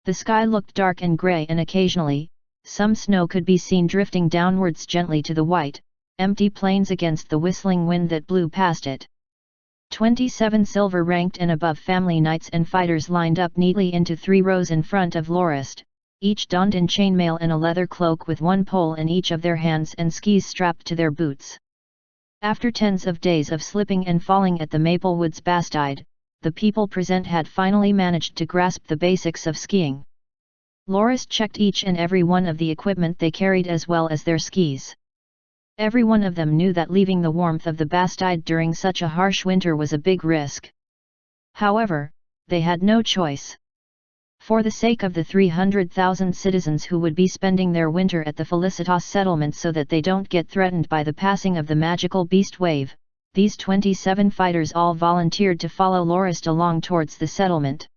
The sky looked dark and grey, and occasionally, some snow could be seen drifting downwards gently to the white, empty plains against the whistling wind that blew past it. 27 silver-ranked and above family knights and fighters lined up neatly into 3 rows in front of Lorist, each donned in chainmail and a leather cloak with one pole in each of their hands and skis strapped to their boots. After tens of days of slipping and falling at the Maplewoods Bastide, the people present had finally managed to grasp the basics of skiing. Lorist checked each and every one of the equipment they carried as well as their skis. Every one of them knew that leaving the warmth of the Bastide during such a harsh winter was a big risk. However, they had no choice. For the sake of the 300,000 citizens who would be spending their winter at the Felicitas settlement so that they don't get threatened by the passing of the magical beast wave, these 27 fighters all volunteered to follow Lorist along towards the settlement.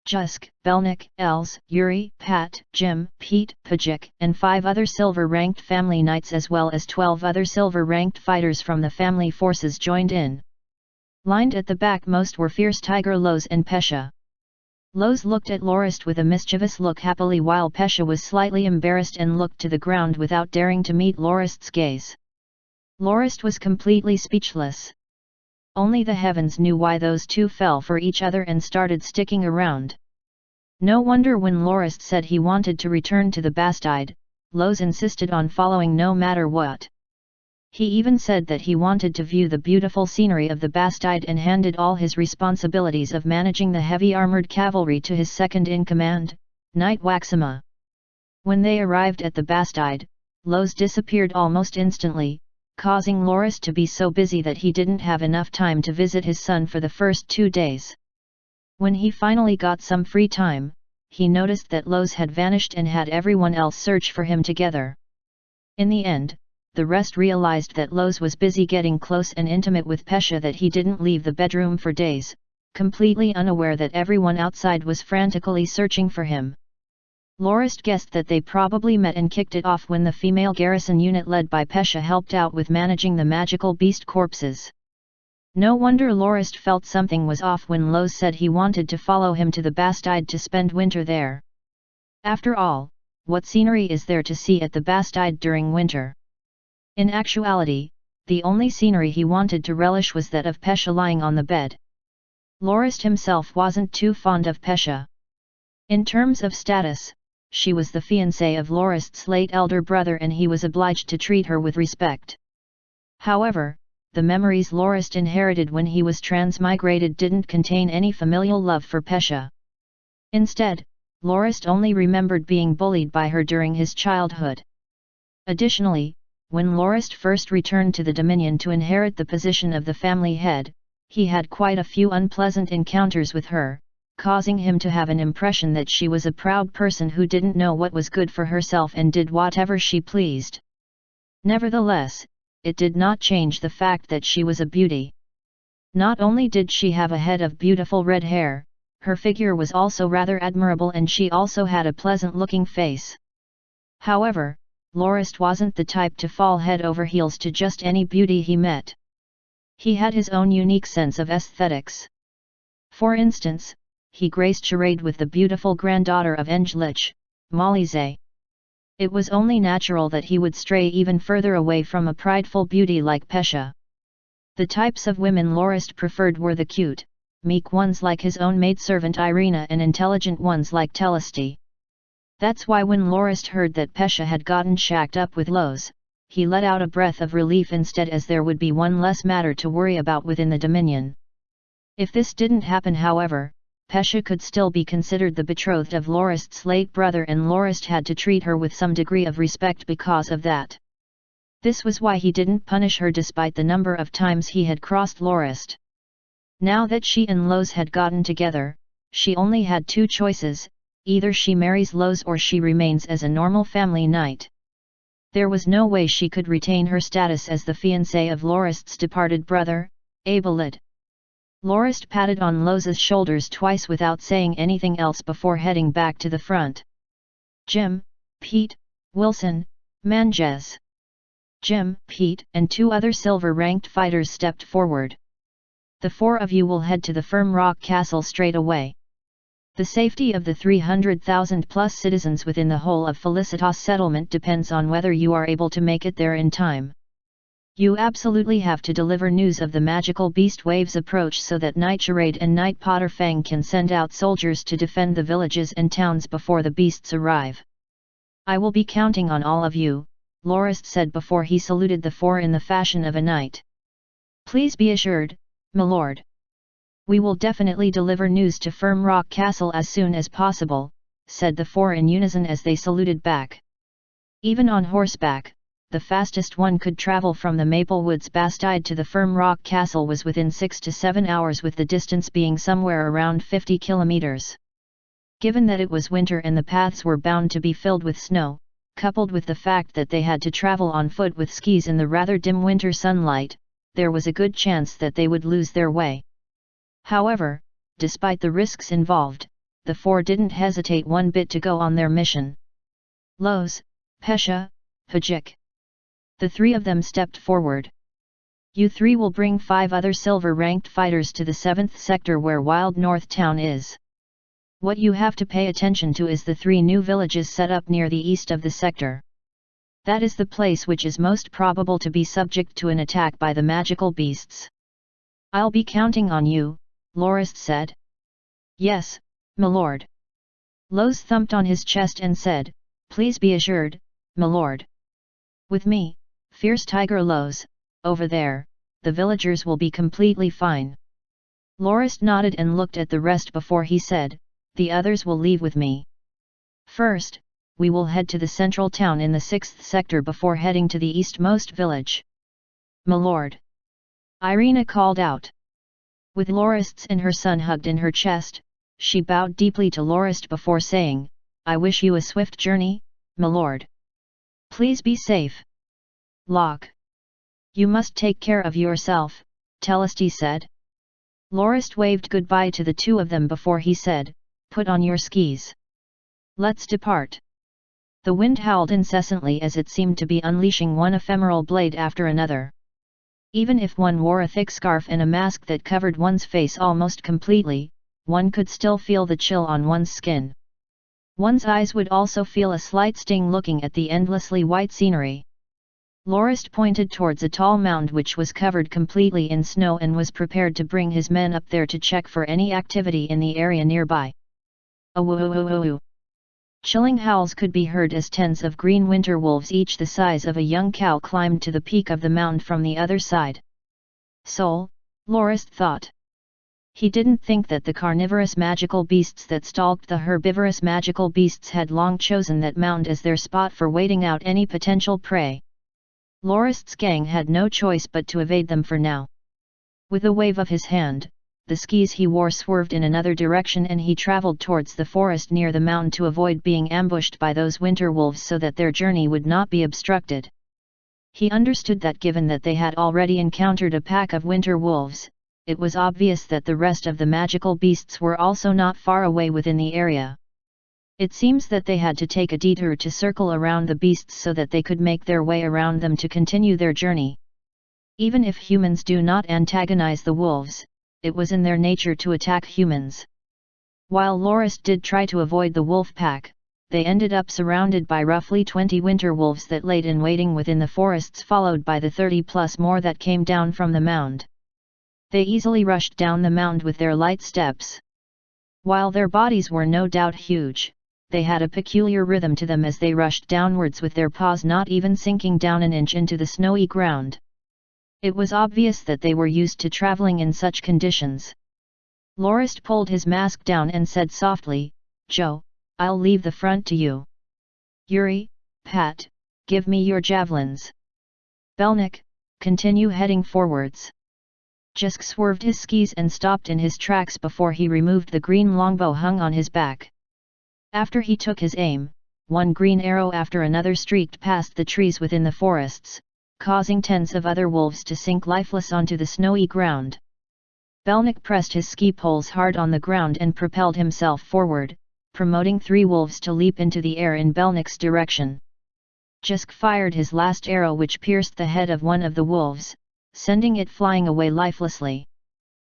Jusk, Belnik, Els, Yuri, Pat, Jim, Pete, Pajik, and 5 other silver-ranked family knights as well as 12 other silver-ranked fighters from the family forces joined in. Lined at the back most were fierce tiger Loz and Pesha. Loz looked at Lorist with a mischievous look happily while Pesha was slightly embarrassed and looked to the ground without daring to meet Lorist's gaze. Lorist was completely speechless. Only the heavens knew why those two fell for each other and started sticking around. No wonder when Lorist said he wanted to return to the Bastide, Loz insisted on following no matter what. He even said that he wanted to view the beautiful scenery of the Bastide and handed all his responsibilities of managing the heavy armoured cavalry to his second-in-command, Knight Waxima. When they arrived at the Bastide, Loz disappeared almost instantly, causing Lorist to be so busy that he didn't have enough time to visit his son for the first 2 days. When he finally got some free time, he noticed that Loz had vanished and had everyone else search for him together. In the end, the rest realized that Loz was busy getting close and intimate with Pesha, that he didn't leave the bedroom for days, completely unaware that everyone outside was frantically searching for him. Lorist guessed that they probably met and kicked it off when the female garrison unit led by Pesha helped out with managing the magical beast corpses. No wonder Lorist felt something was off when Loz said he wanted to follow him to the Bastide to spend winter there. After all, what scenery is there to see at the Bastide during winter? In actuality, the only scenery he wanted to relish was that of Pesha lying on the bed. Lorist himself wasn't too fond of Pesha. In terms of status, she was the fiancée of Lorist's late elder brother and he was obliged to treat her with respect. However, the memories Lorist inherited when he was transmigrated didn't contain any familial love for Pesha. Instead, Lorist only remembered being bullied by her during his childhood. Additionally, when Lorist first returned to the Dominion to inherit the position of the family head, he had quite a few unpleasant encounters with her, causing him to have an impression that she was a proud person who didn't know what was good for herself and did whatever she pleased. Nevertheless, it did not change the fact that she was a beauty. Not only did she have a head of beautiful red hair, her figure was also rather admirable and she also had a pleasant-looking face. However, Lorist wasn't the type to fall head over heels to just any beauty he met. He had his own unique sense of aesthetics. For instance, he graced charade with the beautiful granddaughter of Englich, Malize. It was only natural that he would stray even further away from a prideful beauty like Pesha. The types of women Lorist preferred were the cute, meek ones like his own maidservant Irina and intelligent ones like Telesty. That's why when Lorist heard that Pesha had gotten shacked up with Loz, he let out a breath of relief instead, as there would be one less matter to worry about within the Dominion. If this didn't happen, however, Pesha could still be considered the betrothed of Lorist's late brother and Lorist had to treat her with some degree of respect because of that. This was why he didn't punish her despite the number of times he had crossed Lorist. Now that she and Loz had gotten together, she only had 2 choices. Either she marries Loz or she remains as a normal family knight. There was no way she could retain her status as the fiancée of Lorist's departed brother, Abelid. Lorist patted on Loz's shoulders twice without saying anything else before heading back to the front. Jim, Pete, Wilson, Manges. Jim, Pete, and 2 other silver-ranked fighters stepped forward. The 4 of you will head to the Firm Rock Castle straight away. The safety of the 300,000-plus citizens within the whole of Felicitas settlement depends on whether you are able to make it there in time. You absolutely have to deliver news of the magical beast wave's approach so that Knight Charade and Knight Potterfang can send out soldiers to defend the villages and towns before the beasts arrive. I will be counting on all of you, Lorist said before he saluted the 4 in the fashion of a knight. Please be assured, my lord. We will definitely deliver news to Firm Rock Castle as soon as possible, said the 4 in unison as they saluted back. Even on horseback, the fastest one could travel from the Maple Woods Bastide to the Firm Rock Castle was within 6 to 7 hours, with the distance being somewhere around 50 kilometers. Given that it was winter and the paths were bound to be filled with snow, coupled with the fact that they had to travel on foot with skis in the rather dim winter sunlight, there was a good chance that they would lose their way. However, despite the risks involved, the four didn't hesitate one bit to go on their mission. Los, Pesha, Pajik. The three of them stepped forward. You three will bring 5 other silver-ranked fighters to the 7th sector where Wild North Town is. What you have to pay attention to is the 3 new villages set up near the east of the sector. That is the place which is most probable to be subject to an attack by the magical beasts. I'll be counting on you, Lorist said. Yes, my lord. Los thumped on his chest and said, Please be assured, my lord. With me, Fierce Tiger Los, over there, the villagers will be completely fine. Lorist nodded and looked at the rest before he said, The others will leave with me. First, we will head to the central town in the 6th sector before heading to the eastmost village. My lord. Irina called out. With Lorist's and her son hugged in her chest, she bowed deeply to Lorist before saying, I wish you a swift journey, my lord. Please be safe. Locke. You must take care of yourself, Telesty said. Lorist waved goodbye to the two of them before he said, Put on your skis. Let's depart. The wind howled incessantly as it seemed to be unleashing one ephemeral blade after another. Even if one wore a thick scarf and a mask that covered one's face almost completely, one could still feel the chill on one's skin. One's eyes would also feel a slight sting looking at the endlessly white scenery. Lorist pointed towards a tall mound which was covered completely in snow and was prepared to bring his men up there to check for any activity in the area nearby. Awoo. Chilling howls could be heard as tens of green winter wolves each the size of a young cow climbed to the peak of the mound from the other side. Soul, Lorist thought. He didn't think that the carnivorous magical beasts that stalked the herbivorous magical beasts had long chosen that mound as their spot for waiting out any potential prey. Lorist's gang had no choice but to evade them for now. With a wave of his hand, the skis he wore swerved in another direction and he traveled towards the forest near the mound to avoid being ambushed by those winter wolves so that their journey would not be obstructed. He understood that given that they had already encountered a pack of winter wolves, it was obvious that the rest of the magical beasts were also not far away within the area. It seems that they had to take a detour to circle around the beasts so that they could make their way around them to continue their journey. Even if humans do not antagonize the wolves, it was in their nature to attack humans. While Lorist did try to avoid the wolf pack, they ended up surrounded by roughly 20 winter wolves that laid in waiting within the forests, followed by the 30+ more that came down from the mound. They easily rushed down the mound with their light steps. While their bodies were no doubt huge, they had a peculiar rhythm to them as they rushed downwards with their paws not even sinking down an inch into the snowy ground. It was obvious that they were used to traveling in such conditions. Lorist pulled his mask down and said softly, Joe, I'll leave the front to you. Yuri, Pat, give me your javelins. Belnik, continue heading forwards. Jusk swerved his skis and stopped in his tracks before he removed the green longbow hung on his back. After he took his aim, one green arrow after another streaked past the trees within the forests, causing tens of other wolves to sink lifeless onto the snowy ground. Belnik pressed his ski poles hard on the ground and propelled himself forward, promoting 3 wolves to leap into the air in Belnik's direction. Jusk fired his last arrow which pierced the head of one of the wolves, sending it flying away lifelessly.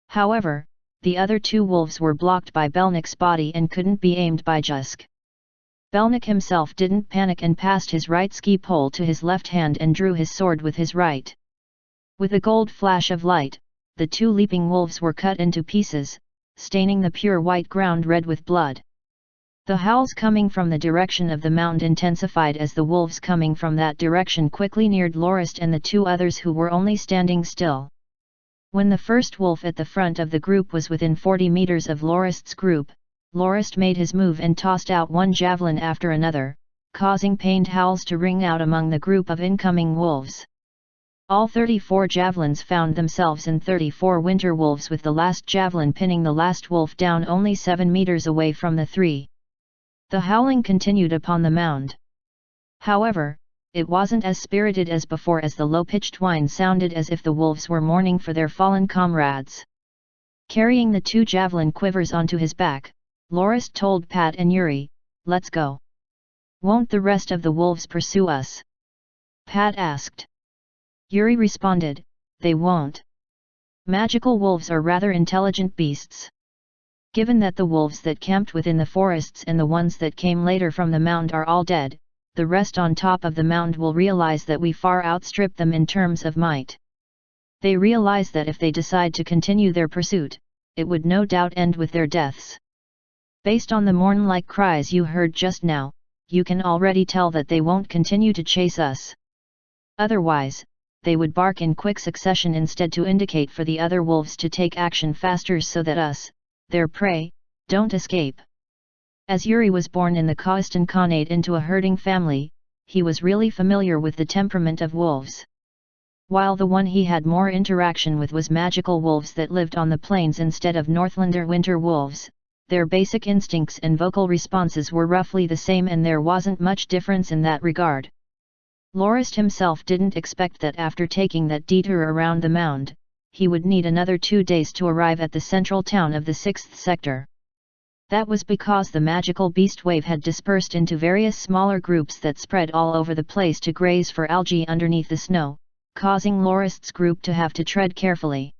However, the other 2 wolves were blocked by Belnik's body and couldn't be aimed by Jusk. Belnik himself didn't panic and passed his right ski pole to his left hand and drew his sword with his right. With a gold flash of light, the 2 leaping wolves were cut into pieces, staining the pure white ground red with blood. The howls coming from the direction of the mound intensified as the wolves coming from that direction quickly neared Lorist and the 2 others who were only standing still. When the first wolf at the front of the group was within 40 meters of Lorist's group, Lorist made his move and tossed out one javelin after another, causing pained howls to ring out among the group of incoming wolves. All 34 javelins found themselves in 34 winter wolves, with the last javelin pinning the last wolf down only 7 meters away from the three. The howling continued upon the mound. However, it wasn't as spirited as before, as the low-pitched whine sounded as if the wolves were mourning for their fallen comrades. Carrying the 2 javelin quivers onto his back, Lorist told Pat and Yuri, "Let's go." "Won't the rest of the wolves pursue us?" Pat asked. Yuri responded, "They won't. Magical wolves are rather intelligent beasts. Given that the wolves that camped within the forests and the ones that came later from the mound are all dead, the rest on top of the mound will realize that we far outstrip them in terms of might. They realize that if they decide to continue their pursuit, it would no doubt end with their deaths. Based on the mourn-like cries you heard just now, you can already tell that they won't continue to chase us. Otherwise, they would bark in quick succession instead to indicate for the other wolves to take action faster so that us, their prey, don't escape." As Yuri was born in the Khaistan Khanate into a herding family, he was really familiar with the temperament of wolves. While the one he had more interaction with was magical wolves that lived on the plains instead of Northlander winter wolves, their basic instincts and vocal responses were roughly the same, and there wasn't much difference in that regard. Lorist himself didn't expect that after taking that detour around the mound, he would need another 2 days to arrive at the central town of the 6th sector. That was because the magical beast wave had dispersed into various smaller groups that spread all over the place to graze for algae underneath the snow, causing Lorist's group to have to tread carefully.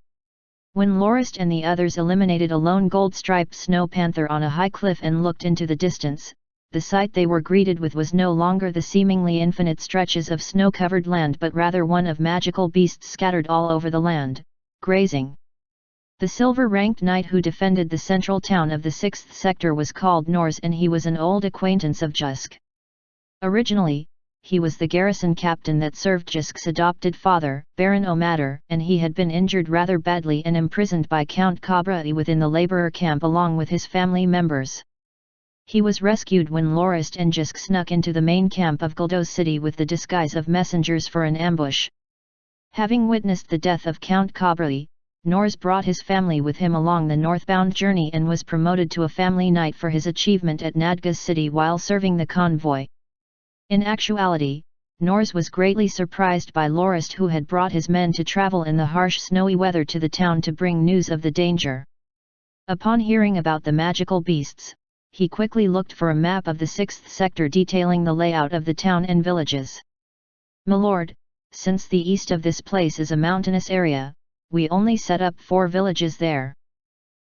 When Lorist and the others eliminated a lone gold-striped snow panther on a high cliff and looked into the distance, the sight they were greeted with was no longer the seemingly infinite stretches of snow-covered land, but rather one of magical beasts scattered all over the land, grazing. The silver-ranked knight who defended the central town of the 6th sector was called Nors, and he was an old acquaintance of Jusk. Originally, he was the garrison captain that served Jusk's adopted father, Baron O'Matter, and he had been injured rather badly and imprisoned by Count Cabrae within the labourer camp along with his family members. He was rescued when Lorist and Jusk snuck into the main camp of Guldos City with the disguise of messengers for an ambush. Having witnessed the death of Count Cabrae, Nors brought his family with him along the northbound journey and was promoted to a family knight for his achievement at Nadgaz City while serving the convoy. In actuality, Nors was greatly surprised by Lorist, who had brought his men to travel in the harsh snowy weather to the town to bring news of the danger. Upon hearing about the magical beasts, he quickly looked for a map of the 6th sector detailing the layout of the town and villages. "My lord, since the east of this place is a mountainous area, we only set up 4 villages there.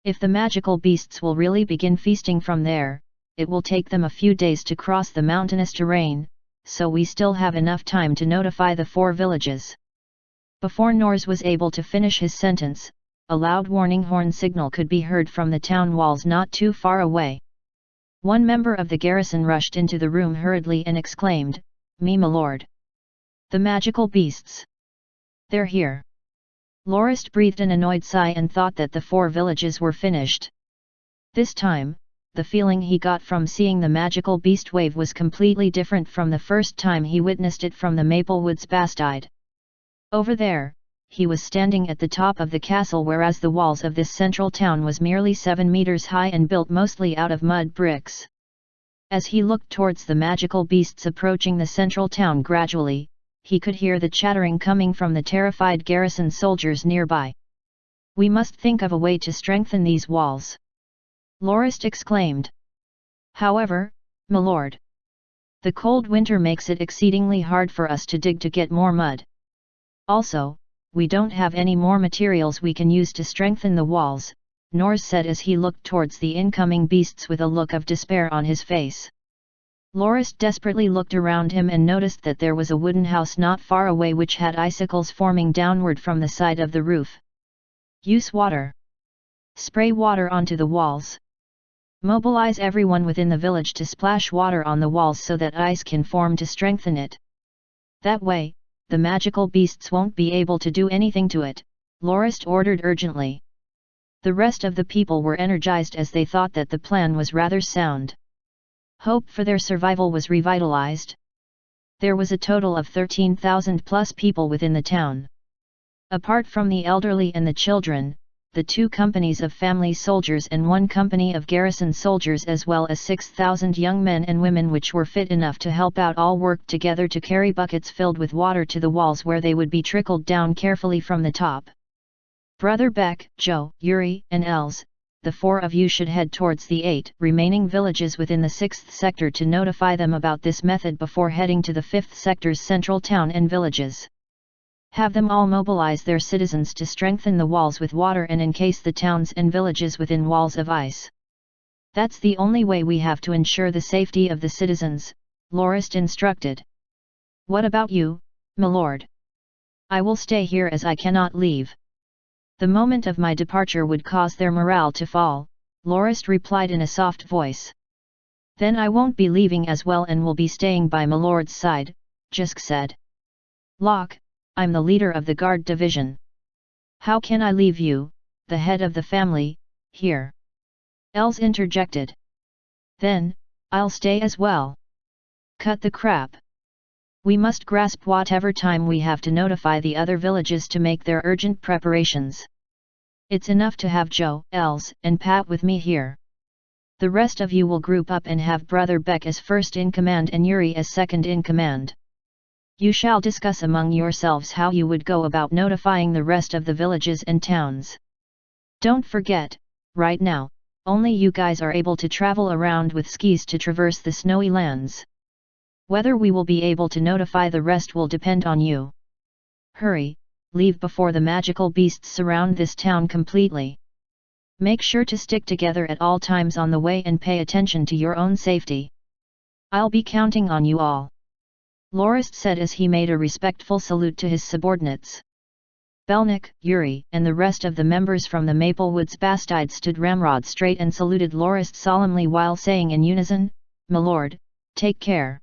If the magical beasts will really begin feasting from there, it will take them a few days to cross the mountainous terrain, so we still have enough time to notify the 4 villages." Before Nors was able to finish his sentence, a loud warning horn signal could be heard from the town walls not too far away. One member of the garrison rushed into the room hurriedly and exclaimed, "My lord! The magical beasts! They're here!" Lorist breathed an annoyed sigh and thought that the 4 villages were finished. This time, the feeling he got from seeing the magical beast wave was completely different from the first time he witnessed it from the Maplewoods Bastide. Over there, he was standing at the top of the castle, whereas the walls of this central town was merely 7 meters high and built mostly out of mud bricks. As he looked towards the magical beasts approaching the central town gradually, he could hear the chattering coming from the terrified garrison soldiers nearby. "We must think of a way to strengthen these walls," Lorist exclaimed. "However, my lord, the cold winter makes it exceedingly hard for us to dig to get more mud. Also, we don't have any more materials we can use to strengthen the walls," Nors said as he looked towards the incoming beasts with a look of despair on his face. Lorist desperately looked around him and noticed that there was a wooden house not far away which had icicles forming downward from the side of the roof. "Use water. Spray water onto the walls. Mobilize everyone within the village to splash water on the walls so that ice can form to strengthen it. That way, the magical beasts won't be able to do anything to it," Lorist ordered urgently. The rest of the people were energized as they thought that the plan was rather sound. Hope for their survival was revitalized. There was a total of 13,000 plus people within the town. Apart from the elderly and the children, the 2 companies of family soldiers and 1 company of garrison soldiers as well as 6,000 young men and women which were fit enough to help out all worked together to carry buckets filled with water to the walls where they would be trickled down carefully from the top. Brother Beck, Joe, Yuri, and Els, the 4 of you should head towards the 8 remaining villages within the 6th sector to notify them about this method before heading to the 5th sector's central town and villages. Have them all mobilize their citizens to strengthen the walls with water and encase the towns and villages within walls of ice. That's the only way we have to ensure the safety of the citizens, Lorist instructed. What about you, my lord? I will stay here as I cannot leave. The moment of my departure would cause their morale to fall, Lorist replied in a soft voice. Then I won't be leaving as well and will be staying by my lord's side, Jusk said. Locke, I'm the leader of the guard division. How can I leave you, the head of the family, here? Els interjected. Then, I'll stay as well. Cut the crap. We must grasp whatever time we have to notify the other villages to make their urgent preparations. It's enough to have Joe, Els, and Pat with me here. The rest of you will group up and have Brother Beck as first in command and Yuri as second in command. You shall discuss among yourselves how you would go about notifying the rest of the villages and towns. Don't forget, right now, only you guys are able to travel around with skis to traverse the snowy lands. Whether we will be able to notify the rest will depend on you. Hurry, leave before the magical beasts surround this town completely. Make sure to stick together at all times on the way and pay attention to your own safety. I'll be counting on you all. Lorist said as he made a respectful salute to his subordinates. Belnik, Yuri, and the rest of the members from the Maplewoods Bastide stood ramrod straight and saluted Lorist solemnly while saying in unison, My lord, take care.